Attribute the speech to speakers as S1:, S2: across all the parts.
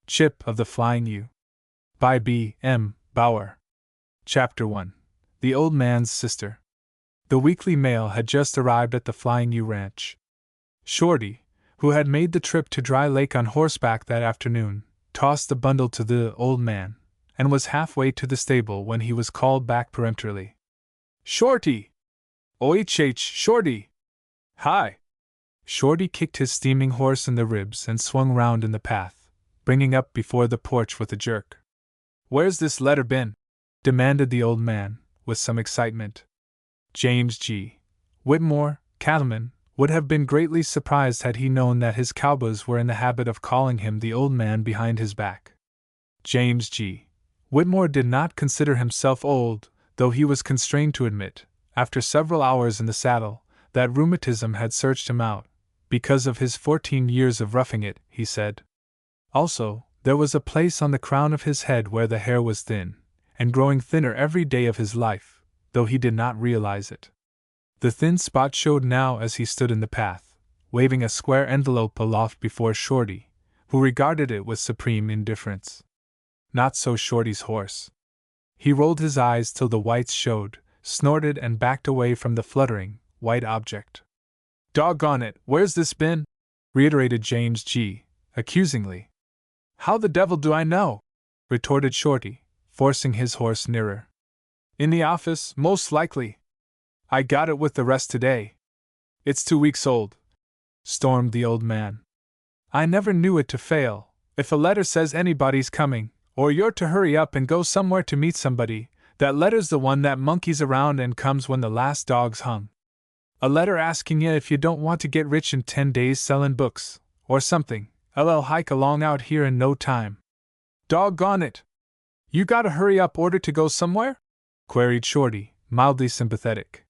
S1: Chip of the Flying U. By B. M. Bauer. Chapter 1. The Old Man's Sister. The weekly mail had just arrived at the Flying U ranch. Shorty, who had made the trip to Dry Lake on horseback that afternoon, tossed the bundle to the old man, and was halfway to the stable when he was called back peremptorily. "Shorty! OHH, Shorty!" "Hi!" Shorty kicked his steaming horse in the ribs and swung round in the path, bringing up before the porch with a jerk. "Where's this letter been?" demanded the old man, with some excitement. James G. Whitmore, cattleman, would have been greatly surprised had he known that his cowboys were in the habit of calling him the old man behind his back. James G. Whitmore did not consider himself old, though he was constrained to admit, after several hours in the saddle, that rheumatism had searched him out, because of his 14 years of roughing it, he said. Also, there was a place on the crown of his head where the hair was thin, and growing thinner every day of his life, though he did not realize it. The thin spot showed now as he stood in the path, waving a square envelope aloft before Shorty, who regarded it with supreme indifference. Not so Shorty's horse. He rolled his eyes till the whites showed, snorted and backed away from the fluttering, white object. "Doggone it, where's this been?" reiterated James G., accusingly. "How the devil do I know?" retorted Shorty, forcing his horse nearer. "In the office, most likely. I got it with the rest today." "It's 2 weeks old," stormed the old man. "I never knew it to fail. If a letter says anybody's coming, or you're to hurry up and go somewhere to meet somebody, that letter's the one that monkeys around and comes when the last dog's hung. A letter asking you if you don't want to get rich in 10 days sellin' books, or something, I'll hike along out here in no time. Doggone it! You got a hurry up order to go somewhere?" queried Shorty, mildly sympathetic.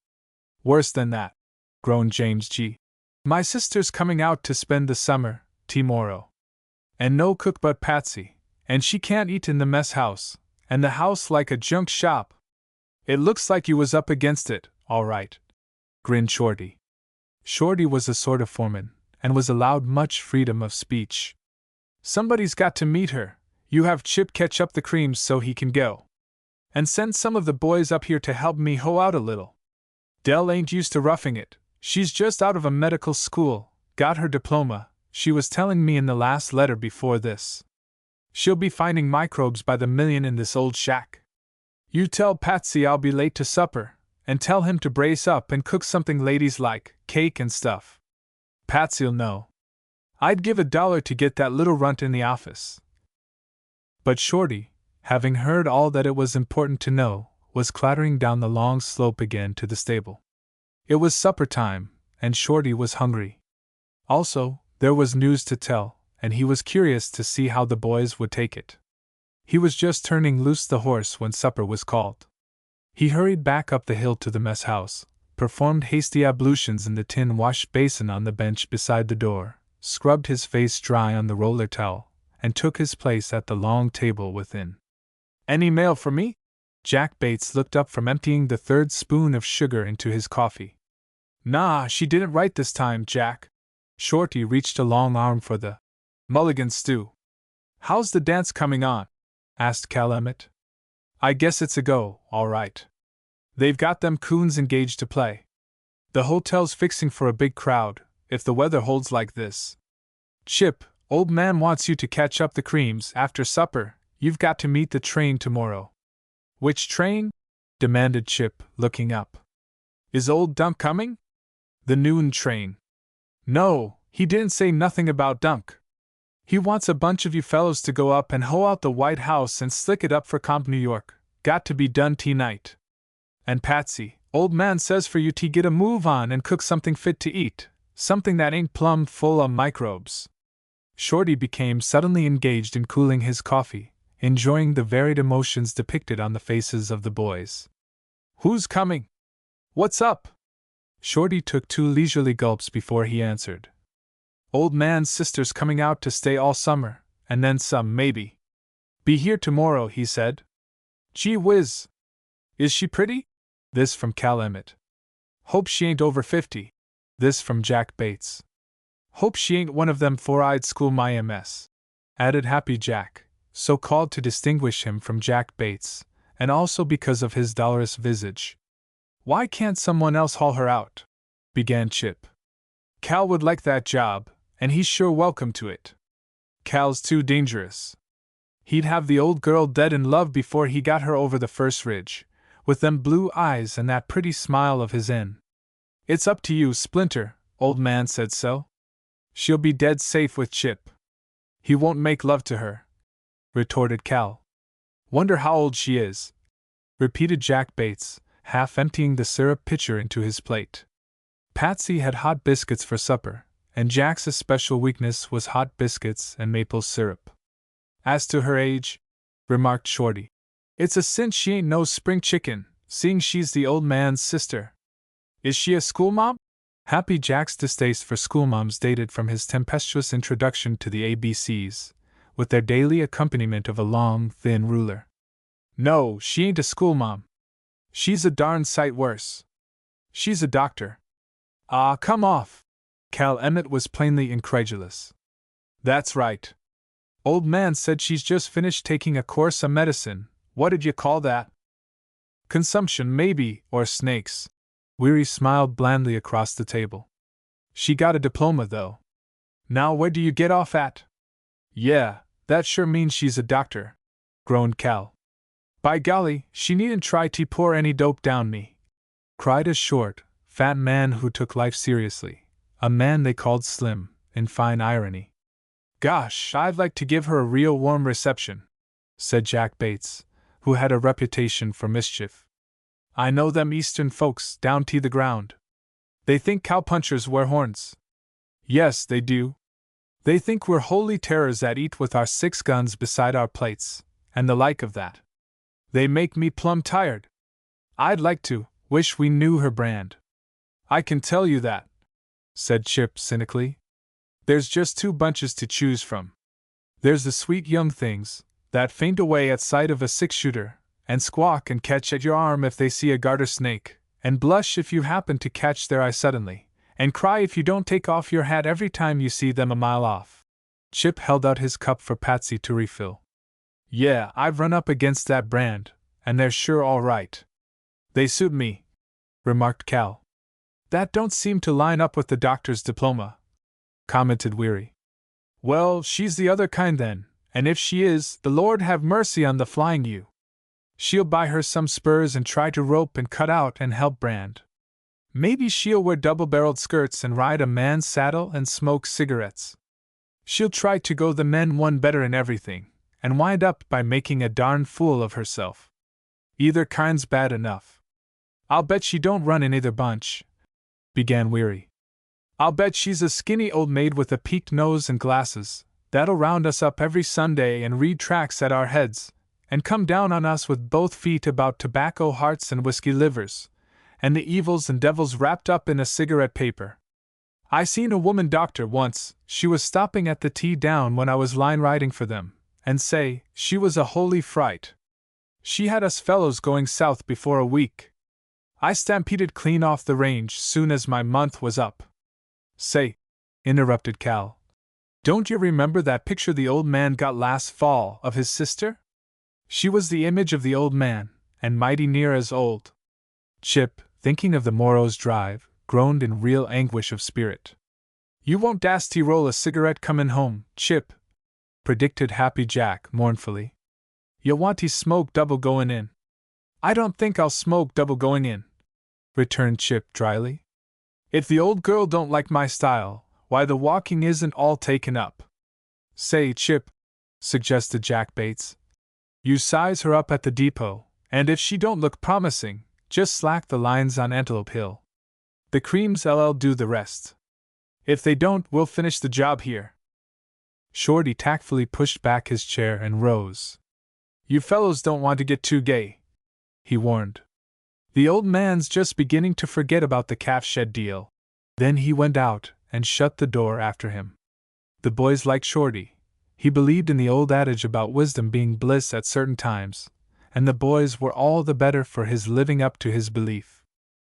S1: "Worse than that," groaned James G. "My sister's coming out to spend the summer, tomorrow. And no cook but Patsy, and she can't eat in the mess house, and the house like a junk shop." "It looks like you was up against it, all right," grinned Shorty. Shorty was a sort of foreman, and was allowed much freedom of speech. "Somebody's got to meet her. You have Chip catch up the creams so he can go. And send some of the boys up here to help me hoe out a little. Dell ain't used to roughing it. She's just out of a medical school, got her diploma, she was telling me in the last letter before this. She'll be finding microbes by the million in this old shack. You tell Patsy I'll be late to supper, and tell him to brace up and cook something ladies-like, cake and stuff. Patsy'll know. I'd give $1 to get that little runt in the office." But Shorty, having heard all that it was important to know, was clattering down the long slope again to the stable. It was supper time, and Shorty was hungry. Also, there was news to tell, and he was curious to see how the boys would take it. He was just turning loose the horse when supper was called. He hurried back up the hill to the mess house, performed hasty ablutions in the tin wash basin on the bench beside the door, scrubbed his face dry on the roller towel, and took his place at the long table within. "Any mail for me?" Jack Bates looked up from emptying the 3rd spoon of sugar into his coffee. "Nah, she didn't write this time, Jack." Shorty reached a long arm for the mulligan stew. "How's the dance coming on?" asked Cal Emmett. "I guess it's a go, all right. They've got them coons engaged to play. The hotel's fixing for a big crowd, if the weather holds like this. Chip, old man wants you to catch up the creams after supper. You've got to meet the train tomorrow." "Which train?" demanded Chip, looking up. "Is old Dunk coming?" "The noon train." "No, he didn't say nothing about Dunk. He wants a bunch of you fellows to go up and hoe out the White House and slick it up for Comp New York. Got to be done tonight. And Patsy, old man says for you to get a move on and cook something fit to eat, something that ain't plumb full of microbes." Shorty became suddenly engaged in cooling his coffee, enjoying the varied emotions depicted on the faces of the boys. "Who's coming? What's up?" Shorty took 2 leisurely gulps before he answered. "Old man's sister's coming out to stay all summer, and then some, maybe. Be here tomorrow, he said." "Gee whiz! Is she pretty?" This from Cal Emmett. "Hope she ain't over 50. This from Jack Bates. "Hope she ain't one of them 4-eyed school my MS." added Happy Jack, so called to distinguish him from Jack Bates, and also because of his dolorous visage. Why can't someone else haul her out? Began Chip. Cal would like that job, and he's sure welcome to it. Cal's too dangerous. He'd have the old girl dead in love before he got her over the first ridge, with them blue eyes and that pretty smile of his in. It's up to you, Splinter, old man said so. She'll be dead safe with Chip. He won't make love to her, retorted Cal. Wonder how old she is, repeated Jack Bates, half emptying the syrup pitcher into his plate. Patsy had hot biscuits for supper, and Jack's especial weakness was hot biscuits and maple syrup. As to her age, remarked Shorty, it's a cinch she ain't no spring chicken, seeing she's the old man's sister. Is she a schoolmom? Happy Jack's distaste for schoolmoms dated from his tempestuous introduction to the ABCs, with their daily accompaniment of a long, thin ruler. No, she ain't a schoolmom. She's a darn sight worse. She's a doctor. Ah, come off! Cal Emmett was plainly incredulous. That's right. Old man said she's just finished taking a course of medicine. What'd you call that? Consumption, maybe, or snakes. Weary smiled blandly across the table. She got a diploma, though. Now where do you get off at? Yeah, that sure means she's a doctor, groaned Cal. By golly, she needn't try to pour any dope down me, cried a short, fat man who took life seriously, a man they called Slim, in fine irony. Gosh, I'd like to give her a real warm reception, said Jack Bates, who had a reputation for mischief. I know them Eastern folks down to the ground. They think cowpunchers wear horns. Yes, they do. They think we're holy terrors that eat with our 6 guns beside our plates, and the like of that. They make me plumb tired. I'd like to wish we knew her brand. I can tell you that, said Chip cynically. There's just 2 bunches to choose from. There's the sweet young things that faint away at sight of a 6-shooter, and squawk and catch at your arm if they see a garter snake, and blush if you happen to catch their eye suddenly, and cry if you don't take off your hat every time you see them a mile off. Chip held out his cup for Patsy to refill. Yeah, I've run up against that brand, and they're sure all right. They suit me, remarked Cal. That don't seem to line up with the doctor's diploma, commented Weary. Well, she's the other kind then, and if she is, the Lord have mercy on the flying you. She'll buy her some spurs and try to rope and cut out and help brand. Maybe she'll wear double-barreled skirts and ride a man's saddle and smoke cigarettes. She'll try to go the men one better in everything, and wind up by making a darn fool of herself. Either kind's bad enough. I'll bet she don't run in either bunch, began Weary. I'll bet she's a skinny old maid with a peaked nose and glasses, that'll round us up every Sunday and read tracts at our heads, and come down on us with both feet about tobacco hearts and whiskey livers, and the evils and devils wrapped up in a cigarette paper. I seen a woman doctor once, she was stopping at the tea down when I was line riding for them, and say, she was a holy fright. She had us fellows going south before a week. I stampeded clean off the range soon as my month was up. Say, interrupted Cal, don't you remember that picture the old man got last fall of his sister? She was the image of the old man, and mighty near as old. Chip, thinking of the morrow's drive, groaned in real anguish of spirit. You won't dast to roll a cigarette comin' home, Chip, predicted Happy Jack mournfully. You'll want to smoke double goin' in. I don't think I'll smoke double going in, returned Chip dryly. If the old girl don't like my style, why the walking isn't all taken up. Say, Chip, suggested Jack Bates, you size her up at the depot, and if she don't look promising, just slack the lines on Antelope Hill. The creams LL do the rest. If they don't, we'll finish the job here. Shorty tactfully pushed back his chair and rose. You fellows don't want to get too gay, he warned. The old man's just beginning to forget about the calf shed deal. Then he went out and shut the door after him. The boys liked Shorty. He believed in the old adage about wisdom being bliss at certain times, and the boys were all the better for his living up to his belief.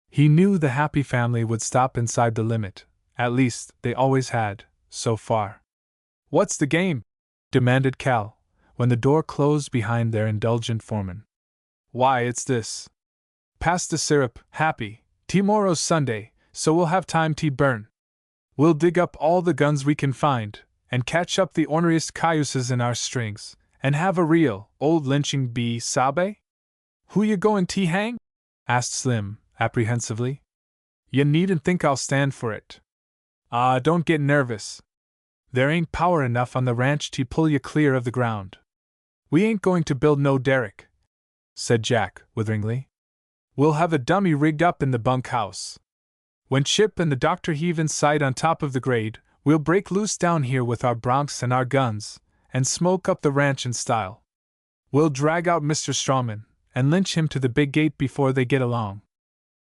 S1: He knew the happy family would stop inside the limit, at least they always had, so far. What's the game? demanded Cal, when the door closed behind their indulgent foreman. Why, it's this. Pass the syrup, Happy. Tomorrow's Sunday, so we'll have time to burn. We'll dig up all the guns we can find, and catch up the orneriest cayuses in our strings, and have a real, old lynching bee, sabe? Who you going to hang? Asked Slim, apprehensively. You needn't think I'll stand for it. Don't get nervous. There ain't power enough on the ranch to pull you clear of the ground. We ain't going to build no derrick, said Jack, witheringly. We'll have a dummy rigged up in the bunkhouse. When Chip and the doctor heave in sight on top of the grade, we'll break loose down here with our broncs and our guns, and smoke up the ranch in style. We'll drag out Mr. Strawman, and lynch him to the big gate before they get along.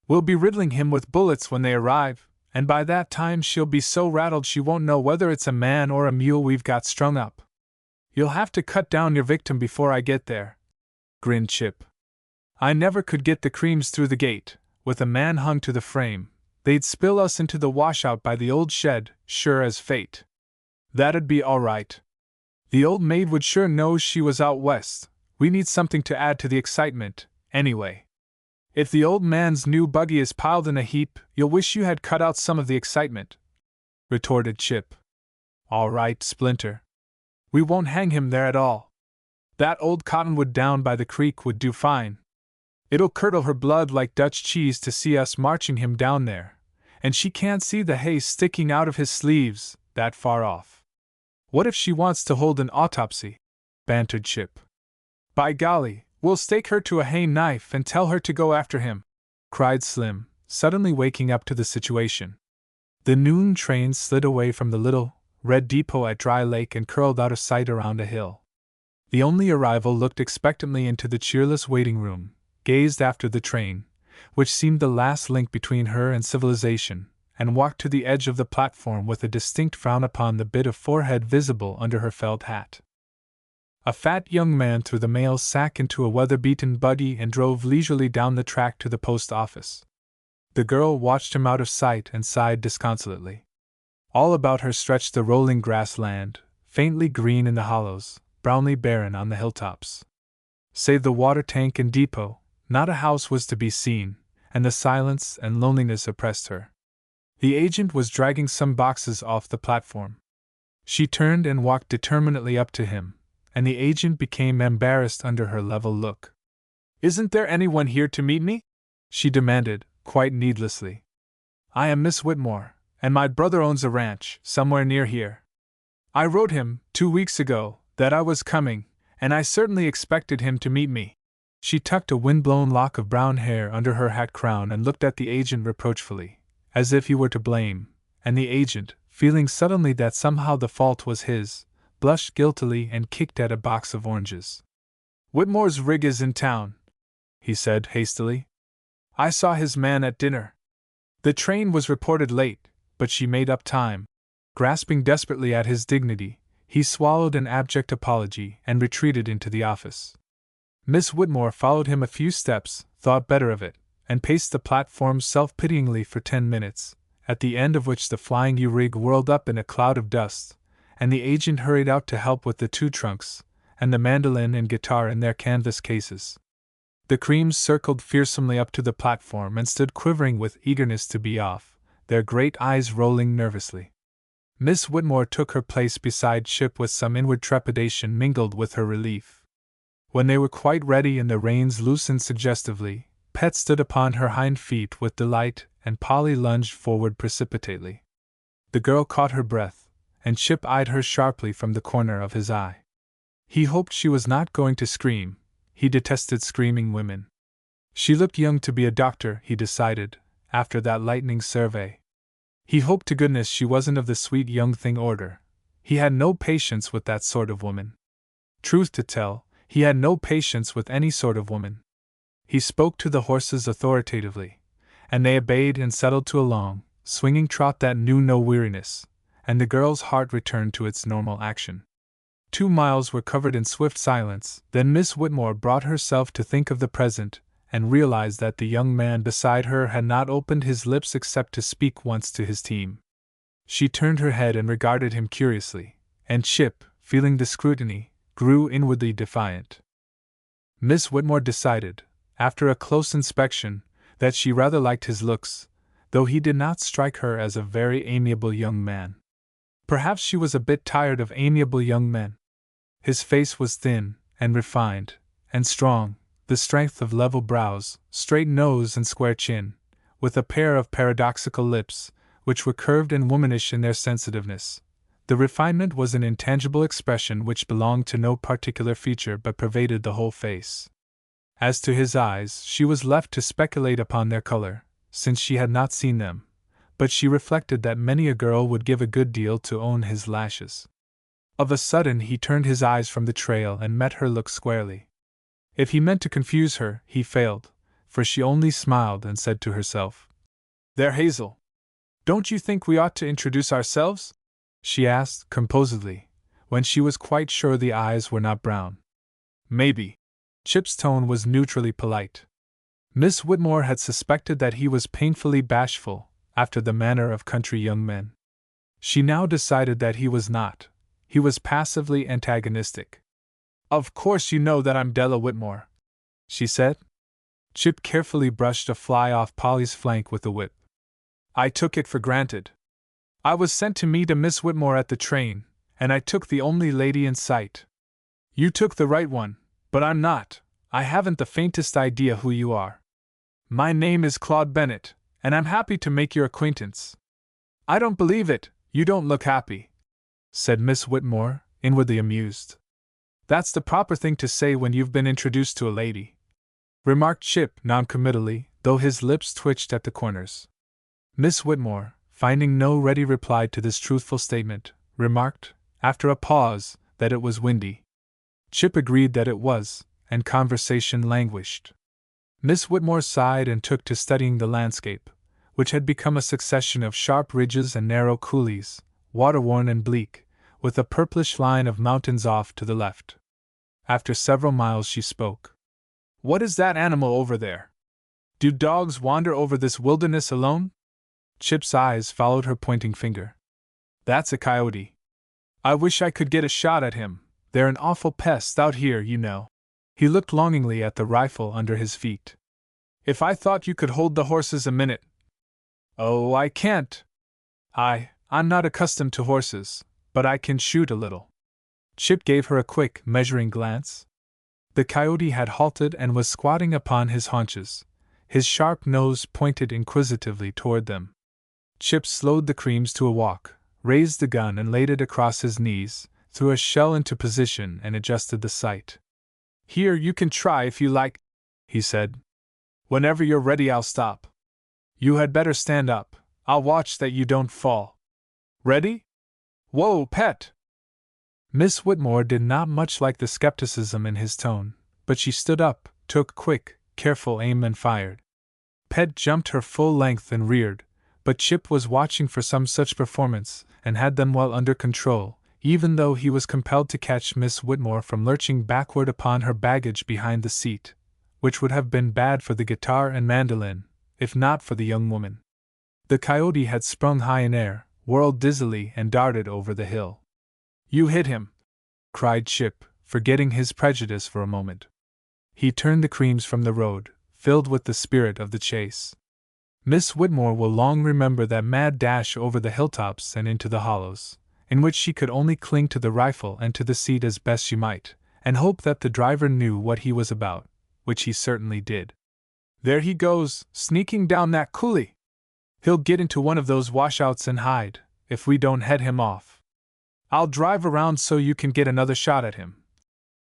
S1: We'll be riddling him with bullets when they arrive, and by that time she'll be so rattled she won't know whether it's a man or a mule we've got strung up. You'll have to cut down your victim before I get there, grinned Chip. I never could get the creams through the gate. With a man hung to the frame, they'd spill us into the washout by the old shed, sure as fate. That'd be all right. The old maid would sure know she was out west. We need something to add to the excitement, anyway. If the old man's new buggy is piled in a heap, you'll wish you had cut out some of the excitement, retorted Chip. All right, Splinter. We won't hang him there at all. That old cottonwood down by the creek would do fine. It'll curdle her blood like Dutch cheese to see us marching him down there, and she can't see the hay sticking out of his sleeves, that far off. What if she wants to hold an autopsy? Bantered Chip. By golly, we'll stake her to a hay knife and tell her to go after him, cried Slim, suddenly waking up to the situation. The noon train slid away from the little, red depot at Dry Lake and curled out of sight around a hill. The only arrival looked expectantly into the cheerless waiting room, gazed after the train, which seemed the last link between her and civilization, and walked to the edge of the platform with a distinct frown upon the bit of forehead visible under her felt hat. A fat young man threw the mail sack into a weather-beaten buggy and drove leisurely down the track to the post office. The girl watched him out of sight and sighed disconsolately. All about her stretched the rolling grassland, faintly green in the hollows, brownly barren on the hilltops. Save the water tank and depot, not a house was to be seen, and the silence and loneliness oppressed her. The agent was dragging some boxes off the platform. She turned and walked determinedly up to him, and the agent became embarrassed under her level look. Isn't there anyone here to meet me? She demanded, quite needlessly. I am Miss Whitmore, and my brother owns a ranch, somewhere near here. I wrote him, 2 weeks ago, that I was coming, and I certainly expected him to meet me. She tucked a wind-blown lock of brown hair under her hat crown and looked at the agent reproachfully, as if he were to blame, and the agent, feeling suddenly that somehow the fault was his, blushed guiltily and kicked at a box of oranges. Whitmore's rig is in town, he said hastily. I saw his man at dinner. The train was reported late, but she made up time. Grasping desperately at his dignity, he swallowed an abject apology and retreated into the office. Miss Whitmore followed him a few steps, thought better of it, and paced the platform self-pityingly for 10 minutes, at the end of which the flying U-rig whirled up in a cloud of dust, and the agent hurried out to help with the 2 trunks, and the mandolin and guitar in their canvas cases. The creams circled fearsomely up to the platform and stood quivering with eagerness to be off, their great eyes rolling nervously. Miss Whitmore took her place beside Chip with some inward trepidation mingled with her relief. When they were quite ready and the reins loosened suggestively, Pet stood upon her hind feet with delight, and Polly lunged forward precipitately. The girl caught her breath, and Chip eyed her sharply from the corner of his eye. He hoped she was not going to scream. He detested screaming women. She looked young to be a doctor, he decided, after that lightning survey. He hoped to goodness she wasn't of the sweet young thing order. He had no patience with that sort of woman. Truth to tell, he had no patience with any sort of woman. He spoke to the horses authoritatively, and they obeyed and settled to a long, swinging trot that knew no weariness, and the girl's heart returned to its normal action. 2 miles were covered in swift silence, then Miss Whitmore brought herself to think of the present, and realized that the young man beside her had not opened his lips except to speak once to his team. She turned her head and regarded him curiously, and Chip, feeling the scrutiny, grew inwardly defiant. Miss Whitmore decided, after a close inspection, that she rather liked his looks, though he did not strike her as a very amiable young man. Perhaps she was a bit tired of amiable young men. His face was thin, and refined, and strong, the strength of level brows, straight nose and square chin, with a pair of paradoxical lips, which were curved and womanish in their sensitiveness. The refinement was an intangible expression which belonged to no particular feature but pervaded the whole face. As to his eyes, she was left to speculate upon their color, since she had not seen them, but she reflected that many a girl would give a good deal to own his lashes. Of a sudden he turned his eyes from the trail and met her look squarely. If he meant to confuse her, he failed, for she only smiled and said to herself, "There, Hazel. Don't you think we ought to introduce ourselves?" she asked, composedly, when she was quite sure the eyes were not brown. "Maybe." Chip's tone was neutrally polite. Miss Whitmore had suspected that he was painfully bashful, after the manner of country young men. She now decided that he was not. He was passively antagonistic. "Of course you know that I'm Della Whitmore," she said. Chip carefully brushed a fly off Polly's flank with the whip. "I took it for granted. I was sent to meet a Miss Whitmore at the train, and I took the only lady in sight. You took the right one, but I'm not. I haven't the faintest idea who you are. My name is Claude Bennett, and I'm happy to make your acquaintance." "I don't believe it, you don't look happy," said Miss Whitmore, inwardly amused. "That's the proper thing to say when you've been introduced to a lady," remarked Chip noncommittally, though his lips twitched at the corners. Miss Whitmore, finding no ready reply to this truthful statement, remarked, after a pause, that it was windy. Chip agreed that it was, and conversation languished. Miss Whitmore sighed and took to studying the landscape, which had become a succession of sharp ridges and narrow coulees, water-worn and bleak, with a purplish line of mountains off to the left. After several miles she spoke. "What is that animal over there? Do dogs wander over this wilderness alone?" Chip's eyes followed her pointing finger. "That's a coyote. I wish I could get a shot at him. They're an awful pest out here, you know." He looked longingly at the rifle under his feet. "If I thought you could hold the horses a minute." "Oh, I can't. I'm not accustomed to horses, but I can shoot a little." Chip gave her a quick, measuring glance. The coyote had halted and was squatting upon his haunches, his sharp nose pointed inquisitively toward them. Chip slowed the creams to a walk, raised the gun and laid it across his knees, threw a shell into position and adjusted the sight. "Here, you can try if you like," he said. "Whenever you're ready, I'll stop. You had better stand up. I'll watch that you don't fall. Ready? Whoa, pet!" Miss Whitmore did not much like the skepticism in his tone, but she stood up, took quick, careful aim and fired. Pet jumped her full length and reared, but Chip was watching for some such performance, and had them well under control, even though he was compelled to catch Miss Whitmore from lurching backward upon her baggage behind the seat, which would have been bad for the guitar and mandolin, if not for the young woman. The coyote had sprung high in air, whirled dizzily and darted over the hill. "You hit him!" cried Chip, forgetting his prejudice for a moment. He turned the creams from the road, filled with the spirit of the chase. Miss Whitmore will long remember that mad dash over the hilltops and into the hollows, in which she could only cling to the rifle and to the seat as best she might, and hope that the driver knew what he was about, which he certainly did. "There he goes, sneaking down that coulee! He'll get into one of those washouts and hide, if we don't head him off. I'll drive around so you can get another shot at him,"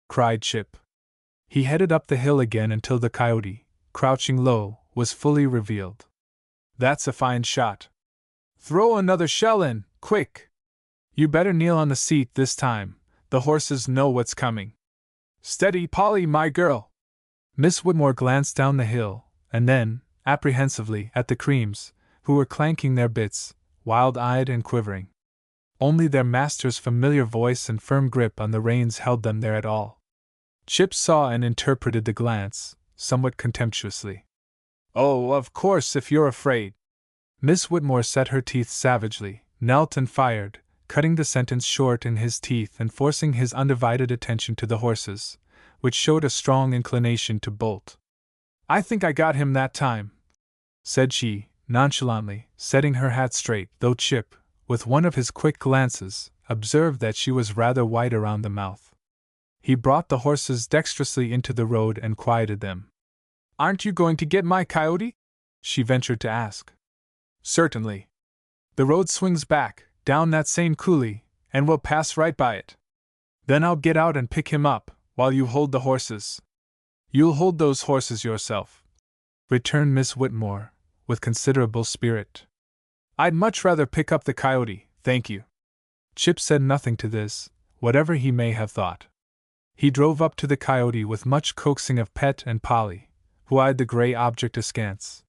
S1: cried Chip. He headed up the hill again until the coyote, crouching low, was fully revealed. "That's a fine shot. Throw another shell in, quick! You better kneel on the seat this time, the horses know what's coming. Steady, Polly, my girl!" Miss Whitmore glanced down the hill, and then, apprehensively, at the creams, who were clanking their bits, wild-eyed and quivering. Only their master's familiar voice and firm grip on the reins held them there at all. Chip saw and interpreted the glance, somewhat contemptuously. "Oh, of course, if you're afraid." Miss Whitmore set her teeth savagely, knelt and fired, cutting the sentence short in his teeth and forcing his undivided attention to the horses, which showed a strong inclination to bolt. "I think I got him that time," said she, nonchalantly, setting her hat straight, though Chip, with one of his quick glances, observed that she was rather white around the mouth. He brought the horses dexterously into the road and quieted them. "Aren't you going to get my coyote?" she ventured to ask. "Certainly. The road swings back, down that same coulee, and we'll pass right by it. Then I'll get out and pick him up, while you hold the horses." "You'll hold those horses yourself," returned Miss Whitmore, with considerable spirit. "I'd much rather pick up the coyote, thank you." Chip said nothing to this, whatever he may have thought. He drove up to the coyote with much coaxing of Pet and Polly, who eyed the gray object askance.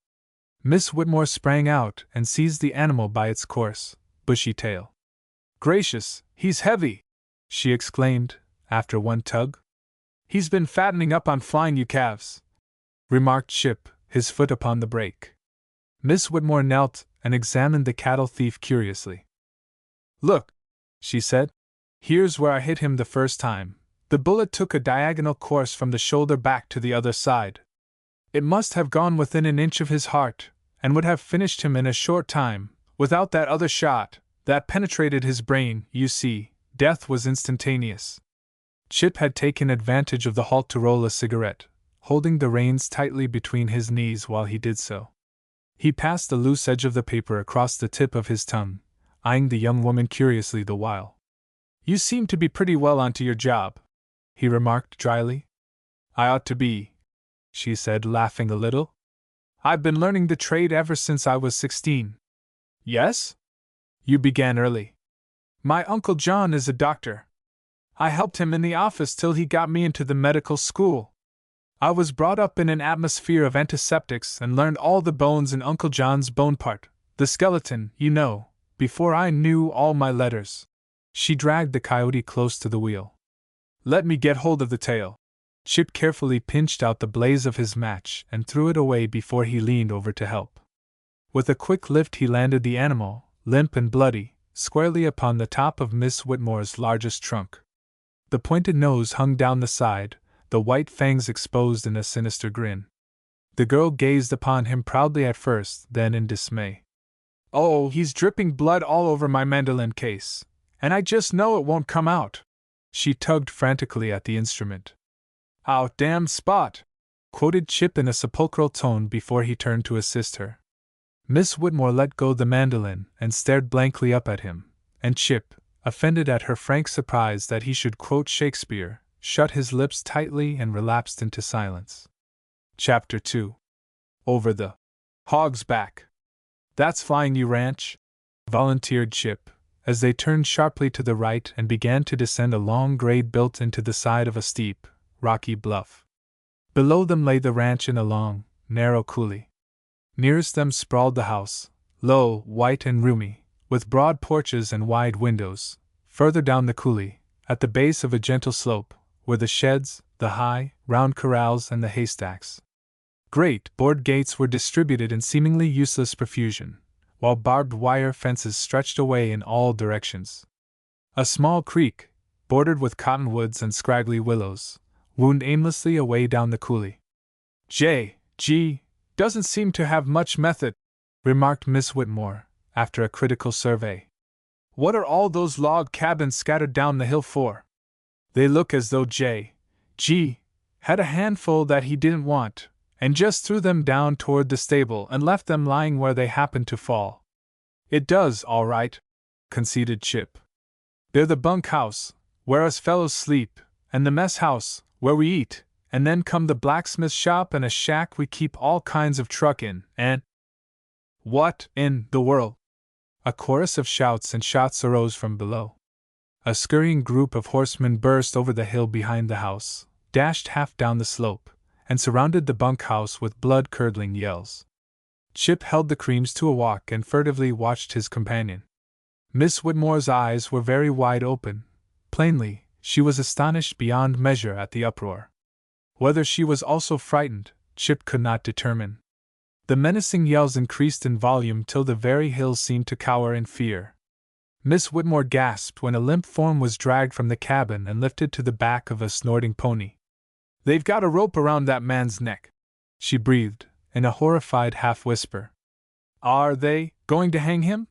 S1: Miss Whitmore sprang out and seized the animal by its coarse, bushy tail. "Gracious, he's heavy!" she exclaimed, after one tug. "He's been fattening up on flying you calves," remarked Chip, his foot upon the brake. Miss Whitmore knelt and examined the cattle thief curiously. "Look," she said. "Here's where I hit him the first time. The bullet took a diagonal course from the shoulder back to the other side. It must have gone within an inch of his heart, and would have finished him in a short time. Without that other shot, that penetrated his brain, you see, death was instantaneous." Chip had taken advantage of the halt to roll a cigarette, holding the reins tightly between his knees while he did so. He passed the loose edge of the paper across the tip of his tongue, eyeing the young woman curiously the while. "You seem to be pretty well onto your job," he remarked dryly. "I ought to be," she said, laughing a little. "I've been learning the trade ever since I was 16. "Yes? You began early." "My Uncle John is a doctor. I helped him in the office till he got me into the medical school. I was brought up in an atmosphere of antiseptics and learned all the bones in Uncle John's bone part, the skeleton, you know, before I knew all my letters." She dragged the coyote close to the wheel. "Let me get hold of the tail." Chip carefully pinched out the blaze of his match and threw it away before he leaned over to help. With a quick lift he landed the animal, limp and bloody, squarely upon the top of Miss Whitmore's largest trunk. The pointed nose hung down the side, the white fangs exposed in a sinister grin. The girl gazed upon him proudly at first, then in dismay. "Oh, he's dripping blood all over my mandolin case, and I just know it won't come out." She tugged frantically at the instrument. "Ow, damned spot!" quoted Chip in a sepulchral tone before he turned to assist her. Miss Whitmore let go the mandolin and stared blankly up at him, and Chip, offended at her frank surprise that he should quote Shakespeare, shut his lips tightly and relapsed into silence. Chapter 2. Over the Hog's Back. "That's Flying U Ranch," volunteered Chip, as they turned sharply to the right and began to descend a long grade built into the side of a steep, rocky bluff. Below them lay the ranch in a long, narrow coulee. Nearest them sprawled the house, low, white and roomy, with broad porches and wide windows. Further down the coulee, at the base of a gentle slope, were the sheds, the high, round corrals, and the haystacks. Great board gates were distributed in seemingly useless profusion, while barbed wire fences stretched away in all directions. A small creek, bordered with cottonwoods and scraggly willows, wound aimlessly away down the coulee. "Gee, doesn't seem to have much method," remarked Miss Whitmore, after a critical survey. "What are all those log cabins scattered down the hill for? They look as though G had a handful that he didn't want, and just threw them down toward the stable and left them lying where they happened to fall." "It does, all right," conceded Chip. "They're the bunkhouse, where us fellows sleep, and the mess house, where we eat, and then come the blacksmith shop and a shack we keep all kinds of truck in, and—" "What in the world?" A chorus of shouts and shots arose from below. A scurrying group of horsemen burst over the hill behind the house, dashed half down the slope, and surrounded the bunkhouse with blood-curdling yells. Chip held the creams to a walk and furtively watched his companion. Miss Whitmore's eyes were very wide open. Plainly, she was astonished beyond measure at the uproar. Whether she was also frightened, Chip could not determine. The menacing yells increased in volume till the very hills seemed to cower in fear. Miss Whitmore gasped when a limp form was dragged from the cabin and lifted to the back of a snorting pony. "They've got a rope around that man's neck," she breathed, in a horrified half-whisper. "Are they going to hang him?"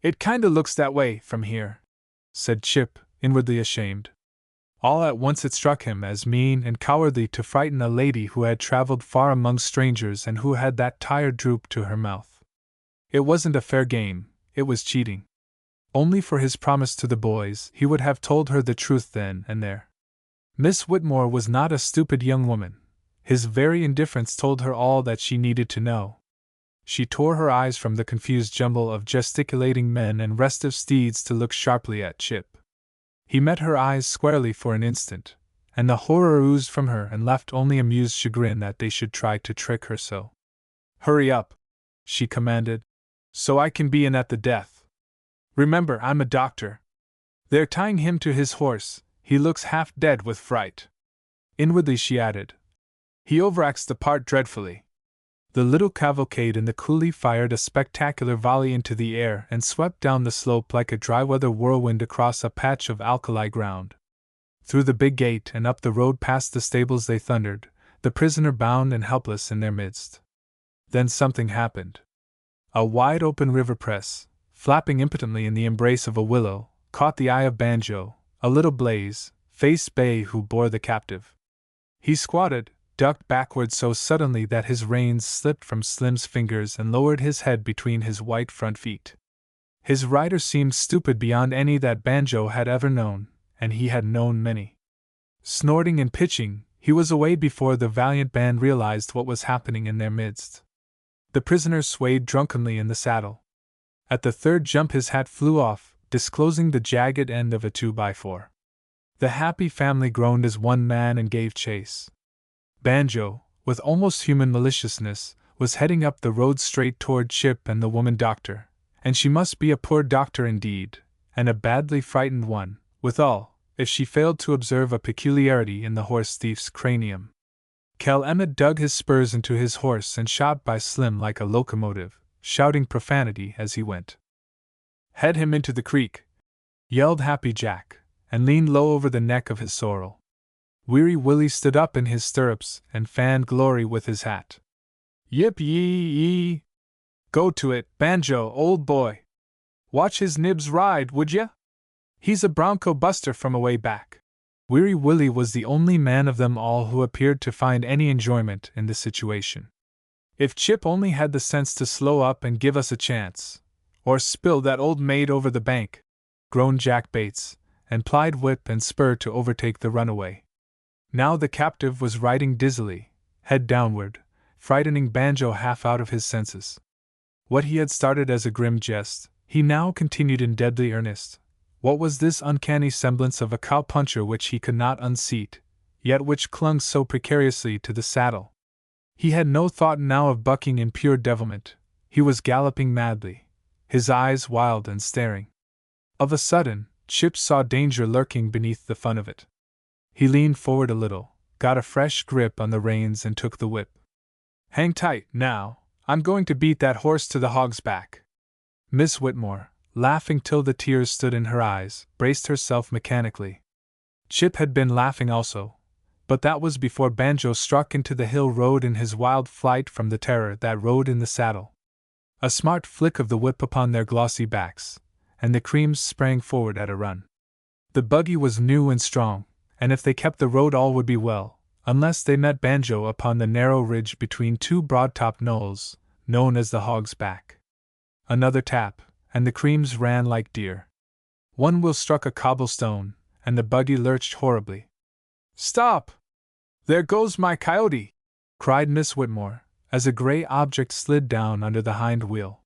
S1: "It kinda looks that way from here," said Chip, inwardly ashamed. All at once it struck him as mean and cowardly to frighten a lady who had traveled far among strangers and who had that tired droop to her mouth. It wasn't a fair game, it was cheating. Only for his promise to the boys, he would have told her the truth then and there. Miss Whitmore was not a stupid young woman. His very indifference told her all that she needed to know. She tore her eyes from the confused jumble of gesticulating men and restive steeds to look sharply at Chip. He met her eyes squarely for an instant, and the horror oozed from her and left only amused chagrin that they should try to trick her so. "Hurry up," she commanded, "so I can be in at the death. Remember, I'm a doctor. They're tying him to his horse, he looks half dead with fright." Inwardly she added, "He overacts the part dreadfully." The little cavalcade in the coulee fired a spectacular volley into the air and swept down the slope like a dry-weather whirlwind across a patch of alkali ground. Through the big gate and up the road past the stables they thundered, the prisoner bound and helpless in their midst. Then something happened. A wide-open river press, flapping impotently in the embrace of a willow, caught the eye of Banjo, a little blaze-faced bay who bore the captive. He squatted, ducked backward so suddenly that his reins slipped from Slim's fingers and lowered his head between his white front feet. His rider seemed stupid beyond any that Banjo had ever known, and he had known many. Snorting and pitching, he was away before the valiant band realized what was happening in their midst. The prisoner swayed drunkenly in the saddle. At the third jump his hat flew off, disclosing the jagged end of a 2x4. The happy family groaned as one man and gave chase. Banjo, with almost human maliciousness, was heading up the road straight toward Chip and the woman doctor, and she must be a poor doctor indeed, and a badly frightened one, withal, if she failed to observe a peculiarity in the horse thief's cranium. Kel Emmett dug his spurs into his horse and shot by Slim like a locomotive, shouting profanity as he went. "Head him into the creek," yelled Happy Jack, and leaned low over the neck of his sorrel. Weary Willie stood up in his stirrups and fanned Glory with his hat. "Yip-yee-yee! Go to it, Banjo, old boy! Watch his nibs ride, would ya? He's a bronco buster from away back." Weary Willie was the only man of them all who appeared to find any enjoyment in the situation. "If Chip only had the sense to slow up and give us a chance, or spill that old maid over the bank," groaned Jack Bates, and plied whip and spur to overtake the runaway. Now the captive was riding dizzily, head downward, frightening Banjo half out of his senses. What he had started as a grim jest, he now continued in deadly earnest. What was this uncanny semblance of a cow-puncher which he could not unseat, yet which clung so precariously to the saddle? He had no thought now of bucking in pure devilment. He was galloping madly, his eyes wild and staring. Of a sudden, Chip saw danger lurking beneath the fun of it. He leaned forward a little, got a fresh grip on the reins and took the whip. "Hang tight, now, I'm going to beat that horse to the hog's back." Miss Whitmore, laughing till the tears stood in her eyes, braced herself mechanically. Chip had been laughing also, but that was before Banjo struck into the hill road in his wild flight from the terror that rode in the saddle. A smart flick of the whip upon their glossy backs, and the creams sprang forward at a run. The buggy was new and strong, and if they kept the road all would be well, unless they met Banjo upon the narrow ridge between two broad-topped knolls, known as the Hog's Back. Another tap, and the creams ran like deer. One wheel struck a cobblestone, and the buggy lurched horribly. "Stop! There goes my coyote!" cried Miss Whitmore, as a gray object slid down under the hind wheel.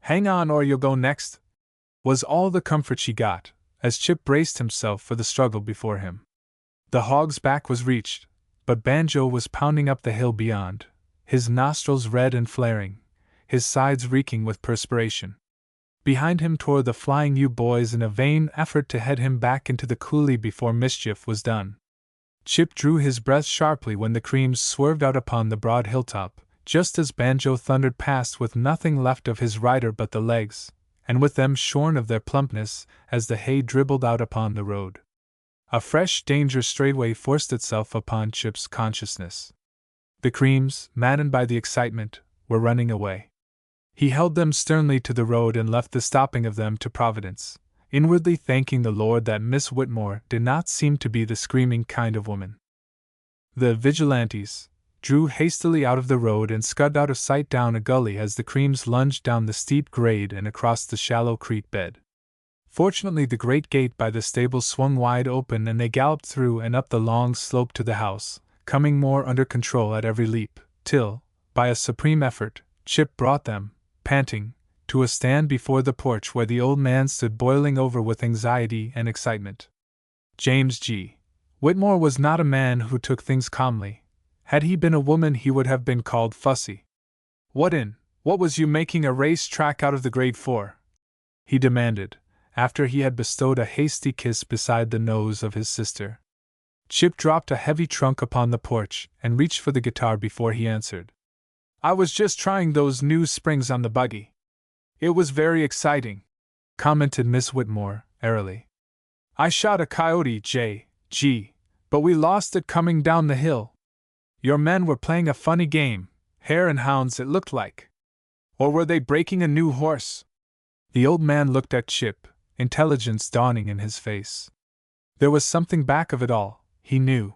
S1: "Hang on or you'll go next," was all the comfort she got, as Chip braced himself for the struggle before him. The Hog's Back was reached, but Banjo was pounding up the hill beyond, his nostrils red and flaring, his sides reeking with perspiration. Behind him tore the Flying U boys in a vain effort to head him back into the coulee before mischief was done. Chip drew his breath sharply when the creams swerved out upon the broad hilltop, just as Banjo thundered past with nothing left of his rider but the legs, and with them shorn of their plumpness as the hay dribbled out upon the road. A fresh danger straightway forced itself upon Chip's consciousness. The creams, maddened by the excitement, were running away. He held them sternly to the road and left the stopping of them to Providence, inwardly thanking the Lord that Miss Whitmore did not seem to be the screaming kind of woman. The vigilantes drew hastily out of the road and scudded out of sight down a gully as the creams lunged down the steep grade and across the shallow creek bed. Fortunately, the great gate by the stable swung wide open and they galloped through and up the long slope to the house, coming more under control at every leap, till, by a supreme effort, Chip brought them, panting, to a stand before the porch where the old man stood boiling over with anxiety and excitement. James G. Whitmore was not a man who took things calmly. Had he been a woman he would have been called fussy. What was you making a race track out of the grade for? He demanded, after he had bestowed a hasty kiss beside the nose of his sister. Chip dropped a heavy trunk upon the porch and reached for the guitar before he answered. I was just trying those new springs on the buggy. It was very exciting, commented Miss Whitmore, airily. I shot a coyote, J.G., but we lost it coming down the hill. Your men were playing a funny game, hare and hounds it looked like. Or were they breaking a new horse? The old man looked at Chip, intelligence dawning in his face. There was something back of it all, he knew.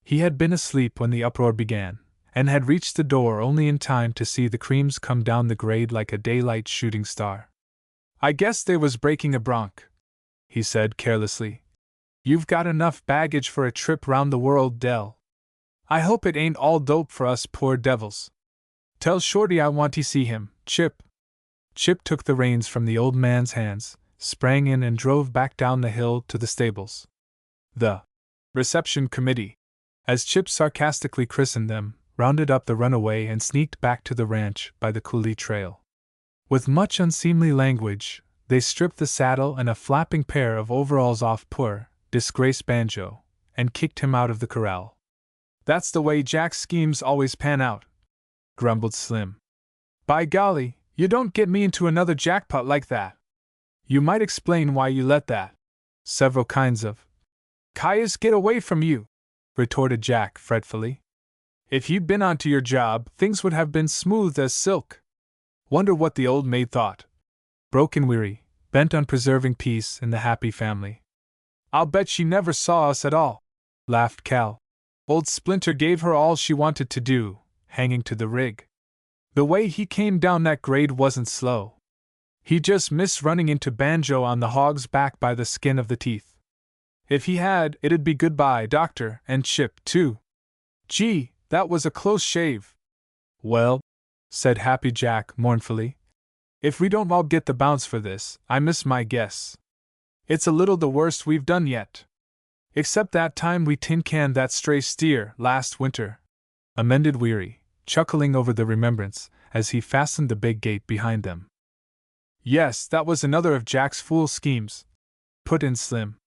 S1: He had been asleep when the uproar began, and had reached the door only in time to see the creams come down the grade like a daylight shooting star. I guess they was breaking a bronc, he said carelessly. You've got enough baggage for a trip round the world, Dell. I hope it ain't all dope for us poor devils. Tell Shorty I want to see him, Chip. Chip took the reins from the old man's hands, sprang in and drove back down the hill to the stables. The reception committee, as Chip sarcastically christened them, rounded up the runaway and sneaked back to the ranch by the coulee trail. With much unseemly language, they stripped the saddle and a flapping pair of overalls off poor, disgraced Banjo, and kicked him out of the corral. That's the way Jack's schemes always pan out, grumbled Slim. By golly, you don't get me into another jackpot like that. You might explain why you let that several kinds of cayuse get away from you, retorted Jack fretfully. If you'd been onto your job, things would have been smooth as silk. Wonder what the old maid thought. Broke in Weary, bent on preserving peace in the happy family. I'll bet she never saw us at all, laughed Cal. Old Splinter gave her all she wanted to do, hanging to the rig. The way he came down that grade wasn't slow. He just missed running into Banjo on the hog's back by the skin of the teeth. If he had, it'd be goodbye, Doctor, and Chip, too. Gee, that was a close shave. Well, said Happy Jack mournfully, if we don't all get the bounce for this, I miss my guess. It's a little the worst we've done yet. Except that time we tin-canned that stray steer last winter, amended Weary, chuckling over the remembrance as he fastened the big gate behind them. Yes, that was another of Jack's fool schemes, put in Slim.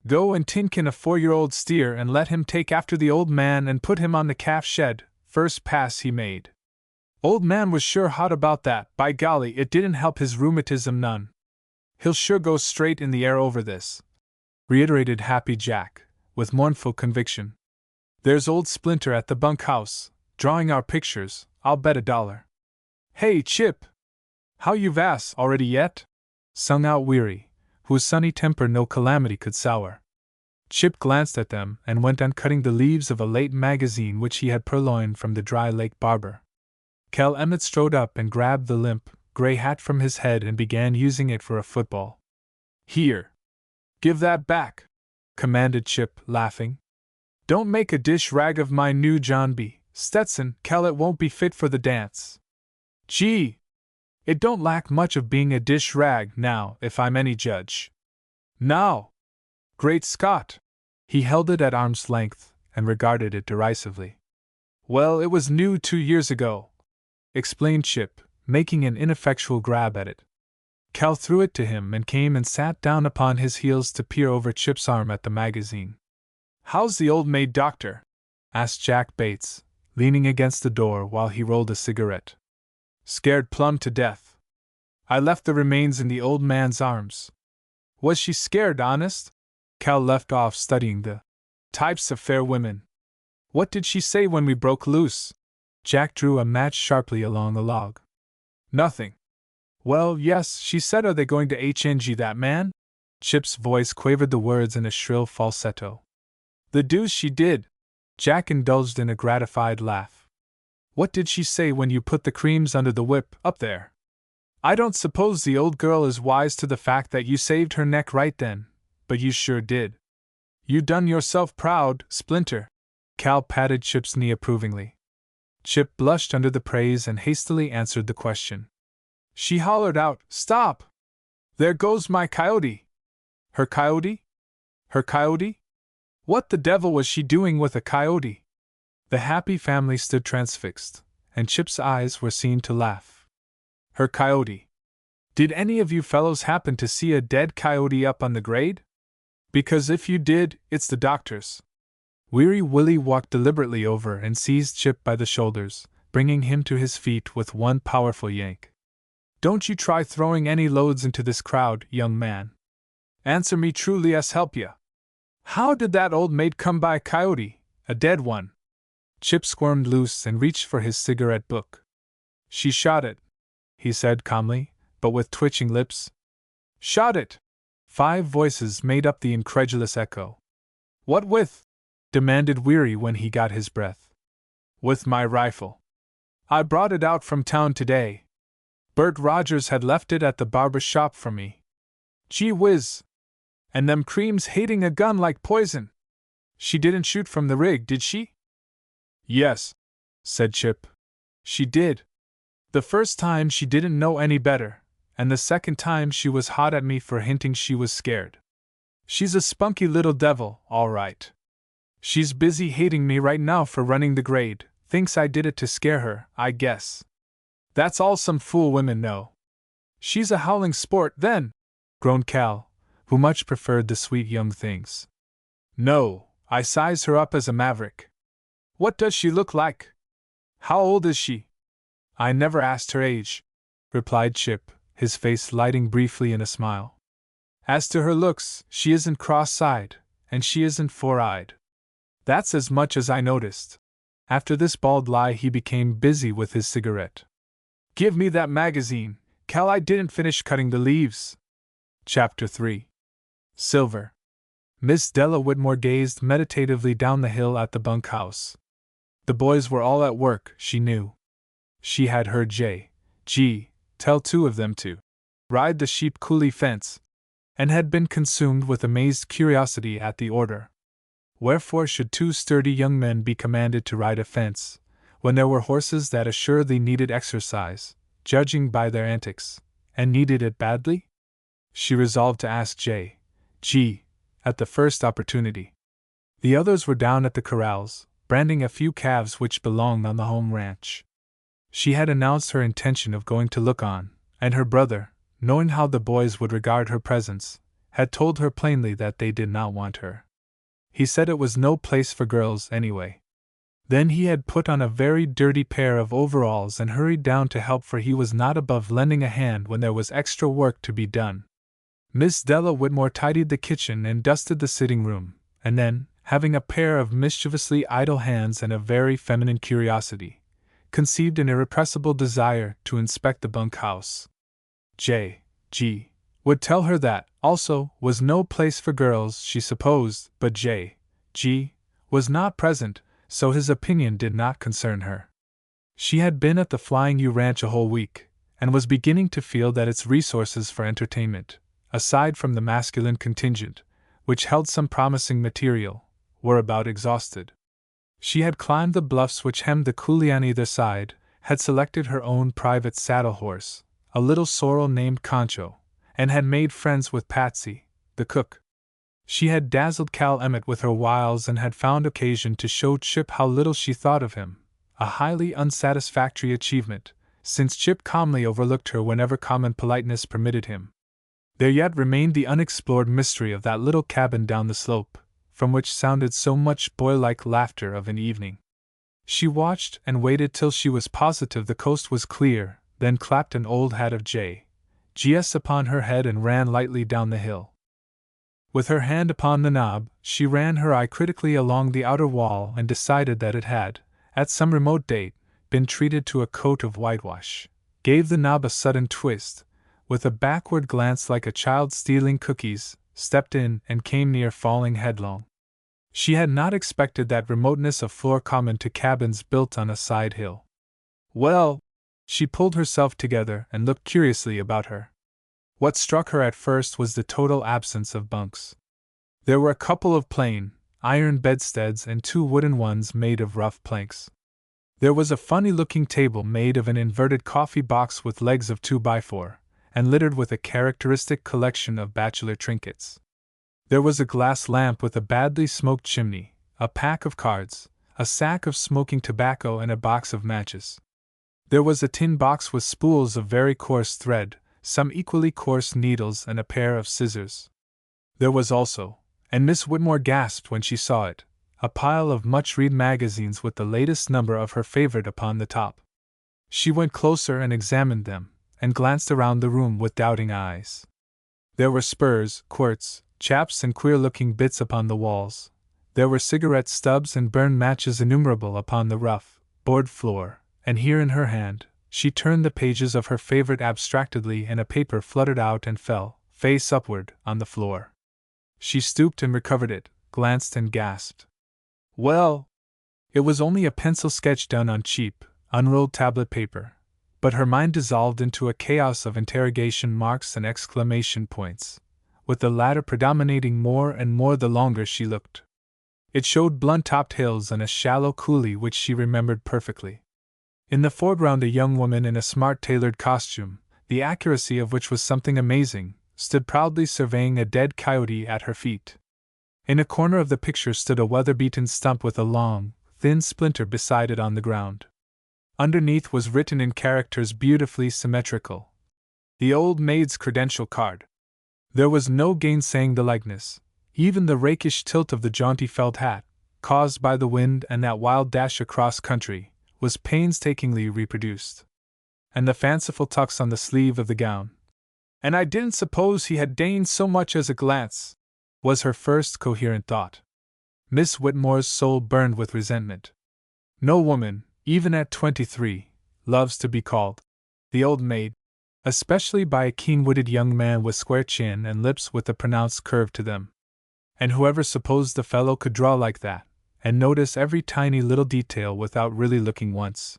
S1: Go and tin-can a 4-year-old steer and let him take after the old man and put him on the calf shed, first pass he made. Old man was sure hot about that, by golly, it didn't help his rheumatism none. He'll sure go straight in the air over this, reiterated Happy Jack, with mournful conviction. There's old Splinter at the bunkhouse, drawing our pictures, I'll bet $1. Hey, Chip! How you vas already yet? Sung out Weary, whose sunny temper no calamity could sour. Chip glanced at them and went on cutting the leaves of a late magazine which he had purloined from the Dry Lake barber. Cal Emmett strode up and grabbed the limp, gray hat from his head and began using it for a football. Here! Give that back! Commanded Chip, laughing. Don't make a dish rag of my new John B. Stetson, Cal, it won't be fit for the dance. Gee! It don't lack much of being a dish rag now, if I'm any judge. Now! Great Scott! He held it at arm's length and regarded it derisively. Well, it was new 2 years ago, explained Chip, making an ineffectual grab at it. Cal threw it to him and came and sat down upon his heels to peer over Chip's arm at the magazine. How's the old maid, Doctor? Asked Jack Bates, leaning against the door while he rolled a cigarette. Scared plumb to death. I left the remains in the old man's arms. Was she scared, honest? Cal left off studying the types of fair women. What did she say when we broke loose? Jack drew a match sharply along the log. Nothing. Well, yes, she said, are they going to HNG that man? Chip's voice quavered the words in a shrill falsetto. The deuce she did! Jack indulged in a gratified laugh. What did she say when you put the creams under the whip, up there? I don't suppose the old girl is wise to the fact that you saved her neck right then, but you sure did. You done yourself proud, Splinter. Cal patted Chip's knee approvingly. Chip blushed under the praise and hastily answered the question. She hollered out, Stop! There goes my coyote! Her coyote? Her coyote? What the devil was she doing with a coyote? The happy family stood transfixed, and Chip's eyes were seen to laugh. Her coyote. Did any of you fellows happen to see a dead coyote up on the grade? Because if you did, it's the doctor's. Weary Willie walked deliberately over and seized Chip by the shoulders, bringing him to his feet with one powerful yank. Don't you try throwing any loads into this crowd, young man. Answer me truly, as help ya. How did that old maid come by a coyote, a dead one? Chip squirmed loose and reached for his cigarette book. She shot it, he said calmly, but with twitching lips. Shot it! 5 voices made up the incredulous echo. What with? Demanded Weary when he got his breath. With my rifle. I brought it out from town today. Bert Rogers had left it at the barber shop for me. Gee whiz! And them creams hating a gun like poison. She didn't shoot from the rig, did she? Yes, said Chip. She did. The first time she didn't know any better, and the second time she was hot at me for hinting she was scared. She's a spunky little devil, all right. She's busy hating me right now for running the grade, thinks I did it to scare her, I guess. That's all some fool women know. She's a howling sport, then, groaned Cal, who much preferred the sweet young things. No, I size her up as a maverick. What does she look like? How old is she? I never asked her age, replied Chip, his face lighting briefly in a smile. As to her looks, she isn't cross-eyed, and she isn't four-eyed. That's as much as I noticed. After this bald lie, he became busy with his cigarette. Give me that magazine, Cal, I didn't finish cutting the leaves. Chapter 3. Silver. Miss Della Whitmore gazed meditatively down the hill at the bunkhouse. The boys were all at work, she knew. She had heard J.G. tell 2 of them to ride the sheep coulee fence, and had been consumed with amazed curiosity at the order. Wherefore should 2 sturdy young men be commanded to ride a fence, when there were horses that assuredly needed exercise, judging by their antics, and needed it badly? She resolved to ask J.G. at the first opportunity. The others were down at the corrals, branding a few calves which belonged on the home ranch. She had announced her intention of going to look on, and her brother, knowing how the boys would regard her presence, had told her plainly that they did not want her. He said it was no place for girls anyway. Then he had put on a very dirty pair of overalls and hurried down to help, for he was not above lending a hand when there was extra work to be done. Miss Della Whitmore tidied the kitchen and dusted the sitting room, and then, having a pair of mischievously idle hands and a very feminine curiosity, conceived an irrepressible desire to inspect the bunkhouse. J.G. would tell her that, also, was no place for girls, she supposed, but J.G. was not present, so his opinion did not concern her. She had been at the Flying U Ranch a whole week, and was beginning to feel that its resources for entertainment, aside from the masculine contingent, which held some promising material, were about exhausted. She had climbed the bluffs which hemmed the coulee on either side, had selected her own private saddle horse, a little sorrel named Concho, and had made friends with Patsy, the cook. She had dazzled Cal Emmett with her wiles and had found occasion to show Chip how little she thought of him, a highly unsatisfactory achievement, since Chip calmly overlooked her whenever common politeness permitted him. There yet remained the unexplored mystery of that little cabin down the slope, from which sounded so much boy-like laughter of an evening. She watched and waited till she was positive the coast was clear, then clapped an old hat of J. GS upon her head and ran lightly down the hill. With her hand upon the knob, she ran her eye critically along the outer wall and decided that it had, at some remote date, been treated to a coat of whitewash, gave the knob a sudden twist, with a backward glance like a child stealing cookies, stepped in and came near falling headlong. She had not expected that remoteness of floor common to cabins built on a side hill. Well, she pulled herself together and looked curiously about her. What struck her at first was the total absence of bunks. There were a couple of plain, iron bedsteads and 2 wooden ones made of rough planks. There was a funny-looking table made of an inverted coffee box with legs of 2x4, and littered with a characteristic collection of bachelor trinkets. There was a glass lamp with a badly smoked chimney, a pack of cards, a sack of smoking tobacco and a box of matches. There was a tin box with spools of very coarse thread, some equally coarse needles and a pair of scissors. There was also, and Miss Whitmore gasped when she saw it, a pile of much-read magazines with the latest number of her favorite upon the top. She went closer and examined them, and glanced around the room with doubting eyes. There were spurs, quirts, chaps and queer-looking bits upon the walls. There were cigarette stubs and burned matches innumerable upon the rough, board floor, and here in her hand, she turned the pages of her favorite abstractedly and a paper fluttered out and fell, face upward, on the floor. She stooped and recovered it, glanced and gasped. Well, it was only a pencil sketch done on cheap, unrolled tablet paper, but her mind dissolved into a chaos of interrogation marks and exclamation points, with the latter predominating more and more the longer she looked. It showed blunt-topped hills and a shallow coulee which she remembered perfectly. In the foreground a young woman in a smart tailored costume, the accuracy of which was something amazing, stood proudly surveying a dead coyote at her feet. In a corner of the picture stood a weather-beaten stump with a long, thin splinter beside it on the ground. Underneath was written in characters beautifully symmetrical, "The old maid's credential card." There was no gainsaying the likeness. Even the rakish tilt of the jaunty felt hat, caused by the wind and that wild dash across country, was painstakingly reproduced. And the fanciful tucks on the sleeve of the gown. "And I didn't suppose he had deigned so much as a glance," was her first coherent thought. Miss Whitmore's soul burned with resentment. No woman, even at 23, loves to be called the old maid, especially by a keen-witted young man with square chin and lips with a pronounced curve to them. And whoever supposed the fellow could draw like that, and notice every tiny little detail without really looking once?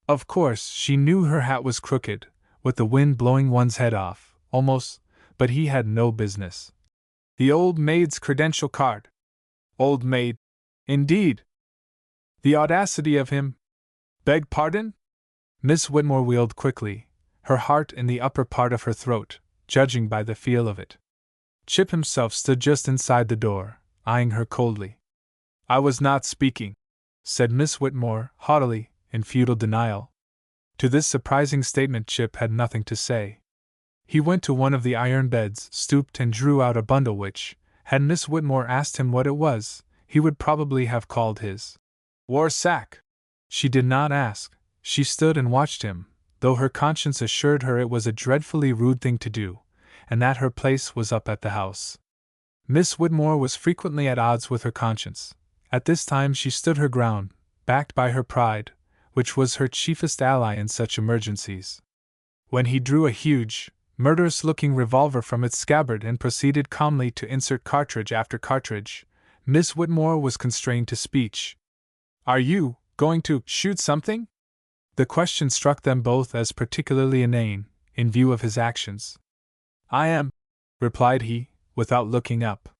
S1: Of course, she knew her hat was crooked, with the wind blowing one's head off, almost, but he had no business. The old maid's credential card. Old maid, indeed! The audacity of him! Beg pardon? Miss Whitmore wheeled quickly, her heart in the upper part of her throat, judging by the feel of it. Chip himself stood just inside the door, eyeing her coldly. "I was not speaking," said Miss Whitmore, haughtily, in futile denial. To this surprising statement Chip had nothing to say. He went to one of the iron beds, stooped and drew out a bundle which, had Miss Whitmore asked him what it was, he would probably have called his war sack. She did not ask, she stood and watched him, though her conscience assured her it was a dreadfully rude thing to do, and that her place was up at the house. Miss Whitmore was frequently at odds with her conscience. At this time she stood her ground, backed by her pride, which was her chiefest ally in such emergencies. When he drew a huge, murderous-looking revolver from its scabbard and proceeded calmly to insert cartridge after cartridge, Miss Whitmore was constrained to speech. "Are you going to shoot something?" The question struck them both as particularly inane, in view of his actions. "I am," replied he, without looking up.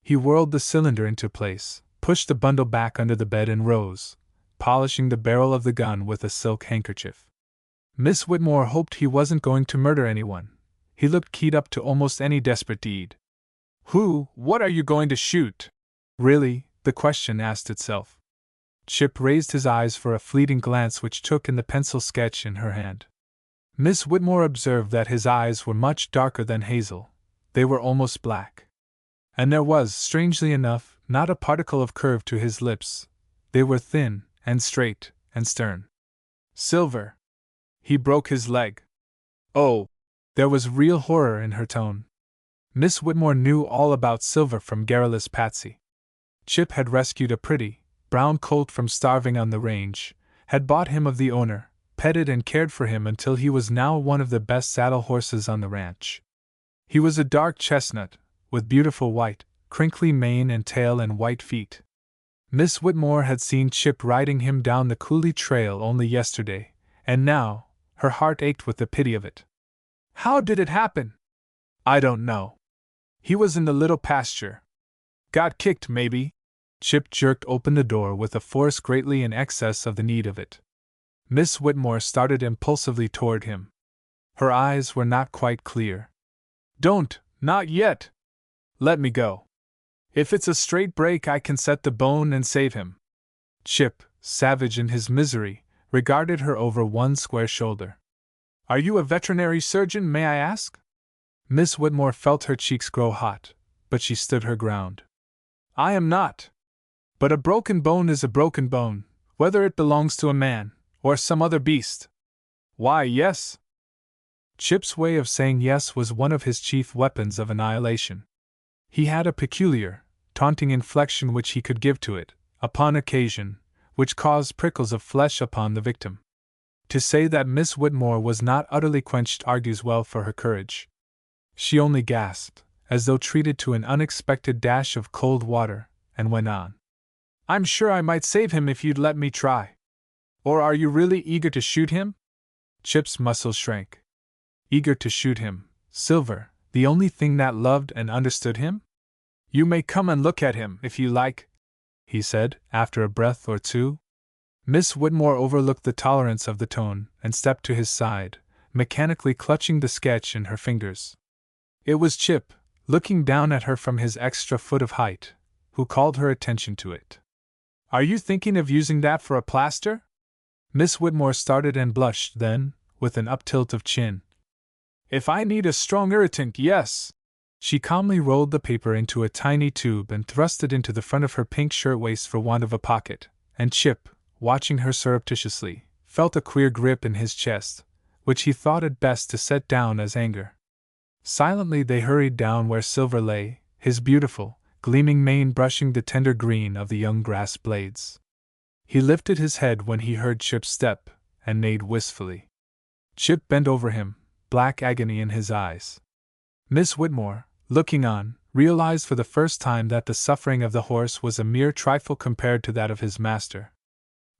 S1: He whirled the cylinder into place, pushed the bundle back under the bed and rose, polishing the barrel of the gun with a silk handkerchief. Miss Whitmore hoped he wasn't going to murder anyone. He looked keyed up to almost any desperate deed. What are you going to shoot?" Really, the question asked itself. Chip raised his eyes for a fleeting glance which took in the pencil sketch in her hand. Miss Whitmore observed that his eyes were much darker than hazel. They were almost black. And there was, strangely enough, not a particle of curve to his lips. They were thin, and straight, and stern. "Silver. He broke his leg." "Oh!" There was real horror in her tone. Miss Whitmore knew all about Silver from garrulous Patsy. Chip had rescued a pretty, brown colt from starving on the range, had bought him of the owner, petted and cared for him until he was now one of the best saddle horses on the ranch. He was a dark chestnut, with beautiful white, crinkly mane and tail and white feet. Miss Whitmore had seen Chip riding him down the coulee trail only yesterday, and now, her heart ached with the pity of it. How did it happen? I don't know. He was in the little pasture. Got kicked, maybe. Chip jerked open the door with a force greatly in excess of the need of it. Miss Whitmore started impulsively toward him. Her eyes were not quite clear. Don't, not yet. Let me go. If it's a straight break, I can set the bone and save him. Chip, savage in his misery, regarded her over one square shoulder. Are you a veterinary surgeon, may I ask? Miss Whitmore felt her cheeks grow hot, but she stood her ground. I am not. But a broken bone is a broken bone, whether it belongs to a man or some other beast. Why, yes. Chip's way of saying yes was one of his chief weapons of annihilation. He had a peculiar, taunting inflection which he could give to it, upon occasion, which caused prickles of flesh upon the victim. To say that Miss Whitmore was not utterly quenched argues well for her courage. She only gasped, as though treated to an unexpected dash of cold water, and went on. I'm sure I might save him if you'd let me try. Or are you really eager to shoot him? Chip's muscles shrank. Eager to shoot him, Silver, the only thing that loved and understood him? You may come and look at him, if you like, he said, after a breath or two. Miss Whitmore overlooked the tolerance of the tone and stepped to his side, mechanically clutching the sketch in her fingers. It was Chip, looking down at her from his extra foot of height, who called her attention to it. Are you thinking of using that for a plaster? Miss Whitmore started and blushed, then, with an uptilt of chin. If I need a strong irritant, yes. She calmly rolled the paper into a tiny tube and thrust it into the front of her pink shirtwaist for want of a pocket, and Chip, watching her surreptitiously, felt a queer grip in his chest, which he thought it best to set down as anger. Silently they hurried down where Silver lay, his beautiful, gleaming mane brushing the tender green of the young grass blades. He lifted his head when he heard Chip's step, and neighed wistfully. Chip bent over him, black agony in his eyes. Miss Whitmore, looking on, realized for the first time that the suffering of the horse was a mere trifle compared to that of his master.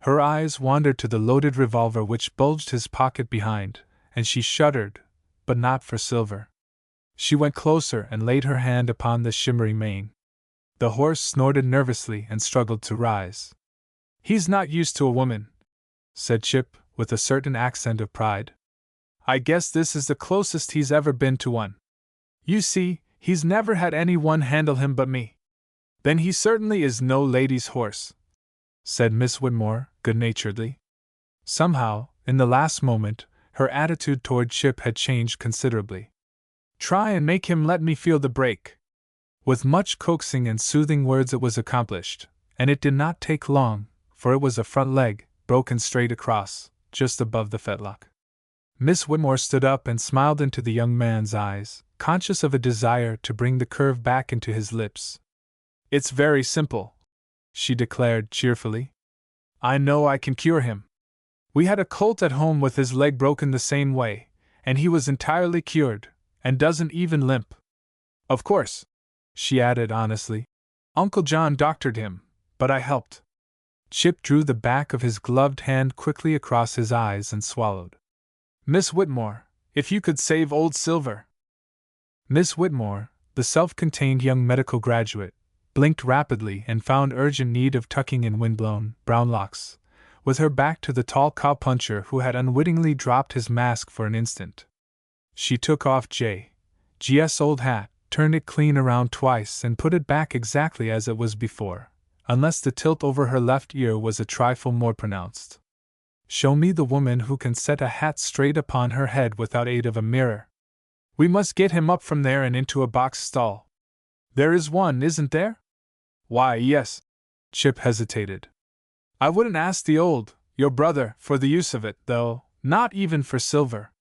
S1: Her eyes wandered to the loaded revolver which bulged his pocket behind, and she shuddered, but not for Silver. She went closer and laid her hand upon the shimmering mane. The horse snorted nervously and struggled to rise. He's not used to a woman, said Chip, with a certain accent of pride. I guess this is the closest he's ever been to one. You see, he's never had any one handle him but me. Then he certainly is no lady's horse, said Miss Whitmore, good-naturedly. Somehow, in the last moment, her attitude toward Chip had changed considerably. Try and make him let me feel the break. With much coaxing and soothing words it was accomplished, and it did not take long, for it was a front leg, broken straight across, just above the fetlock. Miss Whitmore stood up and smiled into the young man's eyes, conscious of a desire to bring the curve back into his lips. It's very simple, she declared cheerfully. I know I can cure him. We had a colt at home with his leg broken the same way, and he was entirely cured, and doesn't even limp. Of course, she added honestly, Uncle John doctored him, but I helped. Chip drew the back of his gloved hand quickly across his eyes and swallowed. Miss Whitmore, if you could save old Silver. Miss Whitmore, the self-contained young medical graduate, blinked rapidly and found urgent need of tucking in windblown, brown locks, with her back to the tall cowpuncher who had unwittingly dropped his mask for an instant. She took off J.G.'s old hat, turned it clean around twice and put it back exactly as it was before, unless the tilt over her left ear was a trifle more pronounced. Show me the woman who can set a hat straight upon her head without aid of a mirror. We must get him up from there and into a box stall. There is one, isn't there? Why, yes. Chip hesitated. I wouldn't ask your brother, for the use of it, though, not even for Silver.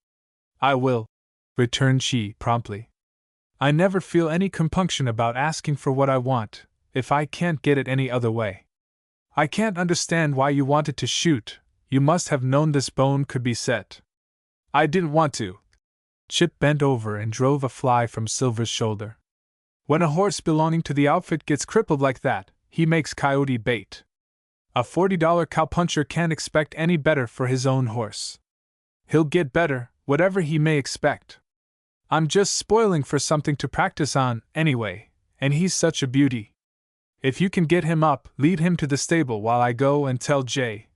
S1: I will. returned she promptly. I never feel any compunction about asking for what I want, if I can't get it any other way. I can't understand why you wanted to shoot, you must have known this bone could be set. I didn't want to. Chip bent over and drove a fly from Silver's shoulder. When a horse belonging to the outfit gets crippled like that, he makes coyote bait. A $40 cowpuncher can't expect any better for his own horse. He'll get better, whatever he may expect. I'm just spoiling for something to practice on, anyway, and he's such a beauty. If you can get him up, lead him to the stable while I go and tell G,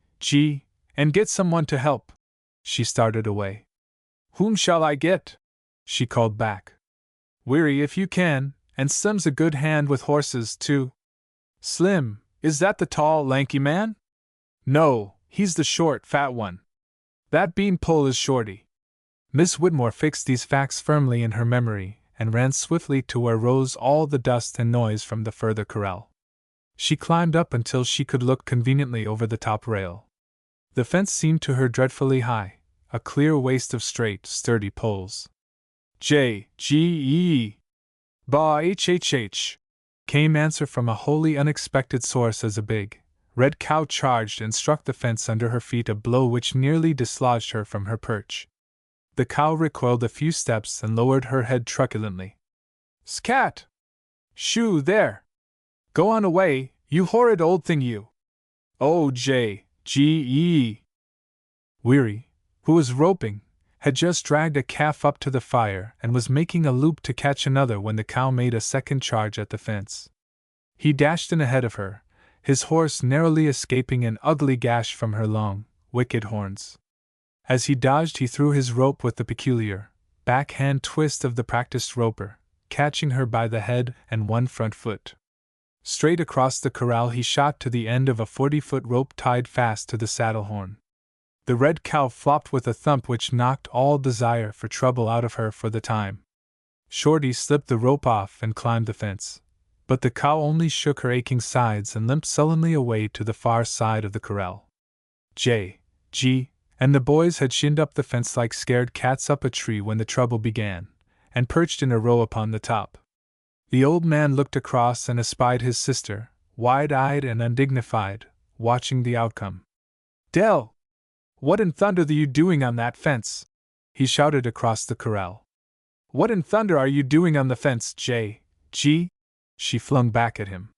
S1: and get someone to help. She started away. Whom shall I get? She called back. Weary if you can, and Slim's a good hand with horses, too. Slim, is that the tall, lanky man? No, he's the short, fat one. That beanpole is Shorty. Miss Whitmore fixed these facts firmly in her memory and ran swiftly to where rose all the dust and noise from the further corral. She climbed up until she could look conveniently over the top rail. The fence seemed to her dreadfully high, a clear waste of straight, sturdy poles. G-E. Ba H, came answer from a wholly unexpected source as a big, red cow charged and struck the fence under her feet, a blow which nearly dislodged her from her perch. The cow recoiled a few steps and lowered her head truculently. Scat! Shoo, there! Go on away, you horrid old thing, you! Oh, G-E. Weary, who was roping, had just dragged a calf up to the fire and was making a loop to catch another when the cow made a second charge at the fence. He dashed in ahead of her, his horse narrowly escaping an ugly gash from her long, wicked horns. As he dodged, he threw his rope with the peculiar, backhand twist of the practiced roper, catching her by the head and one front foot. Straight across the corral he shot to the end of a 40-foot rope tied fast to the saddle horn. The red cow flopped with a thump which knocked all desire for trouble out of her for the time. Shorty slipped the rope off and climbed the fence, but the cow only shook her aching sides and limped sullenly away to the far side of the corral. G, and the boys had shinned up the fence like scared cats up a tree when the trouble began, and perched in a row upon the top. The old man looked across and espied his sister, wide-eyed and undignified, watching the outcome. Dell! What in thunder are you doing on that fence? He shouted across the corral. What in thunder are you doing on the fence, G? She flung back at him.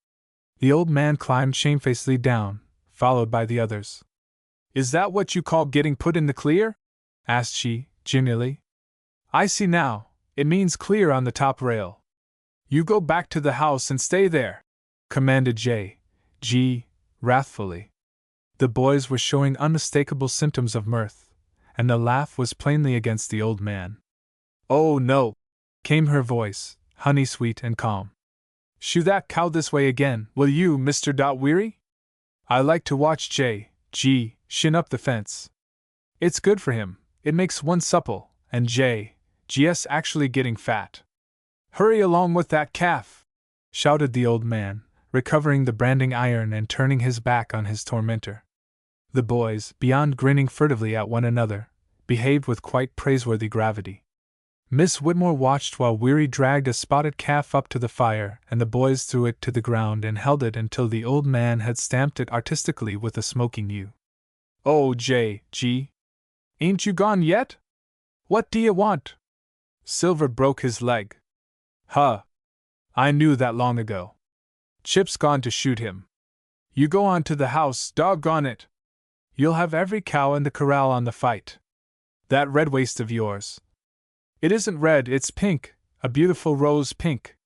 S1: The old man climbed shamefacedly down, followed by the others. Is that what you call getting put in the clear? Asked she, genially. I see now, it means clear on the top rail. You go back to the house and stay there, commanded G, wrathfully. The boys were showing unmistakable symptoms of mirth, and the laugh was plainly against the old man. Oh no, came her voice, honey-sweet and calm. Shoo that cow this way again, will you, Mr. Weary? I like to watch G shin up the fence. It's good for him, it makes one supple, and G's actually getting fat. Hurry along with that calf, shouted the old man, recovering the branding iron and turning his back on his tormentor. The boys, beyond grinning furtively at one another, behaved with quite praiseworthy gravity. Miss Whitmore watched while Weary dragged a spotted calf up to the fire, and the boys threw it to the ground and held it until the old man had stamped it artistically with a smoking U. Oh, G, ain't you gone yet? What do you want? Silver broke his leg. Huh. I knew that long ago. Chip's gone to shoot him. You go on to the house, doggone it. You'll have every cow in the corral on the fight. That red waist of yours. It isn't red, it's pink, a beautiful rose pink.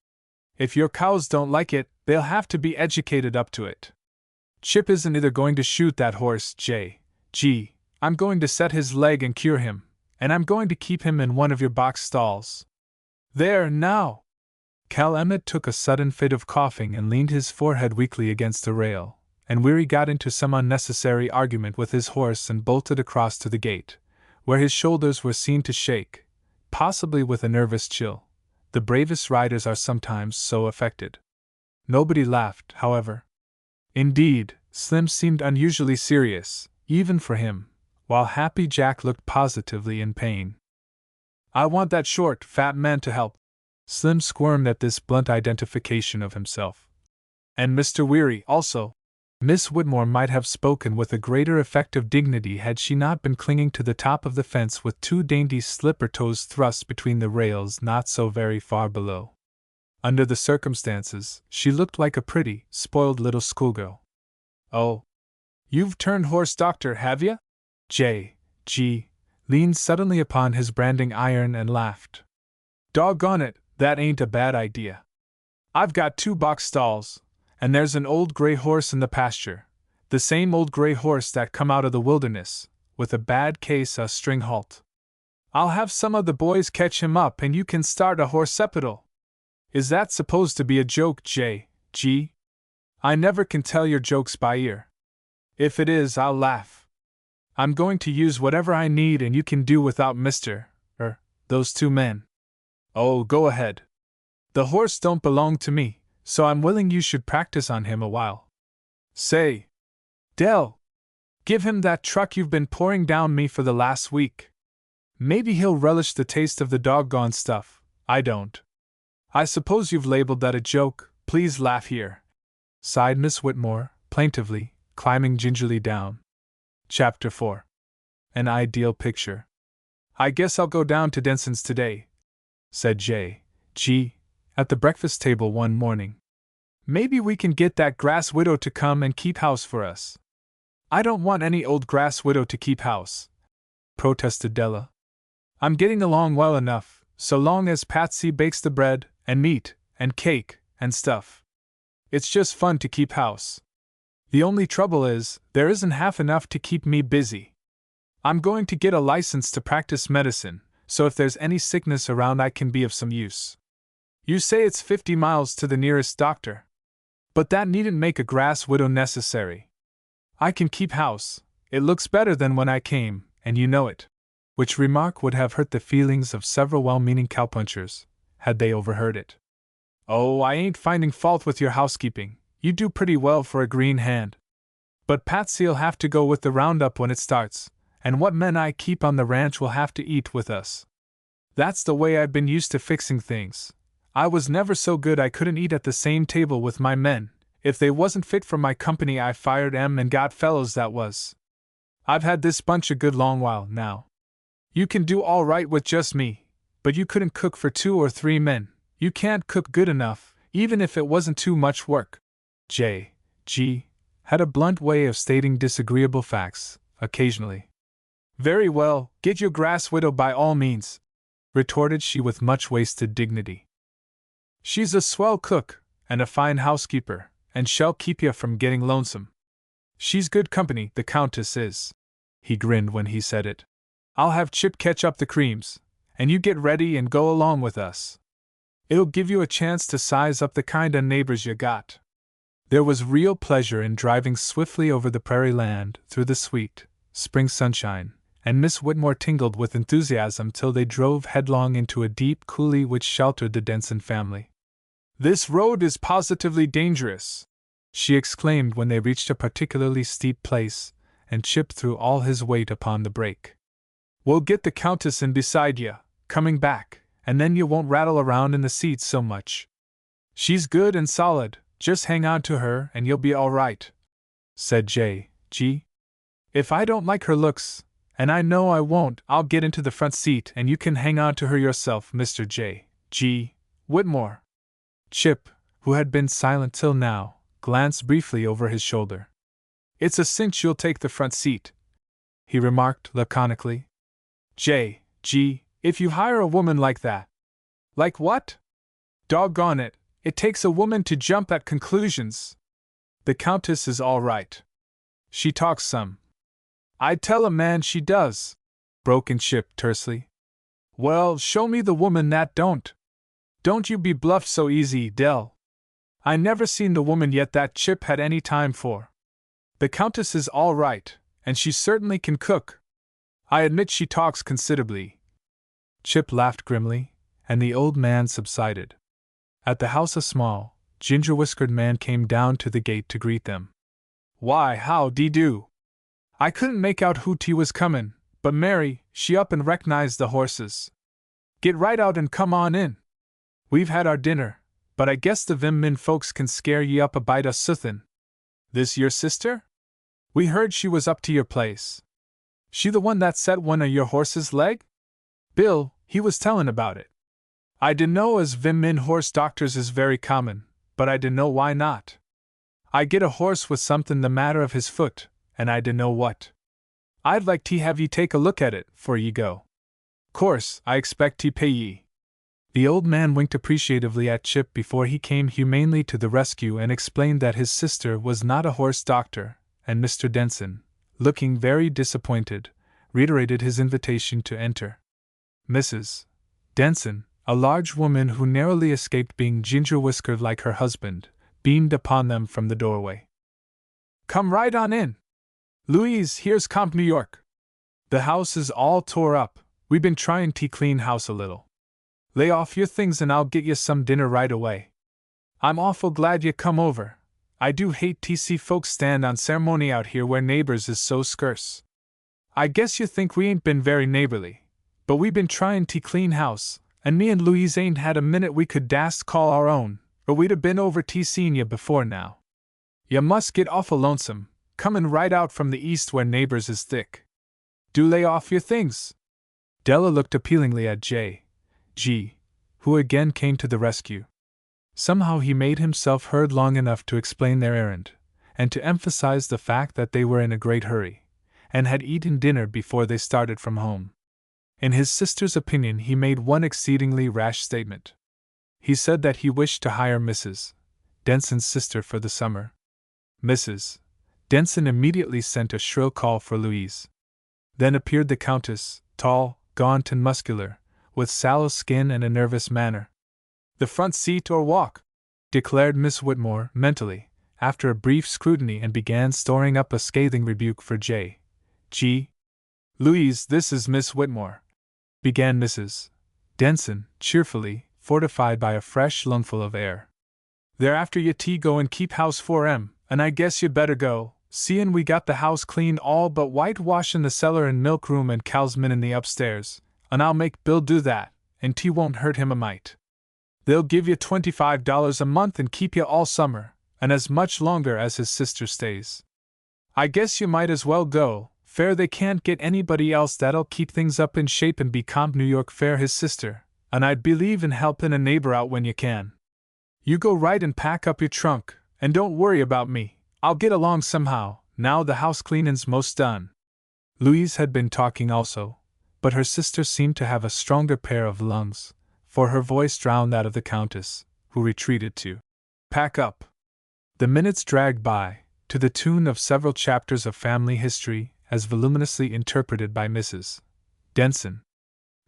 S1: If your cows don't like it, they'll have to be educated up to it. Chip isn't either going to shoot that horse, G. I'm going to set his leg and cure him, and I'm going to keep him in one of your box stalls. There, now! Cal Emmett took a sudden fit of coughing and leaned his forehead weakly against the rail, and Weary got into some unnecessary argument with his horse and bolted across to the gate, where his shoulders were seen to shake, possibly with a nervous chill. The bravest riders are sometimes so affected. Nobody laughed, however. Indeed, Slim seemed unusually serious, even for him, while Happy Jack looked positively in pain. I want that short, fat man to help. Slim squirmed at this blunt identification of himself. And Mr. Weary also. Miss Whitmore might have spoken with a greater effect of dignity had she not been clinging to the top of the fence with two dainty slipper toes thrust between the rails not so very far below. Under the circumstances, she looked like a pretty, spoiled little schoolgirl. Oh, you've turned horse doctor, have you? G. leaned suddenly upon his branding iron and laughed. Doggone it, that ain't a bad idea. I've got 2 box stalls, and there's an old gray horse in the pasture, the same old gray horse that come out of the wilderness, with a bad case of string halt. I'll have some of the boys catch him up and you can start a horsepital. Is that supposed to be a joke, G? I never can tell your jokes by ear. If it is, I'll laugh. I'm going to use whatever I need and you can do without those 2 men. Oh, go ahead. The horse don't belong to me, so I'm willing you should practice on him a while. Say, Dell, give him that truck you've been pouring down me for the last week. Maybe he'll relish the taste of the doggone stuff. I don't. I suppose you've labeled that a joke. Please laugh here, sighed Miss Whitmore, plaintively, climbing gingerly down. Chapter 4. An Ideal Picture. I guess I'll go down to Denson's today, said G. at the breakfast table one morning. Maybe we can get that grass widow to come and keep house for us. I don't want any old grass widow to keep house, protested Della. I'm getting along well enough, so long as Patsy bakes the bread, and meat, and cake, and stuff. It's just fun to keep house. The only trouble is, there isn't half enough to keep me busy. I'm going to get a license to practice medicine, so if there's any sickness around I can be of some use. You say it's 50 miles to the nearest doctor. But that needn't make a grass widow necessary. I can keep house. It looks better than when I came, and you know it. Which remark would have hurt the feelings of several well-meaning cowpunchers, had they overheard it. Oh, I ain't finding fault with your housekeeping. You do pretty well for a green hand. But Patsy'll have to go with the roundup when it starts, and what men I keep on the ranch will have to eat with us. That's the way I've been used to fixing things. I was never so good I couldn't eat at the same table with my men. If they wasn't fit for my company I fired 'em and got fellows that was. I've had this bunch a good long while now. You can do all right with just me, but you couldn't cook for 2 or 3 men. You can't cook good enough, even if it wasn't too much work. G. had a blunt way of stating disagreeable facts, occasionally. Very well, get your grass widow by all means, retorted she with much wasted dignity. She's a swell cook, and a fine housekeeper, and shall keep you from getting lonesome. She's good company, the Countess is. He grinned when he said it. I'll have Chip catch up the creams, and you get ready and go along with us. It'll give you a chance to size up the kind of neighbors you got. There was real pleasure in driving swiftly over the prairie land through the sweet, spring sunshine, and Miss Whitmore tingled with enthusiasm till they drove headlong into a deep coulee which sheltered the Denson family. This road is positively dangerous, she exclaimed when they reached a particularly steep place, and Chip threw all his weight upon the brake. We'll get the Countess in beside you, coming back, and then you won't rattle around in the seats so much. She's good and solid, just hang on to her and you'll be all right, said G. If I don't like her looks, and I know I won't, I'll get into the front seat and you can hang on to her yourself, Mr. G. Whitmore. Chip, who had been silent till now, glanced briefly over his shoulder. It's a cinch you'll take the front seat, he remarked laconically. G. If you hire a woman like that. Like what? Doggone it, it takes a woman to jump at conclusions. The Countess is all right. She talks some. I'd tell a man she does, broke in Chip tersely. Well, show me the woman that don't. Don't you be bluffed so easy, Dell. I never seen the woman yet that Chip had any time for. The Countess is all right, and she certainly can cook. I admit she talks considerably. Chip laughed grimly, and the old man subsided. At the house a small, ginger-whiskered man came down to the gate to greet them. Why, how-de-do. I couldn't make out who he was comin', but Mary, she up and recognized the horses. Get right out and come on in. We've had our dinner, but I guess the Vim Min folks can scare ye up a bite o' suthin. This your sister? We heard she was up to your place. She the one that set one o' your horse's leg? Bill, he was tellin' about it. I dunno as Vim Min horse doctors is very common, but I dunno why not. I get a horse with somethin' the matter of his foot, and I dunno what. I'd like to have ye take a look at it, 'fore ye go. Course, I expect to pay ye. The old man winked appreciatively at Chip before he came humanely to the rescue and explained that his sister was not a horse doctor, and Mr. Denson, looking very disappointed, reiterated his invitation to enter. Mrs. Denson, a large woman who narrowly escaped being ginger-whiskered like her husband, beamed upon them from the doorway. Come right on in. Louise, here's Comp New York. The house is all tore up. We've been trying to clean house a little. Lay off your things and I'll get you some dinner right away. I'm awful glad you come over. I do hate to see folks stand on ceremony out here where neighbors is so scarce. I guess you think we ain't been very neighborly, but we been trying to clean house, and me and Louise ain't had a minute we could dast call our own, or we'd have been over to seen you before now. You must get awful lonesome, comin' right out from the east where neighbors is thick. Do lay off your things. Della looked appealingly at G, who again came to the rescue. Somehow he made himself heard long enough to explain their errand, and to emphasize the fact that they were in a great hurry, and had eaten dinner before they started from home. In his sister's opinion, he made one exceedingly rash statement. He said that he wished to hire Mrs. Denson's sister for the summer. Mrs. Denson immediately sent a shrill call for Louise. Then appeared the Countess, tall, gaunt and muscular, with sallow skin and a nervous manner. The front seat or walk, declared Miss Whitmore mentally, after a brief scrutiny, and began storing up a scathing rebuke for G. Louise, this is Miss Whitmore, began Mrs. Denson, cheerfully, fortified by a fresh lungful of air. Thereafter ye go and keep house for 'em, and I guess you'd better go, seein' we got the house clean all but whitewashin' the cellar and milk room and cow's min in the upstairs, and I'll make Bill do that, and 't won't hurt him a mite. They'll give you $25 a month and keep you all summer, and as much longer as his sister stays. I guess you might as well go, fair they can't get anybody else that'll keep things up in shape and be Comp New York fair his sister, and I'd believe in helpin' a neighbor out when you can. You go right and pack up your trunk, and don't worry about me, I'll get along somehow, now the house cleanin's most done. Louise had been talking also, but her sister seemed to have a stronger pair of lungs, for her voice drowned that of the Countess, who retreated to pack up. The minutes dragged by, to the tune of several chapters of family history, as voluminously interpreted by Mrs. Denson.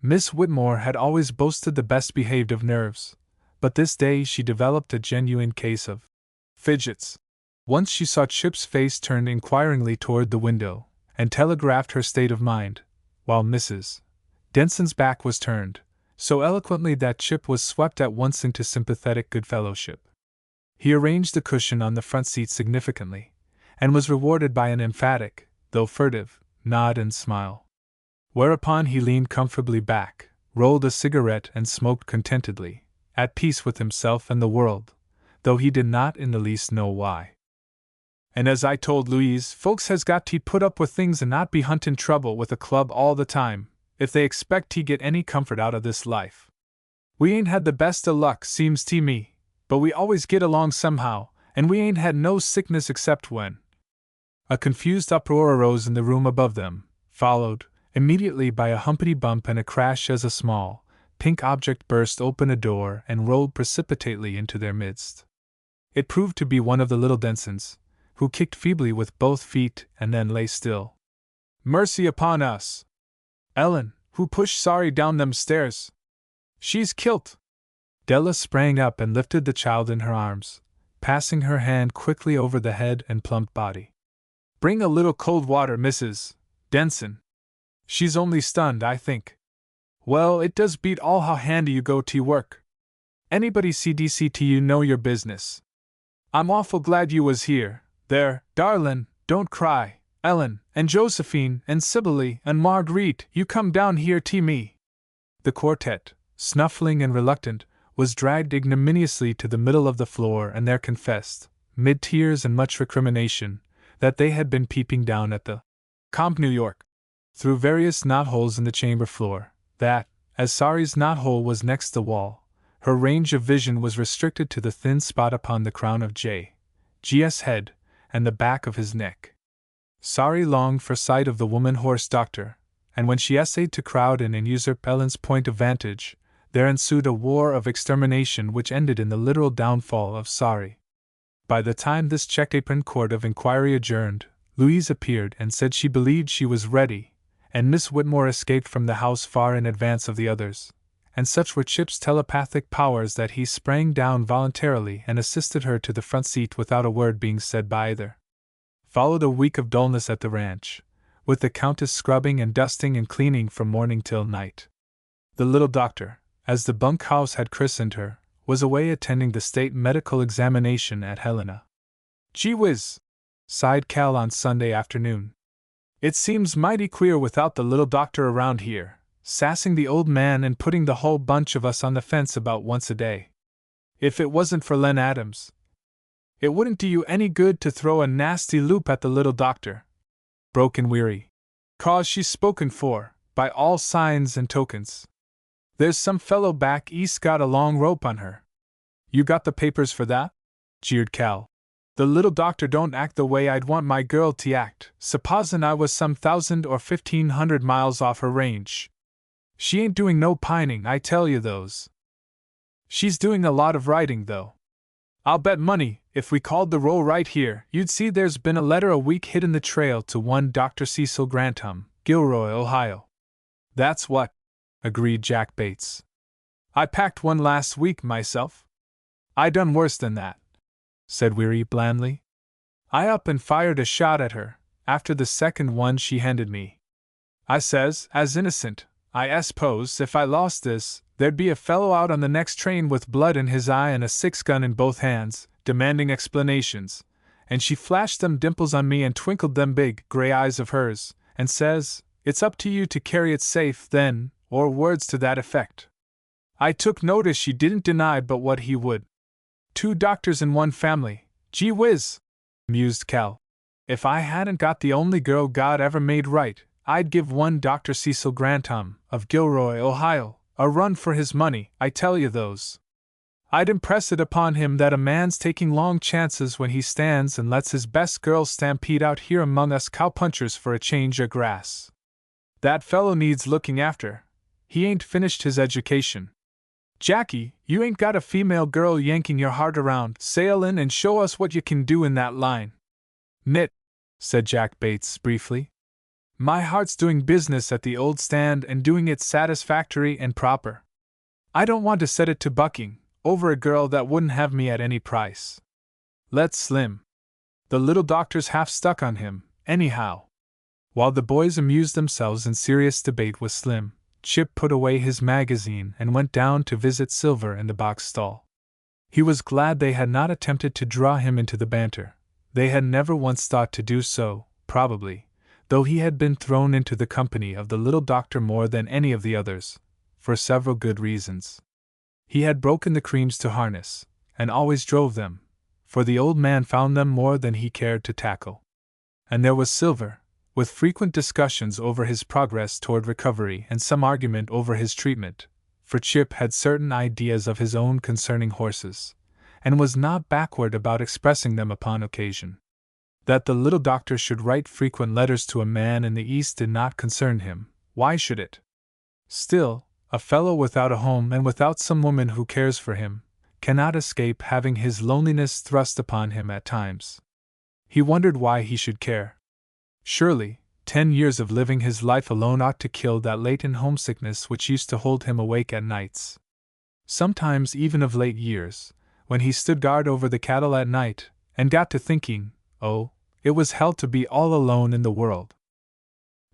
S1: Miss Whitmore had always boasted the best behaved of nerves, but this day she developed a genuine case of fidgets. Once she saw Chip's face turned inquiringly toward the window, and telegraphed her state of mind, while Mrs. Denson's back was turned, so eloquently that Chip was swept at once into sympathetic goodfellowship. He arranged the cushion on the front seat significantly, and was rewarded by an emphatic, though furtive, nod and smile. Whereupon he leaned comfortably back, rolled a cigarette and smoked contentedly, at peace with himself and the world, though he did not in the least know why. And as I told Louise, folks has got to put up with things and not be huntin' trouble with a club all the time, if they expect to get any comfort out of this life. We ain't had the best o' luck, seems to me, but we always get along somehow, and we ain't had no sickness except when. A confused uproar arose in the room above them, followed immediately by a humpity bump and a crash as a small, pink object burst open a door and rolled precipitately into their midst. It proved to be one of the little Densons, who kicked feebly with both feet and then lay still. Mercy upon us! Ellen, who pushed Sorry down them stairs? She's kilt! Della sprang up and lifted the child in her arms, passing her hand quickly over the head and plump body. Bring a little cold water, Mrs. Denson. She's only stunned, I think. Well, it does beat all how handy you go to work. Anybody CDC to you know your business. I'm awful glad you was here. There, darlin', don't cry. Ellen, and Josephine, and Cybele, and Marguerite, you come down here to me. The quartet, snuffling and reluctant, was dragged ignominiously to the middle of the floor and there confessed, mid tears and much recrimination, that they had been peeping down at the Comp New York, through various knotholes in the chamber floor, that, as Sari's knothole was next the wall, her range of vision was restricted to the thin spot upon the crown of J.G.'s head and the back of his neck. Sari longed for sight of the woman horse doctor, and when she essayed to crowd in and usurp Ellen's point of vantage, there ensued a war of extermination which ended in the literal downfall of Sari. By the time this check-apron court of inquiry adjourned, Louise appeared and said she believed she was ready, and Miss Whitmore escaped from the house far in advance of the others, and such were Chip's telepathic powers that he sprang down voluntarily and assisted her to the front seat without a word being said by either. Followed a week of dullness at the ranch, with the Countess scrubbing and dusting and cleaning from morning till night. The little doctor, as the bunkhouse had christened her, was away attending the state medical examination at Helena. "Gee whiz!" sighed Cal on Sunday afternoon. "It seems mighty queer without the little doctor around here, sassing the old man and putting the whole bunch of us on the fence about once a day. If it wasn't for Len Adams, it wouldn't do you any good to throw a nasty loop at the little doctor," broke in Weary. "'Cause she's spoken for, by all signs and tokens. There's some fellow back east got a long rope on her." "You got the papers for that?" jeered Cal. "The little doctor don't act the way I'd want my girl to act, supposin' I was some 1,000 or 1,500 miles off her range. She ain't doing no pining, I tell you those. She's doing a lot of writing, though. I'll bet money, if we called the roll right here, you'd see there's been a letter a week hid in the trail to one Dr. Cecil Grantham, Gilroy, Ohio." "That's what," agreed Jack Bates. "I packed one last week myself." "I done worse than that," said Weary blandly. "I up and fired a shot at her, after the second one she handed me. I says, as innocent, I s'pose if I lost this, there'd be a fellow out on the next train with blood in his eye and a 6-gun in both hands, demanding explanations, and she flashed them dimples on me and twinkled them big, gray eyes of hers, and says, 'It's up to you to carry it safe, then,' or words to that effect. I took notice she didn't deny but what he would. 2 doctors in one family, gee whiz," mused Cal. "If I hadn't got the only girl God ever made right, I'd give one Dr. Cecil Grantham, of Gilroy, Ohio, a run for his money, I tell you those. I'd impress it upon him that a man's taking long chances when he stands and lets his best girl stampede out here among us cowpunchers for a change of grass. That fellow needs looking after. He ain't finished his education. Jackie, you ain't got a female girl yanking your heart around, sail in and show us what you can do in that line." "Nit," said Jack Bates briefly. "My heart's doing business at the old stand and doing it satisfactory and proper. I don't want to set it to bucking over a girl that wouldn't have me at any price. Let Slim. The little doctor's half stuck on him, anyhow." While the boys amused themselves in serious debate with Slim, Chip put away his magazine and went down to visit Silver in the box stall. He was glad they had not attempted to draw him into the banter. They had never once thought to do so, probably, though he had been thrown into the company of the little doctor more than any of the others, for several good reasons. He had broken the creams to harness, and always drove them, for the old man found them more than he cared to tackle. And there was Silver, with frequent discussions over his progress toward recovery and some argument over his treatment, for Chip had certain ideas of his own concerning horses, and was not backward about expressing them upon occasion. That the little doctor should write frequent letters to a man in the East did not concern him. Why should it? Still, a fellow without a home and without some woman who cares for him cannot escape having his loneliness thrust upon him at times. He wondered why he should care. Surely, 10 years of living his life alone ought to kill that latent homesickness which used to hold him awake at nights. Sometimes, even of late years, when he stood guard over the cattle at night, and got to thinking, oh, it was hell to be all alone in the world.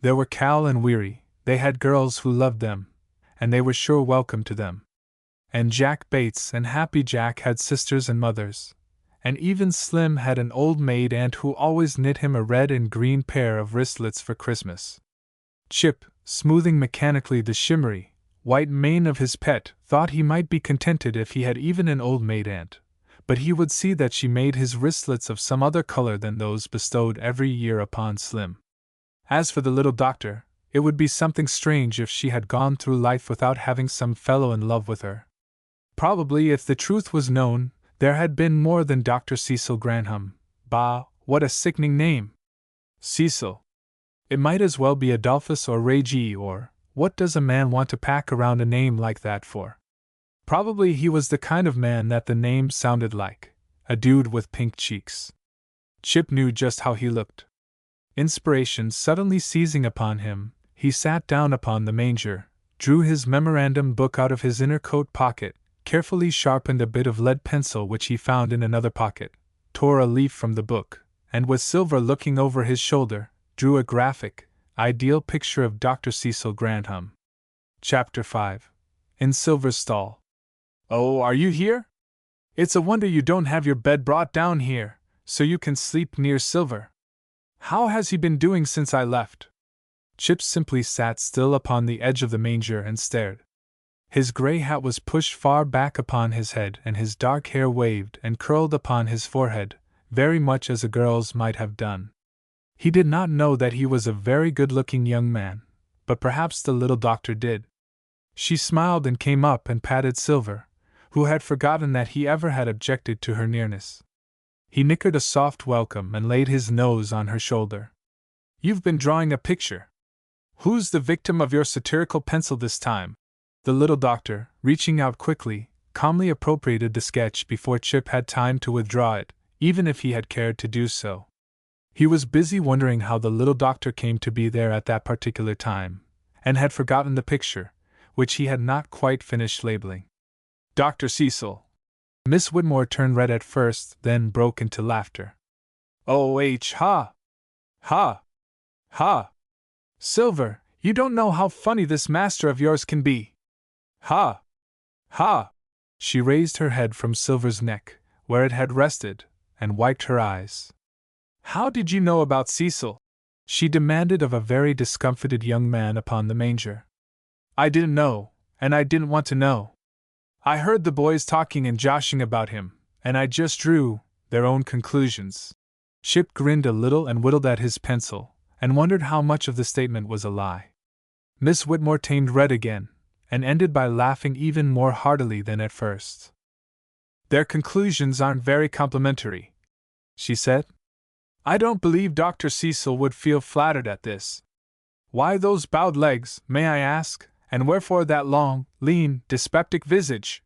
S1: There were Cal and Weary, they had girls who loved them, and they were sure welcome to them. And Jack Bates and Happy Jack had sisters and mothers, and even Slim had an old maid aunt who always knit him a red and green pair of wristlets for Christmas. Chip, smoothing mechanically the shimmery, white mane of his pet, thought he might be contented if he had even an old maid aunt, but he would see that she made his wristlets of some other color than those bestowed every year upon Slim. As for the little doctor, it would be something strange if she had gone through life without having some fellow in love with her. Probably, if the truth was known, there had been more than Dr. Cecil Grantham. Bah, what a sickening name! Cecil. It might as well be Adolphus or Reggie, or what does a man want to pack around a name like that for? Probably he was the kind of man that the name sounded like, a dude with pink cheeks. Chip knew just how he looked. Inspiration suddenly seizing upon him, he sat down upon the manger, drew his memorandum book out of his inner coat pocket, carefully sharpened a bit of lead pencil which he found in another pocket, tore a leaf from the book, and with Silver looking over his shoulder, drew a graphic, ideal picture of Dr. Cecil Grantham. Chapter 5. In Silver's Stall. Oh, are you here? It's a wonder you don't have your bed brought down here, so you can sleep near Silver. How has he been doing since I left? Chip simply sat still upon the edge of the manger and stared. His gray hat was pushed far back upon his head, and his dark hair waved and curled upon his forehead, very much as a girl's might have done. He did not know that he was a very good-looking young man, but perhaps the little doctor did. She smiled and came up and patted Silver, who had forgotten that he ever had objected to her nearness. He nickered a soft welcome and laid his nose on her shoulder. You've been drawing a picture. Who's the victim of your satirical pencil this time? The little doctor, reaching out quickly, calmly appropriated the sketch before Chip had time to withdraw it, even if he had cared to do so. He was busy wondering how the little doctor came to be there at that particular time, and had forgotten the picture, which he had not quite finished labeling. Dr. Cecil. Miss Whitmore turned red at first, then broke into laughter. Ha! Ha! Ha! Silver, you don't know how funny this master of yours can be. Ha! Ha! She raised her head from Silver's neck, where it had rested, and wiped her eyes. How did you know about Cecil? She demanded of a very discomfited young man upon the manger. I didn't know, and I didn't want to know. I heard the boys talking and joshing about him, and I just drew their own conclusions. Chip grinned a little and whittled at his pencil, and wondered how much of the statement was a lie. Miss Whitmore tamed red again, and ended by laughing even more heartily than at first. Their conclusions aren't very complimentary, she said. I don't believe Dr. Cecil would feel flattered at this. Why those bowed legs, may I ask, and wherefore that long, lean, dyspeptic visage?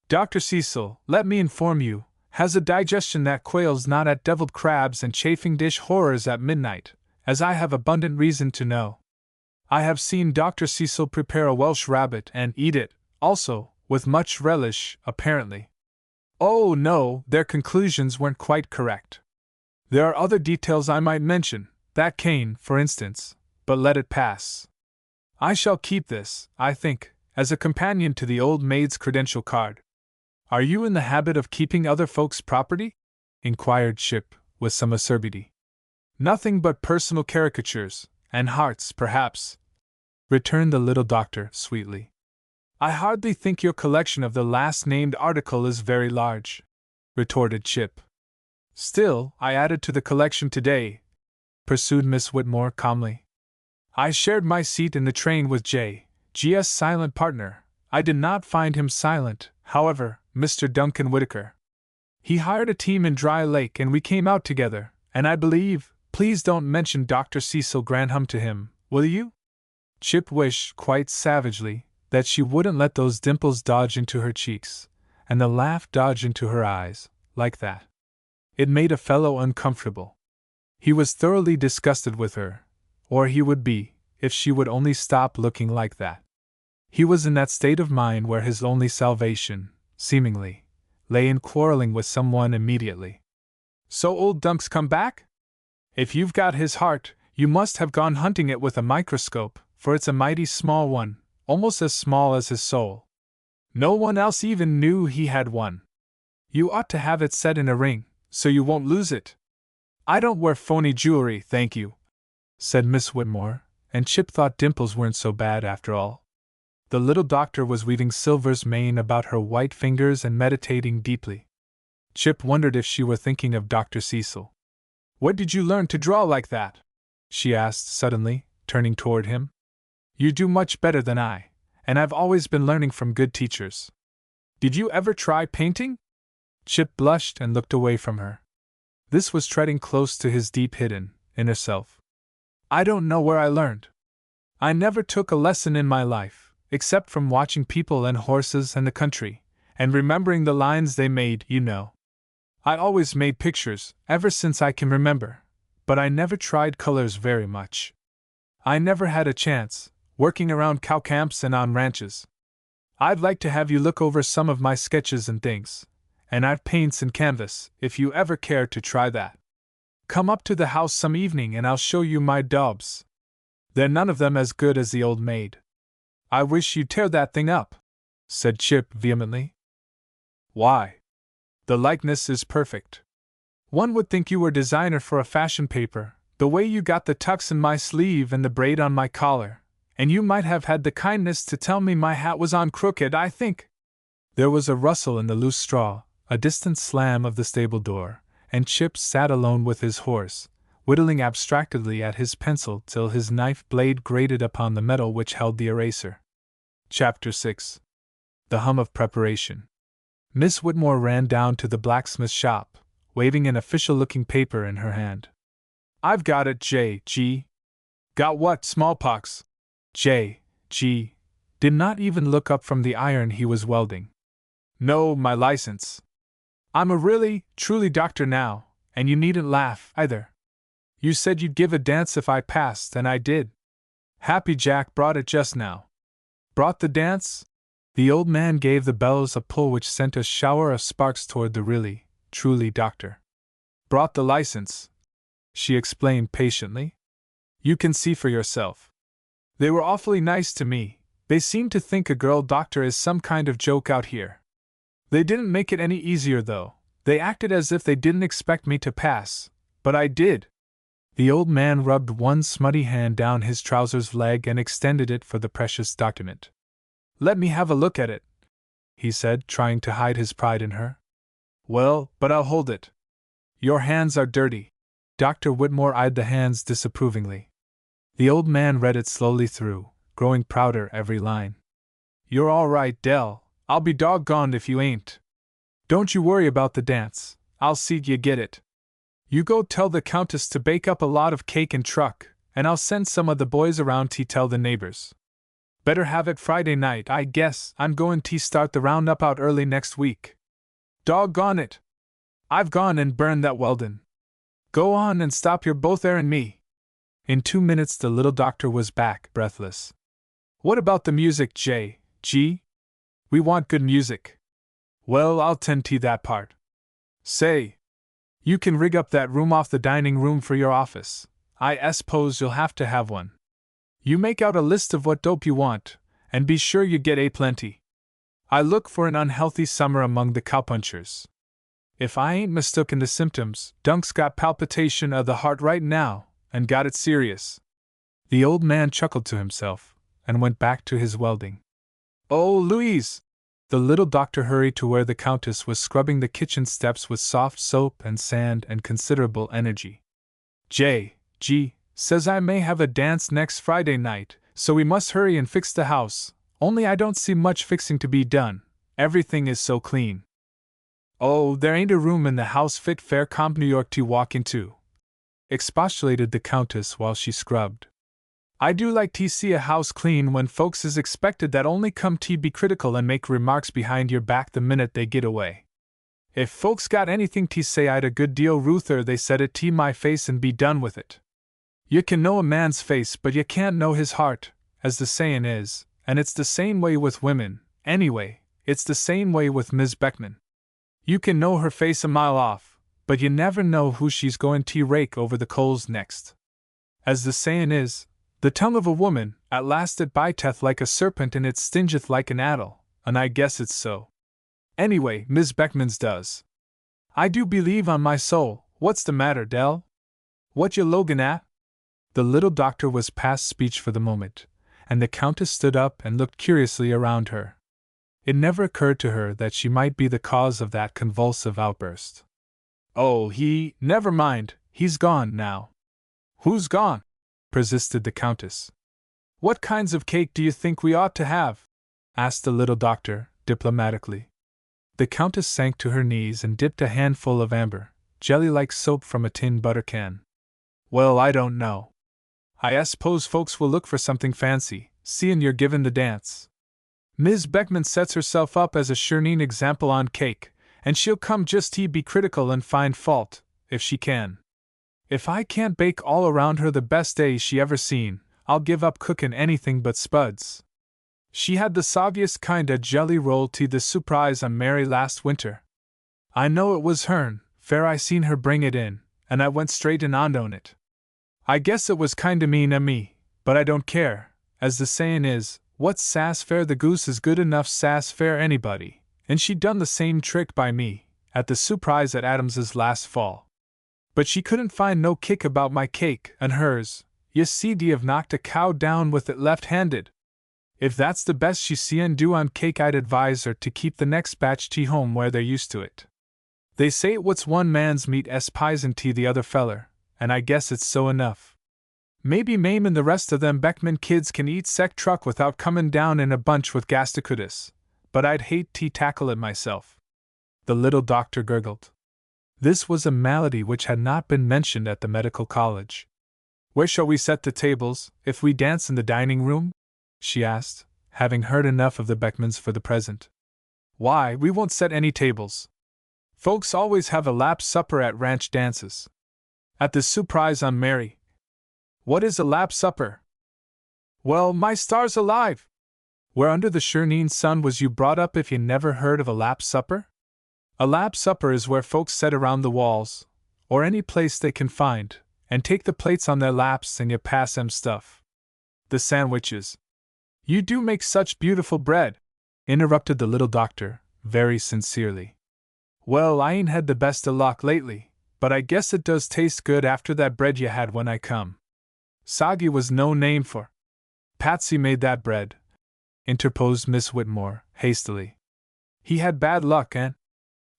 S1: Dr. Cecil, let me inform you, has a digestion that quails not at deviled crabs and chafing dish horrors at midnight, as I have abundant reason to know. I have seen Dr. Cecil prepare a Welsh rabbit and eat it, also, with much relish, apparently. Oh no, their conclusions weren't quite correct. There are other details I might mention, that cane, for instance, but let it pass. I shall keep this, I think, as a companion to the old maid's credential card. Are you in the habit of keeping other folks' property? Inquired Chip, with some acerbity. Nothing but personal caricatures, and hearts, perhaps, returned the little doctor, sweetly. I hardly think your collection of the last-named article is very large, retorted Chip. Still, I added to the collection today, pursued Miss Whitmore calmly. I shared my seat in the train with J.G.'s silent partner. I did not find him silent, however, Mr. Duncan Whitaker. He hired a team in Dry Lake and we came out together, and I believe, please don't mention Dr. Cecil Grantham to him, will you? Chip wished, quite savagely, that she wouldn't let those dimples dodge into her cheeks, and the laugh dodge into her eyes, like that. It made a fellow uncomfortable. He was thoroughly disgusted with her, or he would be, if she would only stop looking like that. He was in that state of mind where his only salvation, seemingly, lay in quarreling with someone immediately. So old Dunk's come back? If you've got his heart, you must have gone hunting it with a microscope, for it's a mighty small one, almost as small as his soul. No one else even knew he had one. You ought to have it set in a ring, so you won't lose it. I don't wear phony jewelry, thank you, said Miss Whitmore, and Chip thought dimples weren't so bad after all. The little doctor was weaving Silver's mane about her white fingers and meditating deeply. Chip wondered if she were thinking of Dr. Cecil. "Where did you learn to draw like that?" she asked suddenly, turning toward him. "You do much better than I, and I've always been learning from good teachers. Did you ever try painting?" Chip blushed and looked away from her. This was treading close to his deep-hidden, inner self. "I don't know where I learned. I never took a lesson in my life, except from watching people and horses and the country, and remembering the lines they made, you know. I always made pictures, ever since I can remember, but I never tried colors very much. I never had a chance, working around cow camps and on ranches. I'd like to have you look over some of my sketches and things, and I've paints and canvas, if you ever care to try that. Come up to the house some evening and I'll show you my daubs. They're none of them as good as the old maid." "I wish you'd tear that thing up," said Chip vehemently. "Why? The likeness is perfect. One would think you were designer for a fashion paper, the way you got the tucks in my sleeve and the braid on my collar, and you might have had the kindness to tell me my hat was on crooked, I think." There was a rustle in the loose straw, a distant slam of the stable door, and Chip sat alone with his horse, whittling abstractedly at his pencil till his knife blade grated upon the metal which held the eraser. Chapter 6. The Hum of Preparation. Miss Whitmore ran down to the blacksmith shop, waving an official-looking paper in her hand. "I've got it, J.G." "Got what, smallpox?" J.G. did not even look up from the iron he was welding. "No, my license. I'm a really, truly doctor now, and you needn't laugh, either. You said you'd give a dance if I passed, and I did. Happy Jack brought it just now." "Brought the dance?" The old man gave the bellows a pull which sent a shower of sparks toward the really, truly doctor. "Brought the license," she explained patiently. "You can see for yourself. They were awfully nice to me. They seem to think a girl doctor is some kind of joke out here. They didn't make it any easier, though. They acted as if they didn't expect me to pass, but I did." The old man rubbed one smutty hand down his trousers leg and extended it for the precious document. "Let me have a look at it," he said, trying to hide his pride in her. "Well, but I'll hold it." "Your hands are dirty." Dr. Whitmore eyed the hands disapprovingly. The old man read it slowly through, growing prouder every line. "You're all right, Dell. I'll be doggoned if you ain't. Don't you worry about the dance. I'll see you get it. You go tell the Countess to bake up a lot of cake and truck, and I'll send some of the boys around to tell the neighbors. Better have it Friday night, I guess. I'm going to start the roundup out early next week. Doggone it! I've gone and burned that weldin'. Go on and stop your both and me." In 2 minutes the little doctor was back, breathless. "What about the music, J.G.? We want good music." "Well, I'll tend to that part. Say, you can rig up that room off the dining room for your office. I suppose you'll have to have one. You make out a list of what dope you want, and be sure you get plenty. I look for an unhealthy summer among the cowpunchers. If I ain't mistaken the symptoms, Dunk's got palpitation of the heart right now, and got it serious." The old man chuckled to himself, and went back to his welding. "Oh, Louise!" The little doctor hurried to where the Countess was scrubbing the kitchen steps with soft soap and sand and considerable energy. "J.G. says I may have a dance next Friday night, so we must hurry and fix the house, only I don't see much fixing to be done, everything is so clean." "Oh, there ain't a room in the house fit fair comp New York to walk into," expostulated the Countess while she scrubbed. "I do like to see a house clean when folks is expected that only come to be critical and make remarks behind your back the minute they get away. If folks got anything to say I'd a good deal ruther they said it to my face and be done with it. You can know a man's face but you can't know his heart, as the sayin' is, and it's the same way with women, anyway, it's the same way with Mis' Beckman. You can know her face a mile off, but you never know who she's going to rake over the coals next. As the sayin' is, the tongue of a woman, at last it biteth like a serpent and it stingeth like an addle, and I guess it's so. Anyway, Mis' Beckman's does. I do believe on my soul, what's the matter, Dell? What you logan at?" The little doctor was past speech for the moment, and the Countess stood up and looked curiously around her. It never occurred to her that she might be the cause of that convulsive outburst. "Oh, never mind, he's gone now." "Who's gone?" persisted the Countess. "What kinds of cake do you think we ought to have?" asked the little doctor, diplomatically. The Countess sank to her knees and dipped a handful of amber, jelly-like soap from a tin butter can. "Well, I don't know. I suppose folks will look for something fancy, seein' you're givin' the dance. Mis' Beckman sets herself up as a shireen example on cake, and she'll come just to be critical and find fault, if she can. If I can't bake all around her the best day she ever seen, I'll give up cookin' anything but spuds. She had the soggiest kind of jelly roll to the surprise on Mary last winter. I know it was hern, fair I seen her bring it in, and I went straight in on it. I guess it was kinda mean of me, but I don't care, as the sayin' is, what's sass fair the goose is good enough sass fair anybody, and she done the same trick by me, at the surprise at Adams's last fall. But she couldn't find no kick about my cake and hers. You see, d'y've knocked a cow down with it left-handed. If that's the best she's seein' do on cake, I'd advise her to keep the next batch to home where they're used to it. They say what's one man's meat pison to the other feller, and I guess it's so enough. Maybe Mame and the rest of them Beckman kids can eat sec truck without comin' down in a bunch with gastritis, but I'd hate to tackle it myself." The little doctor gurgled. This was a malady which had not been mentioned at the medical college. "Where shall we set the tables, if we dance in the dining room?" she asked, having heard enough of the Beckmans for the present. "Why, we won't set any tables. Folks always have a lap supper at ranch dances. At the surprise on Mary." "What is a lap supper?" "Well, my stars alive! Where under the shireen sun was you brought up if you never heard of a lap supper? A lap supper is where folks set around the walls, or any place they can find, and take the plates on their laps and you pass 'em stuff. The sandwiches." "You do make such beautiful bread," interrupted the little doctor, very sincerely. "Well, I ain't had the best of luck lately, but I guess it does taste good after that bread you had when I come." "Soggy was no name for." "Patsy made that bread," interposed Miss Whitmore, hastily. "He had bad luck, and—"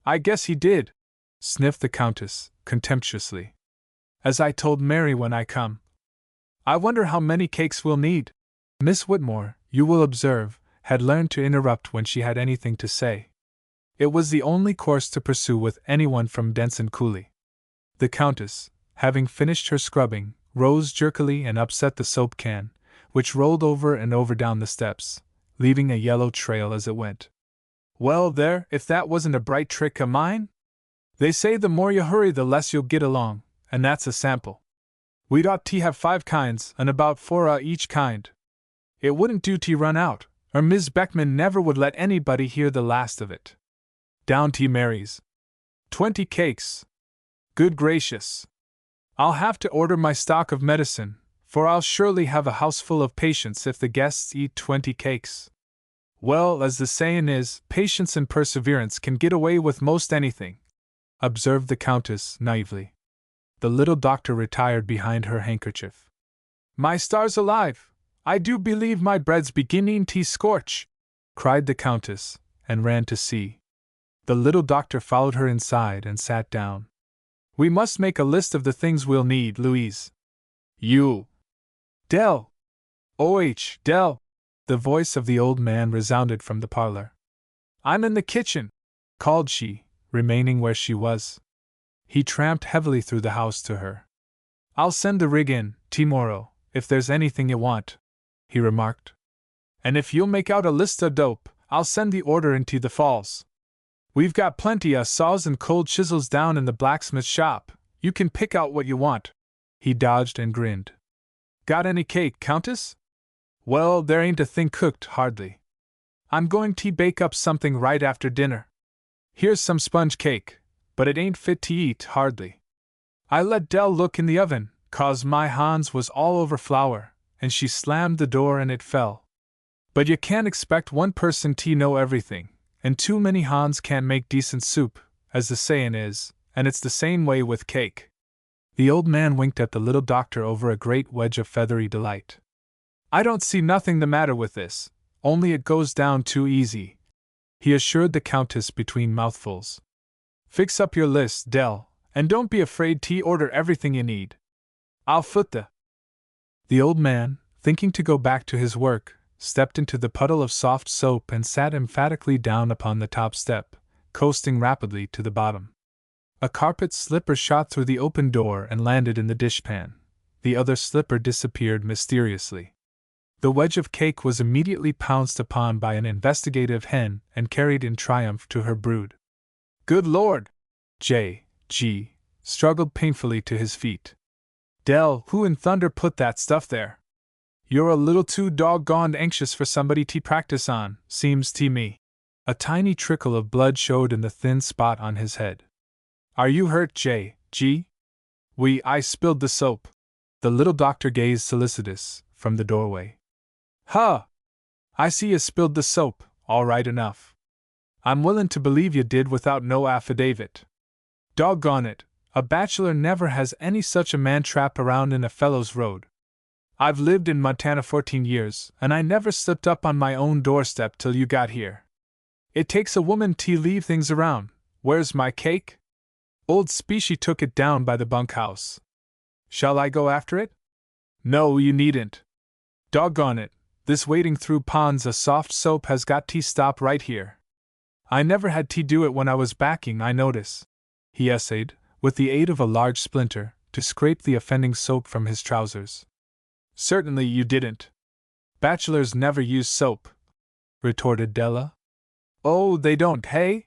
S1: "I guess he did," sniffed the Countess, contemptuously. "As I told Mary when I come. I wonder how many cakes we'll need." Miss Whitmore, you will observe, had learned to interrupt when she had anything to say. It was the only course to pursue with anyone from Denson Cooley. The Countess, having finished her scrubbing, rose jerkily and upset the soap can, which rolled over and over down the steps, leaving a yellow trail as it went. "Well, there, if that wasn't a bright trick of mine? They say the more you hurry the less you'll get along, and that's a sample. We'd ought to have 5 kinds, and about 4 each kind. It wouldn't do to run out, or Mis' Beckman never would let anybody hear the last of it. Down to Mary's. 20 cakes. Good gracious! I'll have to order my stock of medicine, for I'll surely have a house full of patients if the guests eat 20 cakes. Well, as the sayin' is, patience and perseverance can get away with most anything," observed the Countess, naively. The little doctor retired behind her handkerchief. "My stars alive! I do believe my bread's beginning to scorch!" cried the Countess, and ran to see. The little doctor followed her inside and sat down. "We must make a list of the things we'll need, Louise." "You!" "Dell! O.H. Dell!" The voice of the old man resounded from the parlor. "I'm in the kitchen," called she, remaining where she was. He tramped heavily through the house to her. "I'll send the rig in, tomorrow, if there's anything you want," he remarked. "And if you'll make out a list o' dope, I'll send the order into the falls. We've got plenty o' saws and cold chisels down in the blacksmith shop. You can pick out what you want." He dodged and grinned. "Got any cake, Countess?" "Well, there ain't a thing cooked, hardly. I'm going to bake up something right after dinner. Here's some sponge cake, but it ain't fit to eat, hardly. I let Dell look in the oven, 'cause my Hans was all over flour, and she slammed the door and it fell. But you can't expect one person to know everything, and too many Hans can't make decent soup, as the sayin' is, and it's the same way with cake." The old man winked at the little doctor over a great wedge of feathery delight. I don't see nothing the matter with this, only it goes down too easy, he assured the Countess between mouthfuls. Fix up your list, Dell, and don't be afraid to order everything you need. I'll foot The old man, thinking to go back to his work, stepped into the puddle of soft soap and sat emphatically down upon the top step, coasting rapidly to the bottom. A carpet slipper shot through the open door and landed in the dishpan. The other slipper disappeared mysteriously. The wedge of cake was immediately pounced upon by an investigative hen and carried in triumph to her brood. Good Lord! J.G. struggled painfully to his feet. Dell, who in thunder put that stuff there? You're a little too doggone anxious for somebody to practice on, seems to me. A tiny trickle of blood showed in the thin spot on his head. Are you hurt, J.G.? I spilled the soap. The little doctor gazed solicitous from the doorway. Huh! I see you spilled the soap, all right enough. I'm willin' to believe you did without no affidavit. Doggone it, a bachelor never has any such a man trap around in a fellow's road. I've lived in Montana 14 years, and I never slipped up on my own doorstep till you got here. It takes a woman to leave things around. Where's my cake? Old Specie took it down by the bunkhouse. Shall I go after it? No, you needn't. Doggone it, this wading through ponds of soft soap has got to stop right here. I never had to do it when I was backing, I notice. He essayed, with the aid of a large splinter, to scrape the offending soap from his trousers. Certainly you didn't. Bachelors never use soap, retorted Della. Oh, they don't, hey?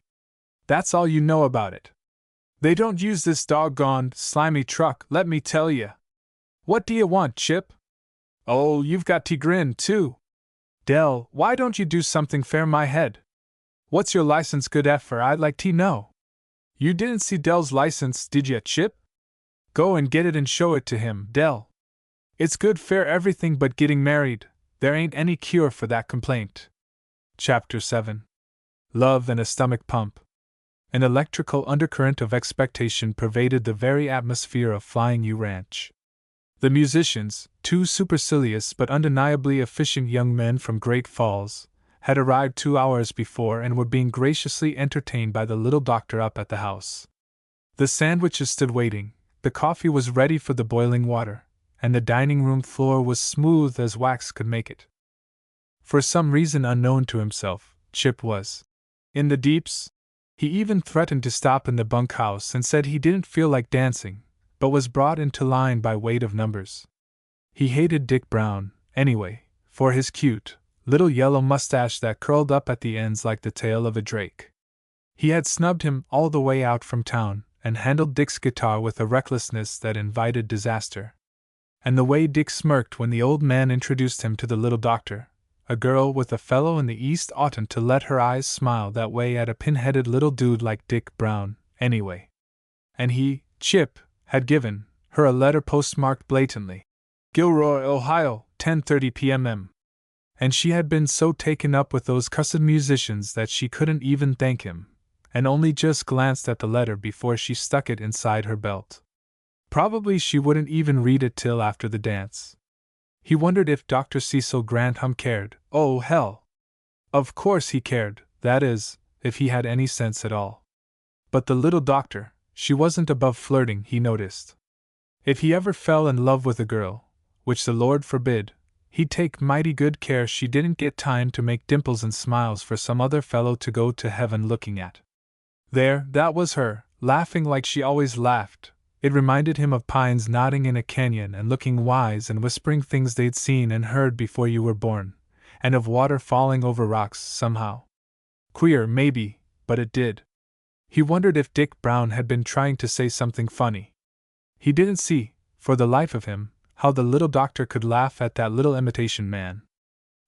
S1: That's all you know about it. They don't use this doggone, slimy truck, let me tell you. What do you want, Chip? Oh, you've got to grin, too. Dell, why don't you do something fair, my head? What's your license good at for, I'd like to know? You didn't see Dell's license, did ya, Chip? Go and get it and show it to him, Dell. It's good fair everything but getting married, there ain't any cure for that complaint. Chapter 7. Love and a Stomach Pump. An electrical undercurrent of expectation pervaded the very atmosphere of Flying U Ranch. The musicians, two supercilious but undeniably efficient young men from Great Falls, had arrived 2 hours before and were being graciously entertained by the little doctor up at the house. The sandwiches stood waiting, the coffee was ready for the boiling water, and the dining room floor was smooth as wax could make it. For some reason unknown to himself, Chip was in the deeps. He even threatened to stop in the bunkhouse and said he didn't feel like dancing, but was brought into line by weight of numbers. He hated Dick Brown, anyway, for his cute, little yellow mustache that curled up at the ends like the tail of a drake. He had snubbed him all the way out from town, and handled Dick's guitar with a recklessness that invited disaster. And the way Dick smirked when the old man introduced him to the little doctor, a girl with a fellow in the East oughtn't to let her eyes smile that way at a pin-headed little dude like Dick Brown, anyway. And he, Chip, had given her a letter postmarked blatantly, Gilroy, Ohio, 10:30 p.m. And she had been so taken up with those cussed musicians that she couldn't even thank him, and only just glanced at the letter before she stuck it inside her belt. Probably she wouldn't even read it till after the dance. He wondered if Dr. Cecil Grantham cared. Oh, hell! Of course he cared, that is, if he had any sense at all. But the little doctor, she wasn't above flirting, he noticed. If he ever fell in love with a girl, which the Lord forbid, he'd take mighty good care she didn't get time to make dimples and smiles for some other fellow to go to heaven looking at. There, that was her, laughing like she always laughed. It reminded him of pines nodding in a canyon and looking wise and whispering things they'd seen and heard before you were born, and of water falling over rocks somehow. Queer, maybe, but it did. He wondered if Dick Brown had been trying to say something funny. He didn't see, for the life of him, how the little doctor could laugh at that little imitation man.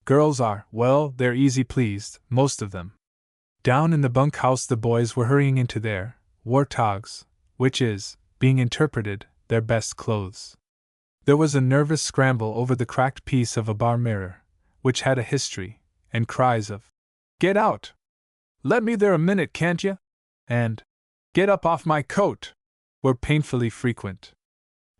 S1: Girls are, well, they're easy pleased, most of them. Down in the bunkhouse the boys were hurrying into their war togs, which is, being interpreted, their best clothes. There was a nervous scramble over the cracked piece of a bar mirror, which had a history, and cries of, "Get out! Let me there a minute, can't you?" and "Get up off my coat!" were painfully frequent.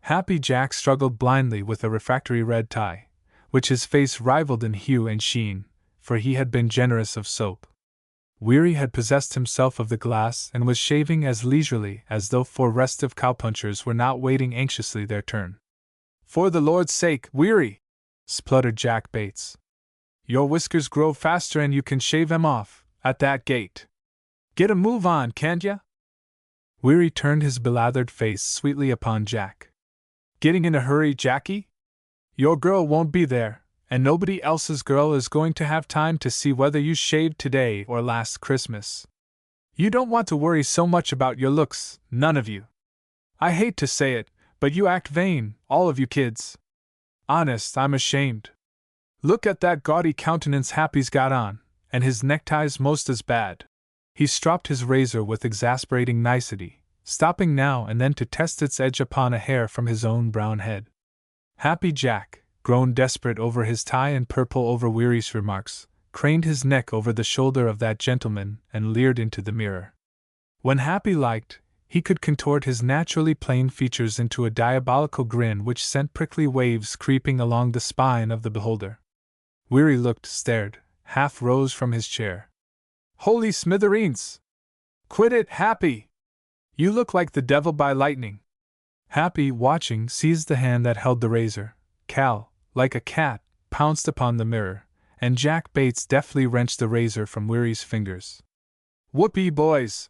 S1: Happy Jack struggled blindly with a refractory red tie, which his face rivaled in hue and sheen, for he had been generous of soap. Weary had possessed himself of the glass and was shaving as leisurely as though 4 restive cowpunchers were not waiting anxiously their turn. "For the Lord's sake, Weary!" spluttered Jack Bates. "Your whiskers grow faster and you can shave 'em off, at that gait. Get a move on, can't ya?" Weary turned his belathered face sweetly upon Jack. "Getting in a hurry, Jackie? Your girl won't be there, and nobody else's girl is going to have time to see whether you shaved today or last Christmas. You don't want to worry so much about your looks, none of you. I hate to say it, but you act vain, all of you kids. Honest, I'm ashamed. Look at that gaudy countenance Happy's got on, and his neckties most as bad." He stropped his razor with exasperating nicety, stopping now and then to test its edge upon a hair from his own brown head. Happy Jack, grown desperate over his tie and purple over Weary's remarks, craned his neck over the shoulder of that gentleman and leered into the mirror. When Happy liked, he could contort his naturally plain features into a diabolical grin which sent prickly waves creeping along the spine of the beholder. Weary looked, stared, half rose from his chair. "Holy smithereens! Quit it, Happy! You look like the devil by lightning." Happy, watching, seized the hand that held the razor. Cal, like a cat, pounced upon the mirror, and Jack Bates deftly wrenched the razor from Weary's fingers. "Whoopee, boys!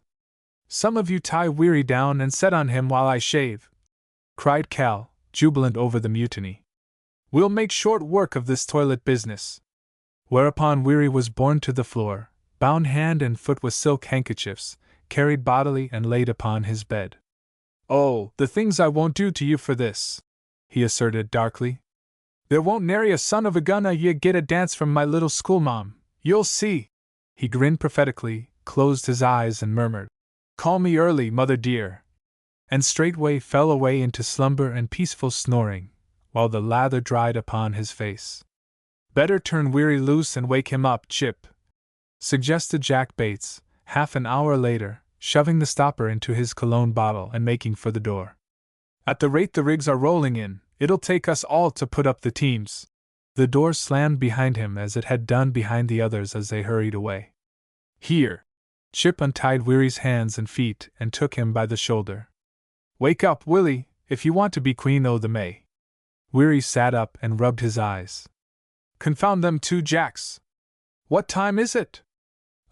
S1: Some of you tie Weary down and set on him while I shave," cried Cal, jubilant over the mutiny. "We'll make short work of this toilet business." Whereupon Weary was borne to the floor, bound hand and foot with silk handkerchiefs, carried bodily and laid upon his bed. "Oh, the things I won't do to you for this," he asserted darkly. "There won't nary a son of a gun ye get a dance from my little schoolma'am, you'll see." He grinned prophetically, closed his eyes and murmured, "Call me early, mother dear," and straightway fell away into slumber and peaceful snoring, while the lather dried upon his face. "Better turn Weary loose and wake him up, Chip," suggested Jack Bates, half an hour later, shoving the stopper into his cologne bottle and making for the door. "At the rate the rigs are rolling in, it'll take us all to put up the teams." The door slammed behind him as it had done behind the others as they hurried away. "Here!" Chip untied Weary's hands and feet and took him by the shoulder. "Wake up, Willie, if you want to be Queen o' the May." Weary sat up and rubbed his eyes. "Confound them 2 Jacks! What time is it?"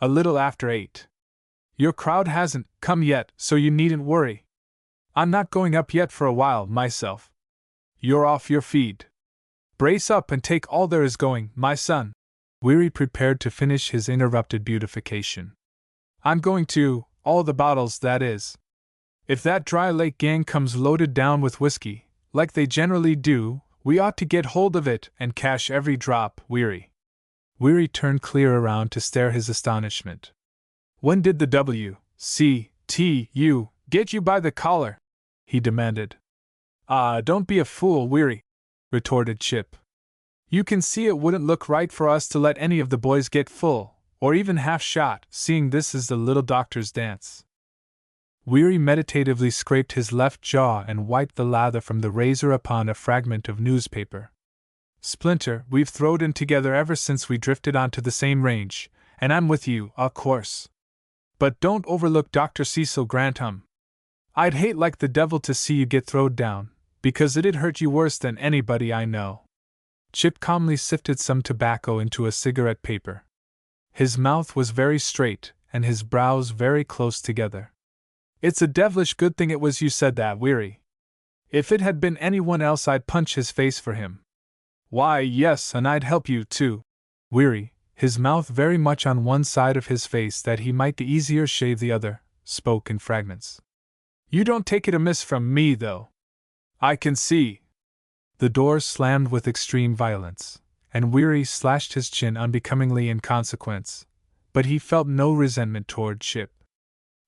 S1: "A little after 8. Your crowd hasn't come yet, so you needn't worry. I'm not going up yet for a while, myself. You're off your feed. Brace up and take all there is going, my son." Weary prepared to finish his interrupted beautification. "I'm going to, all the bottles, that is. If that Dry Lake gang comes loaded down with whiskey, like they generally do, we ought to get hold of it and cash every drop, Weary." Weary turned clear around to stare his astonishment. "When did the W.C.T.U. get you by the collar?" he demanded. "Ah, don't be a fool, Weary," retorted Chip. "You can see it wouldn't look right for us to let any of the boys get full, or even half shot, seeing this is the little doctor's dance." Weary meditatively scraped his left jaw and wiped the lather from the razor upon a fragment of newspaper. "Splinter, we've throwed in together ever since we drifted onto the same range, and I'm with you, of course. But don't overlook Dr. Cecil Grantham. I'd hate like the devil to see you get throwed down, because it'd hurt you worse than anybody I know." Chip calmly sifted some tobacco into a cigarette paper. His mouth was very straight, and his brows very close together. "It's a devilish good thing it was you said that, Weary. If it had been anyone else I'd punch his face for him. Why, yes, and I'd help you, too." Weary, his mouth very much on one side of his face that he might the easier shave the other, spoke in fragments. "You don't take it amiss from me, though. I can see." The door slammed with extreme violence, and Weary slashed his chin unbecomingly in consequence, but he felt no resentment toward Chip.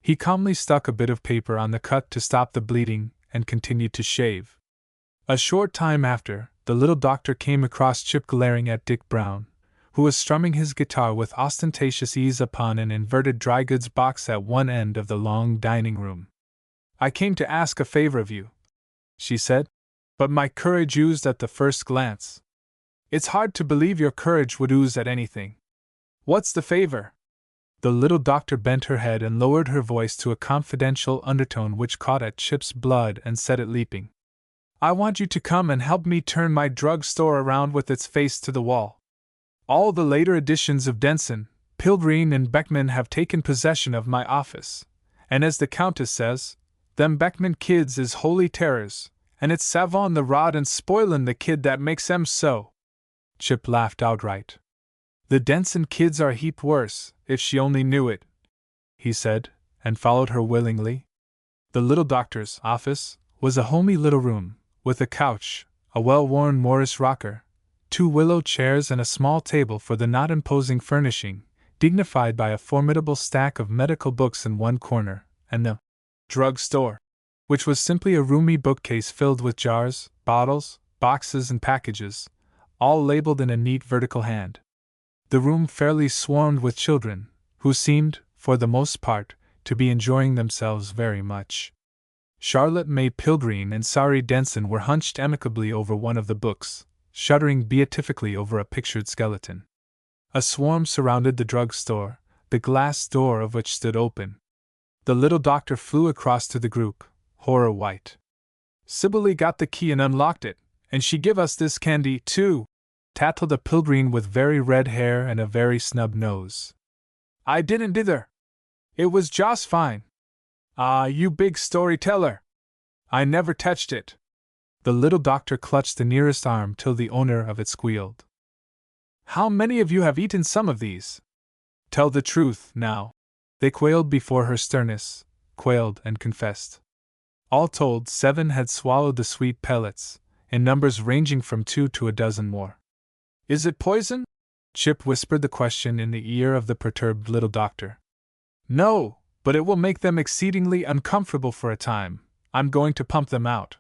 S1: He calmly stuck a bit of paper on the cut to stop the bleeding and continued to shave. A short time after, the little doctor came across Chip glaring at Dick Brown, who was strumming his guitar with ostentatious ease upon an inverted dry goods box at one end of the long dining room. "I came to ask a favor of you," she said, but my courage oozed at the first glance. It's hard to believe your courage would ooze at anything. What's the favor? The little doctor bent her head and lowered her voice to a confidential undertone which caught at Chip's blood and set it leaping. I want you to come and help me turn my drug store around with its face to the wall. All the later editions of Denson, Pilgreen and Beckman have taken possession of my office, and as the Countess says, them Beckman kids is holy terrors, and it's savon the rod and spoilin' the kid that makes 'em so. Chip laughed outright. The Denson kids are a heap worse, if she only knew it, he said, and followed her willingly. The little doctor's office was a homey little room, with a couch, a well-worn Morris rocker, 2 willow chairs and a small table for the not imposing furnishing, dignified by a formidable stack of medical books in one corner, and the drug store, which was simply a roomy bookcase filled with jars, bottles, boxes, and packages, all labeled in a neat vertical hand. The room fairly swarmed with children, who seemed, for the most part, to be enjoying themselves very much. Charlotte May Pilgreen and Sari Denson were hunched amicably over one of the books, shuddering beatifically over a pictured skeleton. A swarm surrounded the drug store, the glass door of which stood open. The little doctor flew across to the group, horror white. Sibylle got the key and unlocked it, and she give us this candy, too, tattled a Pilgreen with very red hair and a very snub nose. I didn't either. It was just fine. Ah, you big storyteller! I never touched it. The little doctor clutched the nearest arm till the owner of it squealed. How many of you have eaten some of these? Tell the truth, now. They quailed before her sternness, quailed and confessed. All told, 7 had swallowed the sweet pellets, in numbers ranging from 2 to a dozen more. Is it poison? Chip whispered the question in the ear of the perturbed little doctor. No, but it will make them exceedingly uncomfortable for a time. I'm going to pump them out.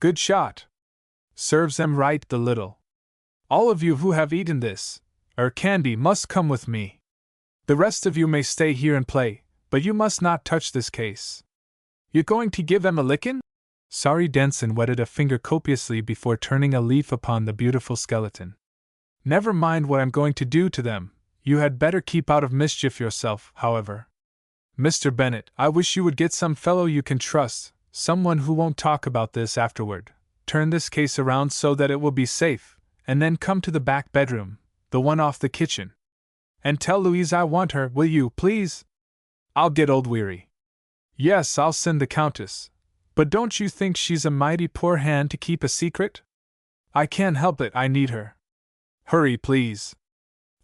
S1: Good shot. Serves them right, the little. All of you who have eaten this, candy must come with me. The rest of you may stay here and play, but you must not touch this case. You going to give them a lickin'? Sari Denson wetted a finger copiously before turning a leaf upon the beautiful skeleton. Never mind what I'm going to do to them. You had better keep out of mischief yourself, however. Mr. Bennet, I wish you would get some fellow you can trust, someone who won't talk about this afterward. Turn this case around so that it will be safe, and then come to the back bedroom, the one off the kitchen. And tell Louise I want her, will you, please? I'll get old weary. Yes, I'll send the Countess. But don't you think she's a mighty poor hand to keep a secret? I can't help it, I need her. Hurry, please.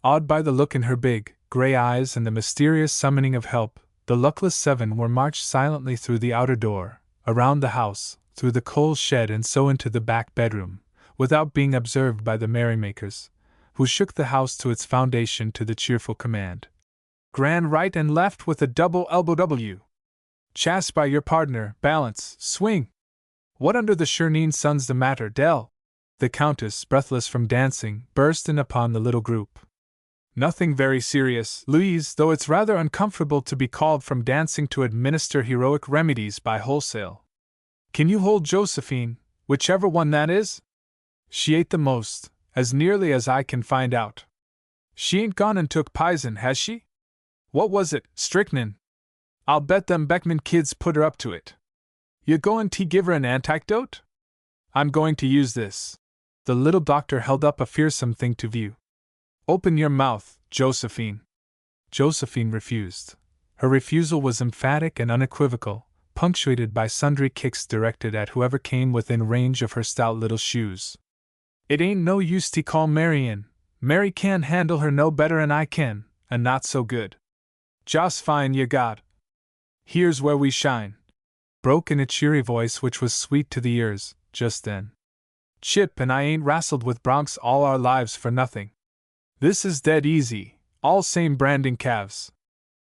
S1: Awed by the look in her big, gray eyes and the mysterious summoning of help, the luckless 7 were marched silently through the outer door, around the house, through the coal shed and so into the back bedroom, without being observed by the merrymakers, who shook the house to its foundation to the cheerful command. Grand right and left with a double elbow W. Chas by your partner, balance, swing. What under the Chernine sun's the matter, Dell? The Countess, breathless from dancing, burst in upon the little group. Nothing very serious, Louise, though it's rather uncomfortable to be called from dancing to administer heroic remedies by wholesale. Can you hold Josephine, whichever one that is? She ate the most, as nearly as I can find out. She ain't gone and took pison, has she? What was it, strychnine? I'll bet them Beckman kids put her up to it. You goin' to give her an antidote? I'm going to use this. The little doctor held up a fearsome thing to view. Open your mouth, Josephine. Josephine refused. Her refusal was emphatic and unequivocal, punctuated by sundry kicks directed at whoever came within range of her stout little shoes. It ain't no use to call Mary in. Mary can handle her no better'n I can, and not so good. Just fine, ye God. Here's where we shine, broke in a cheery voice which was sweet to the ears, just then. Chip and I ain't wrastled with broncs all our lives for nothing. This is dead easy, all same branding calves.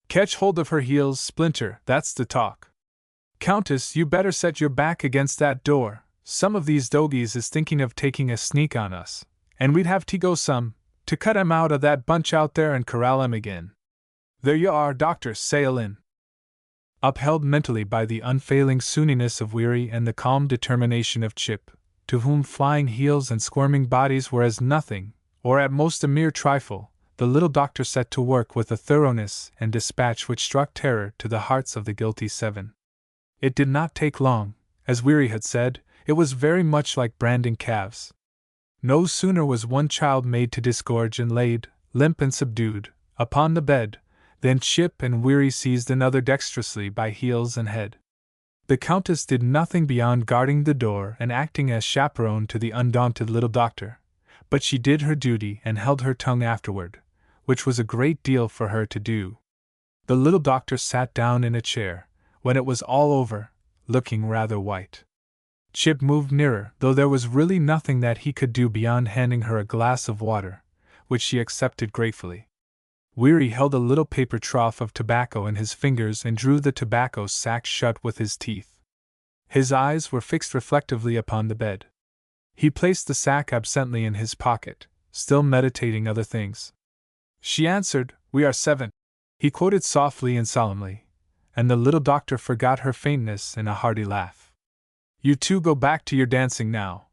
S1: Catch hold of her heels, Splinter, that's the talk. Countess, you better set your back against that door. Some of these dogies is thinking of taking a sneak on us, and we'd have to go some, to cut 'em out of that bunch out there and corral 'em again. There you are, Doctor, sail in. Upheld mentally by the unfailing sooniness of Weary and the calm determination of Chip, to whom flying heels and squirming bodies were as nothing, or at most a mere trifle, the little doctor set to work with a thoroughness and dispatch which struck terror to the hearts of the guilty 7. It did not take long. As Weary had said, it was very much like branding calves. No sooner was one child made to disgorge and laid, limp and subdued, upon the bed, than Chip and Weary seized another dexterously by heels and head. The Countess did nothing beyond guarding the door and acting as chaperone to the undaunted little doctor, but she did her duty and held her tongue afterward, which was a great deal for her to do. The little doctor sat down in a chair, when it was all over, looking rather white. Chip moved nearer, though there was really nothing that he could do beyond handing her a glass of water, which she accepted gratefully. Weary held a little paper trough of tobacco in his fingers and drew the tobacco sack shut with his teeth. His eyes were fixed reflectively upon the bed. He placed the sack absently in his pocket, still meditating other things. She answered, "We are 7. He quoted softly and solemnly, and the little doctor forgot her faintness in a hearty laugh. "You two go back to your dancing now,"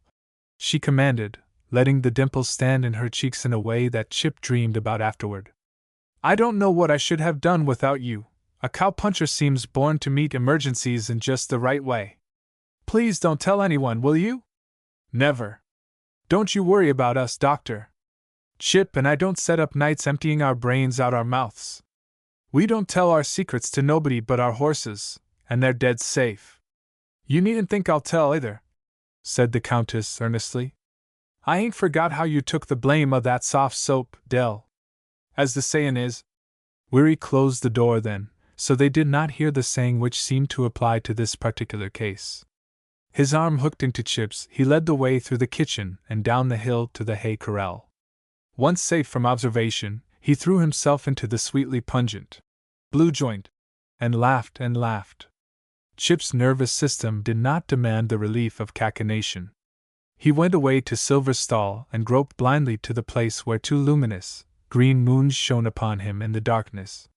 S1: she commanded, letting the dimples stand in her cheeks in a way that Chip dreamed about afterward. "I don't know what I should have done without you. A cowpuncher seems born to meet emergencies in just the right way. Please don't tell anyone, will you?" "Never. Don't you worry about us, Doctor. Chip and I don't set up nights emptying our brains out our mouths. We don't tell our secrets to nobody but our horses, and they're dead safe. You needn't think I'll tell either," said the Countess earnestly. "I ain't forgot how you took the blame of that soft soap, Dell. As the sayin' is." Weary closed the door then, so they did not hear the saying which seemed to apply to this particular case. His arm hooked into Chip's, he led the way through the kitchen and down the hill to the hay corral. Once safe from observation, he threw himself into the sweetly pungent blue joint, and laughed and laughed. Chip's nervous system did not demand the relief of cachinnation. He went away to Silver's stall and groped blindly to the place where 2 luminous, green moons shone upon him in the darkness.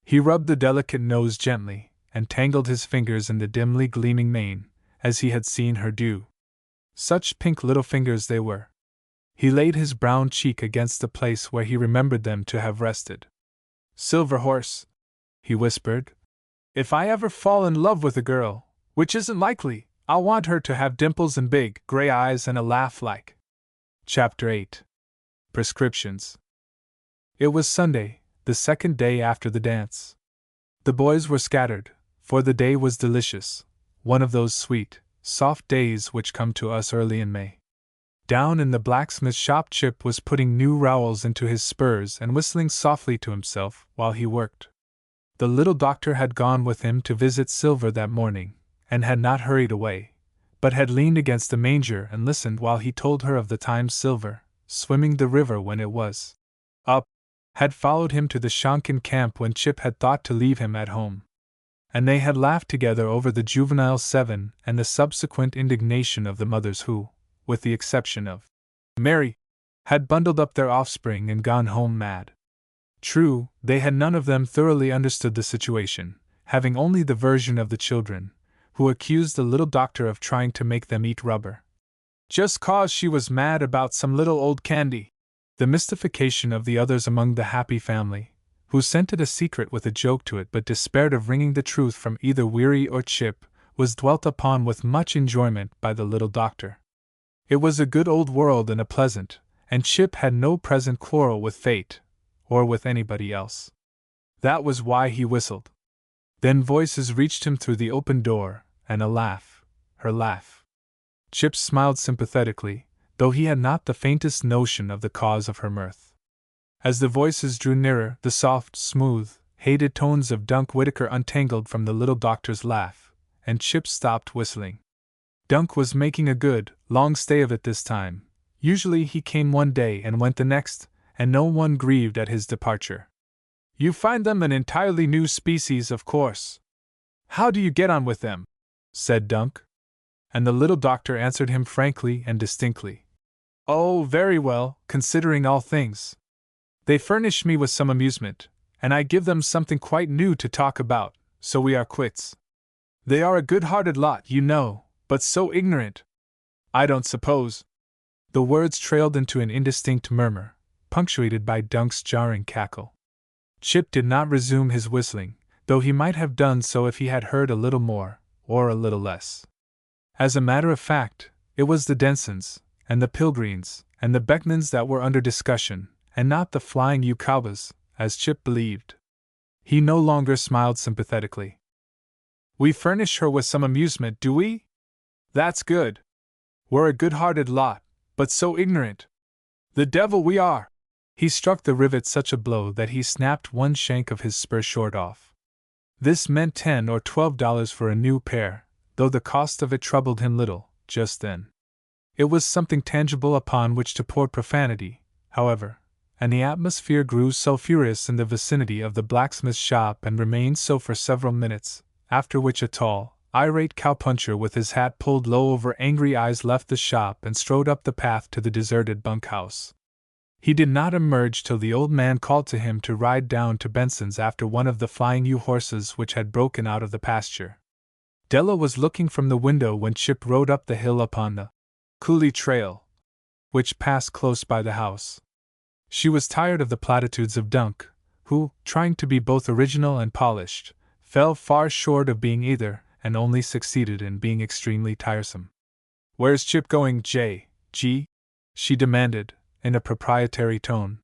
S1: He rubbed the delicate nose gently, and tangled his fingers in the dimly gleaming mane, as he had seen her do. Such pink little fingers they were. He laid his brown cheek against the place where he remembered them to have rested. "Silver Horse," he whispered, "if I ever fall in love with a girl, which isn't likely, I'll want her to have dimples and big, gray eyes and a laugh like." Chapter 8. Prescriptions. It was Sunday, the second day after the dance. The boys were scattered, for the day was delicious, one of those sweet, soft days which come to us early in May. Down in the blacksmith shop Chip was putting new rowels into his spurs and whistling softly to himself while he worked. The little doctor had gone with him to visit Silver that morning, and had not hurried away, but had leaned against the manger and listened while he told her of the time Silver, swimming the river when it was up, had followed him to the Shonkin camp when Chip had thought to leave him at home. And they had laughed together over the juvenile 7 and the subsequent indignation of the mothers who, with the exception of Mary, had bundled up their offspring and gone home mad. True, they had none of them thoroughly understood the situation, having only the version of the children, who accused the little doctor of trying to make them eat rubber, just 'cause she was mad about some little old candy. The mystification of the others among the happy family, who scented a secret with a joke to it but despaired of wringing the truth from either Weary or Chip, was dwelt upon with much enjoyment by the little doctor. It was a good old world and a pleasant, and Chip had no present quarrel with fate, or with anybody else. That was why he whistled. Then voices reached him through the open door, and a laugh, her laugh. Chip smiled sympathetically, though he had not the faintest notion of the cause of her mirth. As the voices drew nearer, the soft, smooth, hated tones of Dunk Whitaker untangled from the little doctor's laugh, and Chip stopped whistling. Dunk was making a good, long stay of it this time. Usually he came one day and went the next, and no one grieved at his departure. "You find them an entirely new species, of course. How do you get on with them?" said Dunk. And the little doctor answered him frankly and distinctly. "Oh, very well, considering all things. They furnish me with some amusement, and I give them something quite new to talk about, so we are quits. They are a good-hearted lot, you know, but so ignorant. I don't suppose. The words trailed into an indistinct murmur, punctuated by Dunk's jarring cackle. Chip did not resume his whistling, though he might have done so if he had heard a little more, or a little less. As a matter of fact, it was the Densons, and the Pilgreens, and the Beckmans that were under discussion, and not the flying Yucabas, as Chip believed. He no longer smiled sympathetically. We furnish her with some amusement, do we? That's good. We're a good-hearted lot, but so ignorant. The devil we are! He struck the rivet such a blow that he snapped one shank of his spur short off. This meant $10 or $12 for a new pair, though the cost of it troubled him little, just then. It was something tangible upon which to pour profanity, however, and the atmosphere grew sulphurous in the vicinity of the blacksmith's shop and remained so for several minutes, after which a tall, irate cowpuncher with his hat pulled low over angry eyes left the shop and strode up the path to the deserted bunkhouse. He did not emerge till the old man called to him to ride down to Benson's after one of the flying ewe horses which had broken out of the pasture. Della was looking from the window when Chip rode up the hill upon the coulee trail, which passed close by the house. She was tired of the platitudes of Dunk, who, trying to be both original and polished, fell far short of being either, and only succeeded in being extremely tiresome. Where's Chip going, J.G.? she demanded, in a proprietary tone.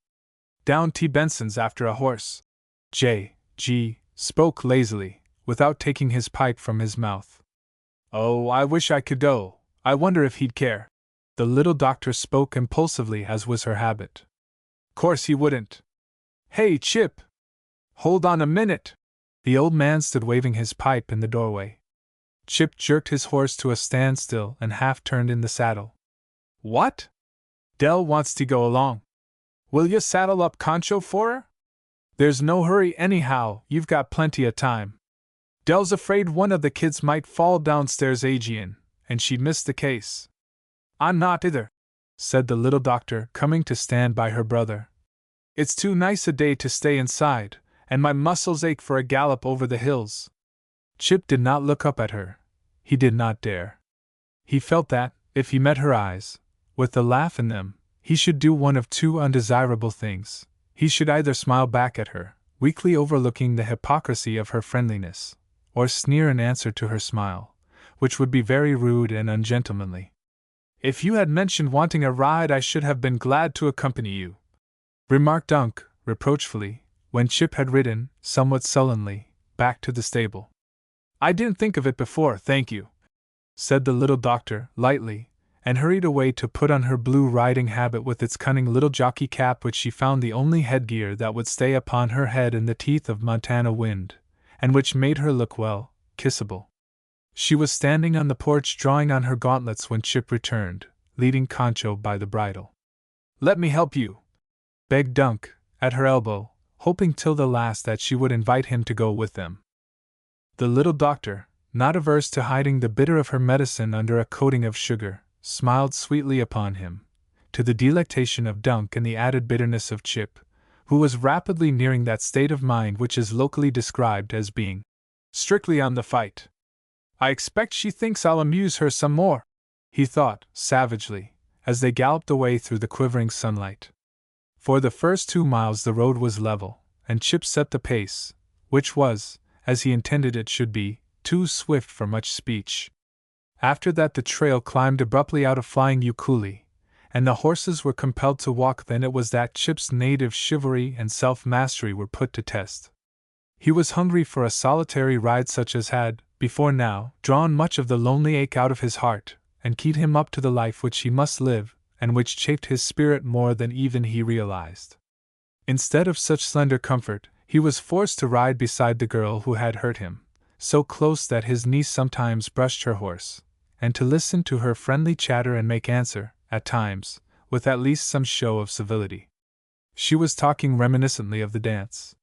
S1: Down T. Benson's after a horse. J.G. spoke lazily, without taking his pipe from his mouth. Oh, I wish I could go. I wonder if he'd care. The little doctor spoke impulsively, as was her habit. Course he wouldn't. Hey, Chip! Hold on a minute! The old man stood waving his pipe in the doorway. Chip jerked his horse to a standstill and half turned in the saddle. What? Dell wants to go along. Will you saddle up Concho for her? There's no hurry anyhow, you've got plenty of time. Dell's afraid one of the kids might fall downstairs agin, and she'd miss the case. I'm not either, said the little doctor, coming to stand by her brother. It's too nice a day to stay inside, and my muscles ache for a gallop over the hills. Chip did not look up at her. He did not dare. He felt that, if he met her eyes, with the laugh in them, he should do one of two undesirable things. He should either smile back at her, weakly overlooking the hypocrisy of her friendliness, or sneer in answer to her smile, which would be very rude and ungentlemanly. If you had mentioned wanting a ride, I should have been glad to accompany you, remarked Dunk, reproachfully, when Chip had ridden, somewhat sullenly, back to the stable. I didn't think of it before, thank you, said the little doctor, lightly, and hurried away to put on her blue riding habit with its cunning little jockey cap, which she found the only headgear that would stay upon her head in the teeth of Montana wind, and which made her look well, kissable. She was standing on the porch drawing on her gauntlets when Chip returned, leading Concho by the bridle. Let me help you, begged Dunk, at her elbow, hoping till the last that she would invite him to go with them. The little doctor, not averse to hiding the bitter of her medicine under a coating of sugar, smiled sweetly upon him, to the delectation of Dunk and the added bitterness of Chip, who was rapidly nearing that state of mind which is locally described as being strictly on the fight. I expect she thinks I'll amuse her some more, he thought, savagely, as they galloped away through the quivering sunlight. For the first 2 miles the road was level, and Chip set the pace, which was, as he intended it should be, too swift for much speech. After that the trail climbed abruptly out of flying Ukulele, and the horses were compelled to walk. Then it was that Chip's native chivalry and self-mastery were put to test. He was hungry for a solitary ride such as had, before now, drawn much of the lonely ache out of his heart, and keyed him up to the life which he must live, and which chafed his spirit more than even he realized. Instead of such slender comfort, he was forced to ride beside the girl who had hurt him, so close that his knee sometimes brushed her horse, and to listen to her friendly chatter and make answer, at times, with at least some show of civility. She was talking reminiscently of the dance.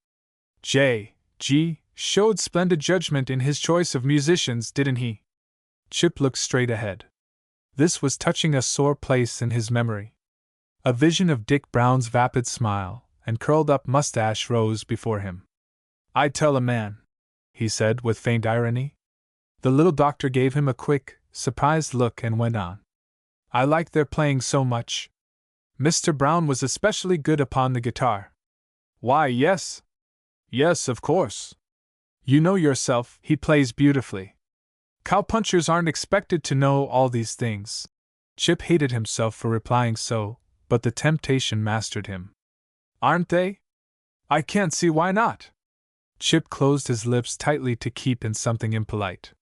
S1: J.G. showed splendid judgment in his choice of musicians, didn't he? Chip looked straight ahead. This was touching a sore place in his memory. A vision of Dick Brown's vapid smile and curled-up mustache rose before him. I'd tell a man, he said with faint irony. The little doctor gave him a quick, surprised look and went on. I like their playing so much. Mr. Brown was especially good upon the guitar. Why, yes. Yes, of course. You know yourself, he plays beautifully. Cowpunchers aren't expected to know all these things. Chip hated himself for replying so, but the temptation mastered him. Aren't they? I can't see why not. Chip closed his lips tightly to keep in something impolite.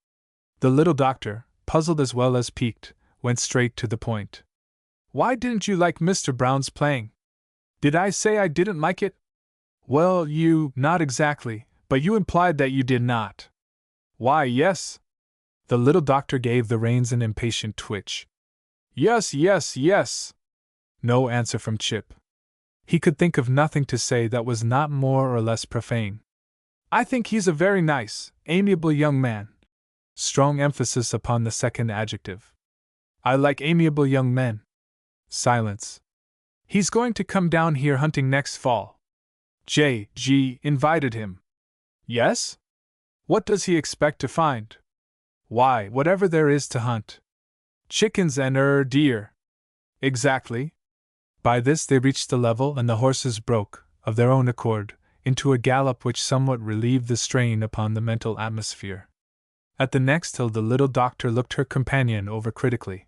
S1: The little doctor, puzzled as well as piqued, went straight to the point. Why didn't you like Mr. Brown's playing? Did I say I didn't like it? Well, not exactly, but you implied that you did not. Why, yes. The little doctor gave the reins an impatient twitch. Yes, yes, yes. No answer from Chip. He could think of nothing to say that was not more or less profane. I think he's a very nice, amiable young man. Strong emphasis upon the second adjective. I like amiable young men. Silence. He's going to come down here hunting next fall. J.G. invited him. Yes? What does he expect to find? Why, whatever there is to hunt. Chickens and deer. Exactly. By this they reached the level, and the horses broke, of their own accord, into a gallop which somewhat relieved the strain upon the mental atmosphere. At the next hill the little doctor looked her companion over critically.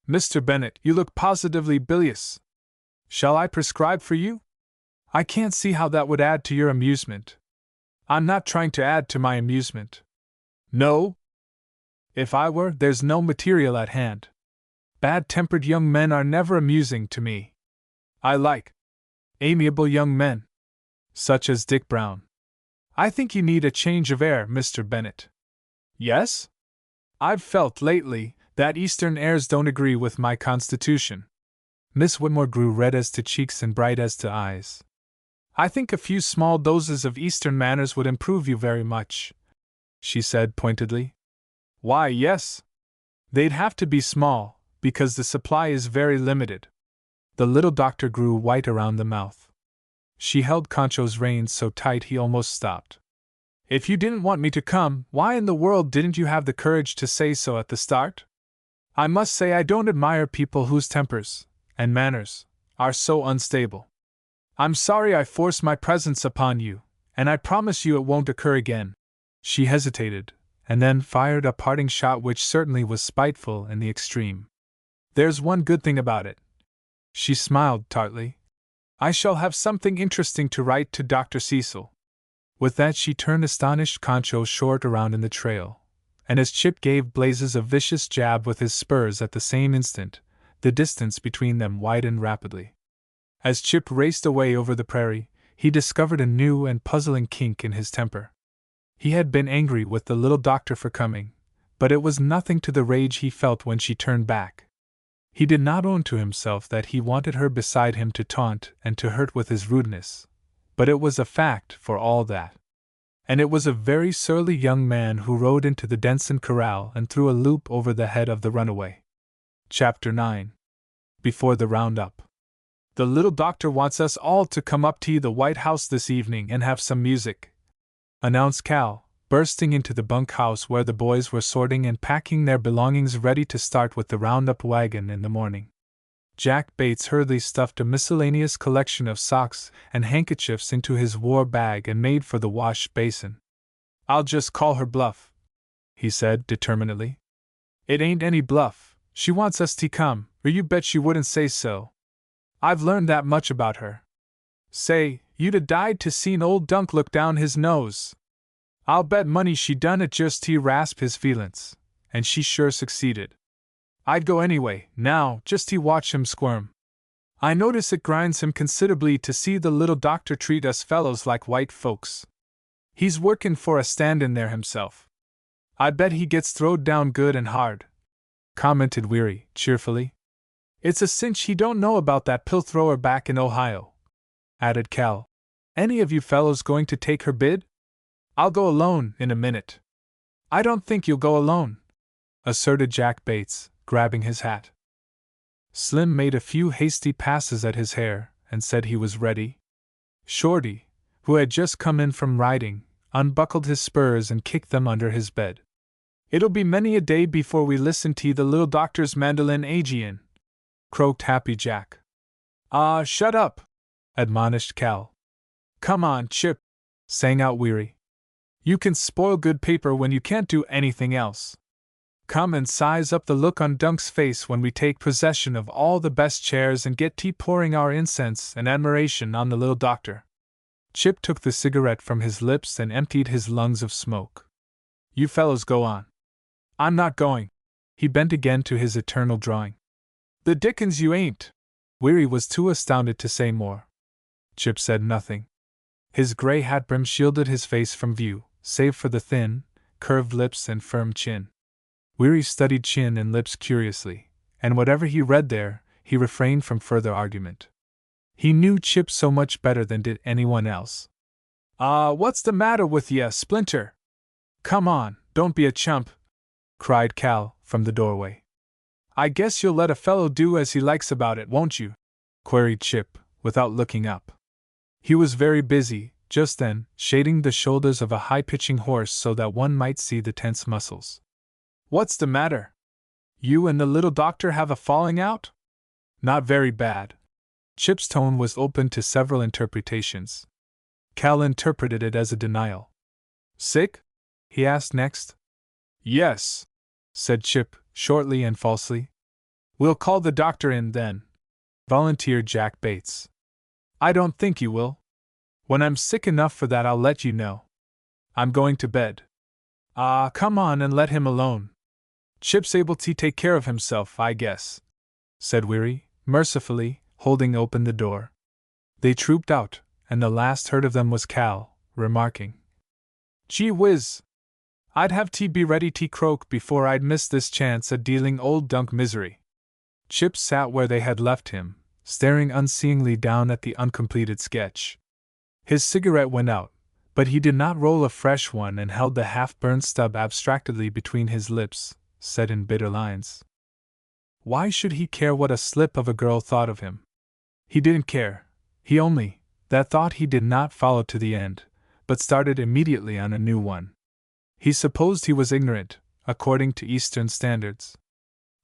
S1: Mr. Bennet, you look positively bilious. Shall I prescribe for you? I can't see how that would add to your amusement. I'm not trying to add to my amusement. No? If I were, there's no material at hand. Bad-tempered young men are never amusing to me. I like amiable young men, such as Dick Brown. I think you need a change of air, Mr. Bennet. Yes? I've felt lately that Eastern airs don't agree with my constitution. Miss Whitmore grew red as to cheeks and bright as to eyes. I think a few small doses of Eastern manners would improve you very much, she said pointedly. Why, yes. They'd have to be small, because the supply is very limited. The little doctor grew white around the mouth. She held Concho's reins so tight he almost stopped. If you didn't want me to come, why in the world didn't you have the courage to say so at the start? I must say I don't admire people whose tempers and manners are so unstable. I'm sorry I forced my presence upon you, and I promise you it won't occur again. She hesitated, and then fired a parting shot which certainly was spiteful in the extreme. There's one good thing about it. She smiled tartly. I shall have something interesting to write to Dr. Cecil. With that she turned astonished Concho short around in the trail, and as Chip gave Blazes a vicious jab with his spurs at the same instant, the distance between them widened rapidly. As Chip raced away over the prairie, he discovered a new and puzzling kink in his temper. He had been angry with the little doctor for coming, but it was nothing to the rage he felt when she turned back. He did not own to himself that he wanted her beside him to taunt and to hurt with his rudeness, but it was a fact for all that. And it was a very surly young man who rode into the Denson corral and threw a loop over the head of the runaway. Chapter 9. Before the roundup. The little doctor wants us all to come up to the White House this evening and have some music, announced Cal, bursting into the bunkhouse where the boys were sorting and packing their belongings ready to start with the roundup wagon in the morning. Jack Bates hurriedly stuffed a miscellaneous collection of socks and handkerchiefs into his war bag and made for the wash basin. I'll just call her bluff, he said determinedly. It ain't any bluff, she wants us to come, or you bet she wouldn't say so. I've learned that much about her. Say, you'd a died to seen old Dunk look down his nose. I'll bet money she done it just to rasp his feelin's, and she sure succeeded. I'd go anyway, now, just to watch him squirm. I notice it grinds him considerably to see the little doctor treat us fellows like white folks. He's workin' for a stand-in there himself. I bet he gets throwed down good and hard, commented Weary, cheerfully. It's a cinch he don't know about that pill-thrower back in Ohio, added Cal. Any of you fellows going to take her bid? I'll go alone in a minute. I don't think you'll go alone, asserted Jack Bates, grabbing his hat. Slim made a few hasty passes at his hair and said he was ready. Shorty, who had just come in from riding, unbuckled his spurs and kicked them under his bed. It'll be many a day before we listen to the little doctor's mandolin Aegean, croaked Happy Jack. "Ah, shut up!" admonished Cal. "Come on, Chip," sang out Weary. "You can spoil good paper when you can't do anything else. Come and size up the look on Dunk's face when we take possession of all the best chairs and get tea pouring our incense and admiration on the little doctor." Chip took the cigarette from his lips and emptied his lungs of smoke. "You fellows go on." "I'm not going." He bent again to his eternal drawing. "The dickens you ain't!" Weary was too astounded to say more. Chip said nothing. His gray hat brim shielded his face from view, save for the thin, curved lips and firm chin. Weary studied chin and lips curiously, and whatever he read there, he refrained from further argument. He knew Chip so much better than did anyone else. What's the matter with ye, Splinter?" "Come on, don't be a chump," cried Cal from the doorway. "I guess you'll let a fellow do as he likes about it, won't you?" queried Chip, without looking up. He was very busy, just then, shading the shoulders of a high-pitching horse so that one might see the tense muscles. "What's the matter? You and the little doctor have a falling out?" "Not very bad." Chip's tone was open to several interpretations. Cal interpreted it as a denial. "Sick?" he asked next. "Yes," said Chip, shortly and falsely. "We'll call the doctor in, then," volunteered Jack Bates. "I don't think you will. When I'm sick enough for that, I'll let you know. I'm going to bed." Come on and let him alone. Chip's able to take care of himself, I guess," said Weary, mercifully, holding open the door. They trooped out, and the last heard of them was Cal, remarking, "Gee whiz! I'd have tea be ready to croak before I'd miss this chance at dealing old Dunk misery." Chip sat where they had left him, staring unseeingly down at the uncompleted sketch. His cigarette went out, but he did not roll a fresh one and held the half-burned stub abstractedly between his lips, set in bitter lines. Why should he care what a slip of a girl thought of him? He didn't care. He only, that thought he did not follow to the end, but started immediately on a new one. He supposed he was ignorant, according to Eastern standards.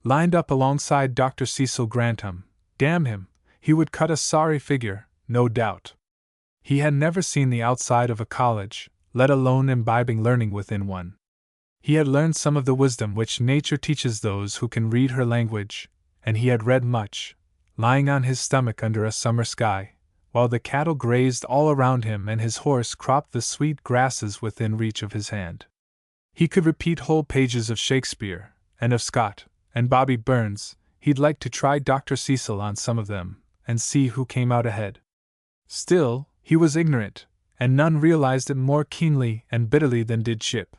S1: Lined up alongside Dr. Cecil Grantham, damn him, he would cut a sorry figure, no doubt. He had never seen the outside of a college, let alone imbibing learning within one. He had learned some of the wisdom which nature teaches those who can read her language, and he had read much, lying on his stomach under a summer sky, while the cattle grazed all around him and his horse cropped the sweet grasses within reach of his hand. He could repeat whole pages of Shakespeare, and of Scott, and Bobby Burns. He'd like to try Dr. Cecil on some of them, and see who came out ahead. Still, he was ignorant, and none realized it more keenly and bitterly than did Chip.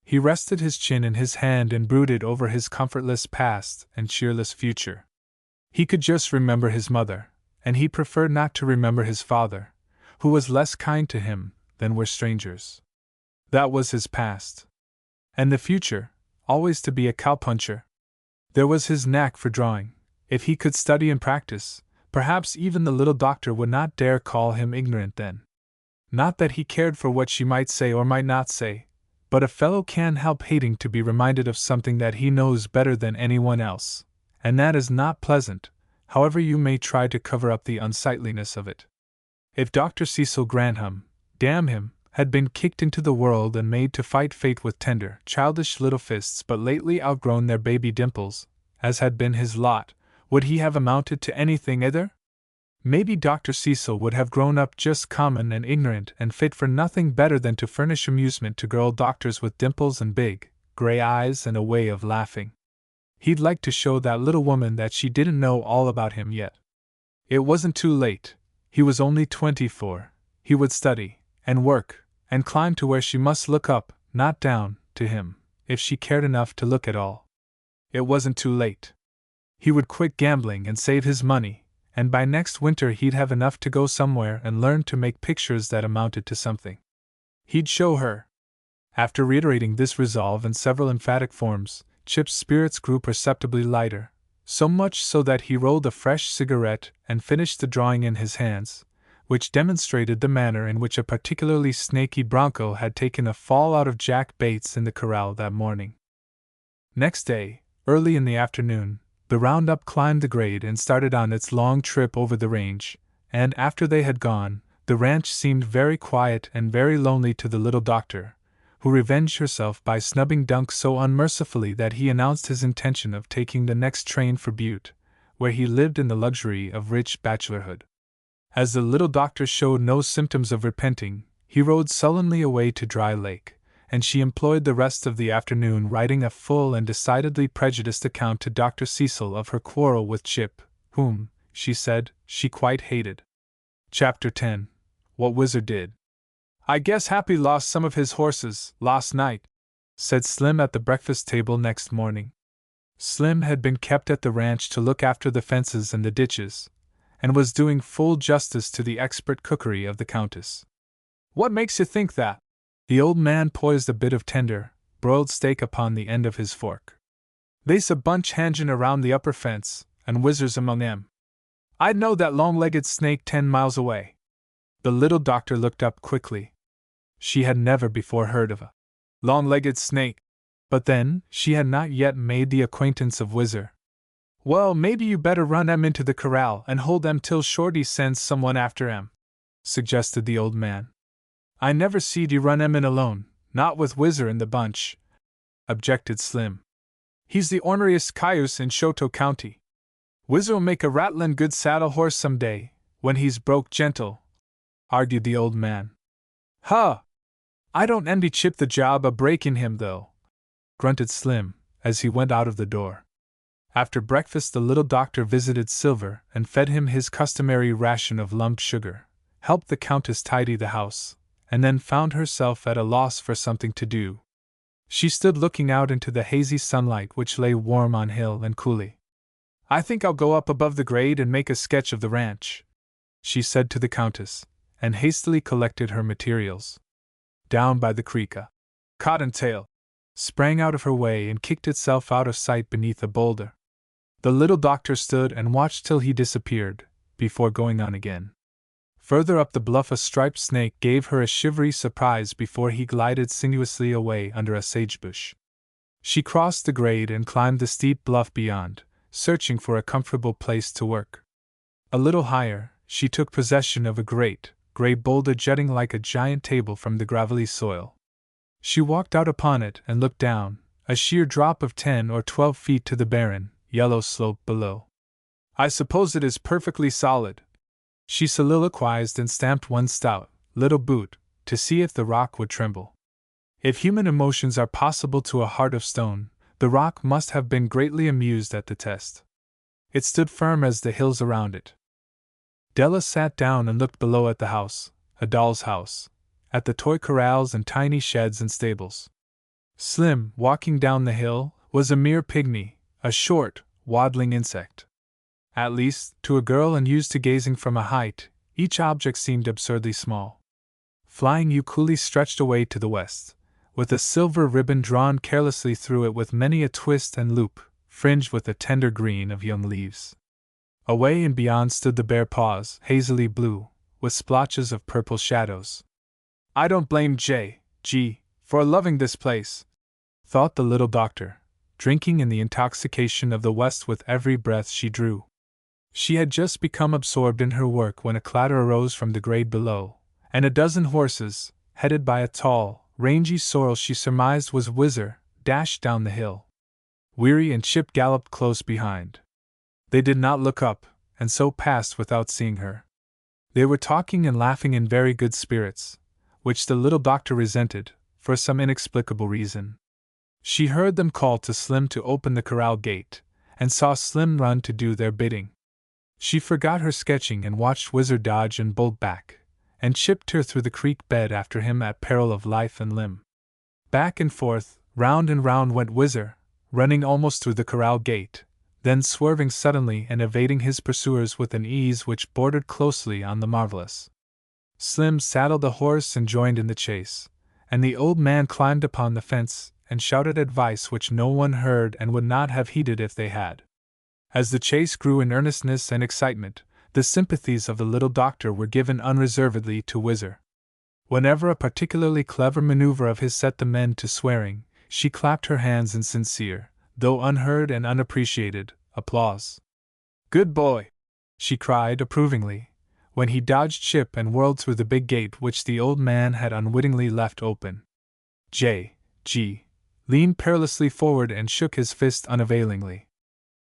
S1: He rested his chin in his hand and brooded over his comfortless past and cheerless future. He could just remember his mother, and he preferred not to remember his father, who was less kind to him than were strangers. That was his past. And the future, always to be a cowpuncher. There was his knack for drawing. If he could study and practice, perhaps even the little doctor would not dare call him ignorant then. Not that he cared for what she might say or might not say, but a fellow can't help hating to be reminded of something that he knows better than anyone else, and that is not pleasant, however you may try to cover up the unsightliness of it. If Dr. Cecil Grantham, damn him, had been kicked into the world and made to fight fate with tender, childish little fists but lately outgrown their baby dimples, as had been his lot, would he have amounted to anything either? Maybe Dr. Cecil would have grown up just common and ignorant and fit for nothing better than to furnish amusement to girl doctors with dimples and big, gray eyes and a way of laughing. He'd like to show that little woman that she didn't know all about him yet. It wasn't too late. He was only 24. He would study, and work, and climb to where she must look up, not down, to him, if she cared enough to look at all. It wasn't too late. He would quit gambling and save his money, and by next winter he'd have enough to go somewhere and learn to make pictures that amounted to something. He'd show her. After reiterating this resolve in several emphatic forms, Chip's spirits grew perceptibly lighter, so much so that he rolled a fresh cigarette and finished the drawing in his hands, which demonstrated the manner in which a particularly snaky bronco had taken a fall out of Jack Bates in the corral that morning. Next day, early in the afternoon, The roundup climbed the grade and started on its long trip over the range, and after they had gone, the ranch seemed very quiet and very lonely to the little doctor, who revenged herself by snubbing Dunk so unmercifully that he announced his intention of taking the next train for Butte, where he lived in the luxury of rich bachelorhood. As the little doctor showed no symptoms of repenting, he rode sullenly away to Dry Lake, and she employed the rest of the afternoon writing a full and decidedly prejudiced account to Dr. Cecil of her quarrel with Chip, whom, she said, she quite hated. Chapter 10. What Whizzer Did. "I guess Happy lost some of his horses, last night," said Slim at the breakfast table next morning. Slim had been kept at the ranch to look after the fences and the ditches, and was doing full justice to the expert cookery of the Countess. "What makes you think that?" The old man poised a bit of tender, broiled steak upon the end of his fork. "They's a bunch hangin' around the upper fence, and Whizzer's among 'em. I'd know that long-legged snake 10 miles away." The little doctor looked up quickly. She had never before heard of a long-legged snake, but then, she had not yet made the acquaintance of Whizzer. "Well, maybe you better run 'em into the corral and hold 'em till Shorty sends someone after 'em," suggested the old man. "I never seed you run 'em in alone, not with Whizzer in the bunch," objected Slim. "He's the orneriest cayuse in Chouteau County. Whizzer'll make a rattlin' good saddle horse some day, when he's broke gentle," argued the old man. "Huh! I don't envy Chip the job of breaking him, though," grunted Slim, as he went out of the door. After breakfast, the little doctor visited Silver and fed him his customary ration of lump sugar, helped the Countess tidy the house, and then found herself at a loss for something to do. She stood looking out into the hazy sunlight which lay warm on hill and coulee. "I think I'll go up above the grade and make a sketch of the ranch," she said to the Countess, and hastily collected her materials. Down by the creek a cottontail sprang out of her way and kicked itself out of sight beneath a boulder. The little doctor stood and watched till he disappeared, before going on again. Further up the bluff a striped snake gave her a shivery surprise before he glided sinuously away under a sagebush. She crossed the grade and climbed the steep bluff beyond, searching for a comfortable place to work. A little higher, she took possession of a great, gray boulder jutting like a giant table from the gravelly soil. She walked out upon it and looked down, a sheer drop of 10 or 12 feet to the barren, yellow slope below. "I suppose it is perfectly solid," she soliloquized and stamped one stout, little boot, to see if the rock would tremble. If human emotions are possible to a heart of stone, the rock must have been greatly amused at the test. It stood firm as the hills around it. Della sat down and looked below at the house, a doll's house, at the toy corrals and tiny sheds and stables. Slim, walking down the hill, was a mere pygmy, a short, waddling insect. At least, to a girl unused to gazing from a height, each object seemed absurdly small. Flying ukulele stretched away to the west, with a silver ribbon drawn carelessly through it with many a twist and loop, fringed with the tender green of young leaves. Away and beyond stood the bare paws, hazily blue, with splotches of purple shadows. "I don't blame J.G. for loving this place," thought the little doctor, drinking in the intoxication of the West with every breath she drew. She had just become absorbed in her work when a clatter arose from the grade below, and a dozen horses, headed by a tall, rangy sorrel she surmised was Whizzer, dashed down the hill. Weary and Chip galloped close behind. They did not look up, and so passed without seeing her. They were talking and laughing in very good spirits, which the little doctor resented, for some inexplicable reason. She heard them call to Slim to open the corral gate, and saw Slim run to do their bidding. She forgot her sketching and watched Whizzer dodge and bolt back, and Chip tear through the creek bed after him at peril of life and limb. Back and forth, round and round went Whizzer, running almost through the corral gate, then swerving suddenly and evading his pursuers with an ease which bordered closely on the marvelous. Slim saddled the horse and joined in the chase, and the old man climbed upon the fence and shouted advice which no one heard and would not have heeded if they had. As the chase grew in earnestness and excitement, the sympathies of the little doctor were given unreservedly to Whizzer. Whenever a particularly clever maneuver of his set the men to swearing, she clapped her hands in sincere, though unheard and unappreciated, Applause. Good boy! She cried approvingly, when he dodged Chip and whirled through the big gate which the old man had unwittingly left open. J.G. leaned perilously forward and shook his fist unavailingly.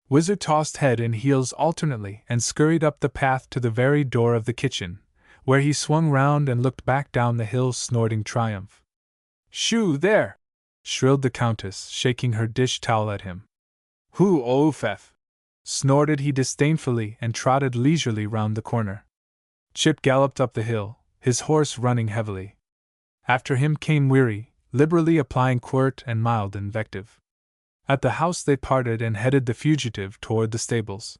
S1: Whizzer tossed head and heels alternately and scurried up the path to the very door of the kitchen, where he swung round and looked back down the hill snorting triumph. Shoo, there! Shrilled the Countess, shaking her dish towel at him. Hoo, oh, Fef! Snorted he disdainfully and trotted leisurely round the corner. Chip galloped up the hill, his horse running heavily. After him came Weary, liberally applying quirt and mild invective. At the house they parted and headed the fugitive toward the stables.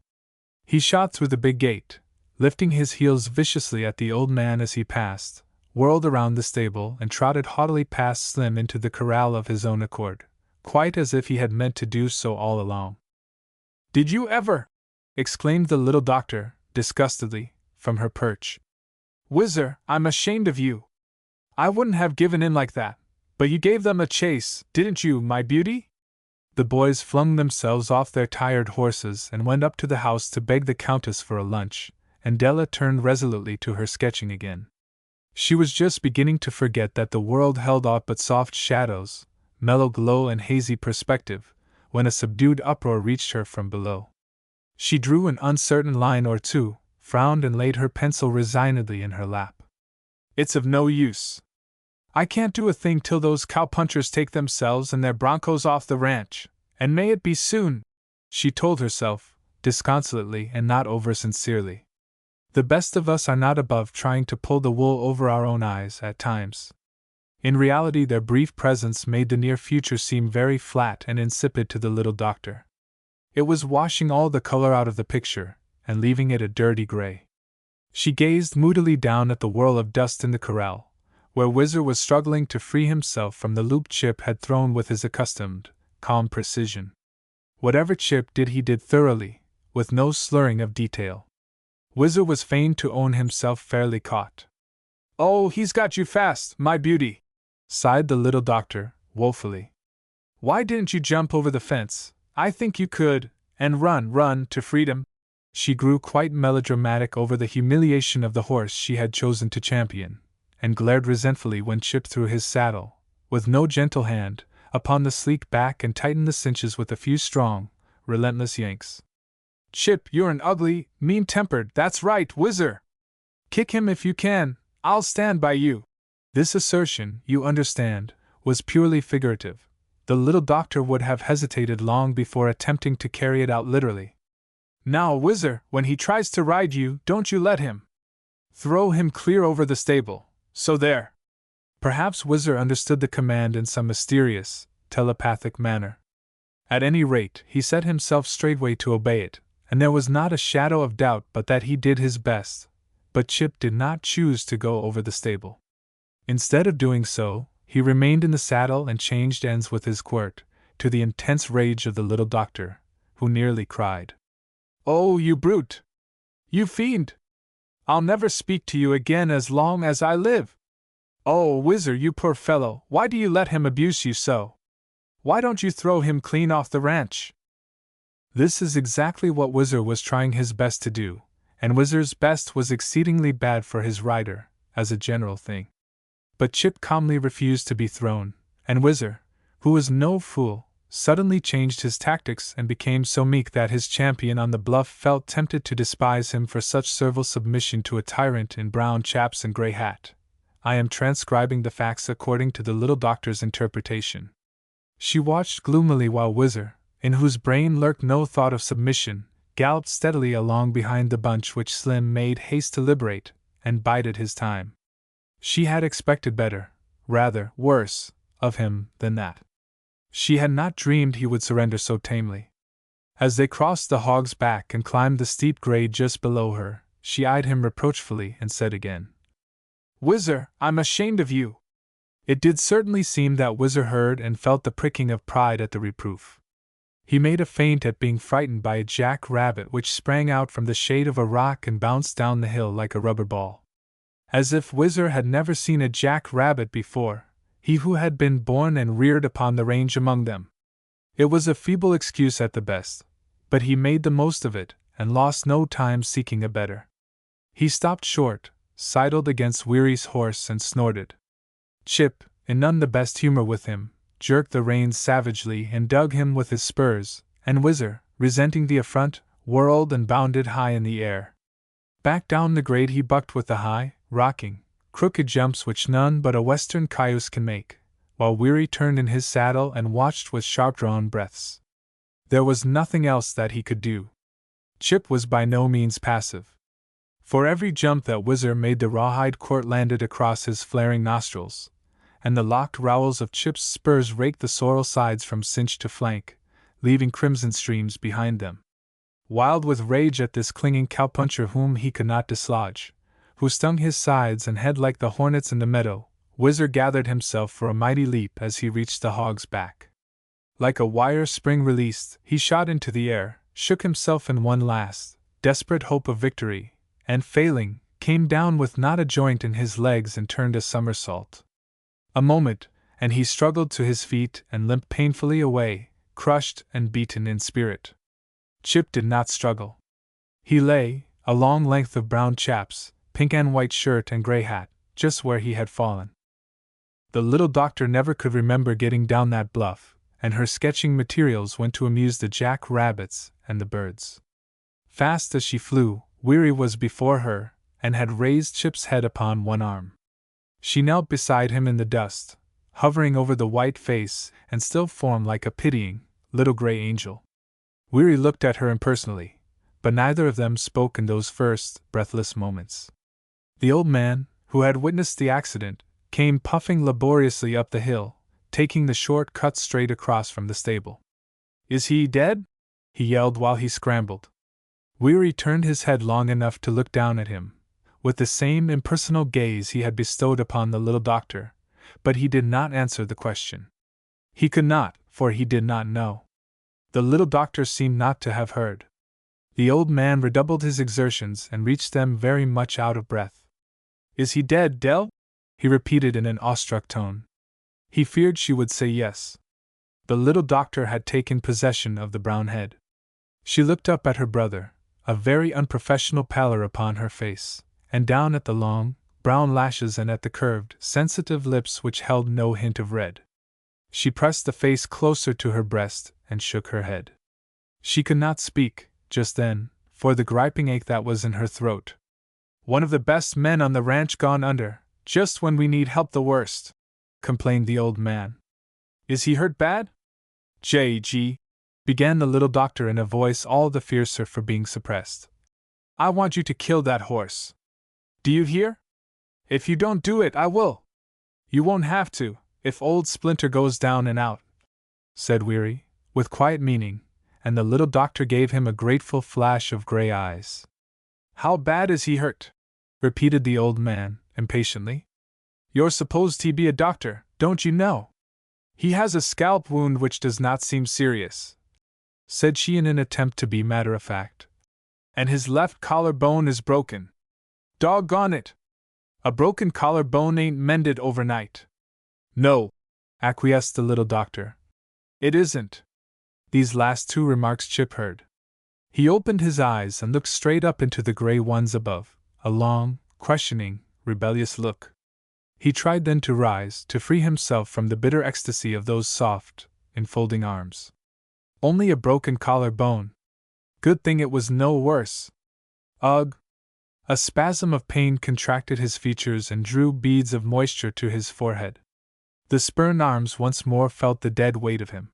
S1: He shot through the big gate, lifting his heels viciously at the old man as he passed, whirled around the stable and trotted haughtily past Slim into the corral of his own accord, quite as if he had meant to do so all along. Did you ever? Exclaimed the little doctor, disgustedly, from her perch. Whizzer, I'm ashamed of you. I wouldn't have given in like that, but you gave them a chase, didn't you, my beauty? The boys flung themselves off their tired horses and went up to the house to beg the Countess for a lunch, and Della turned resolutely to her sketching again. She was just beginning to forget that the world held aught but soft shadows, mellow glow and hazy perspective, when a subdued uproar reached her from below. She drew an uncertain line or two, frowned and laid her pencil resignedly in her lap. It's of no use. I can't do a thing till those cowpunchers take themselves and their broncos off the ranch, and may it be soon, she told herself, disconsolately and not over sincerely. The best of us are not above trying to pull the wool over our own eyes at times. In reality, their brief presence made the near future seem very flat and insipid to the little doctor. It was washing all the color out of the picture, and leaving it a dirty gray. She gazed moodily down at the whirl of dust in the corral, where Whizzer was struggling to free himself from the loop Chip had thrown with his accustomed, calm precision. Whatever Chip did he did thoroughly, with no slurring of detail. Whizzer was fain to own himself fairly caught. Oh, he's got you fast, my beauty, sighed the little doctor, woefully. Why didn't you jump over the fence? I think you could, and run to freedom. She grew quite melodramatic over the humiliation of the horse she had chosen to champion, and glared resentfully when Chip threw his saddle, with no gentle hand, upon the sleek back and tightened the cinches with a few strong, relentless yanks. Chip, you're an ugly, mean-tempered, that's right, Whizzer! Kick him if you can, I'll stand by you. This assertion, you understand, was purely figurative. The little doctor would have hesitated long before attempting to carry it out literally. Now, Whizzer, when he tries to ride you, don't you let him. Throw him clear over the stable. So there. Perhaps Whizzer understood the command in some mysterious, telepathic manner. At any rate, he set himself straightway to obey it, and there was not a shadow of doubt but that he did his best. But Chip did not choose to go over the stable. Instead of doing so, he remained in the saddle and changed ends with his quirt, to the intense rage of the little doctor, who nearly cried. Oh, you brute! You fiend! I'll never speak to you again as long as I live! Oh, Whizzer, you poor fellow, why do you let him abuse you so? Why don't you throw him clean off the ranch? This is exactly what Whizzer was trying his best to do, and Whizzer's best was exceedingly bad for his rider, as a general thing. But Chip calmly refused to be thrown, and Whizzer, who was no fool, suddenly changed his tactics and became so meek that his champion on the bluff felt tempted to despise him for such servile submission to a tyrant in brown chaps and gray hat. I am transcribing the facts according to the little doctor's interpretation. She watched gloomily while Whizzer, in whose brain lurked no thought of submission, galloped steadily along behind the bunch which Slim made haste to liberate, and bided his time. She had expected better, rather worse, of him than that. She had not dreamed he would surrender so tamely. As they crossed the Hog's Back and climbed the steep grade just below her, she eyed him reproachfully and said again, Whizzer, I'm ashamed of you. It did certainly seem that Whizzer heard and felt the pricking of pride at the reproof. He made a feint at being frightened by a jack-rabbit which sprang out from the shade of a rock and bounced down the hill like a rubber ball. As if Whizzer had never seen a jack-rabbit before, he who had been born and reared upon the range among them. It was a feeble excuse at the best, But he made the most of it, and lost no time seeking a better. He stopped short, sidled against Weary's horse and snorted. Chip, in none the best humor with him, jerked the reins savagely and dug him with his spurs, and Whizzer, resenting the affront, whirled and bounded high in the air. Back down the grade he bucked with the high, rocking, crooked jumps which none but a western cayuse can make, while Weary turned in his saddle and watched with sharp-drawn breaths. There was nothing else that he could do. Chip was by no means passive. For every jump that Whizzer made, the rawhide quirt landed across his flaring nostrils, and the locked rowels of Chip's spurs raked the sorrel sides from cinch to flank, leaving crimson streams behind them. Wild with rage at this clinging cowpuncher whom he could not dislodge, who stung his sides and head like the hornets in the meadow, Whizzer gathered himself for a mighty leap as he reached the hog's back. Like a wire spring released, he shot into the air, shook himself in one last, desperate hope of victory, and failing, came down with not a joint in his legs and turned a somersault. A moment, and he struggled to his feet and limped painfully away, crushed and beaten in spirit. Chip did not struggle. He lay, a long length of brown chaps, pink and white shirt and gray hat, just where he had fallen. The little doctor never could remember getting down that bluff, and her sketching materials went to amuse the jack-rabbits and the birds. Fast as she flew, Weary was before her, and had raised Chip's head upon one arm. She knelt beside him in the dust, hovering over the white face and still form like a pitying, little gray angel. Weary looked at her impersonally, but neither of them spoke in those first, breathless moments. The old man, who had witnessed the accident, came puffing laboriously up the hill, taking the short cut straight across from the stable. "Is he dead?" he yelled while he scrambled. Weary turned his head long enough to look down at him, with the same impersonal gaze he had bestowed upon the little doctor, but he did not answer the question. He could not, for he did not know. The little doctor seemed not to have heard. The old man redoubled his exertions and reached them very much out of breath. "Is he dead, Dell?" he repeated in an awestruck tone. He feared she would say yes. The little doctor had taken possession of the brown head. She looked up at her brother, a very unprofessional pallor upon her face, and down at the long, brown lashes and at the curved, sensitive lips which held no hint of red. She pressed the face closer to her breast and shook her head. She could not speak, just then, for the griping ache that was in her throat. "One of the best men on the ranch gone under, just when we need help the worst," complained the old man. "Is he hurt bad?" "J.G.," began the little doctor in a voice all the fiercer for being suppressed. "I want you to kill that horse. Do you hear? If you don't do it, I will. You won't have to, if old Splinter goes down and out," said Weary, with quiet meaning, and the little doctor gave him a grateful flash of gray eyes. "How bad is he hurt?" repeated the old man, impatiently. "You're supposed to be a doctor, don't you know? He has a scalp wound which does not seem serious," said she in an attempt to be matter-of-fact. "And his left collarbone is broken. Doggone it! A broken collarbone ain't mended overnight." "No," acquiesced the little doctor. "It isn't." These last two remarks Chip heard. He opened his eyes and looked straight up into the gray ones above, a long, questioning, rebellious look. He tried then to rise, to free himself from the bitter ecstasy of those soft, enfolding arms. Only a broken collarbone. Good thing it was no worse. Ugh! A spasm of pain contracted his features and drew beads of moisture to his forehead. The spurned arms once more felt the dead weight of him.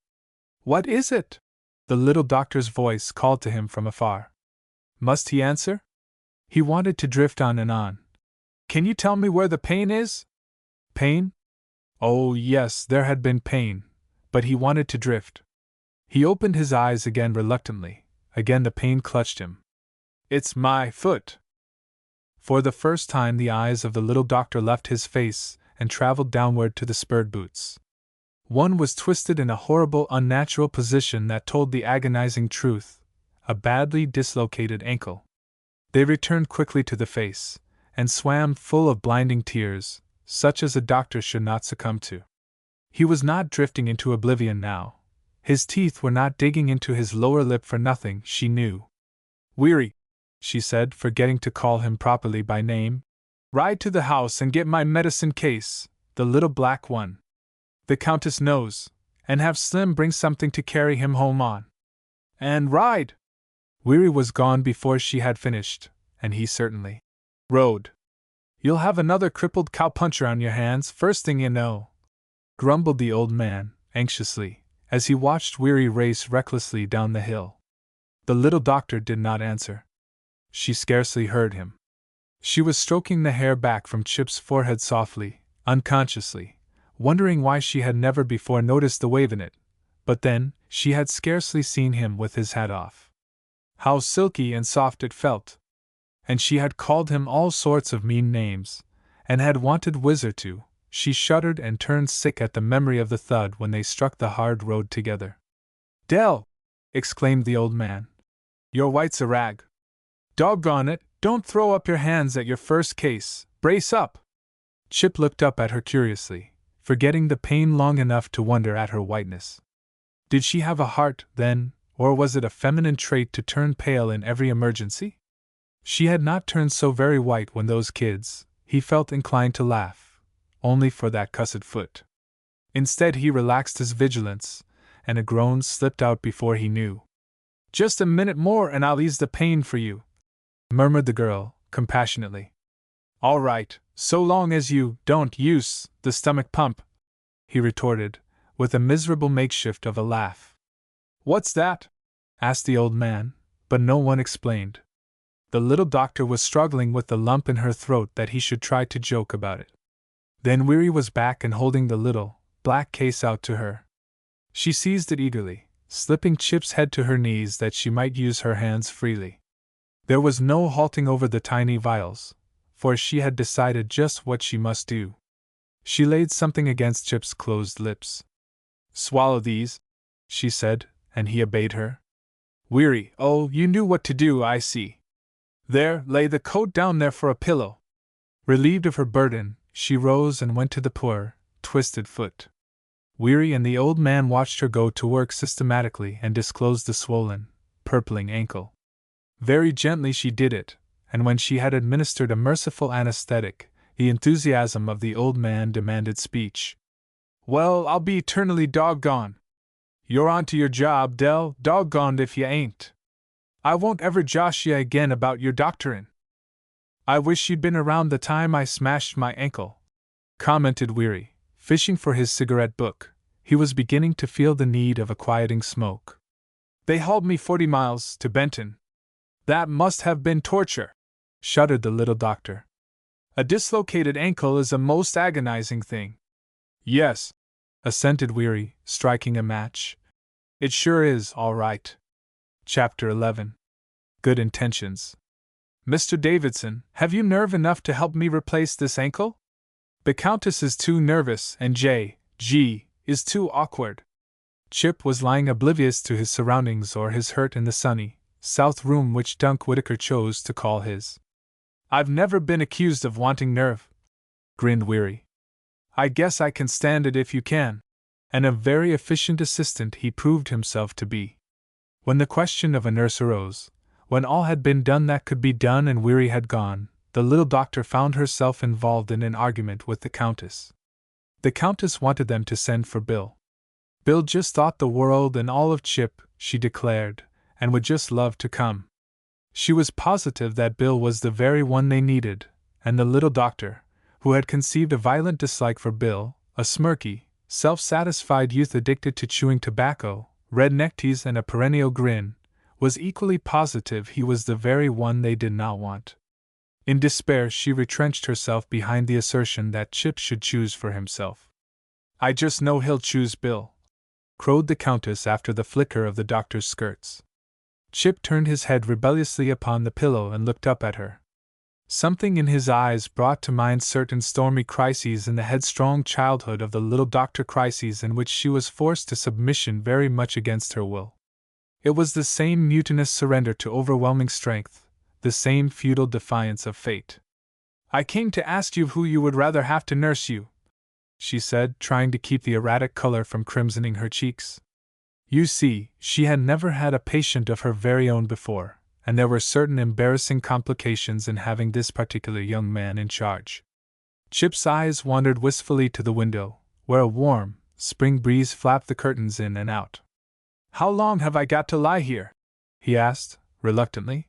S1: "What is it?" the little doctor's voice called to him from afar. Must he answer? He wanted to drift on and on. "Can you tell me where the pain is?" Pain? Oh, yes, there had been pain, but he wanted to drift. He opened his eyes again reluctantly. Again the pain clutched him. "It's my foot." For the first time the eyes of the little doctor left his face and traveled downward to the spurred boots. One was twisted in a horrible, unnatural position that told the agonizing truth, a badly dislocated ankle. They returned quickly to the face, and swam full of blinding tears, such as a doctor should not succumb to. He was not drifting into oblivion now, His teeth were not digging into his lower lip for nothing, she knew. "Weary," she said, forgetting to call him properly by name. "Ride to the house and get my medicine case, the little black one. The Countess knows, and have Slim bring something to carry him home on. And ride!" Weary was gone before she had finished, and he certainly rode. "You'll have another crippled cowpuncher on your hands first thing you know," grumbled the old man, anxiously, as he watched Weary race recklessly down the hill. The little doctor did not answer. She scarcely heard him. She was stroking the hair back from Chip's forehead softly, unconsciously, wondering why she had never before noticed the wave in it, but then, she had scarcely seen him with his hat off. How silky and soft it felt! And she had called him all sorts of mean names, and had wanted Whizzer to. She shuddered and turned sick at the memory of the thud when they struck the hard road together. "Dell!" exclaimed the old man. "Your white's a rag. Doggone it, don't throw up your hands at your first case, brace up!" Chip looked up at her curiously, forgetting the pain long enough to wonder at her whiteness. Did she have a heart, then, or was it a feminine trait to turn pale in every emergency? She had not turned so very white when those kids, he felt inclined to laugh, only for that cussed foot. Instead, he relaxed his vigilance, and a groan slipped out before he knew. "Just a minute more and I'll ease the pain for you," murmured the girl, compassionately. "All right, so long as you don't use the stomach pump," he retorted, with a miserable makeshift of a laugh. "What's that?" asked the old man, but no one explained. The little doctor was struggling with the lump in her throat that he should try to joke about it. Then Weary was back and holding the little, black case out to her. She seized it eagerly, slipping Chip's head to her knees that she might use her hands freely. There was no halting over the tiny vials, for she had decided just what she must do. She laid something against Chip's closed lips. "Swallow these," she said, and he obeyed her. "Weary, oh, you knew what to do, I see. There, lay the coat down there for a pillow." Relieved of her burden, she rose and went to the poor, twisted foot. Weary and the old man watched her go to work systematically and disclose the swollen, purpling ankle. Very gently she did it, and when she had administered a merciful anesthetic, the enthusiasm of the old man demanded speech. "Well, I'll be eternally doggone. You're on to your job, Dell, doggoned if you ain't. I won't ever josh you again about your doctorin'. I wish you'd been around the time I smashed my ankle," commented Weary, fishing for his cigarette book. He was beginning to feel the need of a quieting smoke. "They hauled me 40 miles to Benton. That must have been torture," shuddered the little doctor. "A dislocated ankle is a most agonizing thing." "Yes," assented Weary, striking a match. "It sure is, all right." Chapter 11. Good Intentions. "Mr. Davidson, have you nerve enough to help me replace this ankle? The Countess is too nervous and G is too awkward." Chip was lying oblivious to his surroundings or his hurt in the sunny, south room which Dunk Whitaker chose to call his. "I've never been accused of wanting nerve," grinned Weary. "I guess I can stand it if you can." And a very efficient assistant he proved himself to be. When the question of a nurse arose, when all had been done that could be done and Weary had gone, the little doctor found herself involved in an argument with the Countess. The Countess wanted them to send for Bill. Bill just thought the world and all of Chip, she declared, and would just love to come. She was positive that Bill was the very one they needed, and the little doctor, who had conceived a violent dislike for Bill, a smirky, self-satisfied youth addicted to chewing tobacco, red neckties and a perennial grin, was equally positive he was the very one they did not want. In despair, she retrenched herself behind the assertion that Chip should choose for himself. "I just know he'll choose Bill," crowed the Countess after the flicker of the doctor's skirts. Chip turned his head rebelliously upon the pillow and looked up at her. Something in his eyes brought to mind certain stormy crises in the headstrong childhood of the little doctor, crises in which she was forced to submission very much against her will. It was the same mutinous surrender to overwhelming strength, the same futile defiance of fate. "I came to ask you who you would rather have to nurse you," she said, trying to keep the erratic color from crimsoning her cheeks. You see, she had never had a patient of her very own before, and there were certain embarrassing complications in having this particular young man in charge. Chip's eyes wandered wistfully to the window, where a warm, spring breeze flapped the curtains in and out. "How long have I got to lie here?" he asked, reluctantly.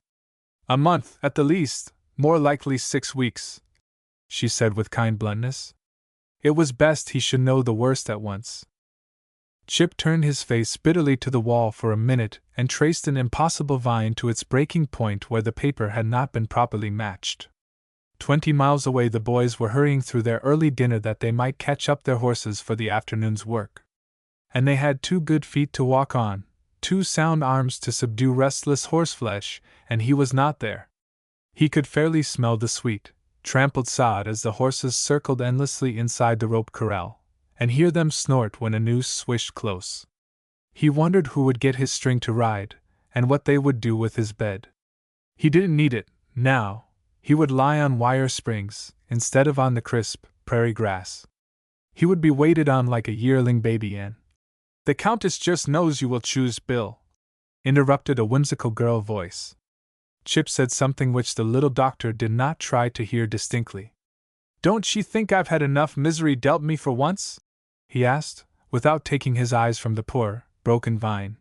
S1: "A month, at the least, more likely 6 weeks," she said with kind bluntness. It was best he should know the worst at once. Chip turned his face bitterly to the wall for a minute and traced an impossible vine to its breaking point where the paper had not been properly matched. 20 miles away the boys were hurrying through their early dinner that they might catch up their horses for the afternoon's work. And they had 2 good feet to walk on, 2 sound arms to subdue restless horseflesh, and he was not there. He could fairly smell the sweet, trampled sod as the horses circled endlessly inside the rope corral, and hear them snort when a noose swished close. He wondered who would get his string to ride, and what they would do with his bed. He didn't need it, now. He would lie on wire springs, instead of on the crisp, prairie grass. He would be waited on like a yearling baby and— "The Countess just knows you will choose Bill," interrupted a whimsical girl voice. Chip said something which the little doctor did not try to hear distinctly. "Don't she think I've had enough misery dealt me for once?" he asked, without taking his eyes from the poor, broken vine.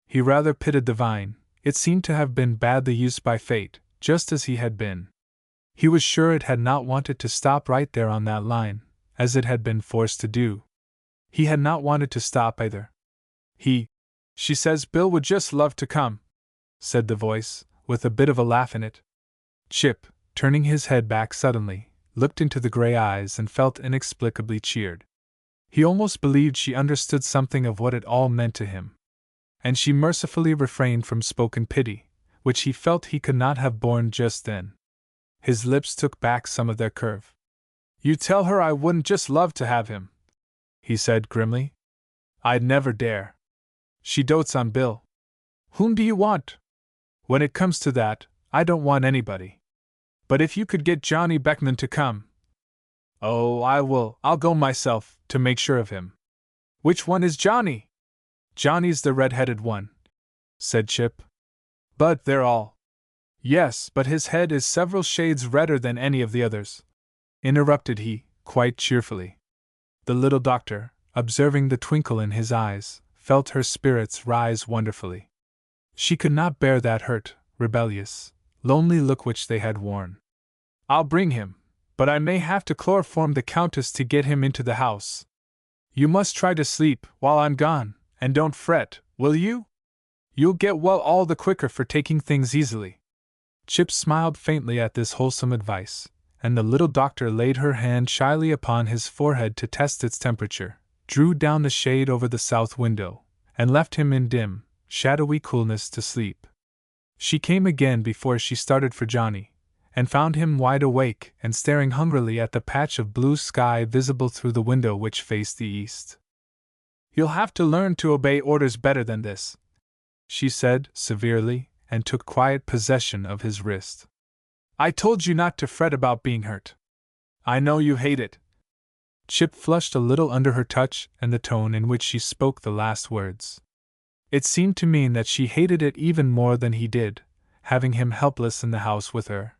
S1: He rather pitied the vine. It seemed to have been badly used by fate, just as he had been. He was sure it had not wanted to stop right there on that line, as it had been forced to do. He had not wanted to stop either. She says Bill would just love to come," said the voice, with a bit of a laugh in it. Chip, turning his head back suddenly, looked into the gray eyes and felt inexplicably cheered. He almost believed she understood something of what it all meant to him. And she mercifully refrained from spoken pity, which he felt he could not have borne just then. His lips took back some of their curve. "You tell her I wouldn't just love to have him," he said grimly. "I'd never dare. She dotes on Bill. Whom do you want? When it comes to that, I don't want anybody. But if you could get Johnny Beckman to come—" "Oh, I'll go myself, to make sure of him." "Which one is Johnny?" "Johnny's the red-headed one," said Chip. "But they're all—" "Yes, but his head is several shades redder than any of the others," interrupted he, quite cheerfully. The little doctor, observing the twinkle in his eyes, felt her spirits rise wonderfully. She could not bear that hurt, rebellious, lonely look which they had worn. "I'll bring him, but I may have to chloroform the Countess to get him into the house. You must try to sleep while I'm gone, and don't fret, will you? You'll get well all the quicker for taking things easily." Chip smiled faintly at this wholesome advice, and the little doctor laid her hand shyly upon his forehead to test its temperature, drew down the shade over the south window, and left him in dim, shadowy coolness to sleep. She came again before she started for Johnny, and found him wide awake and staring hungrily at the patch of blue sky visible through the window which faced the east. "You'll have to learn to obey orders better than this," she said severely, and took quiet possession of his wrist. "I told you not to fret about being hurt. I know you hate it." Chip flushed a little under her touch and the tone in which she spoke the last words. It seemed to mean that she hated it even more than he did, having him helpless in the house with her.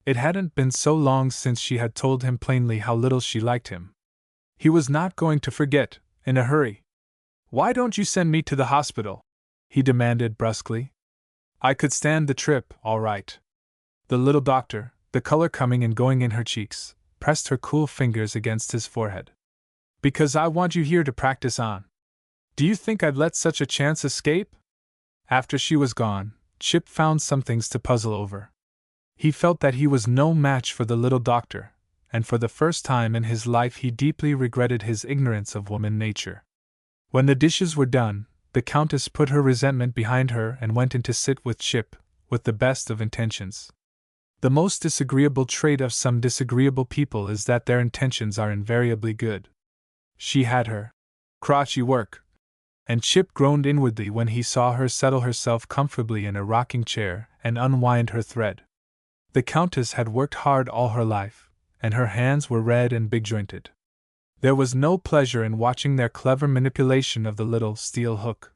S1: It hadn't been so long since she had told him plainly how little she liked him. He was not going to forget, in a hurry. "Why don't you send me to the hospital?" he demanded brusquely. "I could stand the trip, all right." The little doctor, the color coming and going in her cheeks, pressed her cool fingers against his forehead. "Because I want you here to practice on. Do you think I'd let such a chance escape?" After she was gone, Chip found some things to puzzle over. He felt that he was no match for the little doctor, and for the first time in his life he deeply regretted his ignorance of woman nature. When the dishes were done, the Countess put her resentment behind her and went in to sit with Chip, with the best of intentions. The most disagreeable trait of some disagreeable people is that their intentions are invariably good. She had her crotchy work, and Chip groaned inwardly when he saw her settle herself comfortably in a rocking chair and unwind her thread. The Countess had worked hard all her life, and her hands were red and big-jointed. There was no pleasure in watching their clever manipulation of the little steel hook.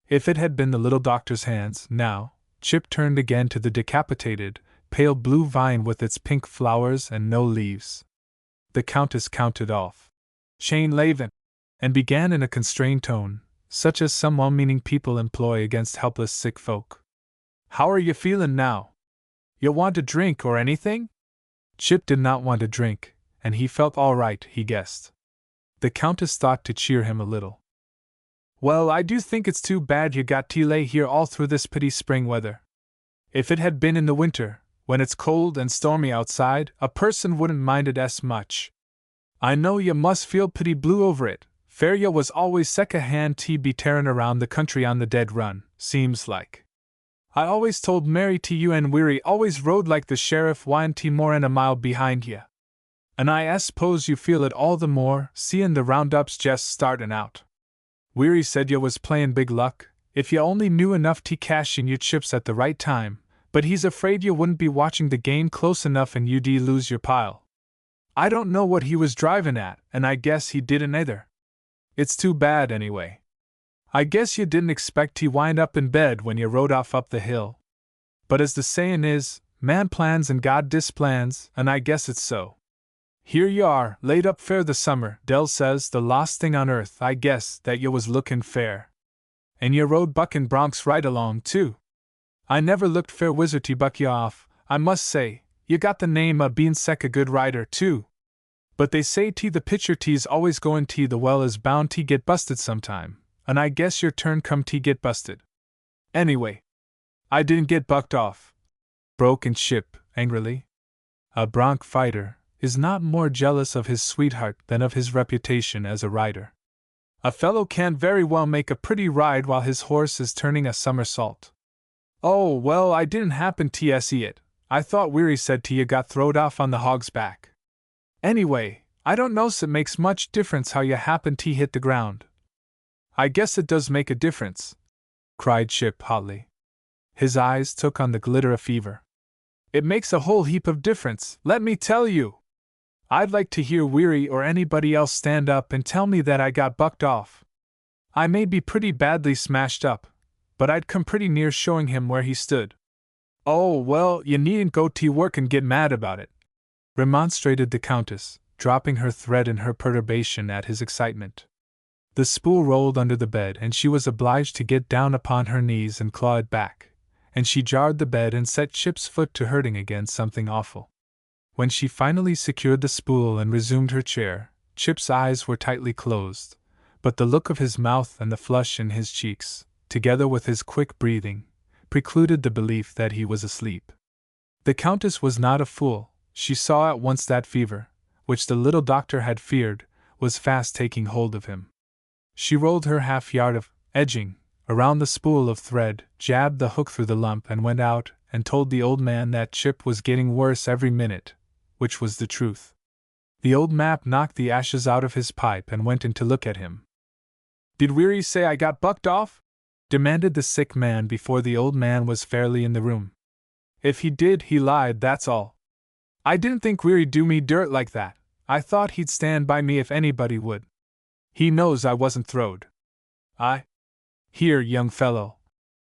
S1: If it had been the little doctor's hands, now, Chip turned again to the decapitated, pale blue vine with its pink flowers and no leaves. The Countess counted off Shane Laven, and began in a constrained tone, such as some well-meaning people employ against helpless sick folk. How are you feeling now? You want a drink or anything? Chip did not want a drink, and he felt all right, he guessed. The Countess thought to cheer him a little. Well, I do think it's too bad you got to lay here all through this pretty spring weather. If it had been in the winter, when it's cold and stormy outside, a person wouldn't mind it as much. I know you must feel pretty blue over it. Fair was always second-hand tea be tearing around the country on the dead run, seems like. I always told Mary you and Weary always rode like the sheriff wine more and a mile behind ye. And I suppose you feel it all the more, seein' the roundups just startin' out. Weary said you was playin' big luck, if you only knew enough to cash in your chips at the right time, but he's afraid you wouldn't be watching the game close enough and you'd lose your pile. I don't know what he was driving at, and I guess he didn't either. It's too bad anyway. I guess you didn't expect to wind up in bed when you rode off up the hill. But as the sayin' is, man plans and God displans, and I guess it's so. Here you are, laid up fair the summer. Dell says the last thing on earth, I guess, that you was lookin' fair. And you rode buckin' broncs right along, too. I never looked fair wizard to buck you off, I must say. You got the name of bein' a good rider, too. But they say the pitcher te's always goin' the well is bound to get busted sometime, and I guess your turn come to get busted. Anyway, I didn't get bucked off, broke in Chip, angrily. A bronc fighter is not more jealous of his sweetheart than of his reputation as a rider. A fellow can't very well make a pretty ride while his horse is turning a somersault. Oh, well, I didn't happen to see it. I thought Weary said you got throwed off on the hog's back. Anyway, I don't know's it makes much difference how you happen to hit the ground. I guess it does make a difference, cried Chip hotly. His eyes took on the glitter of fever. It makes a whole heap of difference, let me tell you. I'd like to hear Weary or anybody else stand up and tell me that I got bucked off. I may be pretty badly smashed up, but I'd come pretty near showing him where he stood. Oh, well, you needn't go to work and get mad about it, remonstrated the Countess, dropping her thread in her perturbation at his excitement. The spool rolled under the bed and she was obliged to get down upon her knees and claw it back, and she jarred the bed and set Chip's foot to hurting against something awful. When she finally secured the spool and resumed her chair, Chip's eyes were tightly closed, but the look of his mouth and the flush in his cheeks, together with his quick breathing, precluded the belief that he was asleep. The Countess was not a fool. She saw at once that fever, which the little doctor had feared, was fast taking hold of him. She rolled her half-yard of edging around the spool of thread, jabbed the hook through the lump and went out and told the old man that Chip was getting worse every minute, which was the truth. The old map knocked the ashes out of his pipe and went in to look at him. Did Weary say I got bucked off? Demanded the sick man before the old man was fairly in the room. If he did, he lied, that's all. I didn't think Weary'd do me dirt like that. I thought he'd stand by me if anybody would. He knows I wasn't throwed. Here, young fellow,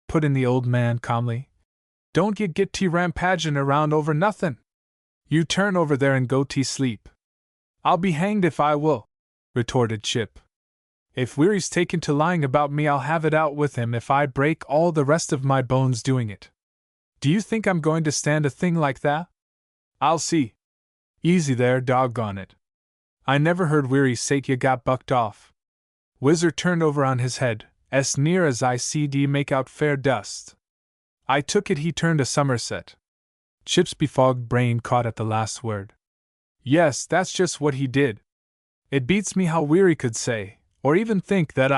S1: put in the old man calmly. Don't you get to rampaging around over nothin'. You turn over there and go to sleep. I'll be hanged if I will, retorted Chip. If Weary's taken to lying about me, I'll have it out with him if I break all the rest of my bones doing it. Do you think I'm going to stand a thing like that? I'll see. Easy there, doggone it. I never heard Weary say you got bucked off. Whizzer turned over on his head, as near as I see'd ye make out fair dust. I took it he turned a somerset. Chip's befogged brain caught at the last word. Yes, that's just what he did. It beats me how Weary could say, or even think that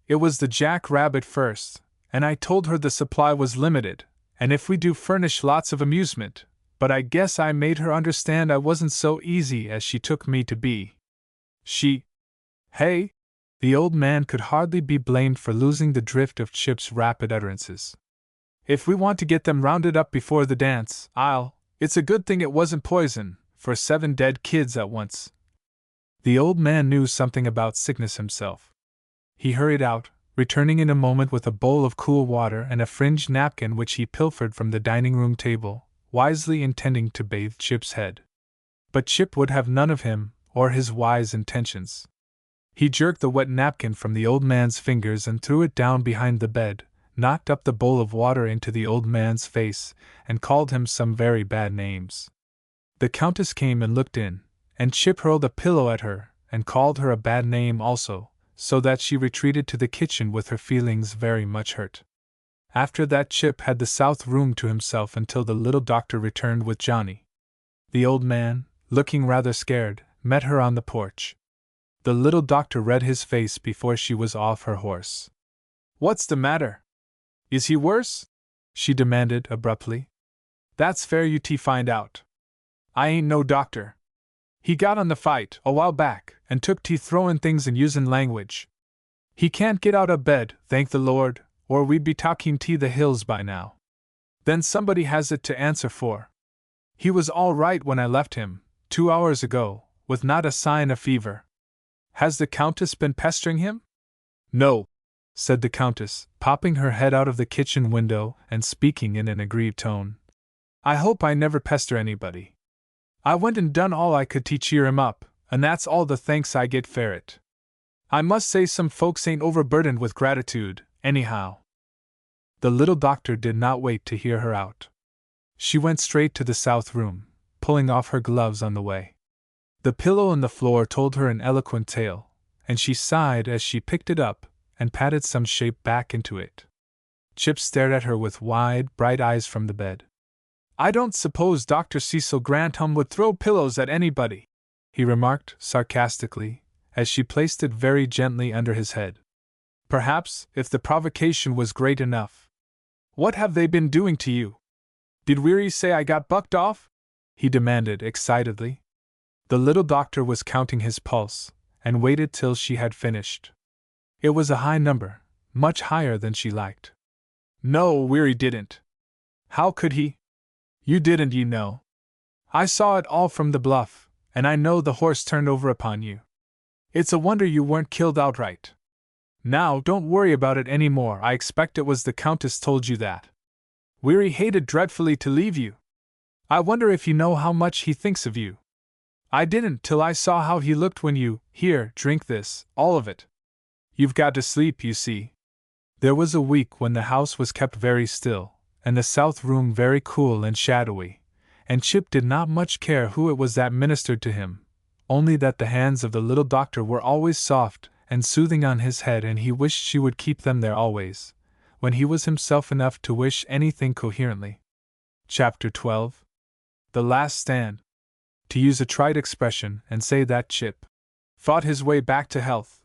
S1: it was the jack-rabbit first, and I told her the supply was limited, and if we do furnish lots of amusement, but I guess I made her understand I wasn't so easy as she took me to be. Hey? The old man could hardly be blamed for losing the drift of Chip's rapid utterances. If we want to get them rounded up before the dance, it's a good thing it wasn't poison, for 7 dead kids at once. The old man knew something about sickness himself. He hurried out, returning in a moment with a bowl of cool water and a fringed napkin which he pilfered from the dining-room table, wisely intending to bathe Chip's head. But Chip would have none of him, or his wise intentions. He jerked the wet napkin from the old man's fingers and threw it down behind the bed, knocked up the bowl of water into the old man's face, and called him some very bad names. The Countess came and looked in, and Chip hurled a pillow at her, and called her a bad name also, so that she retreated to the kitchen with her feelings very much hurt. After that Chip had the south room to himself until the little doctor returned with Johnny. The old man, looking rather scared, met her on the porch. The little doctor read his face before she was off her horse. "What's the matter? Is he worse?" she demanded abruptly. "That's fair you t find out. I ain't no doctor. He got on the fight a while back and took to throwin' things and usin' language. He can't get out of bed, thank the Lord, or we'd be talking to the hills by now. Then somebody has it to answer for. He was all right when I left him, 2 hours ago, with not a sign of fever. Has the Countess been pestering him?" "No," said the Countess, popping her head out of the kitchen window and speaking in an aggrieved tone. "I hope I never pester anybody. I went and done all I could to cheer him up, and that's all the thanks I get for it. I must say some folks ain't overburdened with gratitude, anyhow." The little doctor did not wait to hear her out. She went straight to the south room, pulling off her gloves on the way. The pillow on the floor told her an eloquent tale, and she sighed as she picked it up and patted some shape back into it. Chip stared at her with wide, bright eyes from the bed. "I don't suppose Dr. Cecil Grantham would throw pillows at anybody," he remarked sarcastically, as she placed it very gently under his head. "Perhaps, if the provocation was great enough. What have they been doing to you? Did Weary say I got bucked off?" he demanded excitedly. The little doctor was counting his pulse, and waited till she had finished. It was a high number, much higher than she liked. "No, Weary didn't. How could he? You didn't, you know. I saw it all from the bluff, and I know the horse turned over upon you. It's a wonder you weren't killed outright. Now, don't worry about it any more. I expect it was the Countess told you that. Weary hated dreadfully to leave you. I wonder if you know how much he thinks of you. I didn't till I saw how he looked when you, here, drink this, all of it. You've got to sleep, you see." There was a week when the house was kept very still, and the south room very cool and shadowy, and Chip did not much care who it was that ministered to him, only that the hands of the little doctor were always soft and soothing on his head, and he wished she would keep them there always, when he was himself enough to wish anything coherently. Chapter 12. The Last Stand. To use a trite expression and say that Chip fought his way back to health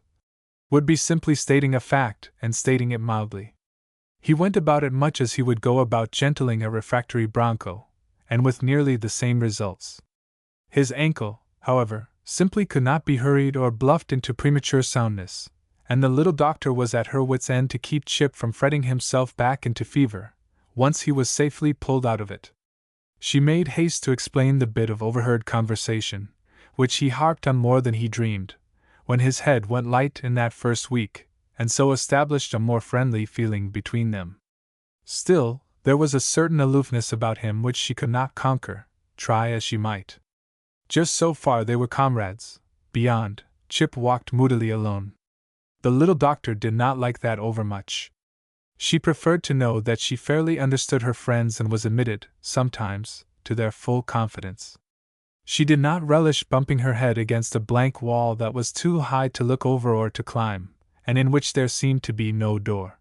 S1: would be simply stating a fact and stating it mildly. He went about it much as he would go about gentling a refractory bronco, and with nearly the same results. His ankle, however, simply could not be hurried or bluffed into premature soundness, and the little doctor was at her wits' end to keep Chip from fretting himself back into fever, once he was safely pulled out of it. She made haste to explain the bit of overheard conversation, which he harped on more than he dreamed, when his head went light in that first week, and so established a more friendly feeling between them. Still, there was a certain aloofness about him which she could not conquer, try as she might. Just so far they were comrades. Beyond, Chip walked moodily alone. The little doctor did not like that overmuch. She preferred to know that she fairly understood her friends and was admitted, sometimes, to their full confidence. She did not relish bumping her head against a blank wall that was too high to look over or to climb, and in which there seemed to be no door.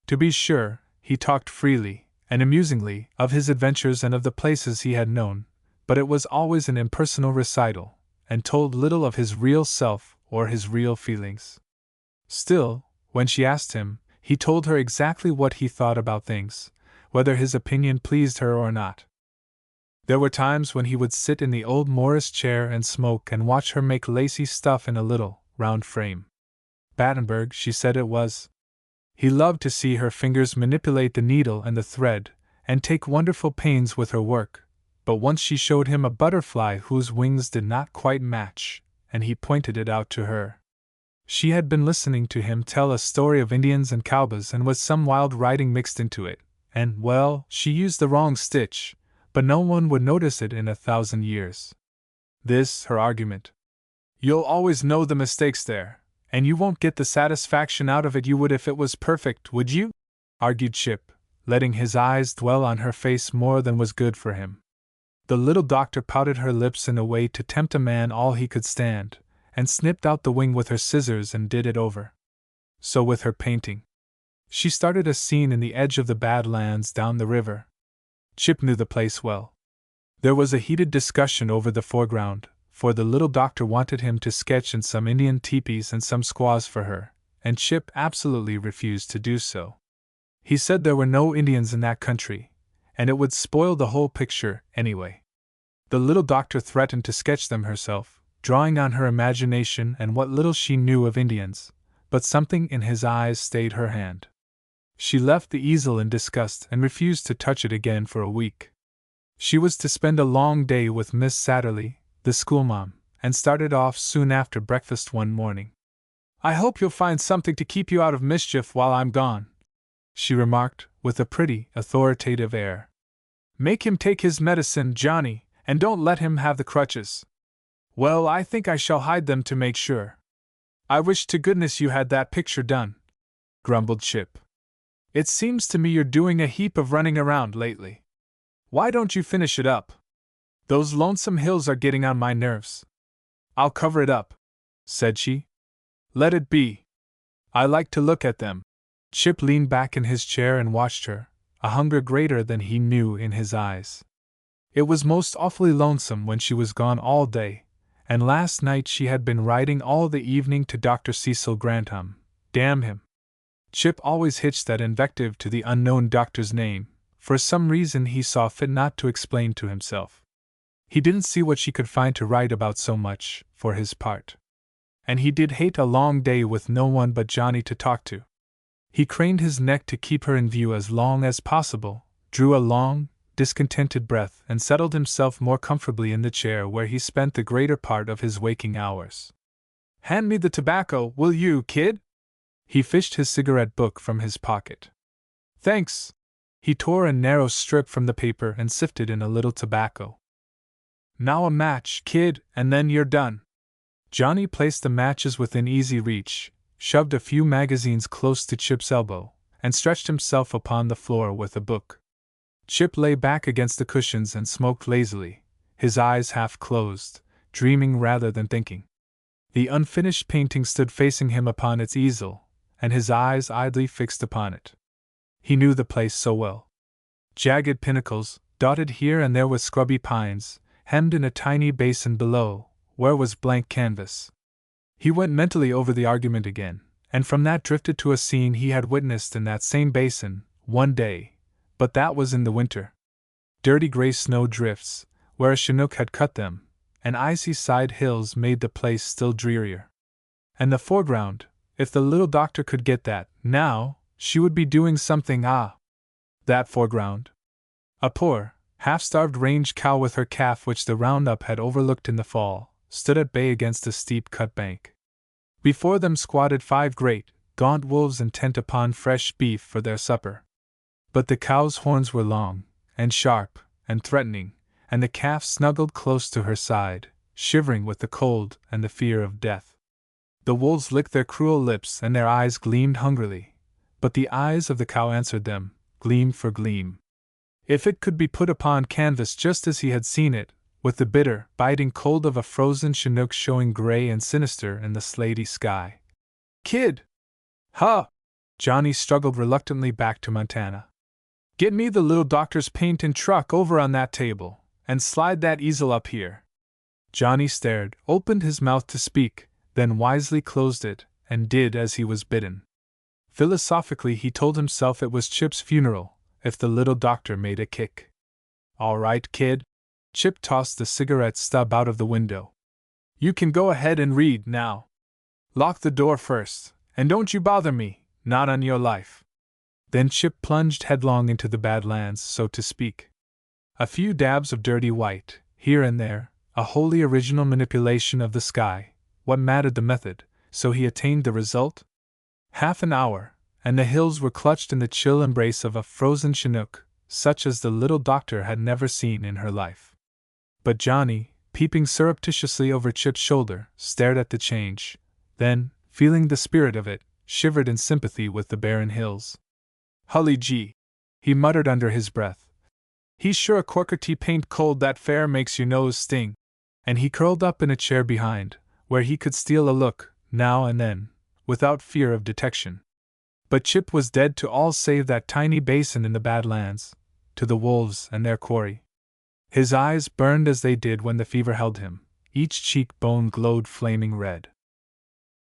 S1: To be sure, he talked freely, and amusingly, of his adventures and of the places he had known, but it was always an impersonal recital, and told little of his real self or his real feelings. Still, when she asked him, he told her exactly what he thought about things, whether his opinion pleased her or not. There were times when he would sit in the old Morris chair and smoke and watch her make lacy stuff in a little, round frame. Battenberg, she said it was. He loved to see her fingers manipulate the needle and the thread, and take wonderful pains with her work, but once she showed him a butterfly whose wings did not quite match, and he pointed it out to her. She had been listening to him tell a story of Indians and cowboys and with some wild riding mixed into it, and, well, she used the wrong stitch, but no one would notice it in 1,000 years. This, her argument. You'll always know the mistakes there, and you won't get the satisfaction out of it you would if it was perfect, would you? Argued Chip, letting his eyes dwell on her face more than was good for him. The little doctor pouted her lips in a way to tempt a man all he could stand, and snipped out the wing with her scissors and did it over. So with her painting. She started a scene in the edge of the Badlands down the river. Chip knew the place well. There was a heated discussion over the foreground, for the little doctor wanted him to sketch in some Indian teepees and some squaws for her, and Chip absolutely refused to do so. He said there were no Indians in that country, and it would spoil the whole picture anyway. The little doctor threatened to sketch them herself, drawing on her imagination and what little she knew of Indians, but something in his eyes stayed her hand. She left the easel in disgust and refused to touch it again for a week. She was to spend a long day with Miss Satterley, the schoolma'am, and started off soon after breakfast one morning. "I hope you'll find something to keep you out of mischief while I'm gone," she remarked, with a pretty, authoritative air. "Make him take his medicine, Johnny, and don't let him have the crutches." "Well, I think I shall hide them to make sure. I wish to goodness you had that picture done," grumbled Chip. "It seems to me you're doing a heap of running around lately. Why don't you finish it up? Those lonesome hills are getting on my nerves." "I'll cover it up," said she. "Let it be. I like to look at them." Chip leaned back in his chair and watched her, a hunger greater than he knew in his eyes. It was most awfully lonesome when she was gone all day, and last night she had been riding all the evening to Dr. Cecil Grantham. Damn him! Chip always hitched that invective to the unknown doctor's name. For some reason he saw fit not to explain to himself. He didn't see what she could find to write about so much, for his part. And he did hate a long day with no one but Johnny to talk to. He craned his neck to keep her in view as long as possible, drew a long, discontented breath, and settled himself more comfortably in the chair where he spent the greater part of his waking hours. "Hand me the tobacco, will you, kid?" He fished his cigarette book from his pocket. "Thanks." He tore a narrow strip from the paper and sifted in a little tobacco. "Now a match, kid, and then you're done." Johnny placed the matches within easy reach, shoved a few magazines close to Chip's elbow, and stretched himself upon the floor with a book. Chip lay back against the cushions and smoked lazily, his eyes half closed, dreaming rather than thinking. The unfinished painting stood facing him upon its easel, and his eyes idly fixed upon it. He knew the place so well. Jagged pinnacles, dotted here and there with scrubby pines, hemmed in a tiny basin below, where was blank canvas. He went mentally over the argument again, and from that drifted to a scene he had witnessed in that same basin, one day, but that was in the winter. Dirty gray snow drifts, where a chinook had cut them, and icy side hills made the place still drearier. And the foreground, if the little doctor could get that, now, she would be doing something. That foreground. A poor, half-starved range cow with her calf which the roundup had overlooked in the fall, stood at bay against a steep-cut bank. Before them squatted 5 great, gaunt wolves intent upon fresh beef for their supper. But the cow's horns were long, and sharp, and threatening, and the calf snuggled close to her side, shivering with the cold and the fear of death. The wolves licked their cruel lips and their eyes gleamed hungrily, but the eyes of the cow answered them, gleam for gleam. If it could be put upon canvas just as he had seen it, with the bitter, biting cold of a frozen chinook showing gray and sinister in the slaty sky. "Kid!" "Huh!" Johnny struggled reluctantly back to Montana. "Get me the little doctor's paint and truck over on that table, and slide that easel up here." Johnny stared, opened his mouth to speak, then wisely closed it, and did as he was bidden. Philosophically he told himself it was Chip's funeral, if the little doctor made a kick. "All right, kid." Chip tossed the cigarette stub out of the window. "You can go ahead and read, now. Lock the door first, and don't you bother me, not on your life." Then Chip plunged headlong into the Badlands, so to speak. A few dabs of dirty white, here and there, a wholly original manipulation of the sky, what mattered the method, so he attained the result? Half an hour, and the hills were clutched in the chill embrace of a frozen Chinook, such as the little doctor had never seen in her life. But Johnny, peeping surreptitiously over Chip's shoulder, stared at the change, then, feeling the spirit of it, shivered in sympathy with the barren hills. "Hully gee," he muttered under his breath. "He's sure a corker T-paint cold that fair makes your nose sting." And he curled up in a chair behind, where he could steal a look, now and then, without fear of detection. But Chip was dead to all save that tiny basin in the Badlands, to the wolves and their quarry. His eyes burned as they did when the fever held him, each cheek bone glowed flaming red.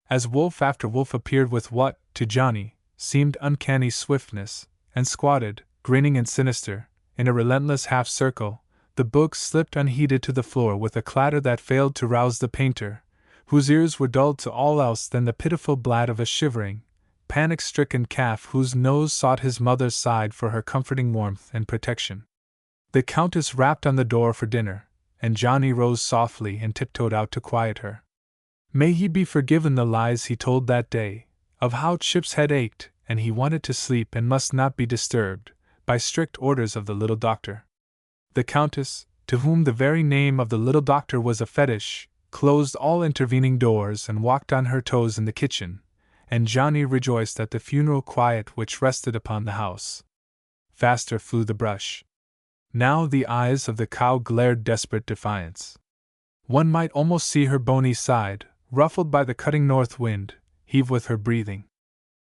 S1: As wolf after wolf appeared with what, to Johnny, seemed uncanny swiftness, and squatted, grinning and sinister, in a relentless half-circle, the book slipped unheeded to the floor with a clatter that failed to rouse the painter, whose ears were dulled to all else than the pitiful blab of a shivering, panic-stricken calf whose nose sought his mother's side for her comforting warmth and protection. The Countess rapped on the door for dinner, and Johnny rose softly and tiptoed out to quiet her. May he be forgiven the lies he told that day, of how Chip's head ached, and he wanted to sleep and must not be disturbed, by strict orders of the little doctor. The Countess, to whom the very name of the little doctor was a fetish, closed all intervening doors and walked on her toes in the kitchen, and Johnny rejoiced at the funeral quiet which rested upon the house. Faster flew the brush. Now the eyes of the cow glared desperate defiance. One might almost see her bony side, ruffled by the cutting north wind, heave with her breathing.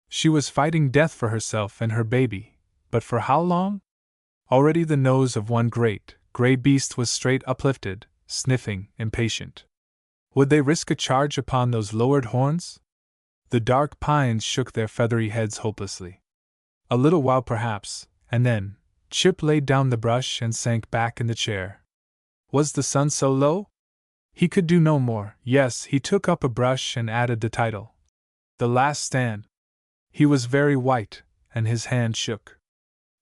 S1: She was fighting death for herself and her baby, but for how long? Already the nose of one great, gray beast was straight uplifted, sniffing, impatient. Would they risk a charge upon those lowered horns? The dark pines shook their feathery heads hopelessly. A little while perhaps, and then, Chip laid down the brush and sank back in the chair. Was the sun so low? He could do no more. Yes, he took up a brush and added the title. The Last Stand. He was very white, and his hand shook.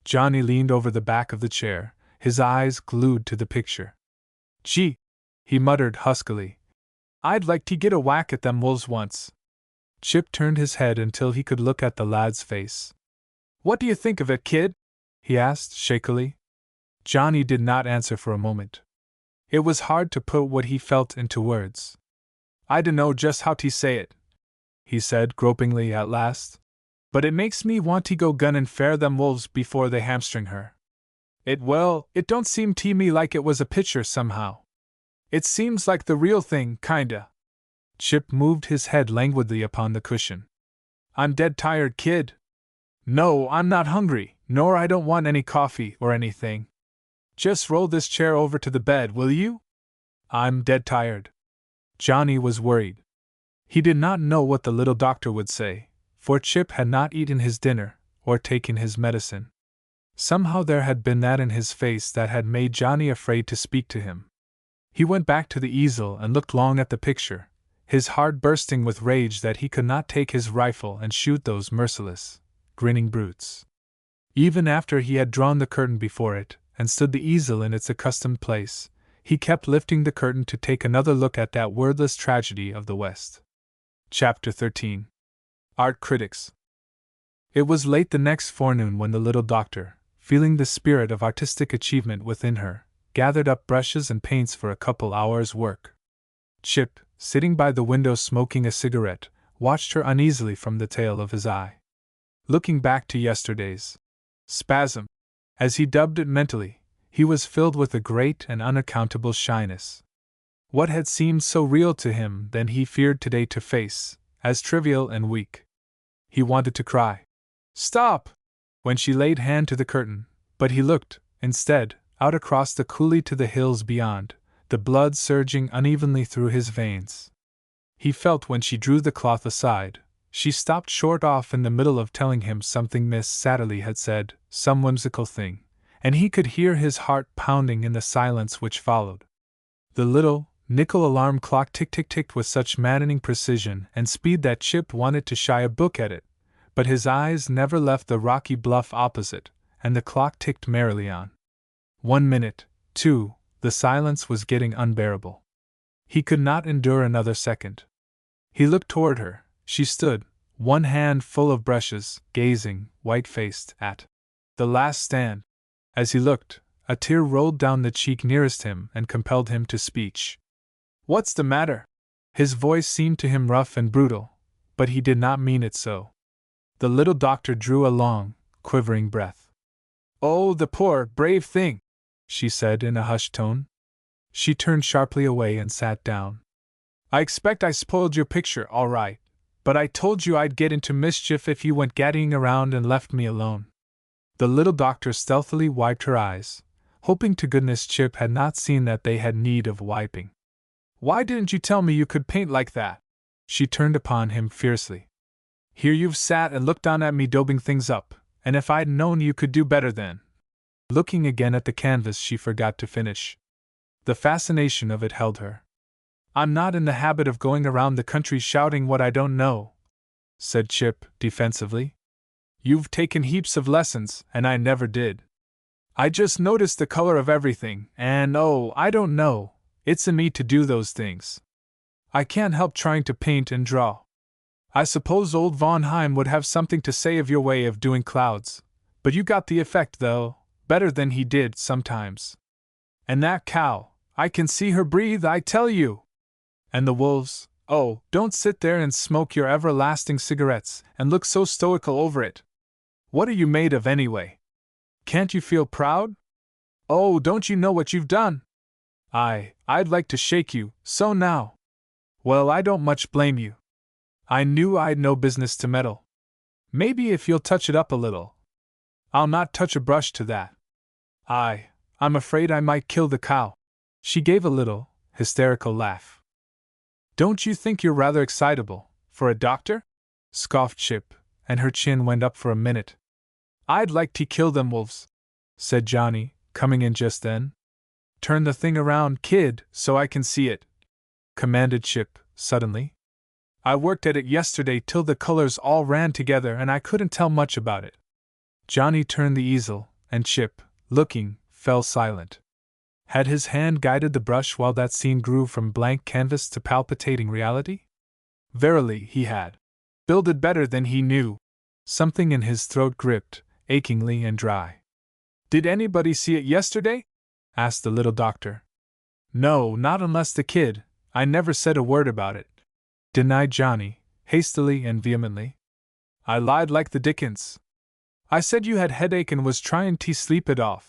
S1: Johnny leaned over the back of the chair, his eyes glued to the picture. "Gee," he muttered huskily, "I'd like to get a whack at them wolves once." Chip turned his head until he could look at the lad's face. "What do you think of it, kid?" he asked shakily. Johnny did not answer for a moment. It was hard to put what he felt into words. "I dunno just how to say it," he said gropingly at last, "but it makes me want to go gun and fare them wolves before they hamstring her. It don't seem to me like it was a picture somehow. It seems like the real thing, kinda." Chip moved his head languidly upon the cushion. "I'm dead tired, kid. No, I'm not hungry, nor I don't want any coffee or anything. Just roll this chair over to the bed, will you? I'm dead tired." Johnny was worried. He did not know what the little doctor would say, for Chip had not eaten his dinner, or taken his medicine. Somehow there had been that in his face that had made Johnny afraid to speak to him. He went back to the easel and looked long at the picture, his heart bursting with rage that he could not take his rifle and shoot those merciless, grinning brutes. Even after he had drawn the curtain before it, and stood the easel in its accustomed place, he kept lifting the curtain to take another look at that wordless tragedy of the West. Chapter 13. Art Critics. It was late the next forenoon when the little doctor, feeling the spirit of artistic achievement within her, gathered up brushes and paints for a couple hours' work. Chip, sitting by the window smoking a cigarette, watched her uneasily from the tail of his eye. Looking back to yesterday's spasm, as he dubbed it mentally, he was filled with a great and unaccountable shyness. What had seemed so real to him then he feared today to face, as trivial and weak. He wanted to cry, "Stop!" when she laid hand to the curtain, but he looked, instead, out across the coulee to the hills beyond, the blood surging unevenly through his veins. He felt when she drew the cloth aside, she stopped short off in the middle of telling him something Miss Satterley had said, some whimsical thing, and he could hear his heart pounding in the silence which followed. The little, nickel alarm clock ticked with such maddening precision and speed that Chip wanted to shy a book at it, but his eyes never left the rocky bluff opposite, and the clock ticked merrily on. 1 minute, 2, the silence was getting unbearable. He could not endure another second. He looked toward her, She stood, one hand full of brushes, gazing, white-faced, at the last stand. As he looked, a tear rolled down the cheek nearest him and compelled him to speech. "What's the matter?" His voice seemed to him rough and brutal, but he did not mean it so. The little doctor drew a long, quivering breath. "Oh, the poor, brave thing," she said in a hushed tone. She turned sharply away and sat down. "I expect I spoiled your picture, all right, but I told you I'd get into mischief if you went gaddying around and left me alone." The little doctor stealthily wiped her eyes, hoping to goodness Chip had not seen that they had need of wiping. "Why didn't you tell me you could paint like that?" She turned upon him fiercely. "Here you've sat and looked down at me daubing things up, and if I'd known you could do better then." Looking again at the canvas, she forgot to finish. The fascination of it held her. "I'm not in the habit of going around the country shouting what I don't know," said Chip, defensively. "You've taken heaps of lessons, and I never did. I just noticed the color of everything, and oh, I don't know, it's in me to do those things. I can't help trying to paint and draw. I suppose old Von Heim would have something to say of your way of doing clouds, but you got the effect, though, better than he did sometimes. And that cow, I can see her breathe, I tell you! And the wolves, oh, don't sit there and smoke your everlasting cigarettes and look so stoical over it. What are you made of anyway? Can't you feel proud? Oh, don't you know what you've done? I'd like to shake you, so now. Well, I don't much blame you. I knew I'd no business to meddle. Maybe if you'll touch it up a little. I'll not touch a brush to that. I'm afraid I might kill the cow." She gave a little, hysterical laugh. "Don't you think you're rather excitable, for a doctor?" scoffed Chip, and her chin went up for a minute. "I'd like to kill them wolves," said Johnny, coming in just then. "Turn the thing around, kid, so I can see it," commanded Chip, suddenly. "I worked at it yesterday till the colors all ran together and I couldn't tell much about it." Johnny turned the easel, and Chip, looking, fell silent. Had his hand guided the brush while that scene grew from blank canvas to palpitating reality? Verily, he had. Builded better than he knew. Something in his throat gripped, achingly and dry. "Did anybody see it yesterday?" asked the little doctor. "No, not unless the kid. I never said a word about it," denied Johnny, hastily and vehemently. "I lied like the dickens. I said you had headache and was tryin' to sleep it off.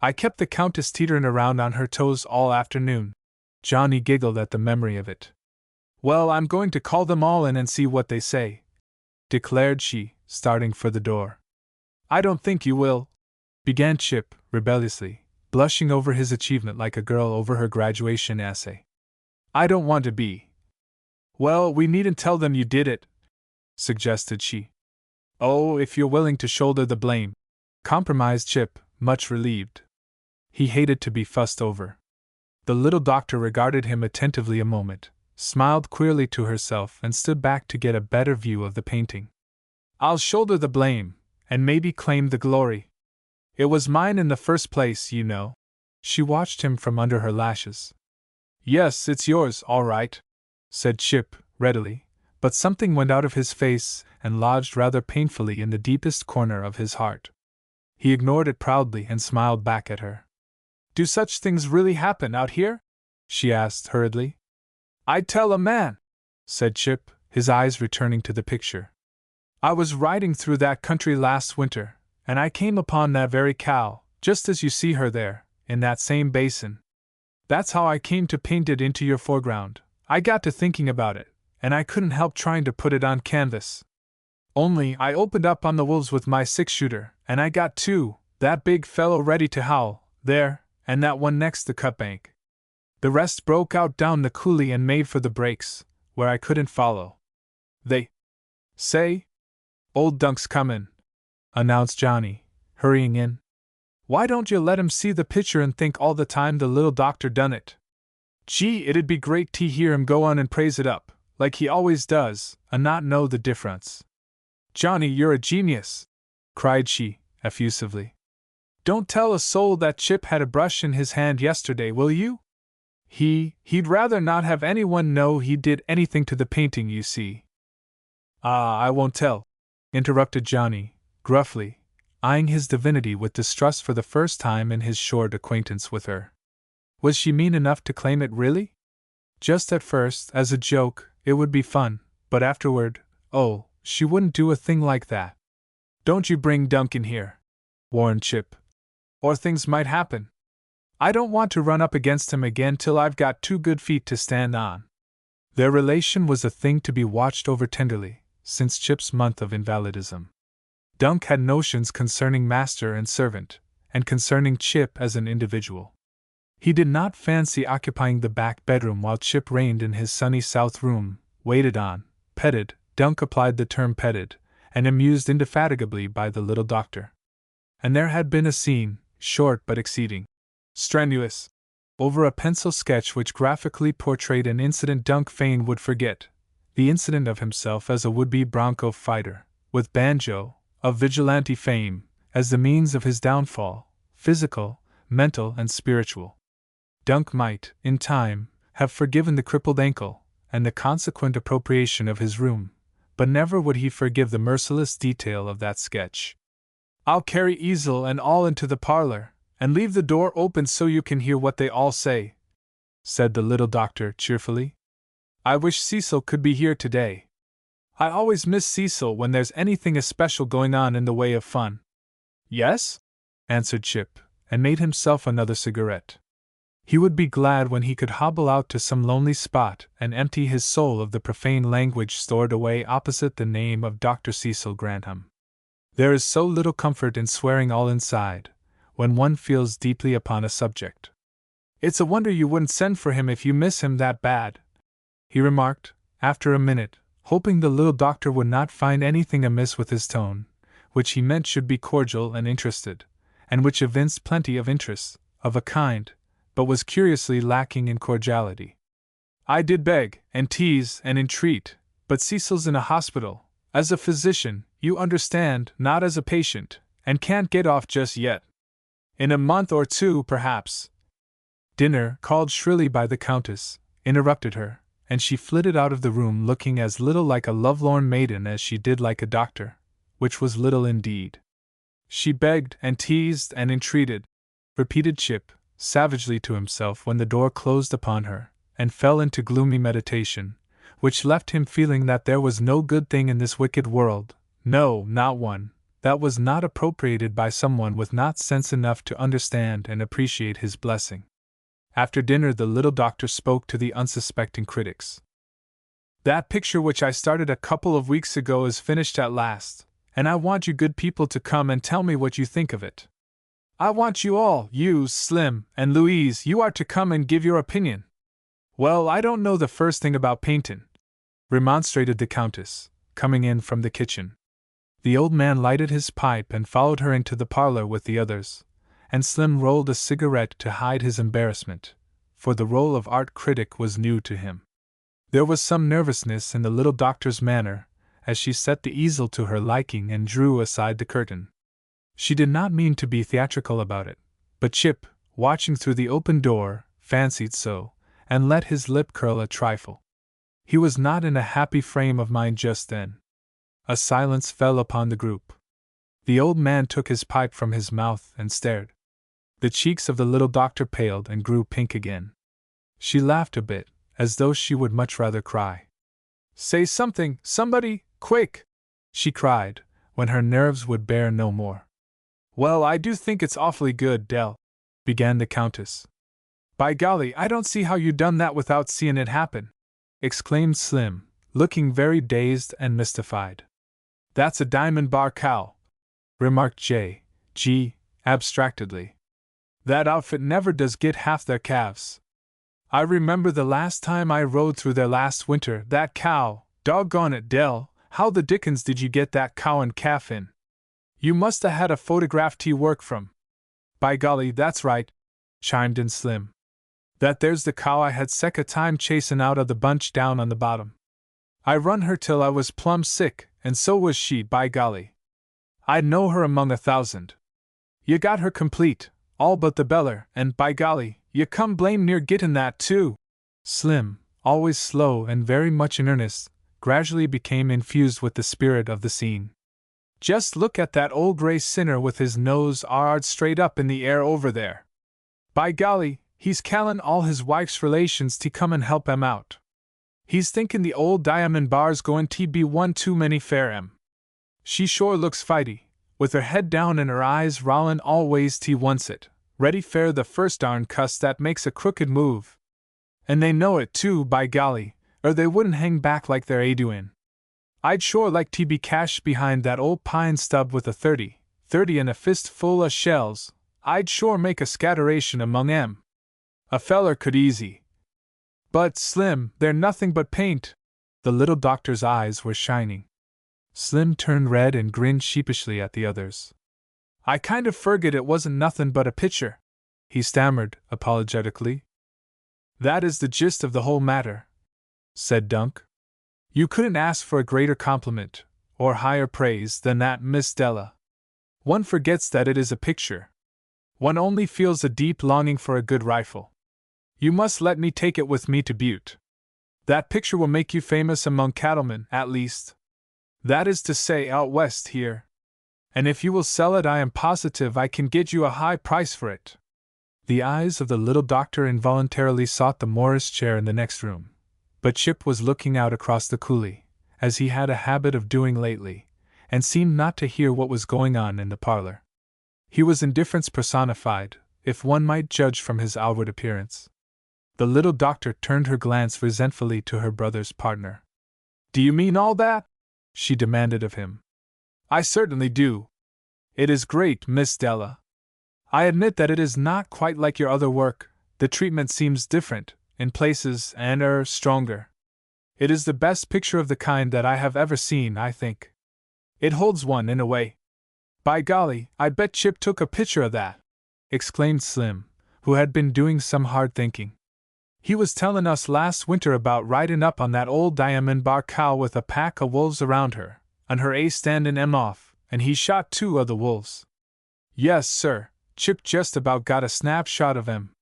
S1: I kept the Countess teeterin' around on her toes all afternoon." Johnny giggled at the memory of it. "Well, I'm going to call them all in and see what they say," declared she, starting for the door. "I don't think you will," began Chip, rebelliously, blushing over his achievement like a girl over her graduation essay. "I don't want to be." "Well, we needn't tell them you did it," suggested she. "Oh, if you're willing to shoulder the blame," compromised Chip, much relieved. He hated to be fussed over. The little doctor regarded him attentively a moment, smiled queerly to herself, and stood back to get a better view of the painting. "I'll shoulder the blame, and maybe claim the glory. It was mine in the first place, you know." She watched him from under her lashes. "Yes, it's yours, all right," said Chip, readily, but something went out of his face and lodged rather painfully in the deepest corner of his heart. He ignored it proudly and smiled back at her. "Do such things really happen out here?" she asked hurriedly. "I'd tell a man," said Chip, his eyes returning to the picture. "I was riding through that country last winter, and I came upon that very cow, just as you see her there, in that same basin. That's how I came to paint it into your foreground. I got to thinking about it, and I couldn't help trying to put it on canvas. Only I opened up on the wolves with my 6-shooter, and I got two, that big fellow ready to howl, there, and that one next the cut bank. The rest broke out down the coulee and made for the breaks, where I couldn't follow. They say, old Dunk's comin'," announced Johnny, hurrying in. "Why don't you let him see the picture and think all the time the little doctor done it? Gee, it'd be great to hear him go on and praise it up, like he always does, and not know the difference." "Johnny, you're a genius," cried she, effusively. "Don't tell a soul that Chip had a brush in his hand yesterday, will you? He'd rather not have anyone know he did anything to the painting, you see." Ah, I won't tell, interrupted Johnny, gruffly, eyeing his divinity with distrust for the first time in his short acquaintance with her. Was she mean enough to claim it really? Just at first, as a joke, it would be fun, but afterward, oh, she wouldn't do a thing like that. Don't you bring Dunk in here, warned Chip, or things might happen. I don't want to run up against him again till I've got 2 good feet to stand on. Their relation was a thing to be watched over tenderly, since Chip's month of invalidism. Dunk had notions concerning master and servant, and concerning Chip as an individual. He did not fancy occupying the back bedroom while Chip reigned in his sunny south room, waited on, petted, Dunk applied the term petted, and amused indefatigably by the little doctor. And there had been a scene, short but exceeding strenuous, over a pencil sketch which graphically portrayed an incident Dunk fain would forget, the incident of himself as a would-be bronco fighter, with banjo, of vigilante fame, as the means of his downfall, physical, mental, and spiritual. Dunk might, in time, have forgiven the crippled ankle, and the consequent appropriation of his room, but never would he forgive the merciless detail of that sketch. I'll carry easel and all into the parlor, and leave the door open so you can hear what they all say, said the little doctor cheerfully. I wish Cecil could be here today. I always miss Cecil when there's anything especial going on in the way of fun. Yes? Answered Chip, and made himself another cigarette. He would be glad when he could hobble out to some lonely spot and empty his soul of the profane language stored away opposite the name of Dr. Cecil Grantham. There is so little comfort in swearing all inside, when one feels deeply upon a subject. It's a wonder you wouldn't send for him if you miss him that bad, he remarked, after a minute, hoping the little doctor would not find anything amiss with his tone, which he meant should be cordial and interested, and which evinced plenty of interest, of a kind, but was curiously lacking in cordiality. I did beg, and tease, and entreat, but Cecil's in a hospital, as a physician, you understand, not as a patient, and can't get off just yet. In a month or 2, perhaps. Dinner, called shrilly by the Countess, interrupted her, and she flitted out of the room looking as little like a lovelorn maiden as she did like a doctor, which was little indeed. She begged and teased and entreated, repeated Chip, savagely to himself when the door closed upon her, and fell into gloomy meditation, which left him feeling that there was no good thing in this wicked world, no, not one, that was not appropriated by someone with not sense enough to understand and appreciate his blessing. After dinner the little doctor spoke to the unsuspecting critics. That picture which I started a couple of weeks ago is finished at last, and I want you good people to come and tell me what you think of it. I want you all, you, Slim, and Louise, you are to come and give your opinion. Well, I don't know the first thing about paintin', remonstrated the Countess, coming in from the kitchen. The old man lighted his pipe and followed her into the parlor with the others, and Slim rolled a cigarette to hide his embarrassment, for the role of art critic was new to him. There was some nervousness in the little doctor's manner, as she set the easel to her liking and drew aside the curtain. She did not mean to be theatrical about it, but Chip, watching through the open door, fancied so, and let his lip curl a trifle. He was not in a happy frame of mind just then. A silence fell upon the group. The old man took his pipe from his mouth and stared. The cheeks of the little doctor paled and grew pink again. She laughed a bit, as though she would much rather cry. Say something, somebody, quick! She cried, when her nerves would bear no more. Well, I do think it's awfully good, Dell, began the Countess. By golly, I don't see how you done that without seeing it happen, exclaimed Slim, looking very dazed and mystified. That's a diamond bar cow, remarked J.G. abstractedly. That outfit never does get half their calves. I remember the last time I rode through there last winter, that cow, doggone it, Dell, how the dickens did you get that cow and calf in? You must 'a' had a photograph to work from. By golly, that's right, chimed in Slim. That there's the cow I had sick a time chasin' out of the bunch down on the bottom. I run her till I was plumb sick, and so was she, by golly. I'd know her among 1,000. You got her complete, all but the beller, and by golly, you come blame near gettin' that too. Slim, always slow and very much in earnest, gradually became infused with the spirit of the scene. "Just look at that old gray sinner with his nose arred straight up in the air over there. By golly, he's calling all his wife's relations to come and help him out. He's thinking the old diamond bar's going to be one too many fair 'em. She sure looks fighty, with her head down and her eyes rollin' all ways he wants it, ready fair the first darn cuss that makes a crooked move. And they know it too, by golly, or they wouldn't hang back like they're a-doin'. I'd sure like to be cached behind that old pine stub with a 30 and a fistful o' shells. I'd sure make a scatteration among 'em. A feller could easy. But, Slim, they're nothing but paint." The little doctor's eyes were shining. Slim turned red and grinned sheepishly at the others. "I kind of forget it wasn't nothing but a picture," he stammered, apologetically. "That is the gist of the whole matter," said Dunk. "You couldn't ask for a greater compliment, or higher praise, than that, Miss Della. One forgets that it is a picture. One only feels a deep longing for a good rifle. You must let me take it with me to Butte. That picture will make you famous among cattlemen, at least. That is to say, out west here. And if you will sell it, I am positive I can get you a high price for it." The eyes of the little doctor involuntarily sought the Morris chair in the next room, but Chip was looking out across the coulee, as he had a habit of doing lately, and seemed not to hear what was going on in the parlor. He was indifference personified, if one might judge from his outward appearance. The little doctor turned her glance resentfully to her brother's partner. "Do you mean all that?" she demanded of him. "I certainly do. It is great, Miss Della. I admit that it is not quite like your other work. The treatment seems different, in places, and stronger. It is the best picture of the kind that I have ever seen, I think. It holds one in a way." "By golly, I bet Chip took a picture of that!" exclaimed Slim, who had been doing some hard thinking. "He was tellin' us last winter about riding up on that old diamond bar cow with a pack o' wolves around her, and her standin' 'em off, and he shot 2 of the wolves. Yes, sir, Chip just about got a snapshot of 'em.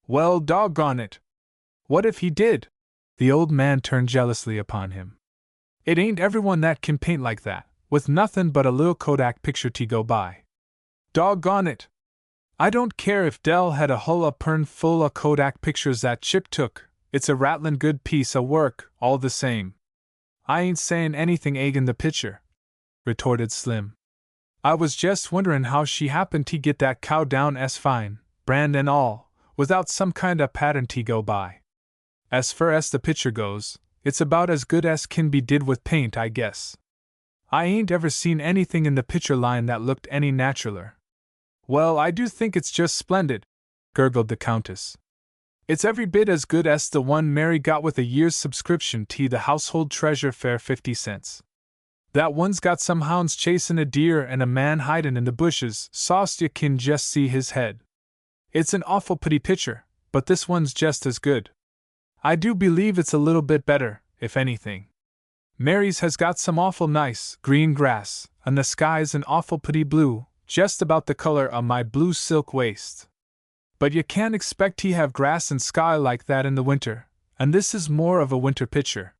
S1: Well, doggone it! What if he did?" The old man turned jealously upon him. "It ain't everyone that can paint like that, with nothin' but a little Kodak picture to go by. Doggone it! I don't care if Dell had a hull upern full o' Kodak pictures that Chip took, it's a rattlin' good piece o' work, all the same." "I ain't sayin' anything agin the picture," retorted Slim. "I was just wonderin' how she happened to get that cow down as fine, brand and all, without some kind o' pattern to go by. As fur as the picture goes, it's about as good as can be did with paint, I guess. I ain't ever seen anything in the picture line that looked any naturaler." "Well, I do think it's just splendid," gurgled the Countess. "It's every bit as good as the one Mary got with a year's subscription to the Household Treasure Fair 50 cents. That one's got some hounds chasing a deer and a man hiding in the bushes, so's you can just see his head. It's an awful pretty picture, but this one's just as good. I do believe it's a little bit better, if anything. Mary's has got some awful nice green grass, and the sky's an awful pretty blue, just about the color o' my blue silk waist. But you can't expect to have grass and sky like that in the winter, and this is more of a winter picture.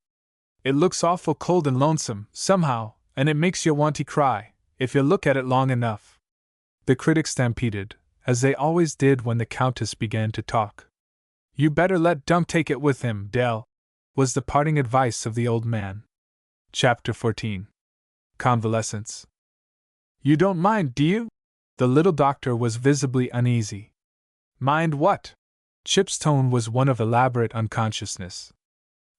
S1: It looks awful cold and lonesome, somehow, and it makes you want to cry, if you look at it long enough." The critics stampeded, as they always did when the Countess began to talk. "You better let Dunk take it with him, Dell," was the parting advice of the old man. Chapter 14. Convalescence. "You don't mind, do you?" The little doctor was visibly uneasy. "Mind what?" Chip's tone was one of elaborate unconsciousness.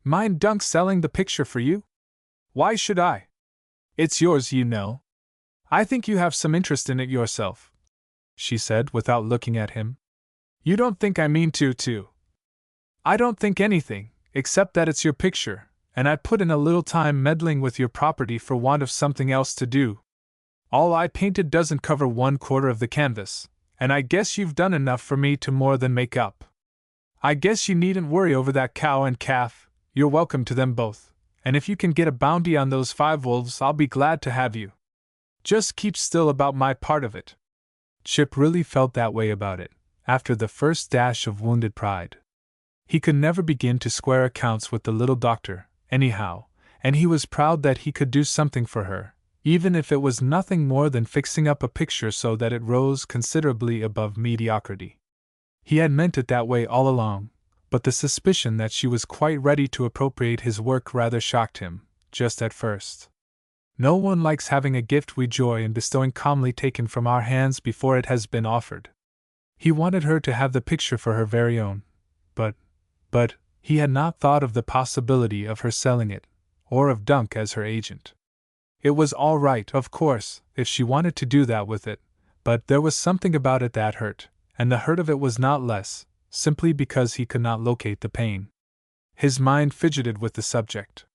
S1: "Mind Dunk selling the picture for you? Why should I? It's yours, you know. I think you have some interest in it yourself," she said without looking at him. "You don't think I mean to. I don't think anything, except that it's your picture, and I put in a little time meddling with your property for want of something else to do. All I painted doesn't cover 1/4 of the canvas, and I guess you've done enough for me to more than make up. I guess you needn't worry over that cow and calf, you're welcome to them both, and if you can get a bounty on those 5 wolves, I'll be glad to have you. Just keep still about my part of it." Chip really felt that way about it, after the first dash of wounded pride. He could never begin to square accounts with the little doctor, anyhow, and he was proud that he could do something for her, even if it was nothing more than fixing up a picture so that it rose considerably above mediocrity. He had meant it that way all along, but the suspicion that she was quite ready to appropriate his work rather shocked him, just at first. No one likes having a gift we joy in bestowing calmly taken from our hands before it has been offered. He wanted her to have the picture for her very own, but he had not thought of the possibility of her selling it, or of Dunk as her agent. It was all right, of course, if she wanted to do that with it, but there was something about it that hurt, and the hurt of it was not less, simply because he could not locate the pain. His mind fidgeted with the subject.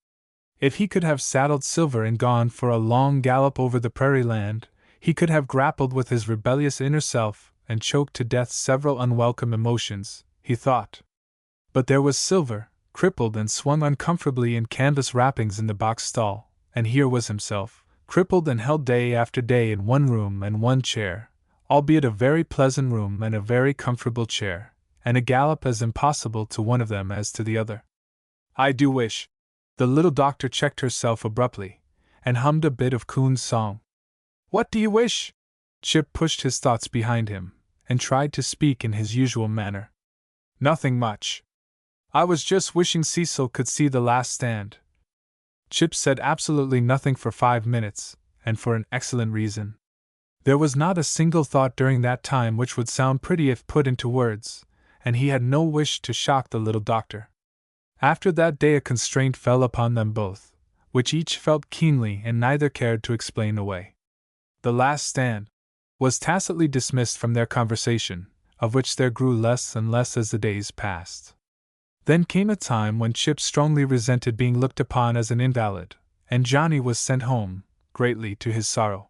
S1: If he could have saddled Silver and gone for a long gallop over the prairie land, he could have grappled with his rebellious inner self and choked to death several unwelcome emotions, he thought. But there was Silver, crippled and swung uncomfortably in canvas wrappings in the box stall, and here was himself, crippled and held day after day in one room and one chair, albeit a very pleasant room and a very comfortable chair, and a gallop as impossible to one of them as to the other. I do wish. The little doctor checked herself abruptly, and hummed a bit of Coon's song. What do you wish? Chip pushed his thoughts behind him, and tried to speak in his usual manner. Nothing much. I was just wishing Cecil could see The Last Stand. Chip said absolutely nothing for 5 minutes, and for an excellent reason. There was not a single thought during that time which would sound pretty if put into words, and he had no wish to shock the little doctor. After that day a constraint fell upon them both, which each felt keenly and neither cared to explain away. The Last Stand was tacitly dismissed from their conversation, of which there grew less and less as the days passed. Then came a time when Chip strongly resented being looked upon as an invalid, and Johnny was sent home, greatly to his sorrow.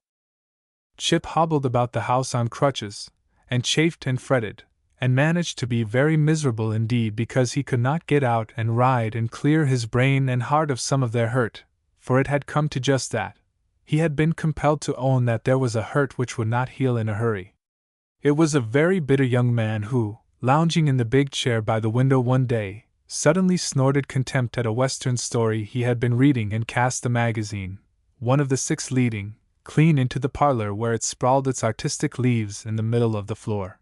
S1: Chip hobbled about the house on crutches, and chafed and fretted, and managed to be very miserable indeed because he could not get out and ride and clear his brain and heart of some of their hurt, for it had come to just that. He had been compelled to own that there was a hurt which would not heal in a hurry. It was a very bitter young man who, lounging in the big chair by the window one day, suddenly snorted contempt at a Western story he had been reading and cast the magazine, one of the 6 leading, clean into the parlor where it sprawled its artistic leaves in the middle of the floor.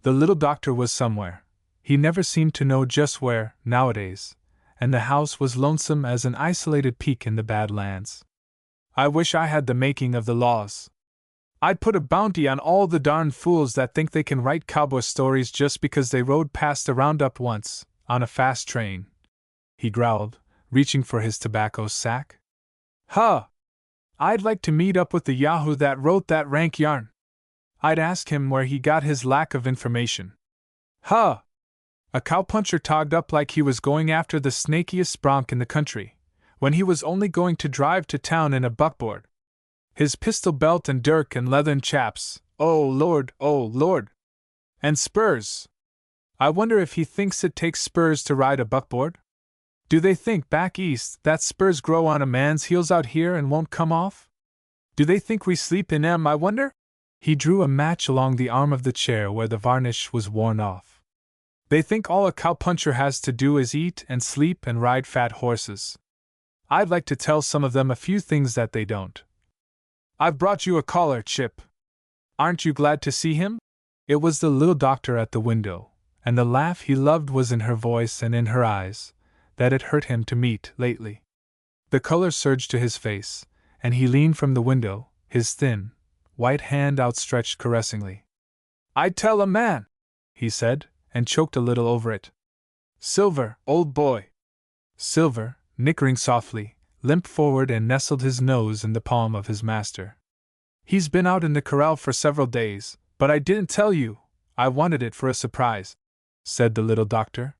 S1: The little doctor was somewhere, he never seemed to know just where, nowadays, and the house was lonesome as an isolated peak in the Badlands. I wish I had the making of the laws. I'd put a bounty on all the darn fools that think they can write cowboy stories just because they rode past a roundup once, on a fast train, he growled, reaching for his tobacco sack. Huh! I'd like to meet up with the yahoo that wrote that rank yarn. I'd ask him where he got his lack of information. Huh! A cowpuncher togged up like he was going after the snakiest bronc in the country, when he was only going to drive to town in a buckboard. His pistol belt and dirk and leathern chaps, oh Lord, oh Lord! And spurs! I wonder if he thinks it takes spurs to ride a buckboard? Do they think back east that spurs grow on a man's heels out here and won't come off? Do they think we sleep in 'em, I wonder? He drew a match along the arm of the chair where the varnish was worn off. They think all a cowpuncher has to do is eat and sleep and ride fat horses. I'd like to tell some of them a few things that they don't. I've brought you a caller, Chip. Aren't you glad to see him? It was the little doctor at the window, and the laugh he loved was in her voice and in her eyes, that it hurt him to meet lately. The color surged to his face, and he leaned from the window, his thin, white hand outstretched caressingly. I'd tell a man, he said, and choked a little over it. Silver, old boy. Silver, nickering softly, limped forward and nestled his nose in the palm of his master. He's been out in the corral for several days, but I didn't tell you. I wanted it for a surprise, said the little doctor.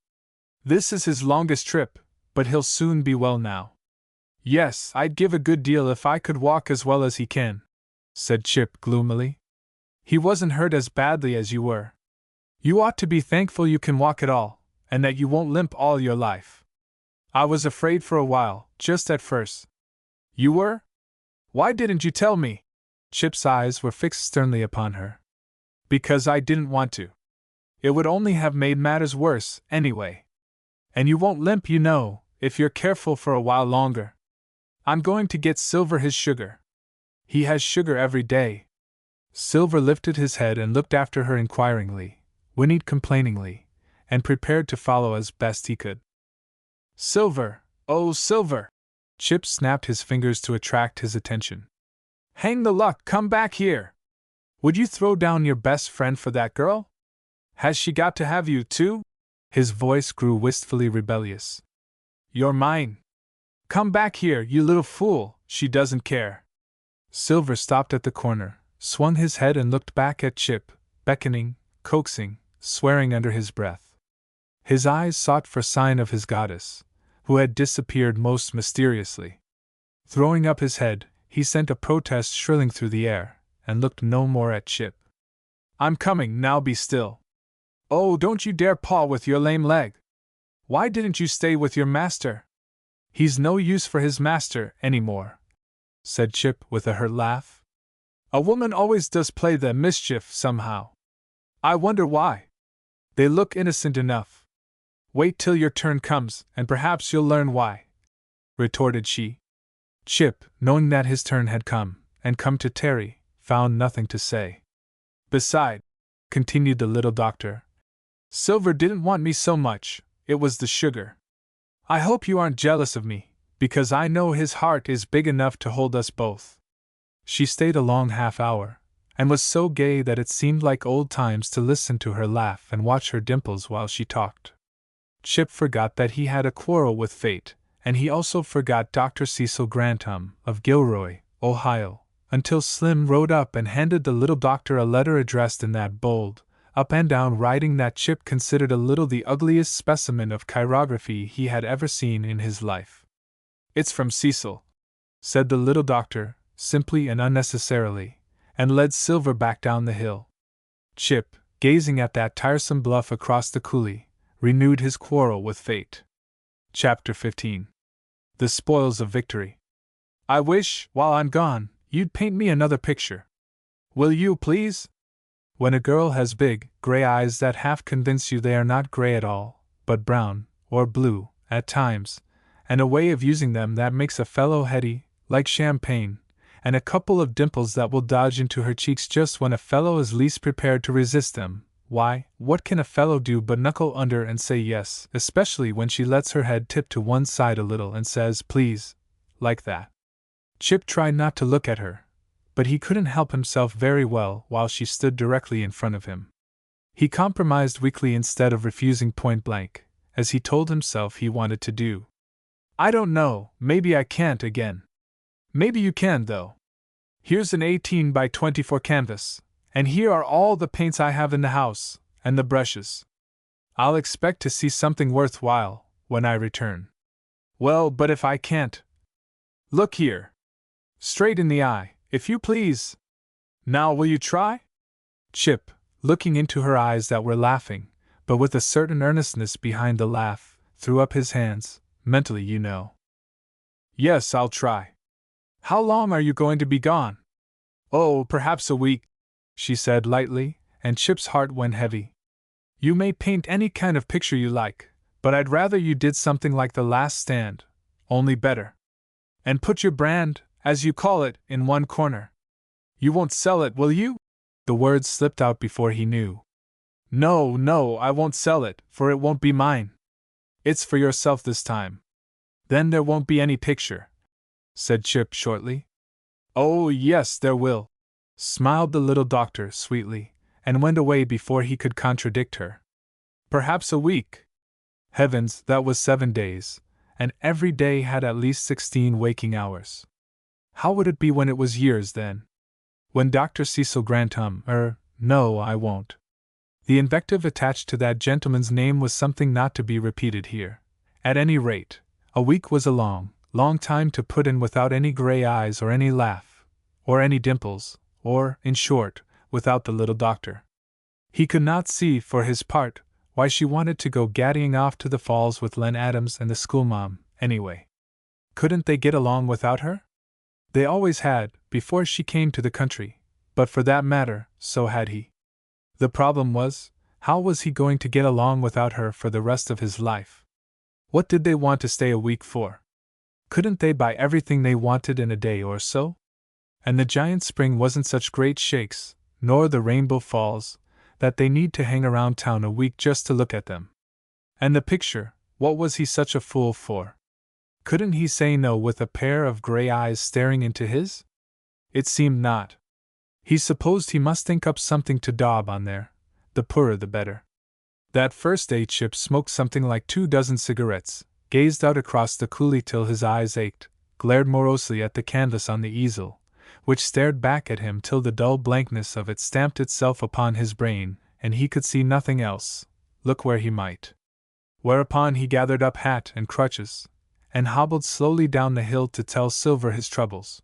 S1: This is his longest trip, but he'll soon be well now. Yes, I'd give a good deal if I could walk as well as he can, said Chip gloomily. He wasn't hurt as badly as you were. You ought to be thankful you can walk at all, and that you won't limp all your life. I was afraid for a while, just at first. You were? Why didn't you tell me? Chip's eyes were fixed sternly upon her. Because I didn't want to. It would only have made matters worse, anyway. And you won't limp, you know, if you're careful for a while longer. I'm going to get Silver his sugar. He has sugar every day. Silver lifted his head and looked after her inquiringly, whinnied complainingly, and prepared to follow as best he could. Silver! Oh, Silver! Chip snapped his fingers to attract his attention. Hang the luck, come back here! Would you throw down your best friend for that girl? Has she got to have you, too? His voice grew wistfully rebellious. You're mine! Come back here, you little fool, she doesn't care. Silver stopped at the corner, swung his head and looked back at Chip, beckoning, coaxing, swearing under his breath. His eyes sought for sign of his goddess, who had disappeared most mysteriously. Throwing up his head, he sent a protest shrilling through the air, and looked no more at Chip. I'm coming, now be still. Oh, don't you dare paw with your lame leg. Why didn't you stay with your master? He's no use for his master any more, said Chip with a hurt laugh. A woman always does play the mischief somehow. I wonder why. They look innocent enough. Wait till your turn comes, and perhaps you'll learn why, retorted she. Chip, knowing that his turn had come, and come to tarry, found nothing to say. Beside, continued the little doctor, Silver didn't want me so much, it was the sugar. I hope you aren't jealous of me, because I know his heart is big enough to hold us both. She stayed a long half-hour, and was so gay that it seemed like old times to listen to her laugh and watch her dimples while she talked. Chip forgot that he had a quarrel with fate, and he also forgot Dr. Cecil Grantham, of Gilroy, Ohio, until Slim rode up and handed the little doctor a letter addressed in that bold, up-and-down writing that Chip considered a little the ugliest specimen of chirography he had ever seen in his life. It's from Cecil, said the little doctor, simply and unnecessarily, and led Silver back down the hill. Chip, gazing at that tiresome bluff across the coulee, renewed his quarrel with fate. Chapter 15. The Spoils of Victory. I wish, while I'm gone, you'd paint me another picture. Will you, please? When a girl has big, gray eyes that half convince you they are not gray at all, but brown, or blue, at times, and a way of using them that makes a fellow heady, like champagne, and a couple of dimples that will dodge into her cheeks just when a fellow is least prepared to resist them, why, what can a fellow do but knuckle under and say yes, especially when she lets her head tip to one side a little and says please, like that. Chip tried not to look at her, but he couldn't help himself very well while she stood directly in front of him. He compromised weakly instead of refusing point blank, as he told himself he wanted to do. I don't know, maybe I can't again. Maybe you can, though. Here's an 18 by 24 canvas, and here are all the paints I have in the house, and the brushes. I'll expect to see something worthwhile when I return. Well, but if I can't? Look here. Straight in the eye, if you please. Now will you try? Chip, looking into her eyes that were laughing, but with a certain earnestness behind the laugh, threw up his hands, mentally, you know. Yes, I'll try. How long are you going to be gone? Oh, perhaps a week, she said lightly, and Chip's heart went heavy. You may paint any kind of picture you like, but I'd rather you did something like The Last Stand, only better. And put your brand, as you call it, in one corner. You won't sell it, will you? The words slipped out before he knew. No, I won't sell it, for it won't be mine. It's for yourself this time. Then there won't be any picture, said Chip shortly. Oh, yes, there will, smiled the little doctor sweetly, and went away before he could contradict her. Perhaps a week. Heavens, that was 7 days, and every day had at least 16 waking hours. How would it be when it was years, then? When Dr. Cecil Grantham, no, I won't. The invective attached to that gentleman's name was something not to be repeated here. At any rate, a week was a long, long time to put in without any gray eyes or any laugh, or any dimples, or, in short, without the little doctor. He could not see, for his part, why she wanted to go gaddying off to the falls with Len Adams and the schoolma'am, anyway. Couldn't they get along without her? They always had, before she came to the country, but for that matter, so had he. The problem was, how was he going to get along without her for the rest of his life? What did they want to stay a week for? Couldn't they buy everything they wanted in a day or so? And the giant spring wasn't such great shakes, nor the rainbow falls, that they need to hang around town a week just to look at them. And the picture, what was he such a fool for? Couldn't he say no with a pair of gray eyes staring into his? It seemed not. He supposed he must think up something to daub on there, the poorer the better. That first day Chip smoked something like 24 cigarettes, gazed out across the coulee till his eyes ached, glared morosely at the canvas on the easel, which stared back at him till the dull blankness of it stamped itself upon his brain, and he could see nothing else, look where he might. Whereupon he gathered up hat and crutches, and hobbled slowly down the hill to tell Silver his troubles.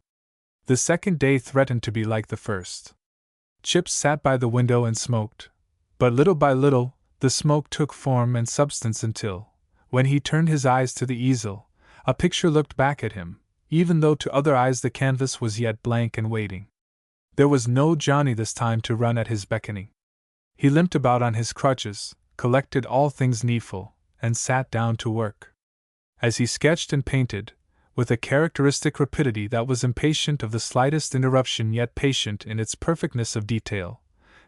S1: The second day threatened to be like the first. Chip sat by the window and smoked, but little by little the smoke took form and substance until, when he turned his eyes to the easel, a picture looked back at him, even though to other eyes the canvas was yet blank and waiting. There was no Johnny this time to run at his beckoning. He limped about on his crutches, collected all things needful, and sat down to work. As he sketched and painted, with a characteristic rapidity that was impatient of the slightest interruption yet patient in its perfectness of detail,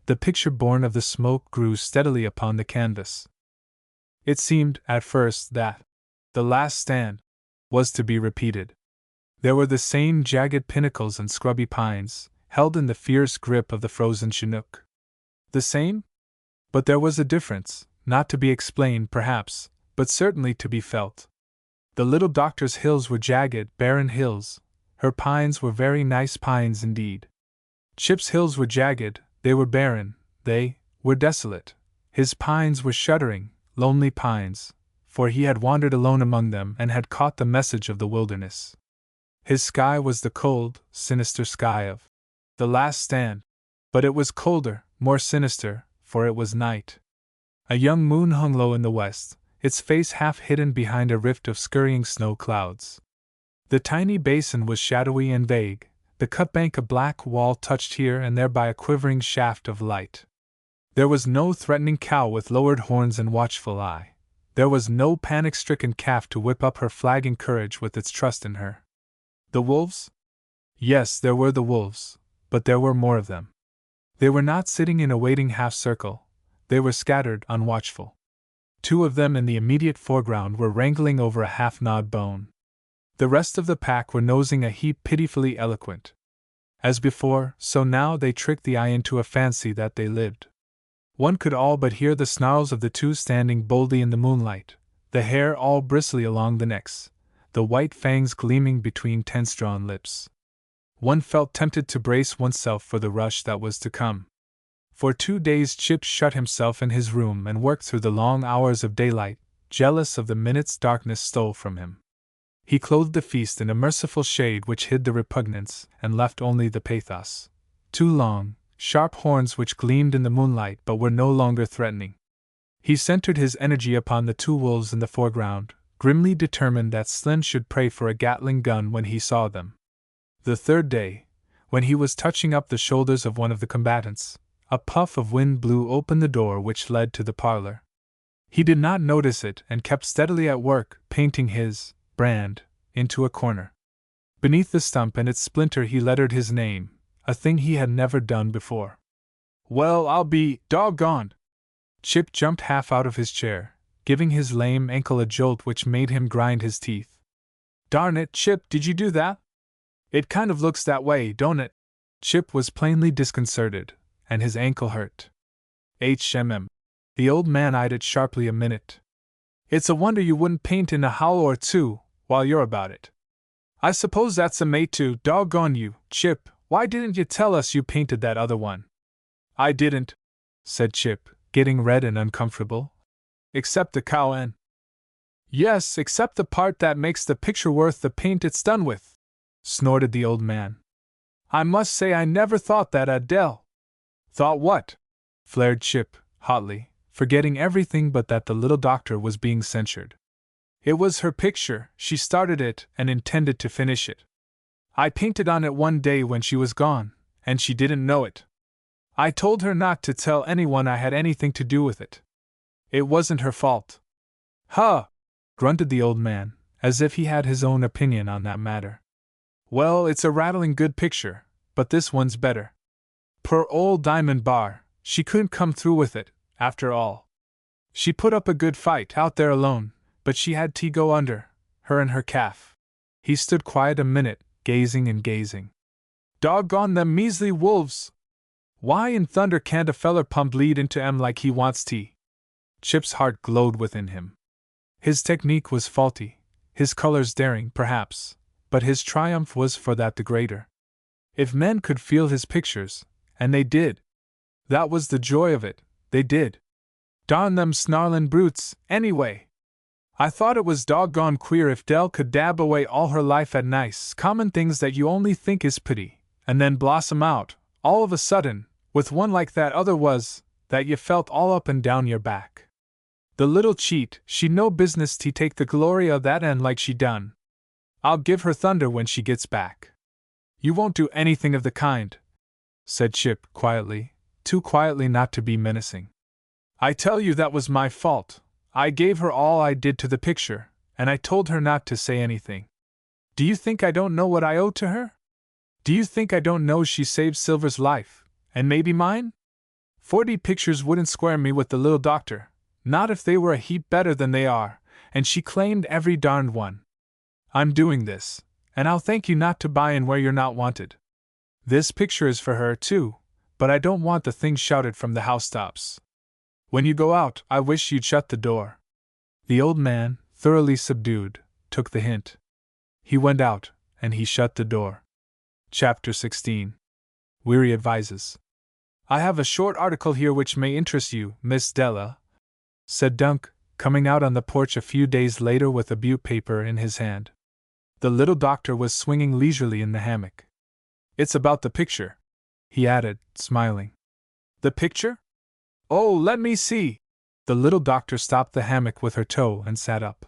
S1: the picture born of the smoke grew steadily upon the canvas. It seemed, at first, that the last stand was to be repeated. There were the same jagged pinnacles and scrubby pines, held in the fierce grip of the frozen Chinook. The same? But there was a difference, not to be explained, perhaps, but certainly to be felt. The little doctor's hills were jagged, barren hills. Her pines were very nice pines indeed. Chip's hills were jagged, they were barren, they were desolate. His pines were shuddering, lonely pines, for he had wandered alone among them and had caught the message of the wilderness. His sky was the cold, sinister sky of the last stand, but it was colder, more sinister, for it was night. A young moon hung low in the west, its face half hidden behind a rift of scurrying snow clouds. The tiny basin was shadowy and vague, the cutbank a black wall touched here and there by a quivering shaft of light. There was no threatening cow with lowered horns and watchful eye. There was no panic-stricken calf to whip up her flagging courage with its trust in her. The wolves? Yes, there were the wolves, but there were more of them. They were not sitting in a waiting half-circle, they were scattered, unwatchful. 2 of them in the immediate foreground were wrangling over a half-gnawed bone. The rest of the pack were nosing a heap pitifully eloquent. As before, so now they tricked the eye into a fancy that they lived. One could all but hear the snarls of the 2 standing boldly in the moonlight, the hair all bristly along the necks, the white fangs gleaming between tense-drawn lips. One felt tempted to brace oneself for the rush that was to come. For 2 days Chip shut himself in his room and worked through the long hours of daylight, jealous of the minutes darkness stole from him. He clothed the feast in a merciful shade which hid the repugnance and left only the pathos. 2 long, sharp horns which gleamed in the moonlight but were no longer threatening. He centered his energy upon the 2 wolves in the foreground, grimly determined that Slyn should pray for a Gatling gun when he saw them. The 3rd day, when he was touching up the shoulders of one of the combatants, a puff of wind blew open the door which led to the parlor. He did not notice it and kept steadily at work, painting his brand into a corner. Beneath the stump and its splinter he lettered his name, a thing he had never done before. Well, I'll be doggone! Chip jumped half out of his chair, giving his lame ankle a jolt which made him grind his teeth. Darn it, Chip, did you do that? It kind of looks that way, don't it? Chip was plainly disconcerted, and his ankle hurt. The old man eyed it sharply a minute. It's a wonder you wouldn't paint in a howl or 2, while you're about it. I suppose that's a mate to, doggone you, Chip, why didn't you tell us you painted that other one? I didn't, said Chip, getting red and uncomfortable. Except the cow and... Yes, except the part that makes the picture worth the paint it's done with, snorted the old man. I must say I never thought that Adele. Thought what? Flared Chip, hotly, forgetting everything but that the little doctor was being censured. It was her picture, she started it and intended to finish it. I painted on it one day when she was gone, and she didn't know it. I told her not to tell anyone I had anything to do with it. It wasn't her fault. Huh! Grunted the old man, as if he had his own opinion on that matter. Well, it's a rattling good picture, but this one's better. Poor old Diamond Bar, she couldn't come through with it, after all. She put up a good fight out there alone, but she had to go under, her and her calf. He stood quiet a minute, gazing and gazing. Doggone them measly wolves! Why in thunder can't a feller pump lead into 'em like he wants tea? Chip's heart glowed within him. His technique was faulty, his colors daring, perhaps, but his triumph was for that the greater. If men could feel his pictures, and they did. That was the joy of it, they did. Darn them snarlin' brutes, anyway! I thought it was doggone queer if Dell could dab away all her life at nice, common things that you only think is pretty, and then blossom out, all of a sudden, with one like that other was, that you felt all up and down your back. The little cheat, she'd no business to take the glory of that end like she done. I'll give her thunder when she gets back. You won't do anything of the kind, said Chip quietly, too quietly not to be menacing. I tell you that was my fault. I gave her all I did to the picture, and I told her not to say anything. Do you think I don't know what I owe to her? Do you think I don't know she saved Silver's life, and maybe mine? 40 pictures wouldn't square me with the little doctor, not if they were a heap better than they are, and she claimed every darned one. I'm doing this, and I'll thank you not to buy in where you're not wanted. This picture is for her, too, but I don't want the thing shouted from the housetops. When you go out, I wish you'd shut the door. The old man, thoroughly subdued, took the hint. He went out, and he shut the door. Chapter 16. Weary advises. I have a short article here which may interest you, Miss Della, said Dunk, coming out on the porch a few days later with a Butte paper in his hand. The little doctor was swinging leisurely in the hammock. It's about the picture, he added, smiling. The picture? Oh, let me see! The little doctor stopped the hammock with her toe and sat up.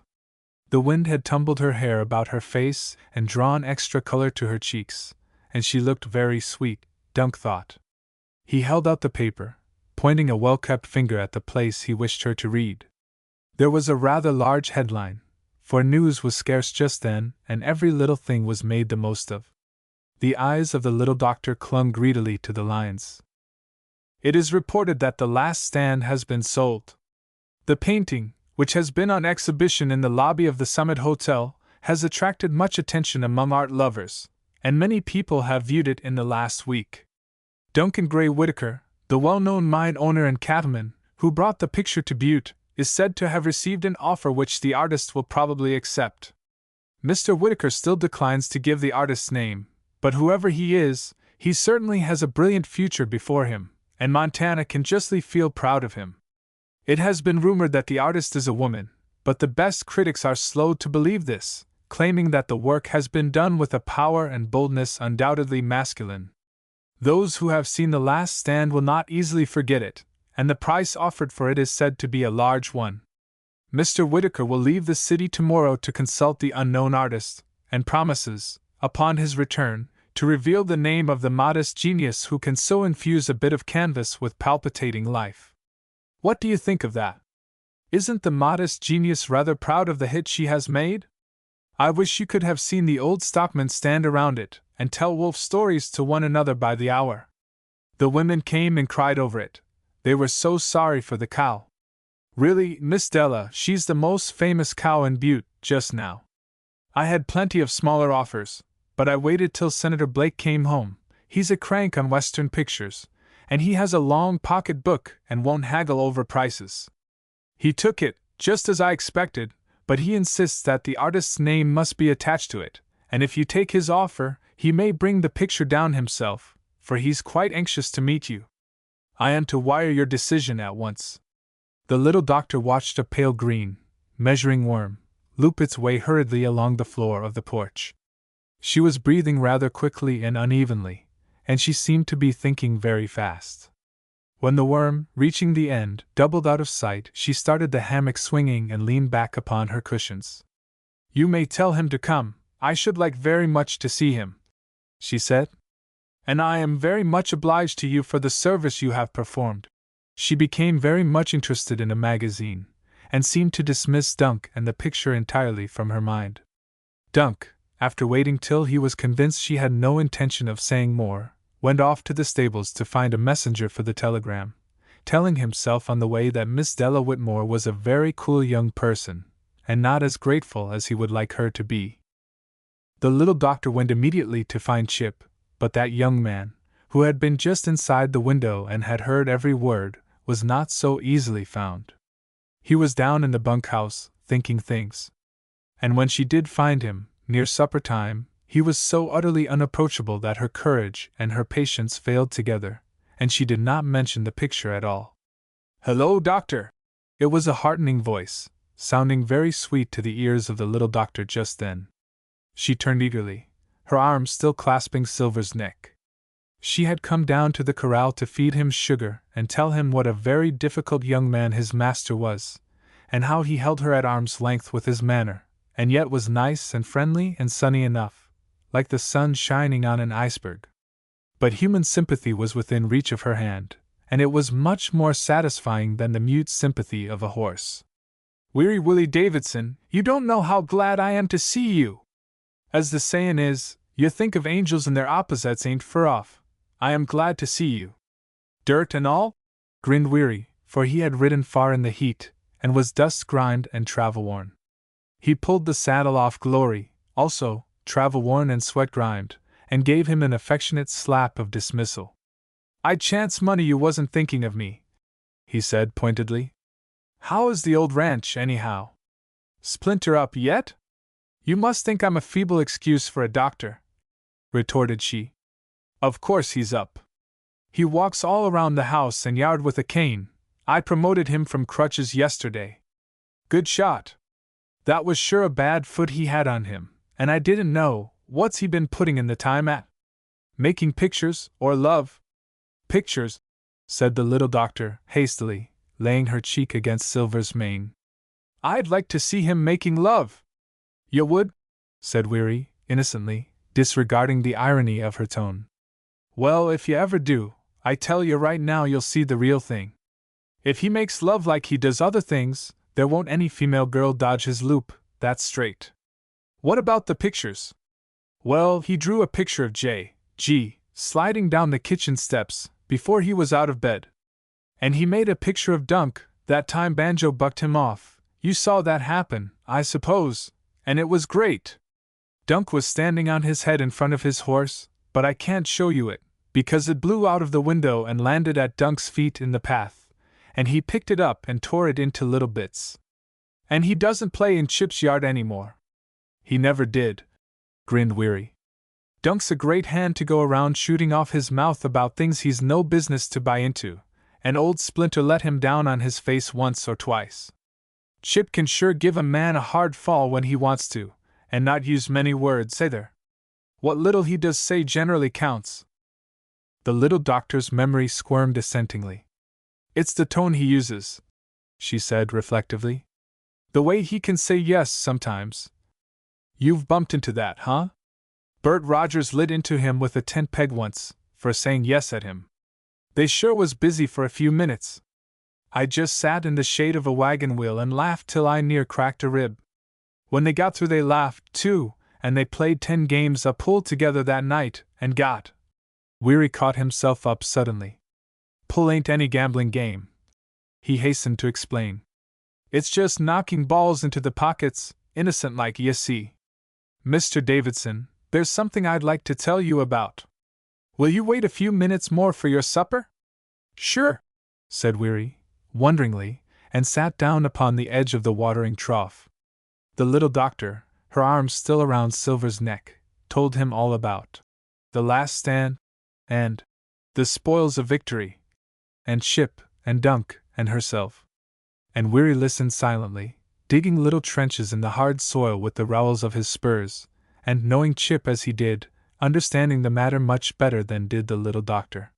S1: The wind had tumbled her hair about her face and drawn extra color to her cheeks, and she looked very sweet, Dunk thought. He held out the paper, pointing a well-kept finger at the place he wished her to read. There was a rather large headline, for news was scarce just then, and every little thing was made the most of. The eyes of the little doctor clung greedily to the lines. It is reported that The Last Stand has been sold. The painting, which has been on exhibition in the lobby of the Summit Hotel, has attracted much attention among art lovers, and many people have viewed it in the last week. Duncan Gray Whitaker, the well-known mine owner and cattleman, who brought the picture to Butte, is said to have received an offer which the artist will probably accept. Mr. Whitaker still declines to give the artist's name, but whoever he is, he certainly has a brilliant future before him, and Montana can justly feel proud of him. It has been rumored that the artist is a woman, but the best critics are slow to believe this, claiming that the work has been done with a power and boldness undoubtedly masculine. Those who have seen The Last Stand will not easily forget it, and the price offered for it is said to be a large one. Mr. Whitaker will leave the city tomorrow to consult the unknown artist, and promises, upon his return, to reveal the name of the modest genius who can so infuse a bit of canvas with palpitating life. What do you think of that? Isn't the modest genius rather proud of the hit she has made? I wish you could have seen the old stockmen stand around it and tell wolf stories to one another by the hour. The women came and cried over it. They were so sorry for the cow. Really, Miss Della, she's the most famous cow in Butte just now. I had plenty of smaller offers, but I waited till Senator Blake came home. He's a crank on Western pictures, and he has a long pocket book and won't haggle over prices. He took it, just as I expected, but he insists that the artist's name must be attached to it, and if you take his offer, he may bring the picture down himself, for he's quite anxious to meet you. I am to wire your decision at once. The little doctor watched a pale green, measuring worm loop its way hurriedly along the floor of the porch. She was breathing rather quickly and unevenly, and she seemed to be thinking very fast. When the worm, reaching the end, doubled out of sight, she started the hammock swinging and leaned back upon her cushions. You may tell him to come, I should like very much to see him, she said. And I am very much obliged to you for the service you have performed. She became very much interested in a magazine, and seemed to dismiss Dunk and the picture entirely from her mind. Dunk, after waiting till he was convinced she had no intention of saying more, went off to the stables to find a messenger for the telegram, telling himself on the way that Miss Della Whitmore was a very cool young person, and not as grateful as he would like her to be. The little doctor went immediately to find Chip, but that young man, who had been just inside the window and had heard every word, was not so easily found. He was down in the bunkhouse, thinking things. And when she did find him, near supper time, he was so utterly unapproachable that her courage and her patience failed together, and she did not mention the picture at all. "Hello, doctor!" It was a heartening voice, sounding very sweet to the ears of the little doctor just then. She turned eagerly, her arms still clasping Silver's neck. She had come down to the corral to feed him sugar and tell him what a very difficult young man his master was, and how he held her at arm's length with his manner, and yet was nice and friendly and sunny enough, like the sun shining on an iceberg. But human sympathy was within reach of her hand, and it was much more satisfying than the mute sympathy of a horse. "Weary Willie Davidson, you don't know how glad I am to see you! As the sayin' is, you think of angels and their opposites ain't fur off. I am glad to see you. Dirt and all?" grinned Weary, for he had ridden far in the heat, and was dust-grimed and travel-worn. He pulled the saddle off Glory, also travel-worn and sweat-grimed, and gave him an affectionate slap of dismissal. "I'd chance money you wasn't thinking of me," he said pointedly. "How is the old ranch, anyhow? Splinter up yet?" "You must think I'm a feeble excuse for a doctor," retorted she. "Of course he's up. He walks all around the house and yard with a cane. I promoted him from crutches yesterday. Good shot. That was sure a bad foot he had on him, and I didn't know. What's he been putting in the time at? Making pictures, or love?" "Pictures," said the little doctor, hastily, laying her cheek against Silver's mane. "I'd like to see him making love." "You would?" said Weary, innocently, disregarding the irony of her tone. "Well, if you ever do, I tell you right now you'll see the real thing. If he makes love like he does other things, there won't any female girl dodge his loop, that's straight." "What about the pictures?" "Well, he drew a picture of J.G. sliding down the kitchen steps, before he was out of bed. And he made a picture of Dunk, that time Banjo bucked him off. You saw that happen, I suppose, and it was great. Dunk was standing on his head in front of his horse, but I can't show you it, because it blew out of the window and landed at Dunk's feet in the path, and he picked it up and tore it into little bits. And he doesn't play in Chip's yard anymore." "He never did," grinned Weary. "Dunk's a great hand to go around shooting off his mouth about things he's no business to buy into, and old Splinter let him down on his face once or twice. Chip can sure give a man a hard fall when he wants to, and not use many words either. What little he does say generally counts." The little doctor's memory squirmed assentingly. "It's the tone he uses," she said reflectively. "The way he can say yes sometimes. You've bumped into that, huh? Bert Rogers lit into him with a tent peg once, for saying yes at him. They sure was busy for a few minutes. I just sat in the shade of a wagon wheel and laughed till I near cracked a rib. When they got through they laughed, too, and they played 10 games a pull together that night, and got—" Weary caught himself up suddenly. "Pull ain't any gambling game," he hastened to explain. "It's just knocking balls into the pockets, innocent like, ye see. Mr. Davidson, there's something I'd like to tell you about. Will you wait a few minutes more for your supper?" "Sure," said Weary, wonderingly, and sat down upon the edge of the watering trough. The little doctor, her arms still around Silver's neck, told him all about the last stand, and the spoils of victory, and Chip, and Dunk, and herself. And Weary listened silently, digging little trenches in the hard soil with the rowels of his spurs, and knowing Chip as he did, understanding the matter much better than did the little doctor.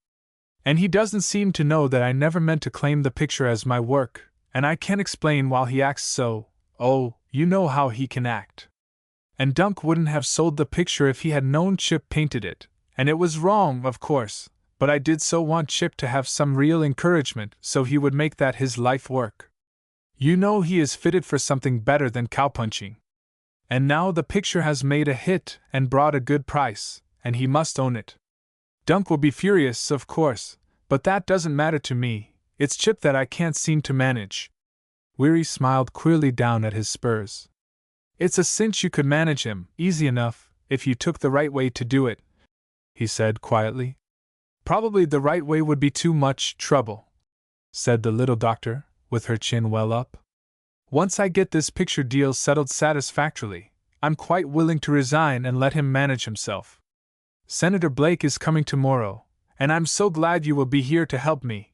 S1: "And he doesn't seem to know that I never meant to claim the picture as my work, and I can't explain why he acts so. Oh, you know how he can act. And Dunk wouldn't have sold the picture if he had known Chip painted it, and it was wrong, of course, but I did so want Chip to have some real encouragement so he would make that his life work. You know he is fitted for something better than cowpunching. And now the picture has made a hit and brought a good price, and he must own it. Dunk will be furious, of course, but that doesn't matter to me. It's Chip that I can't seem to manage. Weary smiled queerly down at his spurs. It's a cinch you could manage him, easy enough, if you took the right way to do it, he said quietly. Probably the right way would be too much trouble, said the little doctor, with her chin well up. Once I get this picture deal settled satisfactorily, I'm quite willing to resign and let him manage himself. Senator Blake is coming tomorrow, and I'm so glad you will be here to help me.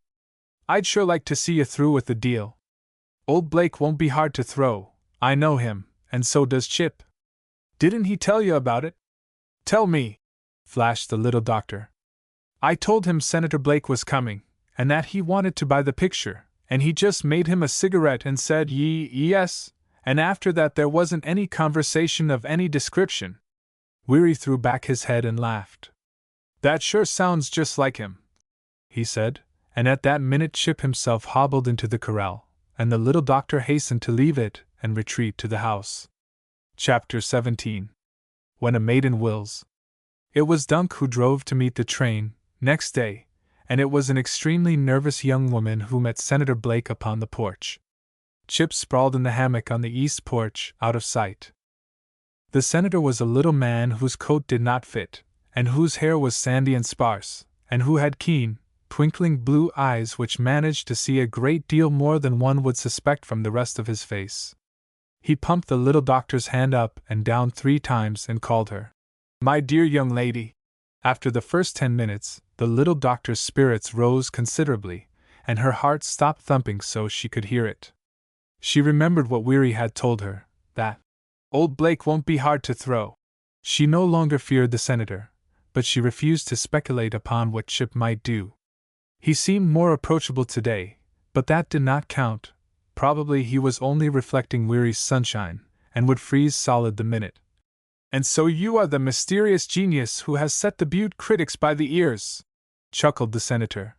S1: I'd sure like to see you through with the deal. Old Blake won't be hard to throw, I know him, and so does Chip. Didn't he tell you about it? Tell me, flashed the little doctor. I told him Senator Blake was coming, and that he wanted to buy the picture, and he just made him a cigarette and said yes, and after that there wasn't any conversation of any description. Weary threw back his head and laughed. That sure sounds just like him, he said, and at that minute Chip himself hobbled into the corral, and the little doctor hastened to leave it and retreat to the house. Chapter 17. When a Maiden Wills. It was Dunk who drove to meet the train next day, and it was an extremely nervous young woman who met Senator Blake upon the porch. Chip sprawled in the hammock on the east porch, out of sight. The senator was a little man whose coat did not fit, and whose hair was sandy and sparse, and who had keen, twinkling blue eyes which managed to see a great deal more than one would suspect from the rest of his face. He pumped the little doctor's hand up and down 3 times and called her, "My dear young lady." After the first 10 minutes, the little doctor's spirits rose considerably, and her heart stopped thumping so she could hear it. She remembered what Weary had told her, that old Blake won't be hard to throw. She no longer feared the senator, but she refused to speculate upon what Chip might do. He seemed more approachable today, but that did not count. Probably he was only reflecting Weary's sunshine, and would freeze solid the minute. "And so you are the mysterious genius who has set the Butte critics by the ears," chuckled the senator.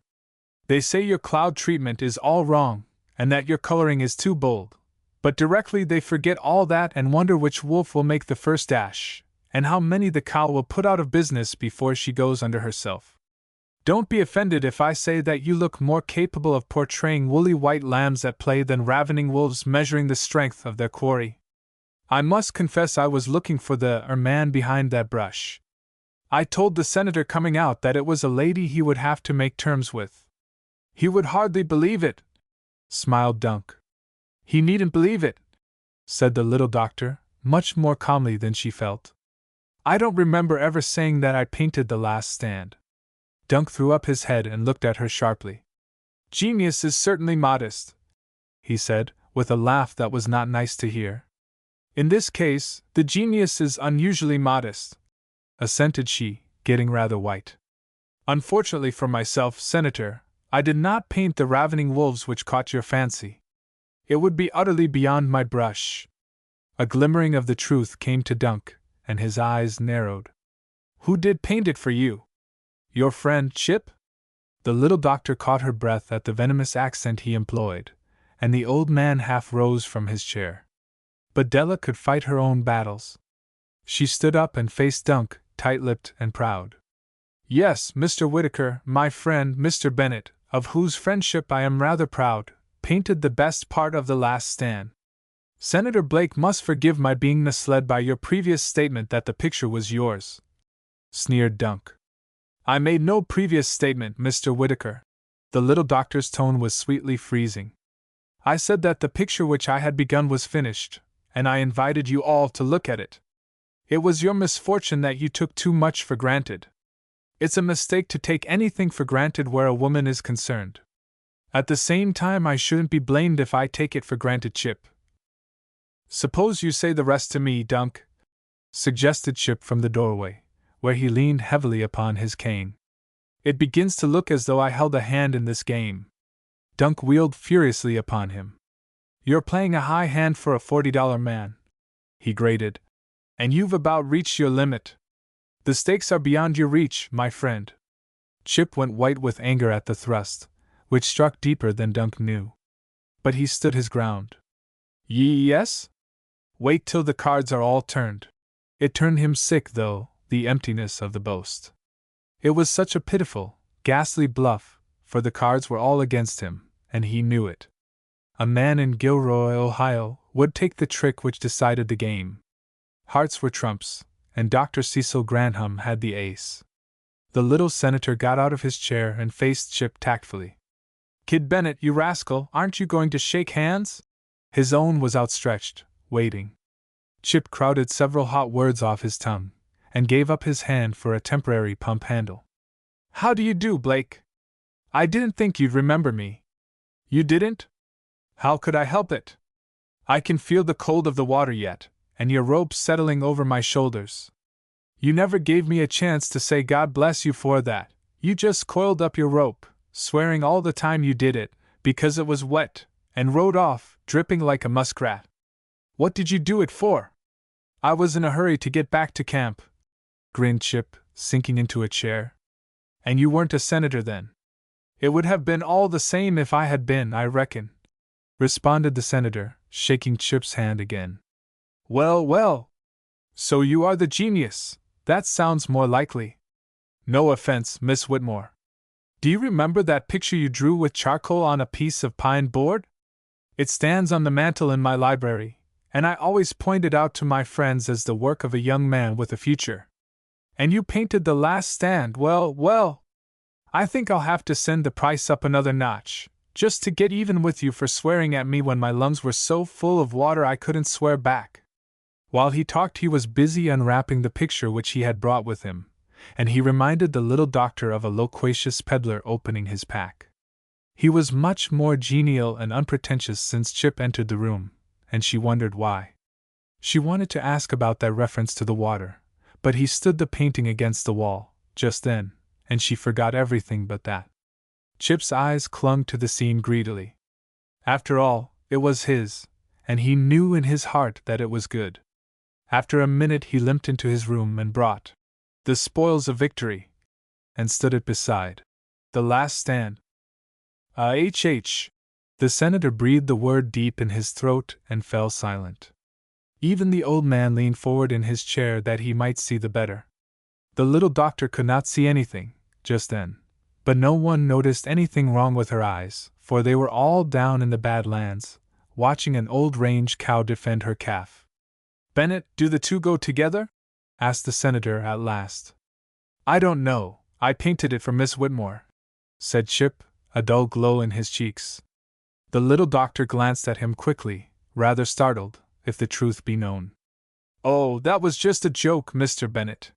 S1: "They say your cloud treatment is all wrong, and that your coloring is too bold. But directly they forget all that and wonder which wolf will make the first dash, and how many the cow will put out of business before she goes under herself. Don't be offended if I say that you look more capable of portraying woolly white lambs at play than ravening wolves measuring the strength of their quarry. I must confess I was looking for the man behind that brush. I told the senator coming out that it was a lady he would have to make terms with." "He would hardly believe it," smiled Dunk. "He needn't believe it," said the little doctor, much more calmly than she felt. "I don't remember ever saying that I painted The Last Stand." Dunk threw up his head and looked at her sharply. "Genius is certainly modest," he said, with a laugh that was not nice to hear. "In this case, the genius is unusually modest," assented she, getting rather white. "Unfortunately for myself, Senator, I did not paint the ravening wolves which caught your fancy. It would be utterly beyond my brush." A glimmering of the truth came to Dunk, and his eyes narrowed. "Who did paint it for you? Your friend Chip?" The little doctor caught her breath at the venomous accent he employed, and the old man half rose from his chair. But Della could fight her own battles. She stood up and faced Dunk, tight-lipped and proud. "Yes, Mr. Whitaker, my friend Mr. Bennett, of whose friendship I am rather proud, painted the best part of The Last Stand. Senator Blake must forgive my being misled by your previous statement that the picture was yours," sneered Dunk. "I made no previous statement, Mr. Whitaker." The little doctor's tone was sweetly freezing. "I said that the picture which I had begun was finished, and I invited you all to look at it. It was your misfortune that you took too much for granted. It's a mistake to take anything for granted where a woman is concerned. At the same time, I shouldn't be blamed if I take it for granted, Chip." "Suppose you say the rest to me, Dunk," suggested Chip from the doorway, where he leaned heavily upon his cane. "It begins to look as though I held a hand in this game." Dunk wheeled furiously upon him. "You're playing a high hand for a $40 man," he grated, "and you've about reached your limit. The stakes are beyond your reach, my friend." Chip went white with anger at the thrust, which struck deeper than Dunk knew. But he stood his ground. "Yes? Wait till the cards are all turned. It turned him sick, though, the emptiness of the boast. It was such a pitiful, ghastly bluff, for the cards were all against him, and he knew it. A man in Gilroy, Ohio, would take the trick which decided the game. Hearts were trumps, and Dr. Cecil Grantham had the ace. The little senator got out of his chair and faced Chip tactfully. "Kid Bennett, you rascal, aren't you going to shake hands?" His own was outstretched, waiting. Chip crowded several hot words off his tongue, and gave up his hand for a temporary pump handle. "How do you do, Blake? I didn't think you'd remember me." "You didn't? How could I help it? I can feel the cold of the water yet, and your rope settling over my shoulders. You never gave me a chance to say God bless you for that. You just coiled up your rope, swearing all the time you did it, because it was wet, and rode off, dripping like a muskrat. What did you do it for?" "I was in a hurry to get back to camp," grinned Chip, sinking into a chair. "And you weren't a senator then?" "It would have been all the same if I had been, I reckon," responded the senator, shaking Chip's hand again. "Well, well. So you are the genius. That sounds more likely. No offense, Miss Whitmore. Do you remember that picture you drew with charcoal on a piece of pine board? It stands on the mantel in my library, and I always point it out to my friends as the work of a young man with a future. And you painted the last stand. Well, well. I think I'll have to send the price up another notch, just to get even with you for swearing at me when my lungs were so full of water I couldn't swear back." While he talked, he was busy unwrapping the picture which he had brought with him, and he reminded the little doctor of a loquacious peddler opening his pack. He was much more genial and unpretentious since Chip entered the room, and she wondered why. She wanted to ask about that reference to the water, but he stood the painting against the wall, just then, and she forgot everything but that. Chip's eyes clung to the scene greedily. After all, it was his, and he knew in his heart that it was good. After a minute he limped into his room and brought the spoils of victory, and stood it beside the last stand. "H." The senator breathed the word deep in his throat and fell silent. Even the old man leaned forward in his chair that he might see the better. The little doctor could not see anything, just then, but no one noticed anything wrong with her eyes, for they were all down in the Bad Lands, watching an old range cow defend her calf. "Bennett, do the two go together?" asked the senator at last. "I don't know, I painted it for Miss Whitmore," said Chip, a dull glow in his cheeks. The little doctor glanced at him quickly, rather startled, if the truth be known. "Oh, that was just a joke, Mr. Bennett.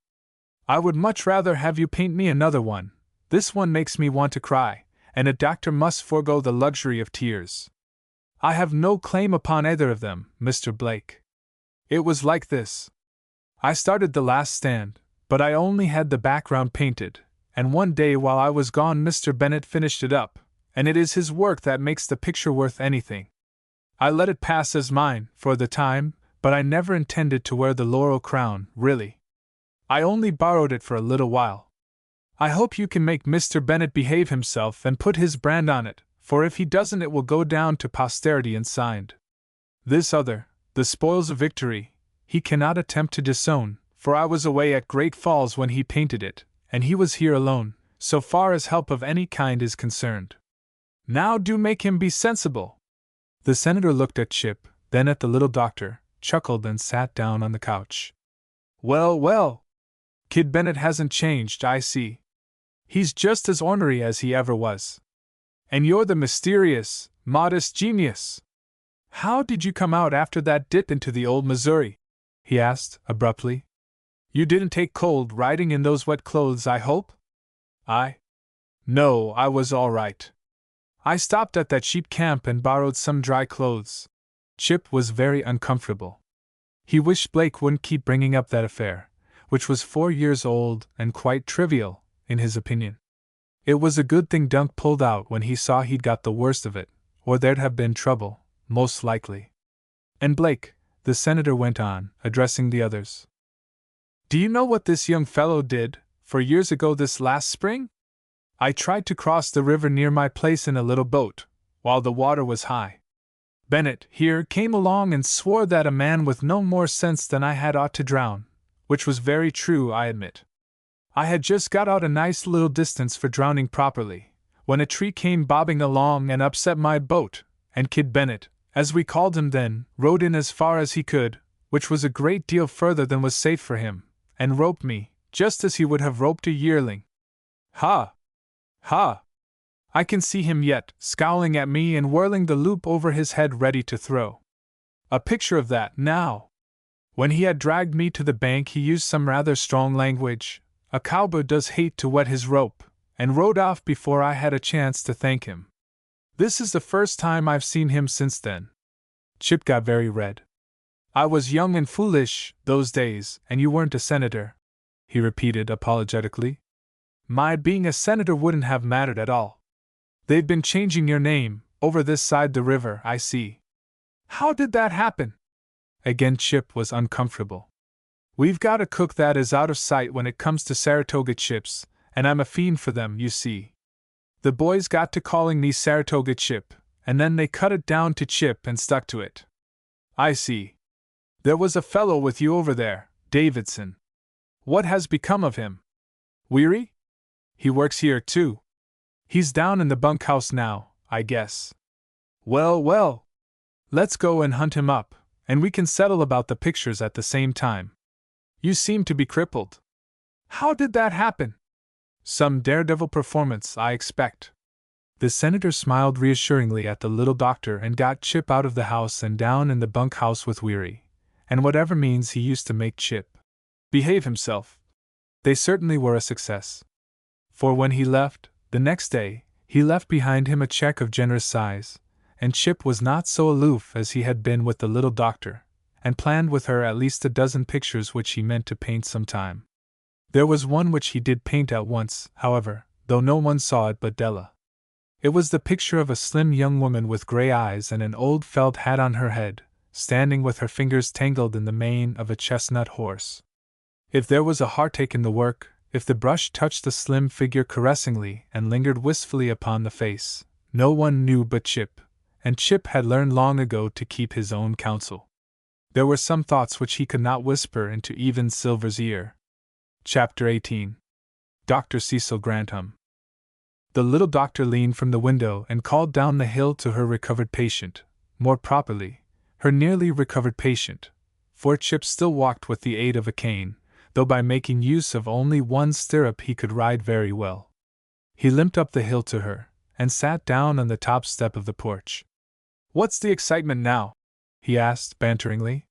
S1: I would much rather have you paint me another one. This one makes me want to cry, and a doctor must forego the luxury of tears. I have no claim upon either of them, Mr. Blake. It was like this. I started the last stand, but I only had the background painted, and one day while I was gone Mr. Bennett finished it up, and it is his work that makes the picture worth anything. I let it pass as mine, for the time, but I never intended to wear the laurel crown, really. I only borrowed it for a little while. I hope you can make Mr. Bennett behave himself and put his brand on it, for if he doesn't it will go down to posterity unsigned. This other, the spoils of victory, he cannot attempt to disown, for I was away at Great Falls when he painted it, and he was here alone, so far as help of any kind is concerned. Now do make him be sensible." The senator looked at Chip, then at the little doctor, chuckled and sat down on the couch. "Well, well. Kid Bennett hasn't changed, I see. He's just as ornery as he ever was. And you're the mysterious, modest genius. How did you come out after that dip into the old Missouri?" he asked, abruptly. "You didn't take cold riding in those wet clothes, I hope?" No, I was all right. I stopped at that sheep camp and borrowed some dry clothes." Chip was very uncomfortable. He wished Blake wouldn't keep bringing up that affair, which was 4 years old and quite trivial, in his opinion. It was a good thing Dunk pulled out when he saw he'd got the worst of it, or there'd have been trouble, most likely. "And Blake," the senator went on, addressing the others, "do you know what this young fellow did, 4 years ago this last spring? I tried to cross the river near my place in a little boat, while the water was high. Bennett here came along and swore that a man with no more sense than I had ought to drown, which was very true, I admit. I had just got out a nice little distance for drowning properly, when a tree came bobbing along and upset my boat, and Kid Bennett, as we called him then, rowed in as far as he could, which was a great deal further than was safe for him, and roped me, just as he would have roped a yearling. Ha! Ha! I can see him yet, scowling at me and whirling the loop over his head ready to throw. A picture of that, now! When he had dragged me to the bank he used some rather strong language, a cowboy does hate to wet his rope, and rode off before I had a chance to thank him. This is the first time I've seen him since then. Chip got very red. I was young and foolish, those days, and you weren't a senator, he repeated apologetically. My being a senator wouldn't have mattered at all. They've been changing your name, over this side the river, I see. How did that happen? Again Chip was uncomfortable. We've got a cook that is out of sight when it comes to Saratoga chips, and I'm a fiend for them, you see. The boys got to calling me Saratoga Chip, and then they cut it down to Chip and stuck to it. I see. There was a fellow with you over there, Davidson. What has become of him? Weary? He works here too. He's down in the bunkhouse now, I guess. Well, well. Let's go and hunt him up, and we can settle about the pictures at the same time. You seem to be crippled. How did that happen? Some daredevil performance, I expect. The senator smiled reassuringly at the little doctor and got Chip out of the house and down in the bunkhouse with Weary, and whatever means he used to make Chip behave himself. They certainly were a success. For when he left, the next day, he left behind him a check of generous size, and Chip was not so aloof as he had been with the little doctor, and planned with her at least a dozen pictures which he meant to paint some time. There was one which he did paint at once, however, though no one saw it but Della. It was the picture of a slim young woman with gray eyes and an old felt hat on her head, standing with her fingers tangled in the mane of a chestnut horse. If there was a heartache in the work, if the brush touched the slim figure caressingly and lingered wistfully upon the face, no one knew but Chip, and Chip had learned long ago to keep his own counsel. There were some thoughts which he could not whisper into even Silver's ear. Chapter 18. Dr. Cecil Grantham. The little doctor leaned from the window and called down the hill to her recovered patient, more properly, her nearly recovered patient, for Chip still walked with the aid of a cane, though by making use of only one stirrup he could ride very well. He limped up the hill to her, and sat down on the top step of the porch. What's the excitement now? He asked banteringly.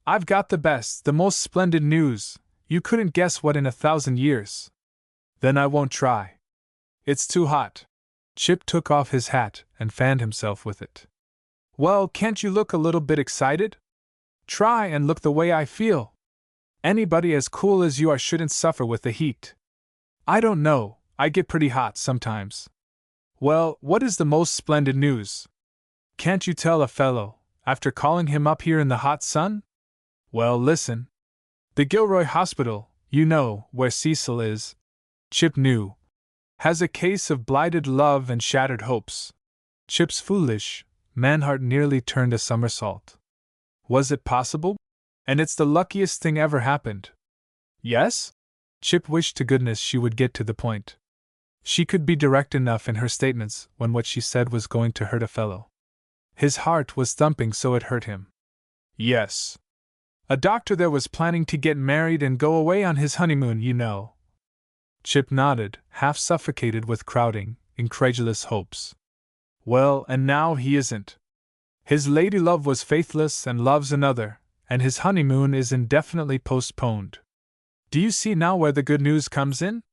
S1: I've got the best, the most splendid news. You couldn't guess what in 1,000 years. Then I won't try. It's too hot. Chip took off his hat and fanned himself with it. Well, can't you look a little bit excited? Try and look the way I feel. Anybody as cool as you are shouldn't suffer with the heat. I don't know, I get pretty hot sometimes. Well, what is the most splendid news? Can't you tell a fellow, after calling him up here in the hot sun? Well, listen. The Gilroy Hospital, you know, where Cecil is, Chip knew, has a case of blighted love and shattered hopes. Chip's foolish man heart nearly turned a somersault. Was it possible? And it's the luckiest thing ever happened. Yes? Chip wished to goodness she would get to the point. She could be direct enough in her statements when what she said was going to hurt a fellow. His heart was thumping so it hurt him. Yes. A doctor there was planning to get married and go away on his honeymoon, you know. Chip nodded, half suffocated with crowding, incredulous hopes. Well, and now he isn't. His lady love was faithless and loves another, and his honeymoon is indefinitely postponed. Do you see now where the good news comes in?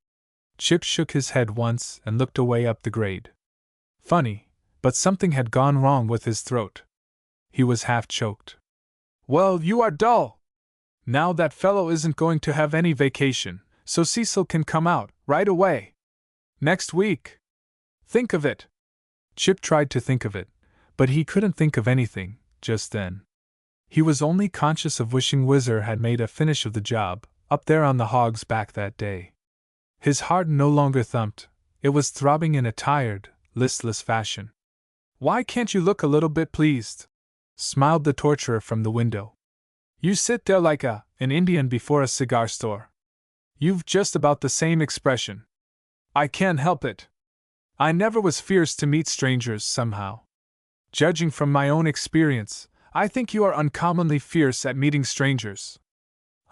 S1: Chip shook his head once and looked away up the grade. Funny, but something had gone wrong with his throat. He was half choked. Well, you are dull. Now that fellow isn't going to have any vacation, so Cecil can come out, right away. Next week. Think of it. Chip tried to think of it, but he couldn't think of anything, just then. He was only conscious of wishing Whizzer had made a finish of the job, up there on the hog's back that day. His heart no longer thumped, it was throbbing in a tired, listless fashion. Why can't you look a little bit pleased? smiled the torturer from the window. You sit there like an Indian before a cigar store. You've just about the same expression. I can't help it. I never was fierce to meet strangers, somehow. Judging from my own experience, I think you are uncommonly fierce at meeting strangers.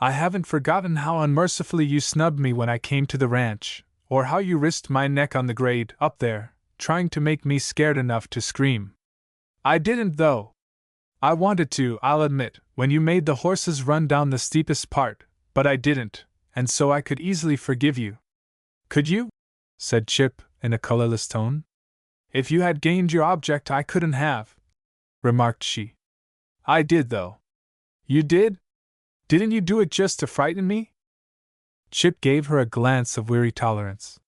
S1: I haven't forgotten how unmercifully you snubbed me when I came to the ranch, or how you risked my neck on the grade, up there, trying to make me scared enough to scream. I didn't, though. I wanted to, I'll admit, when you made the horses run down the steepest part, but I didn't, and so I could easily forgive you. Could you? Said Chip, in a colorless tone. If you had gained your object, I couldn't have, remarked she. I did, though. You did? Didn't you do it just to frighten me? Chip gave her a glance of weary tolerance.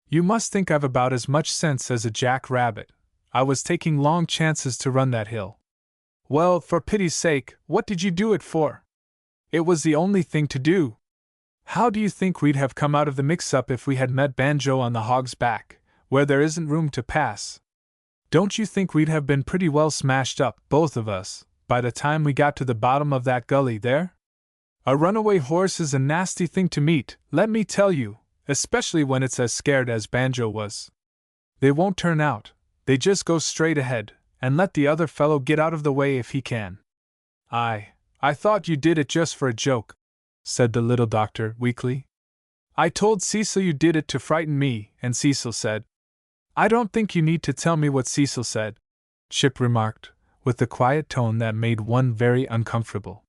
S1: You must think I've about as much sense as a jack-rabbit. I was taking long chances to run that hill. Well, for pity's sake, what did you do it for? It was the only thing to do. How do you think we'd have come out of the mix-up if we had met Banjo on the Hog's Back, where there isn't room to pass? Don't you think we'd have been pretty well smashed up, both of us, by the time we got to the bottom of that gully there? A runaway horse is a nasty thing to meet, let me tell you, especially when it's as scared as Banjo was. They won't turn out, they just go straight ahead, and let the other fellow get out of the way if he can. I thought you did it just for a joke, said the little doctor, weakly. I told Cecil you did it to frighten me, and Cecil said. I don't think you need to tell me what Cecil said, Chip remarked, with the quiet tone that made one very uncomfortable.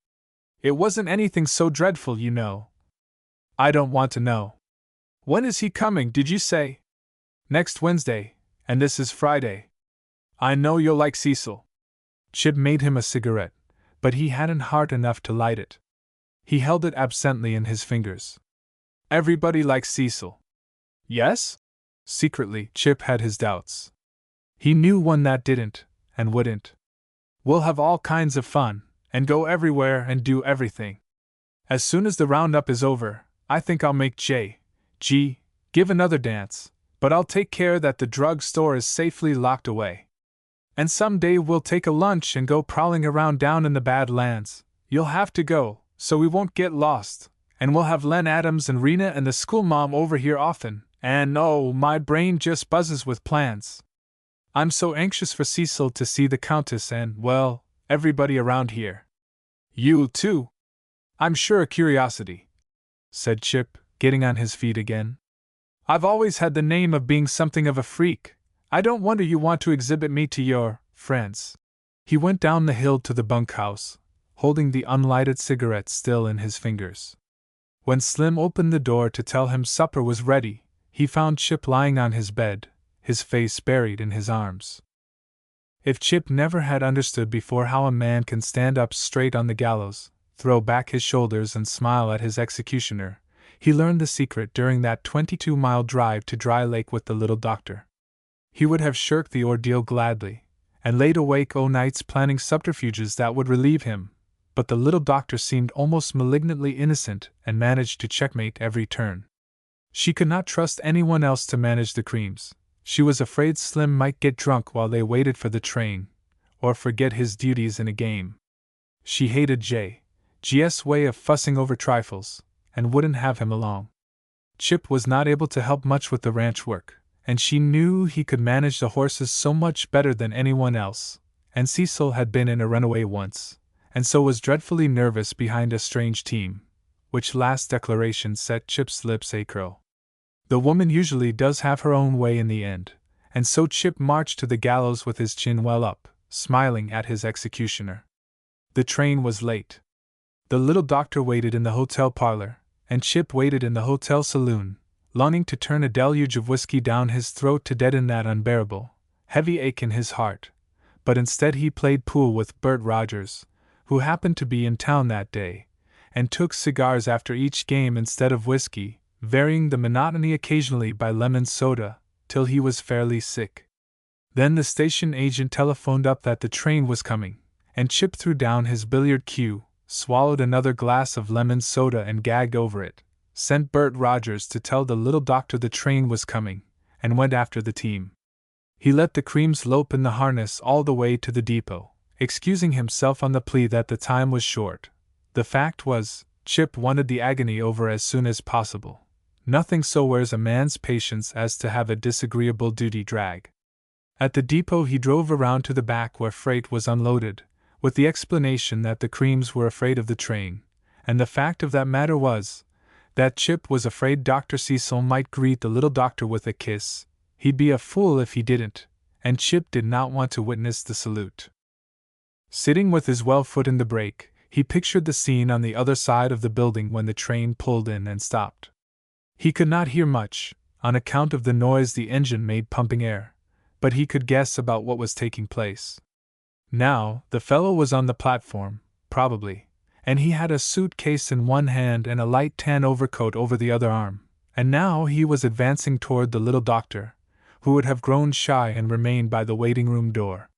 S1: It wasn't anything so dreadful, you know. I don't want to know. When is he coming, did you say? Next Wednesday, and this is Friday. I know you'll like Cecil. Chip made him a cigarette, but he hadn't heart enough to light it. He held it absently in his fingers. Everybody likes Cecil. Yes? Secretly, Chip had his doubts. He knew one that didn't, and wouldn't. We'll have all kinds of fun, and go everywhere and do everything. As soon as the roundup is over, I think I'll make G give another dance, but I'll take care that the drug store is safely locked away. And someday we'll take a lunch and go prowling around down in the Badlands. You'll have to go, so we won't get lost, and we'll have Len Adams and Rena and the schoolmom over here often, and oh, my brain just buzzes with plans. I'm so anxious for Cecil to see the Countess and, well, everybody around here. You, too. I'm sure a curiosity, said Chip, getting on his feet again. I've always had the name of being something of a freak. I don't wonder you want to exhibit me to your friends. He went down the hill to the bunkhouse, holding the unlighted cigarette still in his fingers. When Slim opened the door to tell him supper was ready, he found Chip lying on his bed, his face buried in his arms. If Chip never had understood before how a man can stand up straight on the gallows, throw back his shoulders and smile at his executioner, he learned the secret during that 22-mile drive to Dry Lake with the little doctor. He would have shirked the ordeal gladly, and laid awake nights planning subterfuges that would relieve him, but the little doctor seemed almost malignantly innocent and managed to checkmate every turn. She could not trust anyone else to manage the creams. She was afraid Slim might get drunk while they waited for the train, or forget his duties in a game. She hated G's way of fussing over trifles, and wouldn't have him along. Chip was not able to help much with the ranch work, and she knew he could manage the horses so much better than anyone else, and Cecil had been in a runaway once, and so was dreadfully nervous behind a strange team, which last declaration set Chip's lips a-curl. The woman usually does have her own way in the end, and so Chip marched to the gallows with his chin well up, smiling at his executioner. The train was late. The little doctor waited in the hotel parlor, and Chip waited in the hotel saloon, longing to turn a deluge of whiskey down his throat to deaden that unbearable, heavy ache in his heart, but instead he played pool with Bert Rogers, who happened to be in town that day, and took cigars after each game instead of whiskey, varying the monotony occasionally by lemon soda, till he was fairly sick. Then the station agent telephoned up that the train was coming, and Chip threw down his billiard cue, swallowed another glass of lemon soda and gagged over it, sent Bert Rogers to tell the little doctor the train was coming, and went after the team. He let the creams lope in the harness all the way to the depot, excusing himself on the plea that the time was short. The fact was, Chip wanted the agony over as soon as possible. Nothing so wears a man's patience as to have a disagreeable duty drag. At the depot he drove around to the back where freight was unloaded, with the explanation that the creams were afraid of the train, and the fact of that matter was that Chip was afraid Dr. Cecil might greet the little doctor with a kiss. He'd be a fool if he didn't, and Chip did not want to witness the salute. Sitting with his well foot in the brake, he pictured the scene on the other side of the building when the train pulled in and stopped. He could not hear much, on account of the noise the engine made pumping air, but he could guess about what was taking place. Now, the fellow was on the platform, probably, and he had a suitcase in one hand and a light tan overcoat over the other arm, and now he was advancing toward the little doctor, who would have grown shy and remained by the waiting-room door.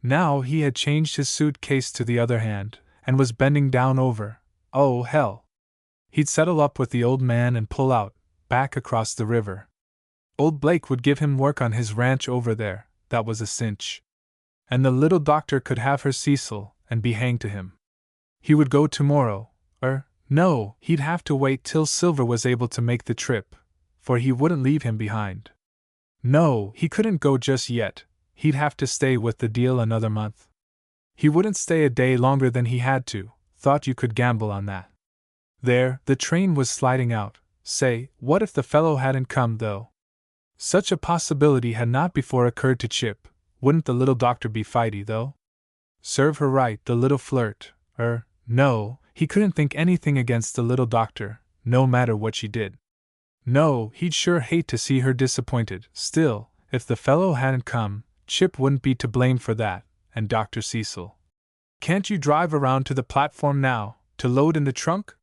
S1: Now he had changed his suitcase to the other hand, and was bending down over, oh hell! He'd settle up with the old man and pull out, back across the river. Old Blake would give him work on his ranch over there, that was a cinch. And the little doctor could have her Cecil, and be hanged to him. He would go tomorrow, no, he'd have to wait till Silver was able to make the trip, for he wouldn't leave him behind. No, he couldn't go just yet, he'd have to stay with the deal another month. He wouldn't stay a day longer than he had to, thought you could gamble on that. There, the train was sliding out. Say, what if the fellow hadn't come, though? Such a possibility had not before occurred to Chip. Wouldn't the little doctor be fighty, though? Serve her right, the little flirt. No, he couldn't think anything against the little doctor, no matter what she did. No, he'd sure hate to see her disappointed. Still, if the fellow hadn't come, Chip wouldn't be to blame for that, and Dr. Cecil. Can't you drive around to the platform now, to load in the trunk?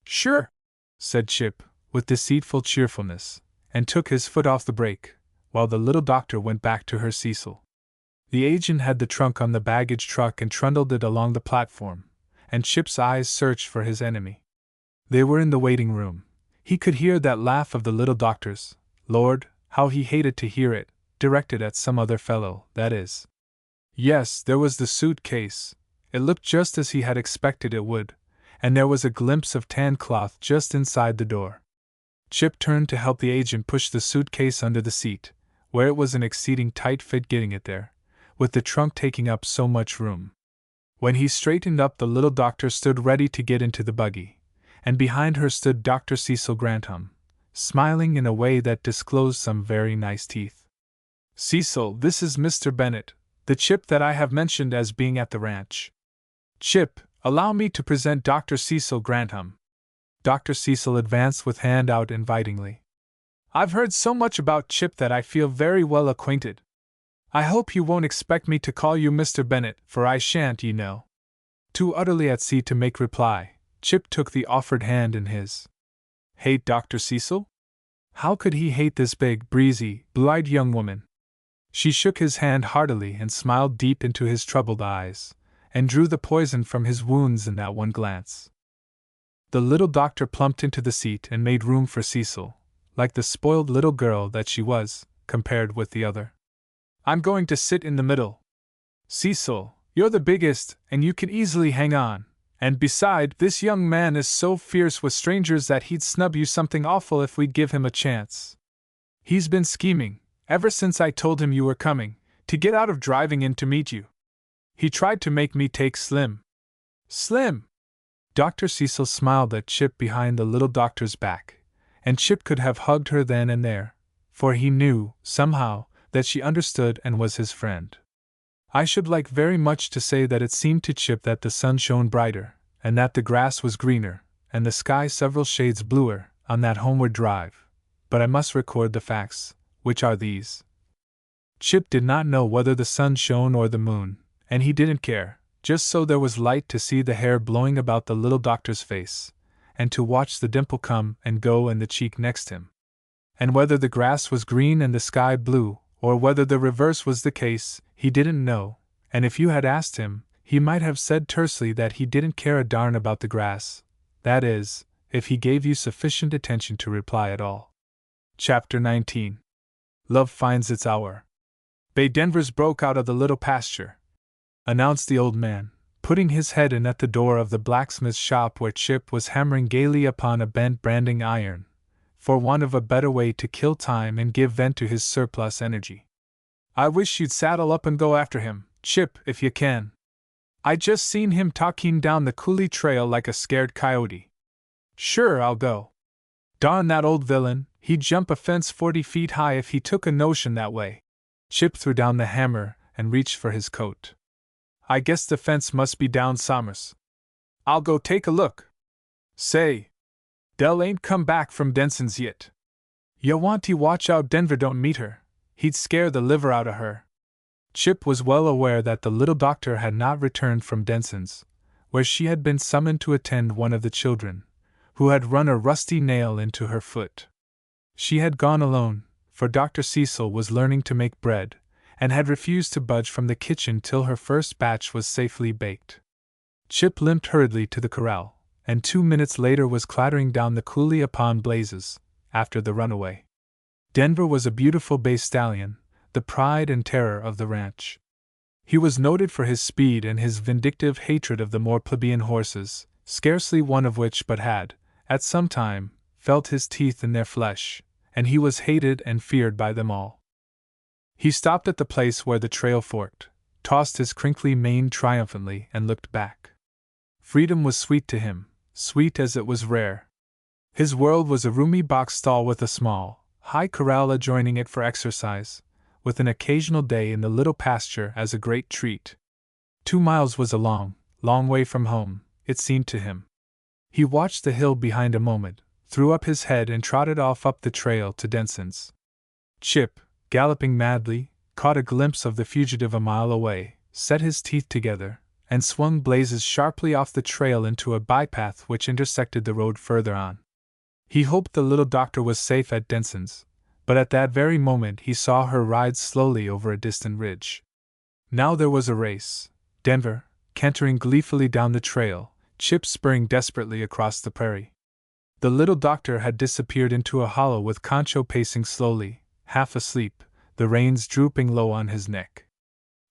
S1: Sure, said Chip, with deceitful cheerfulness, and took his foot off the brake, while the little doctor went back to her Cecil. The agent had the trunk on the baggage truck and trundled it along the platform, and Chip's eyes searched for his enemy. They were in the waiting room. He could hear that laugh of the little doctor's. Lord, how he hated to hear it, directed at some other fellow, that is. Yes, there was the suitcase. It looked just as he had expected it would, and there was a glimpse of tan cloth just inside the door. Chip turned to help the agent push the suitcase under the seat, where it was an exceeding tight fit getting it there, with the trunk taking up so much room. When he straightened up, the little doctor stood ready to get into the buggy, and behind her stood Dr. Cecil Grantham, smiling in a way that disclosed some very nice teeth. Cecil, this is Mr. Bennett, the Chip that I have mentioned as being at the ranch. Chip, allow me to present Dr. Cecil Grantham. Dr. Cecil advanced with hand out invitingly. I've heard so much about Chip that I feel very well acquainted. I hope you won't expect me to call you Mr. Bennett, for I shan't, you know. Too utterly at sea to make reply, Chip took the offered hand in his. Hate Dr. Cecil? How could he hate this big, breezy, blue-eyed young woman? She shook his hand heartily and smiled deep into his troubled eyes, and drew the poison from his wounds in that one glance. The little doctor plumped into the seat and made room for Cecil, like the spoiled little girl that she was, compared with the other. I'm going to sit in the middle. Cecil, you're the biggest, and you can easily hang on, and beside, this young man is so fierce with strangers that he'd snub you something awful if we'd give him a chance. He's been scheming, ever since I told him you were coming, to get out of driving in to meet you. He tried to make me take Slim. Slim! Dr. Cecil smiled at Chip behind the little doctor's back, and Chip could have hugged her then and there, for he knew, somehow, that she understood and was his friend. I should like very much to say that it seemed to Chip that the sun shone brighter, and that the grass was greener, and the sky several shades bluer, on that homeward drive, but I must record the facts, which are these. Chip did not know whether the sun shone or the moon, and he didn't care, just so there was light to see the hair blowing about the little doctor's face, and to watch the dimple come and go in the cheek next him. And whether the grass was green and the sky blue, or whether the reverse was the case, he didn't know, and if you had asked him, he might have said tersely that he didn't care a darn about the grass, that is, if he gave you sufficient attention to reply at all. Chapter 19. Love Finds Its Hour. Bay Denvers broke out of the little pasture, announced the old man, putting his head in at the door of the blacksmith's shop where Chip was hammering gaily upon a bent branding iron, for want of a better way to kill time and give vent to his surplus energy. "I wish you'd saddle up and go after him, Chip, if you can. I just seen him talking down the coulee trail like a scared coyote." "Sure, I'll go. Darn that old villain, he'd jump a fence 40 feet high if he took a notion that way." Chip threw down the hammer and reached for his coat. "I guess the fence must be down sommers. I'll go take a look. Say, Dell ain't come back from Denson's yit. Ya wanty watch out Denver don't meet her, he'd scare the liver out of her." Chip was well aware that the little doctor had not returned from Denson's, where she had been summoned to attend one of the children, who had run a rusty nail into her foot. She had gone alone, for Dr. Cecil was learning to make bread, and had refused to budge from the kitchen till her first batch was safely baked. Chip limped hurriedly to the corral, and 2 minutes later was clattering down the coulee upon Blazes, after the runaway. Denver was a beautiful bay stallion, the pride and terror of the ranch. He was noted for his speed and his vindictive hatred of the more plebeian horses, scarcely one of which but had, at some time, felt his teeth in their flesh, and he was hated and feared by them all. He stopped at the place where the trail forked, tossed his crinkly mane triumphantly, and looked back. Freedom was sweet to him, sweet as it was rare. His world was a roomy box stall with a small, high corral adjoining it for exercise, with an occasional day in the little pasture as a great treat. 2 miles was a long, long way from home, it seemed to him. He watched the hill behind a moment, threw up his head and trotted off up the trail to Denson's. Chip, galloping madly, caught a glimpse of the fugitive a mile away, set his teeth together, and swung Blazes sharply off the trail into a bypath which intersected the road further on. He hoped the little doctor was safe at Denson's, but at that very moment he saw her ride slowly over a distant ridge. Now there was a race, Denver, cantering gleefully down the trail, Chip spurring desperately across the prairie. The little doctor had disappeared into a hollow with Concho pacing slowly, half asleep, the reins drooping low on his neck.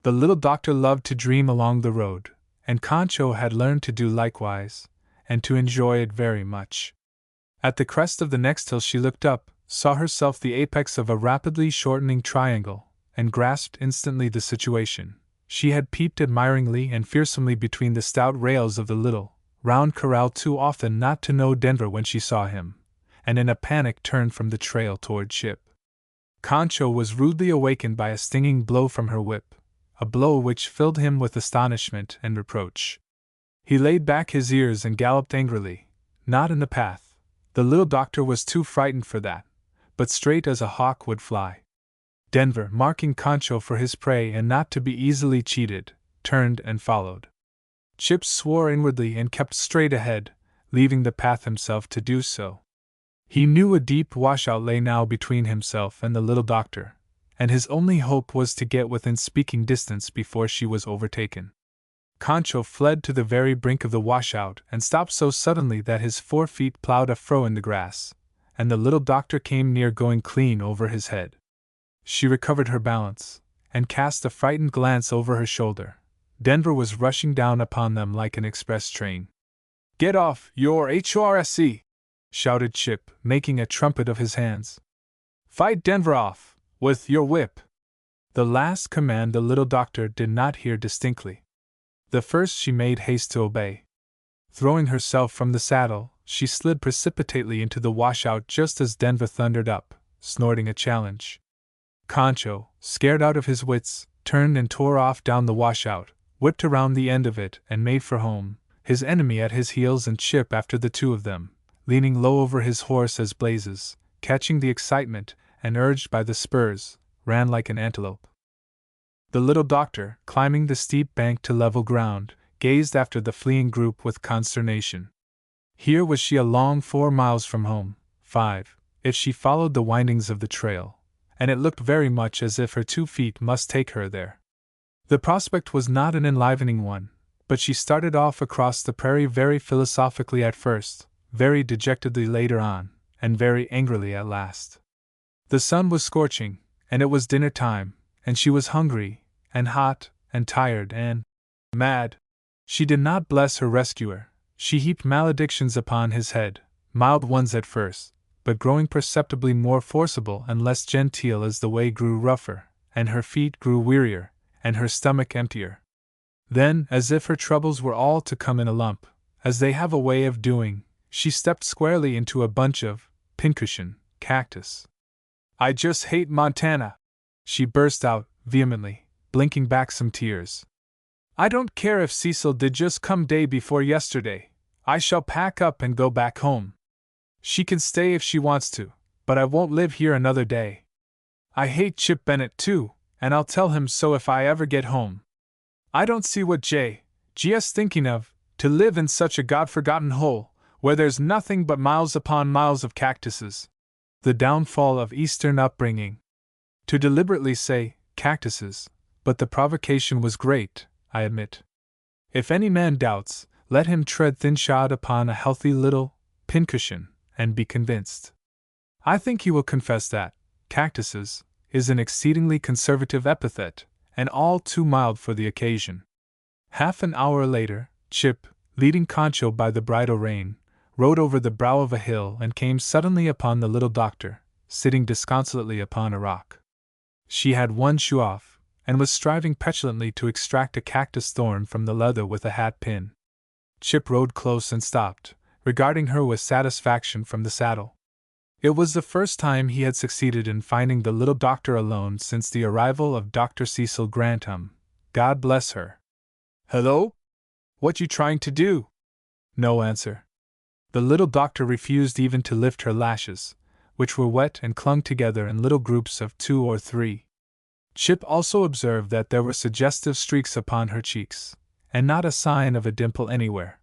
S1: The little doctor loved to dream along the road, and Concho had learned to do likewise, and to enjoy it very much. At the crest of the next hill she looked up, saw herself the apex of a rapidly shortening triangle, and grasped instantly the situation. She had peeped admiringly and fearsomely between the stout rails of the little, round corral too often not to know Denver when she saw him, and in a panic turned from the trail toward Chip. Concho was rudely awakened by a stinging blow from her whip, a blow which filled him with astonishment and reproach. He laid back his ears and galloped angrily, not in the path. The little doctor was too frightened for that, but straight as a hawk would fly. Denver, marking Concho for his prey and not to be easily cheated, turned and followed. Chip swore inwardly and kept straight ahead, leaving the path himself to do so. He knew a deep washout lay now between himself and the little doctor, and his only hope was to get within speaking distance before she was overtaken. Concho fled to the very brink of the washout and stopped so suddenly that his 4 feet plowed a furrow in the grass, and the little doctor came near going clean over his head. She recovered her balance, and cast a frightened glance over her shoulder. Denver was rushing down upon them like an express train. "Get off, your HRSC!" shouted Chip, making a trumpet of his hands. "Fight Denver off, with your whip!" The last command the little doctor did not hear distinctly. The first she made haste to obey. Throwing herself from the saddle, she slid precipitately into the washout just as Denver thundered up, snorting a challenge. Concho, scared out of his wits, turned and tore off down the washout, whipped around the end of it and made for home, his enemy at his heels and Chip after the two of them, leaning low over his horse as Blazes, catching the excitement and urged by the spurs, ran like an antelope. The little doctor, climbing the steep bank to level ground, gazed after the fleeing group with consternation. Here was she a long 4 miles from home, 5, if she followed the windings of the trail, and it looked very much as if her 2 feet must take her there. The prospect was not an enlivening one, but she started off across the prairie very philosophically at first, very dejectedly later on, and very angrily at last. The sun was scorching, and it was dinner time, and she was hungry, and hot, and tired, and Mad. She did not bless her rescuer. She heaped maledictions upon his head, mild ones at first, but growing perceptibly more forcible and less genteel as the way grew rougher, and her feet grew wearier, and her stomach emptier. Then, as if her troubles were all to come in a lump, as they have a way of doing, she stepped squarely into a bunch of pincushion cactus. "I just hate Montana!" she burst out, vehemently, blinking back some tears. "I don't care if Cecil did just come day before yesterday. I shall pack up and go back home. She can stay if she wants to, but I won't live here another day. I hate Chip Bennett too, and I'll tell him so if I ever get home. I don't see what J.G.'s thinking of, to live in such a God-forgotten hole, where there's nothing but miles upon miles of cactuses." The downfall of Eastern upbringing. To deliberately say cactuses, but the provocation was great, I admit. If any man doubts, let him tread thin-shod upon a healthy little pincushion, and be convinced. I think he will confess that cactuses is an exceedingly conservative epithet, and all too mild for the occasion. Half an hour later, Chip, leading Concho by the bridle rein, rode over the brow of a hill and came suddenly upon the little doctor, sitting disconsolately upon a rock. She had one shoe off, and was striving petulantly to extract a cactus thorn from the leather with a hat pin. Chip rode close and stopped, regarding her with satisfaction from the saddle. It was the first time he had succeeded in finding the little doctor alone since the arrival of Dr. Cecil Grantham. God bless her. "Hello? What you trying to do?" No answer. The little doctor refused even to lift her lashes, which were wet and clung together in little groups of 2 or 3. Chip also observed that there were suggestive streaks upon her cheeks, and not a sign of a dimple anywhere.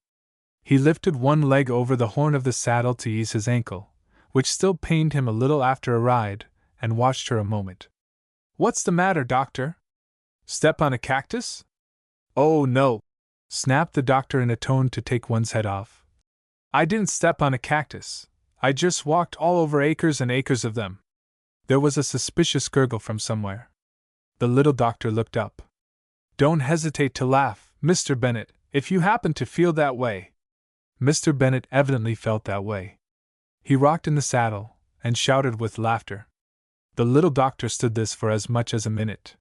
S1: He lifted one leg over the horn of the saddle to ease his ankle, which still pained him a little after a ride, and watched her a moment. "What's the matter, doctor? Step on a cactus?" "Oh, no," snapped the doctor in a tone to take one's head off. "I didn't step on a cactus. I just walked all over acres and acres of them." There was a suspicious gurgle from somewhere. The little doctor looked up. "Don't hesitate to laugh, Mr. Bennett, if you happen to feel that way." Mr. Bennett evidently felt that way. He rocked in the saddle, and shouted with laughter. The little doctor stood this for as much as a minute.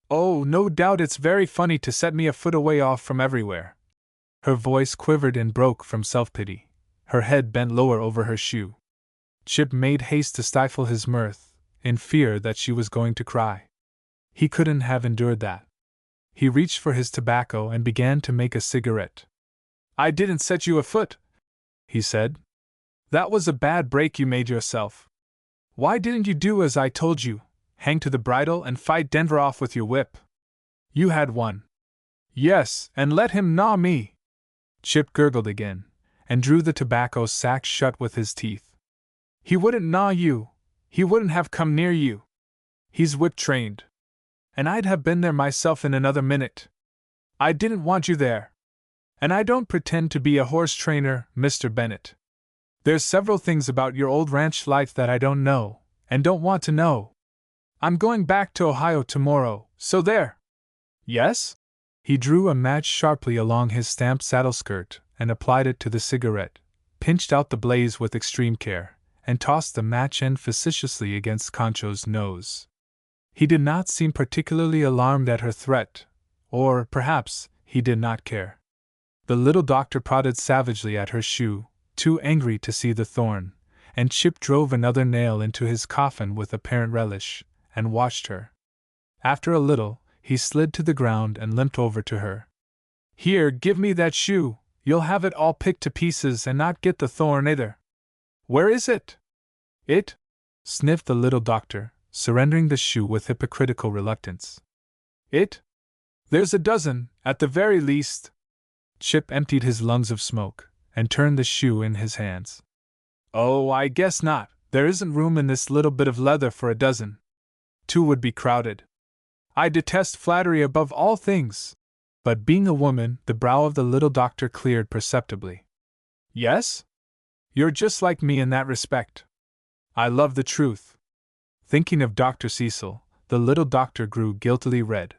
S1: "Oh, no doubt it's very funny to set me a foot away off from everywhere." Her voice quivered and broke from self-pity. Her head bent lower over her shoe. Chip made haste to stifle his mirth, in fear that she was going to cry. He couldn't have endured that. He reached for his tobacco and began to make a cigarette. "I didn't set you afoot," he said. "That was a bad break you made yourself. Why didn't you do as I told you, hang to the bridle and fight Denver off with your whip? You had one." "Yes, and let him gnaw me." Chip gurgled again, and drew the tobacco sack shut with his teeth. "He wouldn't gnaw you. He wouldn't have come near you. He's whip-trained. And I'd have been there myself in another minute. I didn't want you there. And I don't pretend to be a horse trainer, Mr. Bennett. There's several things about your old ranch life that I don't know, and don't want to know. I'm going back to Ohio tomorrow, so there." "Yes?" He drew a match sharply along his stamped saddle skirt and applied it to the cigarette, pinched out the blaze with extreme care, and tossed the match end facetiously against Concho's nose. He did not seem particularly alarmed at her threat, or, perhaps, he did not care. The little doctor prodded savagely at her shoe, too angry to see the thorn, and Chip drove another nail into his coffin with apparent relish, and watched her. After a little, he slid to the ground and limped over to her. "Here, give me that shoe, you'll have it all picked to pieces and not get the thorn either." "Where is it?" "It?" sniffed the little doctor, surrendering the shoe with hypocritical reluctance. "It? There's a dozen, at the very least." Chip emptied his lungs of smoke, and turned the shoe in his hands. "Oh, I guess not. There isn't room in this little bit of leather for a dozen. 2 would be crowded. I detest flattery above all things." But being a woman, the brow of the little doctor cleared perceptibly. "Yes? You're just like me in that respect. I love the truth." Thinking of Dr. Cecil, the little doctor grew guiltily red.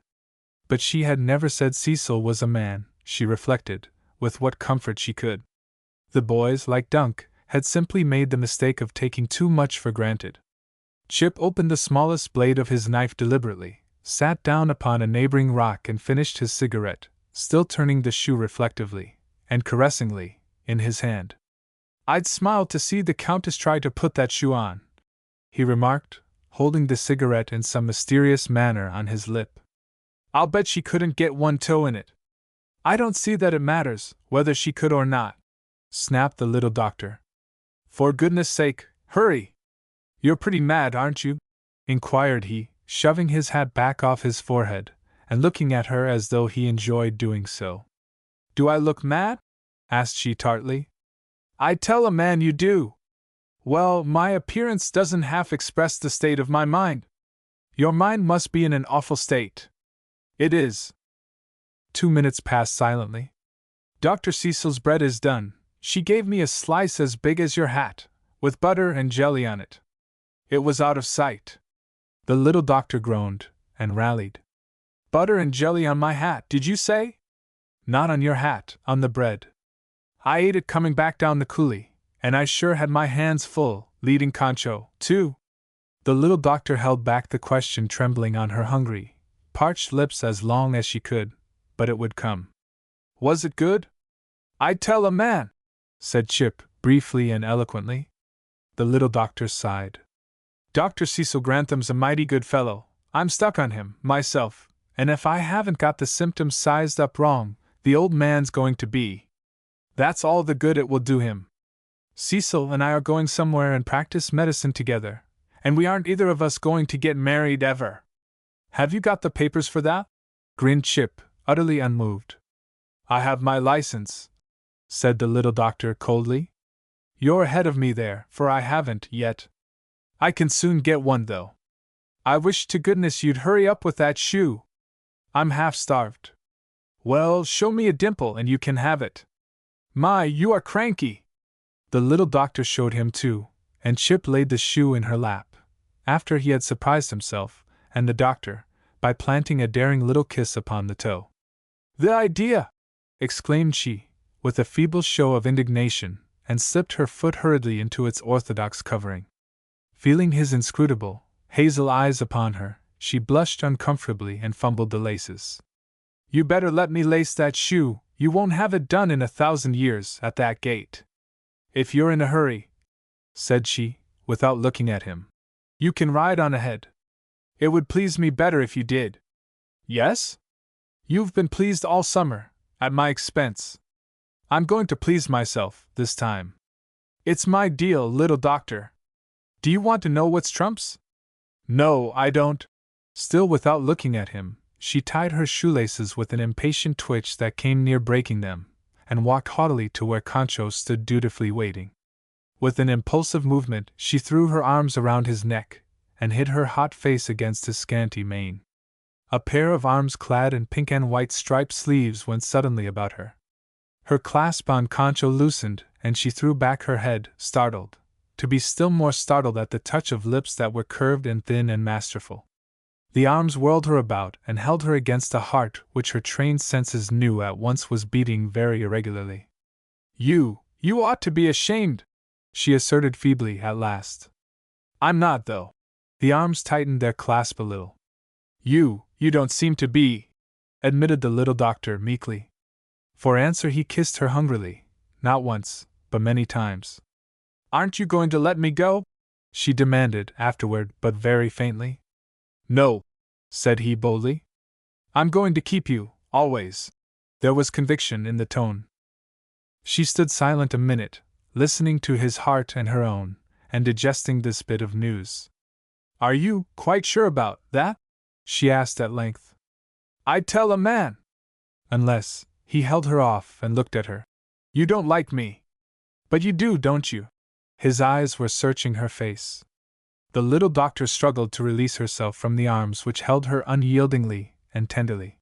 S1: But she had never said Cecil was a man, she reflected, with what comfort she could. The boys, like Dunk, had simply made the mistake of taking too much for granted. Chip opened the smallest blade of his knife deliberately, sat down upon a neighboring rock and finished his cigarette, still turning the shoe reflectively, and caressingly, in his hand. "I'd smile to see the Countess try to put that shoe on," he remarked, holding the cigarette in some mysterious manner on his lip. "I'll bet she couldn't get one toe in it." "I don't see that it matters, whether she could or not," snapped the little doctor. "For goodness sake, hurry! You're pretty mad, aren't you?" inquired he, shoving his hat back off his forehead, and looking at her as though he enjoyed doing so. "Do I look mad?" asked she tartly. "I tell a man you do." "Well, my appearance doesn't half express the state of my mind." "Your mind must be in an awful state." "It is." 2 minutes passed silently. "Dr. Cecil's bread is done. She gave me a slice as big as your hat, with butter and jelly on it. It was out of sight." The little doctor groaned, and rallied. "Butter and jelly on my hat, did you say?" "Not on your hat, on the bread. I ate it coming back down the coulee, and I sure had my hands full, leading Concho, too." The little doctor held back the question trembling on her hungry, parched lips as long as she could, but it would come. "Was it good?" "I'd tell a man," said Chip, briefly and eloquently. The little doctor sighed. "Dr. Cecil Grantham's a mighty good fellow. I'm stuck on him, myself, and if I haven't got the symptoms sized up wrong, the old man's going to be. That's all the good it will do him. Cecil and I are going somewhere and practice medicine together, and we aren't either of us going to get married ever." "Have you got the papers for that?" grinned Chip, utterly unmoved. "I have my license," said the little doctor coldly. "You're ahead of me there, for I haven't yet. I can soon get one, though. I wish to goodness you'd hurry up with that shoe. I'm half starved." "Well, show me a dimple and you can have it." "My, you are cranky." The little doctor showed him too, and Chip laid the shoe in her lap, after he had surprised himself, and the doctor, by planting a daring little kiss upon the toe. "The idea!" exclaimed she, with a feeble show of indignation, and slipped her foot hurriedly into its orthodox covering. Feeling his inscrutable, hazel eyes upon her, she blushed uncomfortably and fumbled the laces. "You better let me lace that shoe, you won't have it done in 1,000 years, at that gait." "If you're in a hurry," said she, without looking at him, "you can ride on ahead. It would please me better if you did." "Yes? You've been pleased all summer, at my expense. I'm going to please myself, this time. It's my deal, little doctor. Do you want to know what's trumps?" "No, I don't." Still without looking at him, she tied her shoelaces with an impatient twitch that came near breaking them, and walked haughtily to where Concho stood dutifully waiting. With an impulsive movement, she threw her arms around his neck, and hid her hot face against his scanty mane. A pair of arms clad in pink and white striped sleeves went suddenly about her. Her clasp on Concho loosened, and she threw back her head, startled, to be still more startled at the touch of lips that were curved and thin and masterful. The arms whirled her about and held her against a heart which her trained senses knew at once was beating very irregularly. You ought to be ashamed," she asserted feebly at last. "I'm not, though." The arms tightened their clasp a little. You don't seem to be," admitted the little doctor meekly. For answer he kissed her hungrily, not once, but many times. "Aren't you going to let me go?" she demanded afterward, but very faintly. "No," said he boldly. "I'm going to keep you, always." There was conviction in the tone. She stood silent a minute, listening to his heart and her own, and digesting this bit of news. "Are you quite sure about that?" she asked at length. "I'd tell a man." "Unless," he held her off and looked at her. "You don't like me. But you do, don't you?" His eyes were searching her face. The little doctor struggled to release herself from the arms which held her unyieldingly and tenderly.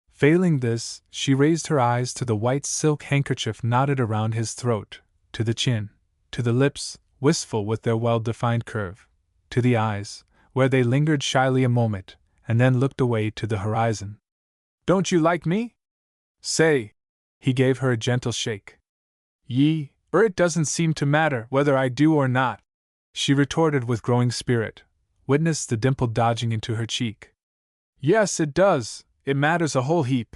S1: Failing this, she raised her eyes to the white silk handkerchief knotted around his throat, to the chin, to the lips, wistful with their well-defined curve, to the eyes, where they lingered shyly a moment, and then looked away to the horizon. Don't you like me? Say. He gave her a gentle shake. It doesn't seem to matter whether I do or not, she retorted with growing spirit. Witness the dimple dodging into her cheek. Yes, it does. It matters a whole heap.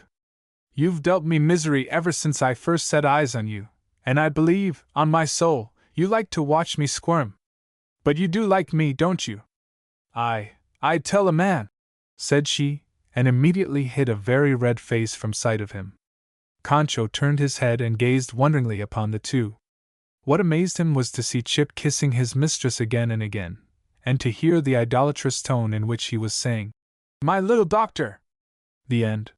S1: You've dealt me misery ever since I first set eyes on you, and I believe, on my soul, you like to watch me squirm. But you do like me, don't you? I'd tell a man, said she, and immediately hid a very red face from sight of him. Concho turned his head and gazed wonderingly upon the two. What amazed him was to see Chip kissing his mistress again and again, and to hear the idolatrous tone in which he was saying, "My little doctor!" The end.